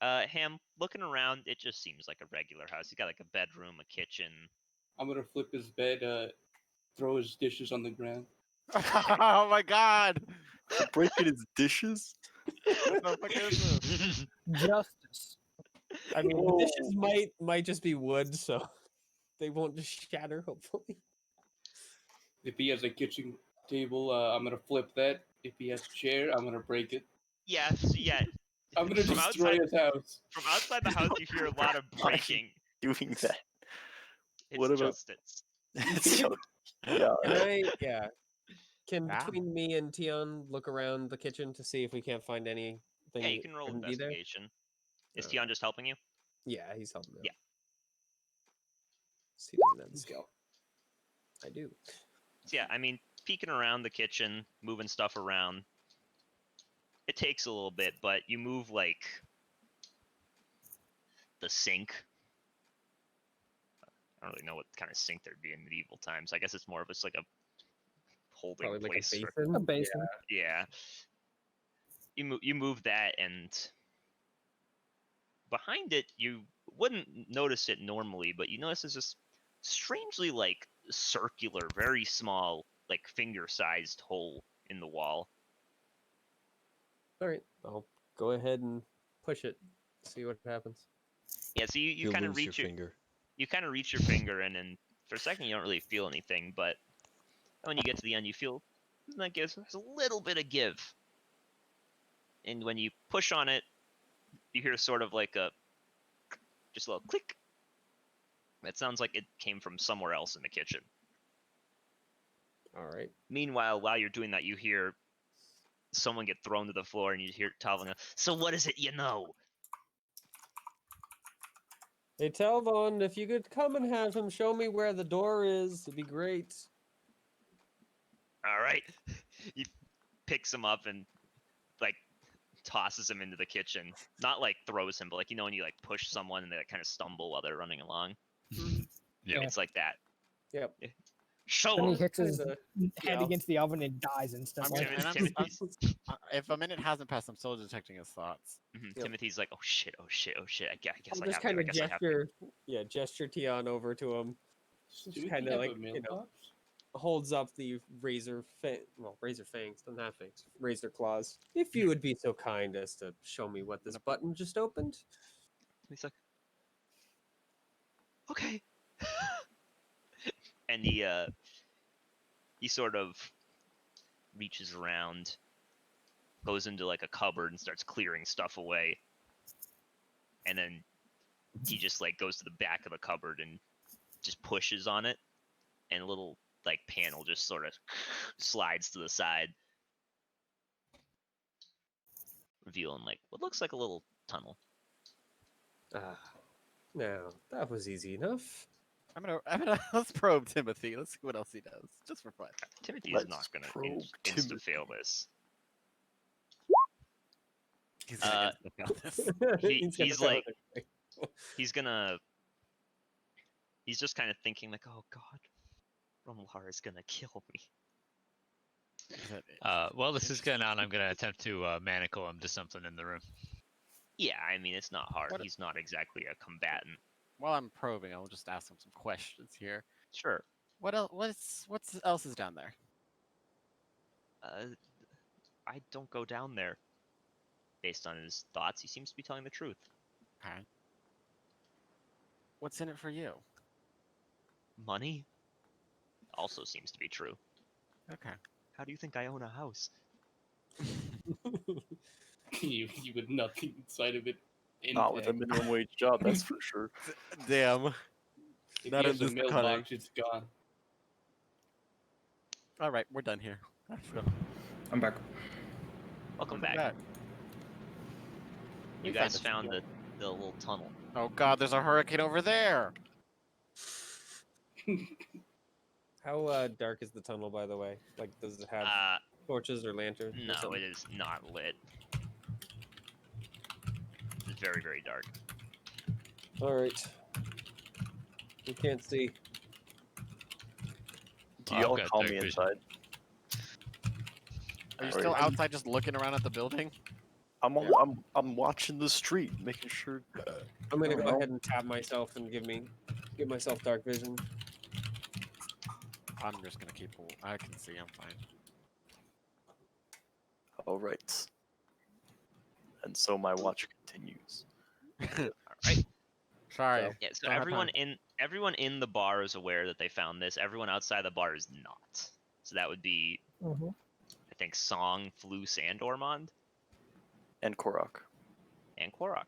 Ham, looking around, it just seems like a regular house. You got like a bedroom, a kitchen. I'm gonna flip his bed, throw his dishes on the ground. Oh my god! Breaking his dishes? What the fuck is this? Justice. I mean, the dishes might just be wood, so they won't just shatter. Hopefully. If he has a kitchen table, I'm gonna flip that. If he has a chair, I'm gonna break it. Yeah, so yeah. I'm gonna From destroy outside, his house. from outside the house, you hear a lot of Why? breaking. Doing that. It's What about- justice. Yeah. Can Ah. between me and Tion look around the kitchen to see if we can't find anything? Yeah, you that can roll shouldn't be there? investigation. Is Uh, Tion just helping you? Yeah, he's helping me. Yeah. See, doesn't have the skill. I do. So yeah, I mean, peeking around the kitchen, moving stuff around. It takes a little bit, but you move like the sink. I don't really know what kind of sink there'd be in medieval times. I guess it's more of just like a holding Probably like place. a for- basin. A basin. Yeah. You move that, and behind it you wouldn't notice it normally, but you notice it's this strangely like circular, very small, like finger-sized hole in the wall. All right, I'll go ahead and push it. See what happens. Yeah, so you You'll kind of lose reach your finger. you kind of reach your finger in, and for a second you don't really feel anything, but when you get to the end, you feel that gives a little bit of give. And when you push on it, you hear sort of like just a little click. It sounds like it came from somewhere else in the kitchen. All right. Meanwhile, while you're doing that, you hear someone get thrown to the floor, and you hear Talvin go, "So what is it you know?" Hey, Talvon, if you could come and have him show me where the door is, it'd be great. All right. He picks him up and like tosses him into the kitchen. Not like throws him, but like, you know when you like push someone and they like kind of stumble while they're running along. Yeah. It's like that. Yep. Show Then he 'em. hits his Kinda- head yeah. against the oven and dies I'm, instantly. Timothy- and I'm, Timothy's- if a minute hasn't passed, I'm still detecting his thoughts. Mhm, Yep. Timothy's like, oh shit, oh shit, oh shit. I guess I'll I just have to. kind I of guess I have to. gesture Tion over to him. Does Just Timothy kinda have like, a you know, mailbox? Holds up the razor fangs, doesn't have fangs, razor claws. If you would be so kind as to show me what this button just opened. He's like, okay. And he sort of reaches around, goes into like a cupboard and starts clearing stuff away. And then he just like goes to the back of the cupboard and just pushes on it, and a little like panel just sort of slides to the side, revealing like what looks like a little tunnel. Ah, now that was easy enough. I'm gonna let's probe Timothy. Let's see what else he does, just for fun. Timothy is Let's not gonna probe insta fail this. He's gonna insta-fail this. He's gonna like- fail it. He's just kind of thinking like, oh god, Rumlar is gonna kill me. While this is going on, I'm going to attempt to manacle him to something in the room. Yeah, I mean it's not hard. What- He's not exactly a combatant. While I'm probing, I'll just ask him some questions here. Sure. What else? What else is down there? I don't go down there. Based on his thoughts, he seems to be telling the truth. Okay. What's in it for you? Money also seems to be true. Okay. How do you think I own a house? you with nothing inside of it. Not with a intact. minimum wage job, that's for sure. Damn. If not he in has a this economy. mailbox, it's gone. All right, we're done here. I'm back. Welcome Welcome back. You We guys found found the little tunnel. Oh God, there's a hurricane over there. How dark is the tunnel, by the way? Like, does it have torches or lanterns? or No, something? it is not lit. It's very, very dark. All right. We can't see. Do I've y'all got call dark me vision. inside? Are you Alright. still outside, just looking around at the building? I'm watching the street, making sure. I'm gonna Oh, go no. ahead and tap myself and give myself dark vision. I'm just gonna keep. I can see. I'm fine. All right. And so my watch continues. Alright. Sorry. Yeah, so Don't have everyone in the bar is aware that they found this. Everyone outside the bar is not. So that would be Mm-hmm. I think Song, Floos, and Ormond. And Korok. And Korok.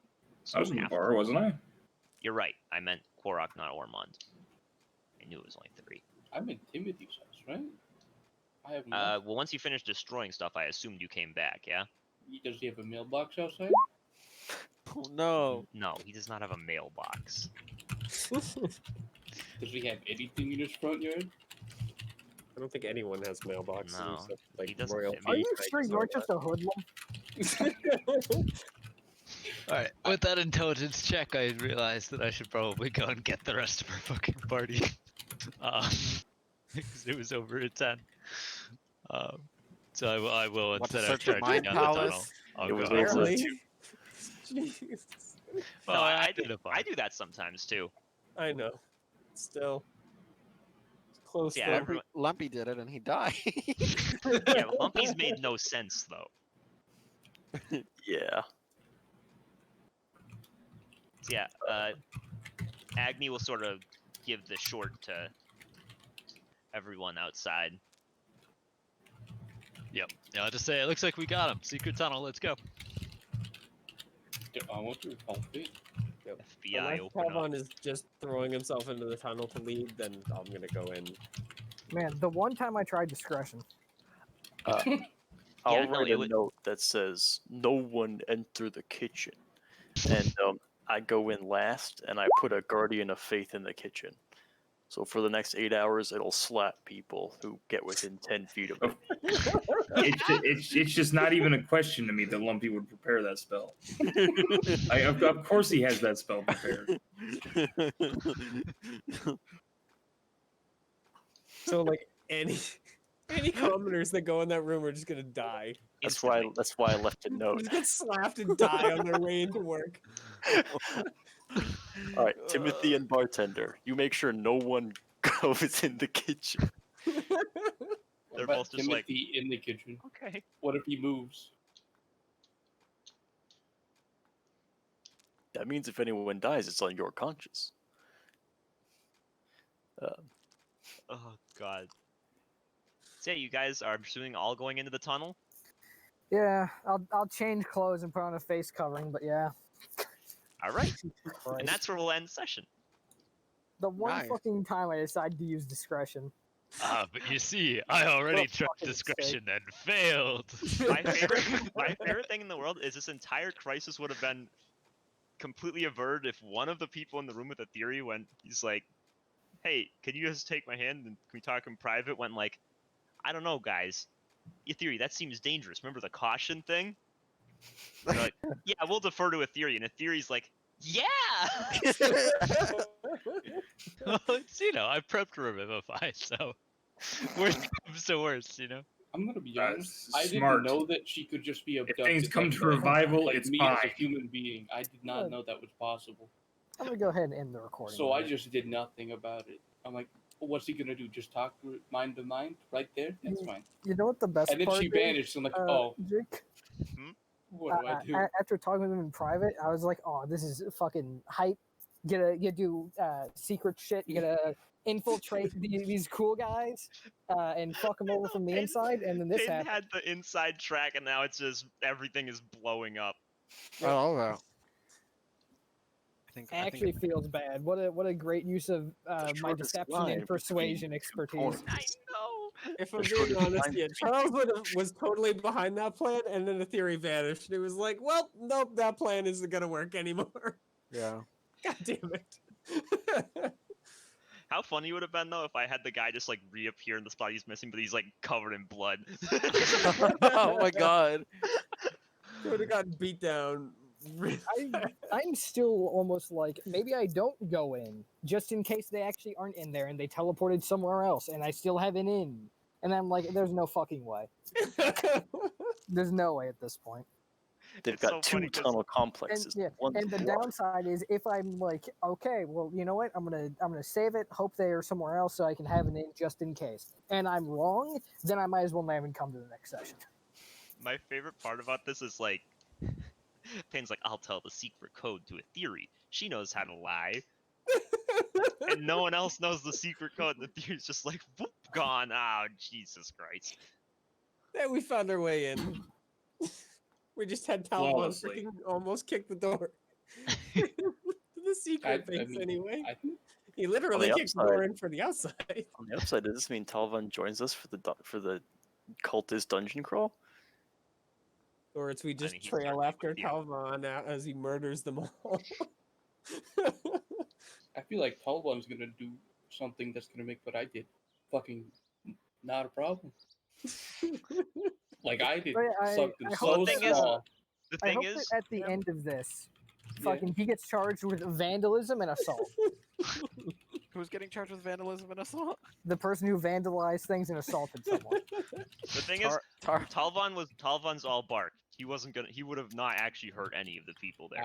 I was in the half- bar, wasn't I? You're right. I meant Korok, not Ormond. I knew it was only 3. I'm in Timothy's house, right? I have. Well, once you finished destroying stuff, I assumed you came back, yeah? Does he have a mailbox outside? Oh no. No, he does not have a mailbox. Does he have anything in his front yard? I don't think anyone has mailboxes. No, except, like he doesn't royal fit Are me. you knights sure and you're all just a hoodlum? All right. With that intelligence check, I realized that I should probably go and get the rest of our fucking party. Because it was over at 10. So I will Want to instead of search the charging Mind down the tunnel, Palace? I'll It go. was outside. over Barely. at Jeez. Well, No, I do. identify. I do that sometimes too. I know. Still. Close Yeah, though. everyone- Lumpy did it and he died. Yeah, Lumpy's made no sense though. Yeah. So yeah, Agni will sort of give the short to everyone outside. Yep. Yeah, I'll just say it looks like we got him. Secret tunnel. Let's go. I want to help it. FBI Unless open up. Pavan is just throwing himself into the tunnel to lead, then I'm gonna go in. Man, the one time I tried discretion. I'll Yeah, no, write it a would- note that says "No one enter the kitchen," and I go in last, and I put a guardian of faith in the kitchen. So for the next 8 hours, it'll slap people who get within 10 feet of it. It's just not even a question to me that Lumpy would prepare that spell. Of course he has that spell prepared. So like any commoners that go in that room are just gonna die. That's Instantly. why I left a note. Just get slapped and die on their way into work. All right, Timothy and bartender, you make sure no one goes in the kitchen. What They're about both just like- Timothy in the kitchen? Okay. What if he moves? That means if anyone dies, it's on your conscience. Oh god. So yeah, you guys are assuming all going into the tunnel? Yeah, I'll change clothes and put on a face covering, but yeah. Alright. Christ. And that's where we'll end session. the one Nice. fucking time I decided to use discretion. Ah, but you see, I already For tried fucking sake. discretion and failed. My favorite thing in the world is this entire crisis would have been completely averted if one of the people in the room with the theory he's like, hey, can you just take my hand and can we talk in private? Went like, I don't know, guys. Your theory, that seems dangerous. Remember the caution thing? They're like, yeah, we'll defer to a theory. And a theory's like, yeah! Well, it's, I prepped Revivify, so worst comes to worst, I'm gonna be That's honest. I smart. didn't know that she could just be abducted. things come like to that. revival, like it's me as a fine. human being. I did not Good. know that was possible. I'm gonna go ahead and end the recording. So I right? just did nothing about it. I'm like, what's he gonna do? Just talk to it mind to mind right there? That's fine. You know what the best And then part she is? vanished. I'm like, oh, Jake? what do I do? After talking with him in private, I was like, "Oh, this is fucking hype. You do secret shit. You gotta infiltrate these cool guys and fuck them over from the Peyton- inside." And then this Peyton happened. had the inside track and now it's just, everything is blowing up. Oh, well. It actually feels bad. What a great use of my shortest deception line and persuasion between expertise. components. I know! If I'm The being shortest honest, line yeah, between Charles was totally behind that plan, and then the theory vanished. It was like, well, nope, that plan isn't gonna work anymore. Yeah. God damn it. How funny would have been though if I had the guy just like reappear in the spot he's missing, but he's like covered in blood. Oh my god. Would have gotten beat down. I'm still almost like maybe I don't go in just in case they actually aren't in there and they teleported somewhere else and I still have an in. And I'm like, there's no fucking way. There's no way at this point. They've It's got so two funny 'cause- tunnel And complexes. yeah, One's and the blocked. downside is if I'm like, okay, well, you know what? I'm gonna save it, hope they are somewhere else so I can have an in just in case. And I'm wrong, then I might as well not even come to the next session. My favorite part about this is like, Payne's like, I'll tell the secret code to a theory. She knows how to lie. And no one else knows the secret code, and the theory's just like, whoop, gone. Oh, Jesus Christ. Then we found our way in. We just had Talbot Flawlessly. freaking almost kick the door. The secret base, mean, anyway. I- He literally the kicked the door upside- in for the outside. On the upside, does this mean Talvan joins us for the cultist dungeon crawl? Or it's we just mean, he's trail certainly after with you. Talvan as he murders them all. I feel like Talbot's gonna do something that's gonna make what I did fucking not a problem. Like I did But I- something I so hope The thing is- small. The I thing hope is, that at the end of this, Yeah. fucking he gets charged with vandalism and assault. Who's getting charged with vandalism and assault? The person who vandalized things and assaulted someone. the thing is, Tar- Talvan's all bark. He would have not actually hurt any of the people there.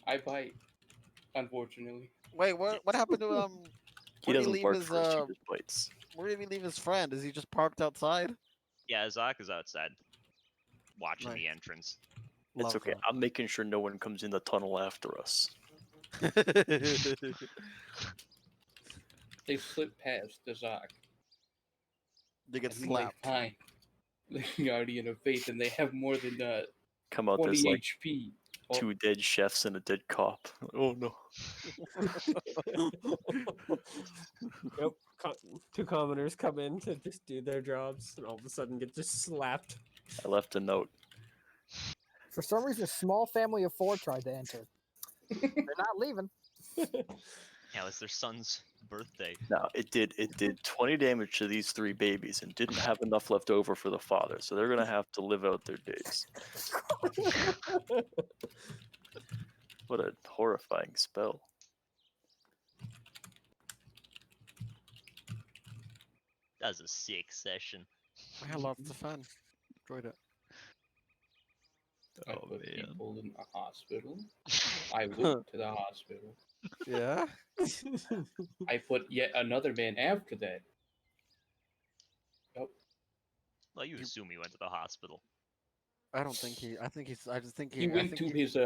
I bite, unfortunately. Wait, what happened to He where did he doesn't leave bark his first, he just bites. where did he leave his friend? Is he just parked outside? Yeah, Zach is outside, watching the Nice. entrance. It's Love okay. I'm making sure no one comes in the tunnel after us. that. They slip past the Zach. They get and I'm like, slapped. fine. The Guardian of Faith, and they have more than Come out, 20 there's like HP. Oh, 2 dead chefs and a dead cop. Oh no. Yep. Two commoners come in to just do their jobs and all of a sudden get just slapped. I left a note. For some reason, a small family of 4 tried to enter. They're not leaving. Yeah, it's their son's birthday. Now it did 20 damage to these 3 babies and didn't have enough left over for the father, so they're gonna have to live out their days. What a horrifying spell. That was a sick session. I had lots of fun. Enjoyed it. I Oh, put man. people in the hospital. I went to the hospital. Yeah. I put yet another man after that. Well, you assume he went to the hospital. I don't think he. I think he's. I just think he. He I went think to he, his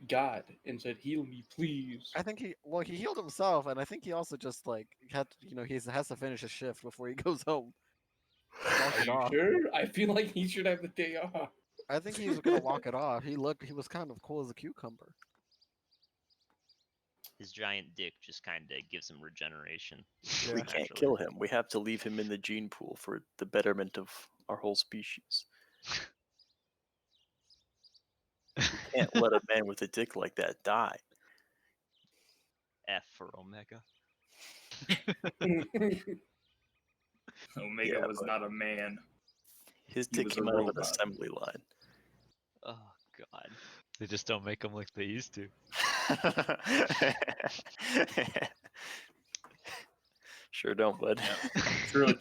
god and said, "Heal me, please." I think he. Well, he healed himself, and I think he also just like had. You know, he has to finish his shift before he goes home. Walk Are it you off. sure? I feel like he should have the day off. I think he was gonna walk it off. He looked. He was kind of cool as a cucumber. His giant dick just kind of gives him regeneration. Yeah. We can't naturally. kill him. We have to leave him in the gene pool for the betterment of our whole species. We can't let a man with a dick like that die. F for Omega. Omega Yeah, was but- not a man. His He dick was a came out of an robot. assembly line. Oh God. They just don't make them like they used to. Sure don't, bud.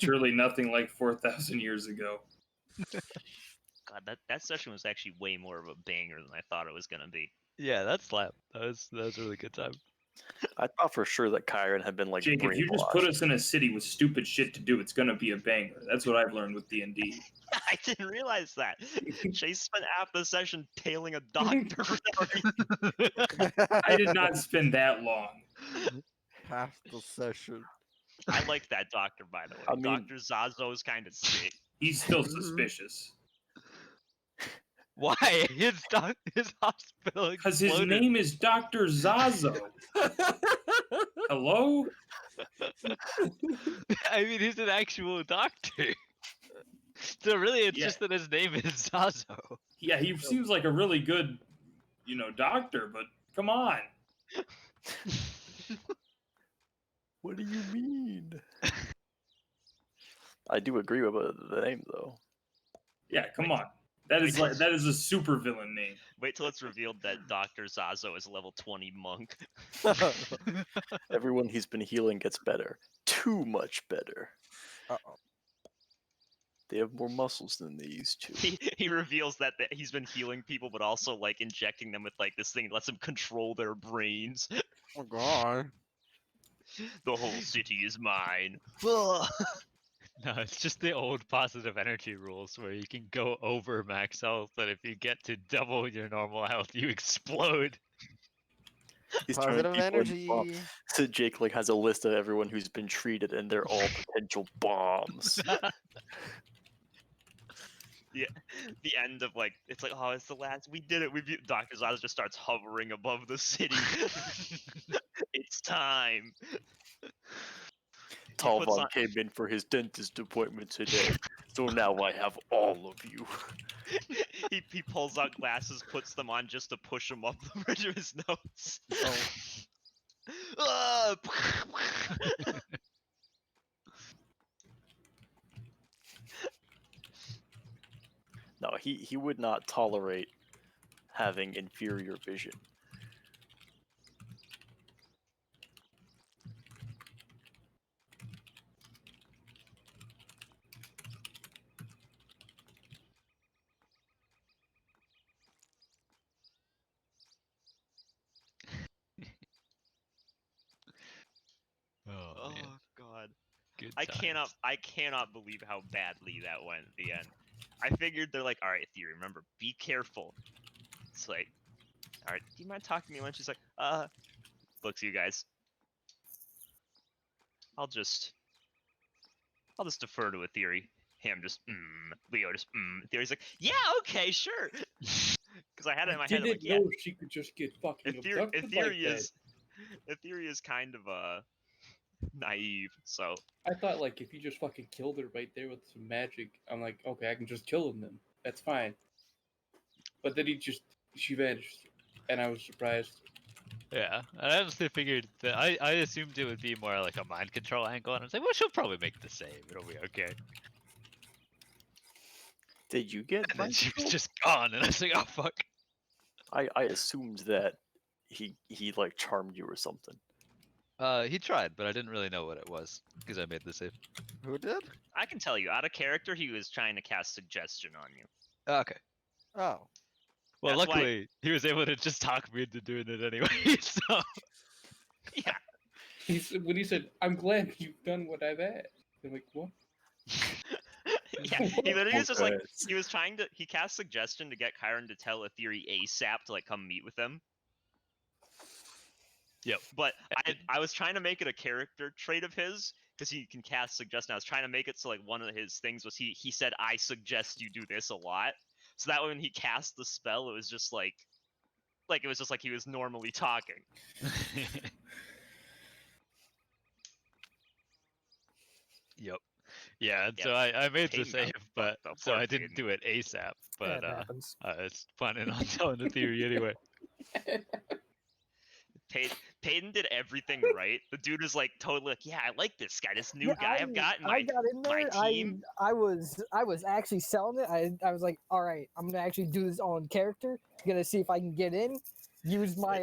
Truly nothing like 4,000 years ago. God, that session was actually way more of a banger than I thought it was gonna be. Yeah, that slap. That was a really good time. I thought for sure that Kyron had been like Jake, if you just put brainwashed. us in a city with stupid shit to do, it's gonna be a banger. That's what I've learned with D&D. I didn't realize that. Chase spent half the session tailing a doctor for no reason. I did not spend that long. Half the session. I like that doctor, by the way. I mean- Dr. Zazo is kind of sick. He's still suspicious. Why? His hospital Because his exploded. name is Dr. Zazo. Hello? I mean, he's an actual doctor. So really, it's Yeah. just that his name is Zazo. Yeah, he seems like a really good, doctor, but come on. What do you mean? I do agree with the name though. Yeah, come on. That is Wait till that is a super villain name. Wait till it's revealed that Dr. Zazo is a level 20 monk. Everyone he's been healing gets better. Too much better. Uh-oh. They have more muscles than they used to. He reveals that he's been healing people, but also like injecting them with like this thing that lets them control their brains. Oh god. The whole city is mine. No, it's just the old positive energy rules where you can go over max health, but if you get to double your normal health, you explode. He's turning Positive people into energy. bombs. So Jake like has a list of everyone who's been treated, and they're all potential bombs. The end of like, it's like, oh, it's the last. We did it. Dr. Zazo just starts hovering above the city. It's time. He puts Talvon on- came in for his dentist appointment today, so now I have all of you. he pulls out glasses, puts them on just to push him up the bridge of his nose. Ah! No, he would not tolerate having inferior vision. Oh, man. Oh God. Good I times. cannot believe how badly that went at the end. I figured they're like, all right, Theory, remember, be careful. It's like, all right, do you mind talking to me? When she's like, look, you guys, I'll just defer to a Theory. Ham just, Leo just, Theory's like, yeah, okay, sure. Because I had it in my head, I'm like, didn't yeah, know she could just get fucking abducted like that. Theory is kind of naive. So I thought like if you just fucking killed her right there with some magic, I'm like, okay, I can just kill him then. That's fine. But then she vanished, and I was surprised. Yeah, I honestly figured that I assumed it would be more like a mind control angle, and I was like, well, she'll probably make the save. It'll be okay. Did you get And then mind she was control? just gone, and I was like, oh fuck. I assumed that he like charmed you or something. He tried, but I didn't really know what it was because I made the save. Who did? I can tell you, out of character, he was trying to cast suggestion on you. Okay. Oh. Well, That's why- luckily he was able to just talk me into doing it anyway. So Yeah. When he said, "I'm glad you've done what I've asked," I'm like, "What?" Yeah, he literally was just like Okay. he cast suggestion to get Chiron to tell Aetheri ASAP to like come meet with him. Yep. But I was trying to make it a character trait of his because he can cast suggestion. I was trying to make it so like one of his things was he said I suggest you do this a lot. So that when he cast the spell, it was just like it was just like he was normally talking. Yep. Yeah, and Yeah, so I made the Peyton got save, but fucked up. so Poor I didn't Peyton. do it ASAP. But It happens. I was planning on telling the theory anyway. Peyton did everything right. The dude was like totally like, yeah, I like this guy, this new Yeah, guy I've got in I got in my there. team. I was actually selling it. I was like, all right, I'm gonna actually do this on character. Gonna see if I can get in. Use my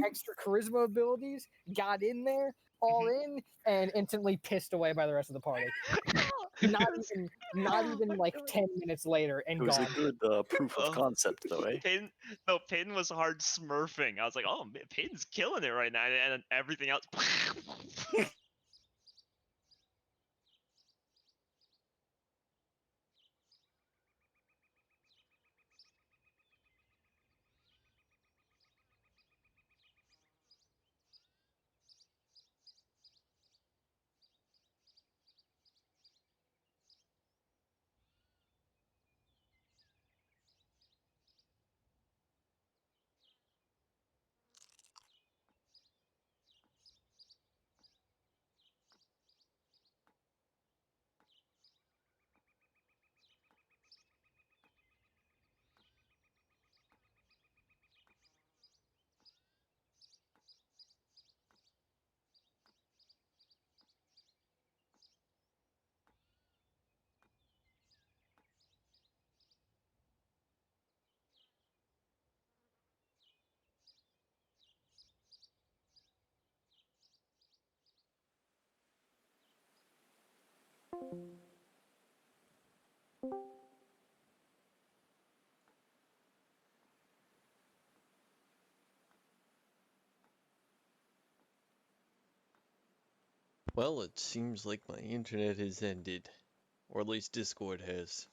extra charisma abilities. Got in there, all in, and instantly pissed away by the rest of the party. Not even like 10 minutes later, and It was gone. a good proof of Oh. concept, though, eh? Peyton was hard smurfing. I was like, oh, man, Peyton's killing it right now, and then everything else. Well, it seems like my internet has ended. Or at least Discord has.